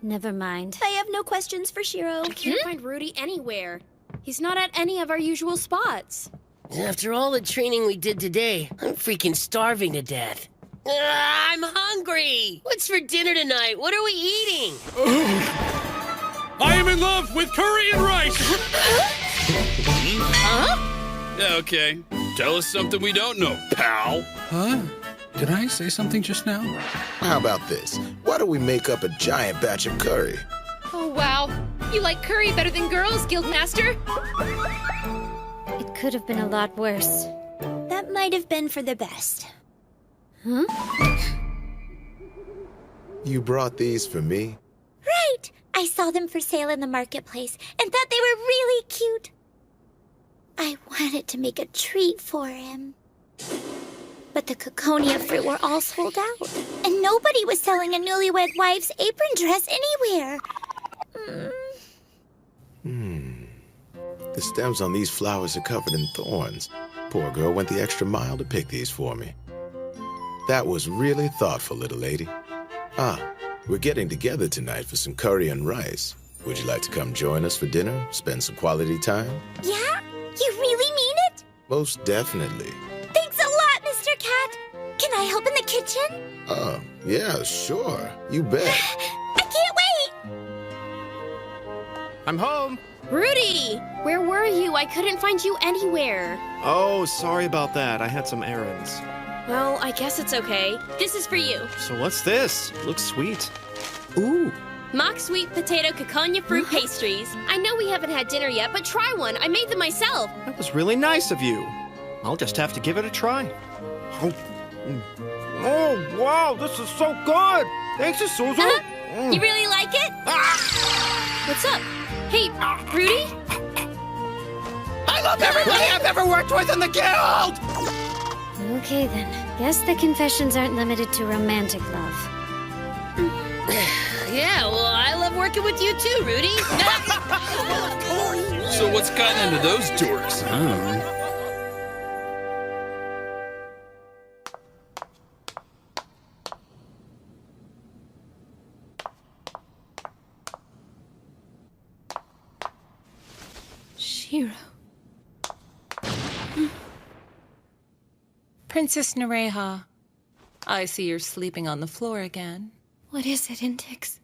Never mind. I have no questions for Shiro. I can't find Rudy anywhere. He's not at any of our usual spots. After all the training we did today, I'm freaking starving to death. I'm hungry! What's for dinner tonight? What are we eating? I am in love with curry and rice! Huh? Yeah, okay. Tell us something we don't know, pal. Huh? Did I say something just now? How about this? Why don't we make up a giant batch of curry? Oh, wow. You like curry better than girls, Guildmaster? It could have been a lot worse. That might have been for the best. Huh? You brought these for me? Right! I saw them for sale in the marketplace and thought they were really cute. I wanted to make a treat for him. But the Coconia fruit were all sold out. And nobody was selling a newlywed wife's apron dress anywhere. The stems on these flowers are covered in thorns. Poor girl went the extra mile to pick these for me. That was really thoughtful, little lady. We're getting together tonight for some curry and rice. Would you like to come join us for dinner? Spend some quality time? Yeah? You really mean it? Most definitely. Thanks a lot, Mr. Cat. Can I help in the kitchen? Yeah, sure. You bet. I can't wait! I'm home. Rudy! Where were you? I couldn't find you anywhere. Oh, sorry about that. I had some errands. Well, I guess it's okay. This is for you. So what's this? Looks sweet. Ooh. Mock sweet potato caconia fruit pastries. I know we haven't had dinner yet, but try one. I made them myself. That was really nice of you. I'll just have to give it a try. Oh, wow, this is so good! Thanks, Susan. You really like it? What's up? Hey, Rudy? I love everybody I've ever worked with in the guild! Okay then. Guess the confessions aren't limited to romantic love. Yeah, well, I love working with you too, Rudy. So what's gotten into those dorks? Shiro. Princess Nereha, I see you're sleeping on the floor again. What is it, Intix?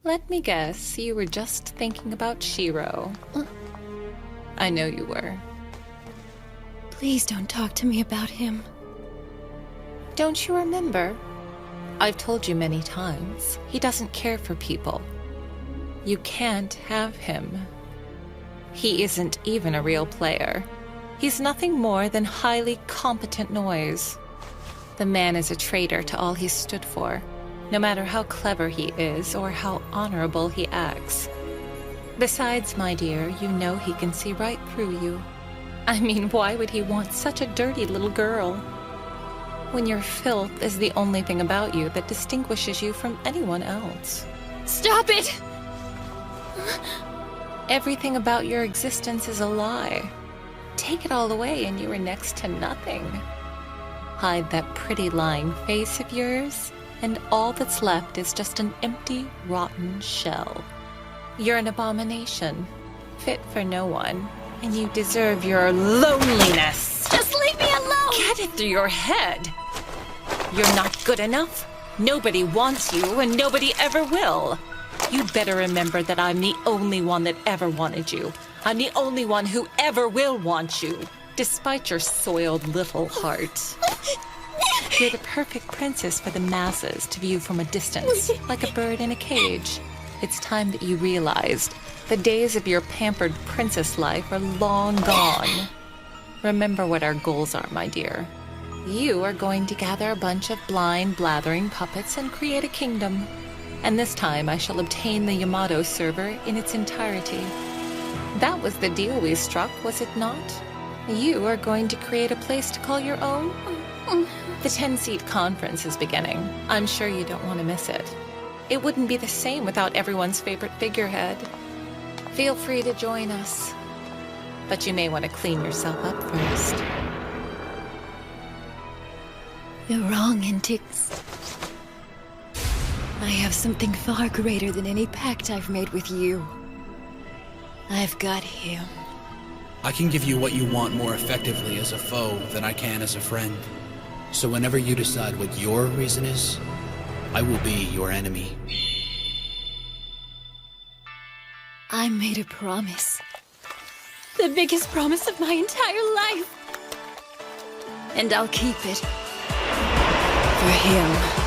Let me guess, you were just thinking about Shiro. I know you were. Please don't talk to me about him. Don't you remember? I've told you many times, he doesn't care for people. You can't have him. He isn't even a real player. He's nothing more than highly competent noise. The man is a traitor to all he's stood for, no matter how clever he is or how honorable he acts. Besides, my dear, you know he can see right through you. I mean, why would he want such a dirty little girl? When your filth is the only thing about you that distinguishes you from anyone else. Stop it! Everything about your existence is a lie. Take it all away and you are next to nothing. Hide that pretty lying face of yours, and all that's left is just an empty, rotten shell. You're an abomination, fit for no one, and you deserve your loneliness. Just leave me alone! Get it through your head. You're not good enough. Nobody wants you, and nobody ever will. You'd better remember that I'm the only one that ever wanted you. I'm the only one who ever will want you, despite your soiled little heart. You're the perfect princess for the masses to view from a distance, like a bird in a cage. It's time that you realized the days of your pampered princess life are long gone. Remember what our goals are, my dear. You are going to gather a bunch of blind, blathering puppets and create a kingdom. And this time I shall obtain the Yamato server in its entirety. That was the deal we struck, was it not? You are going to create a place to call your own? The 10-seat conference is beginning. I'm sure you don't want to miss it. It wouldn't be the same without everyone's favorite figurehead. Feel free to join us. But you may want to clean yourself up first. You're wrong, Intix. I have something far greater than any pact I've made with you. I've got him. I can give you what you want more effectively as a foe than I can as a friend. So whenever you decide what your reason is, I will be your enemy. I made a promise. The biggest promise of my entire life. And I'll keep it. For him.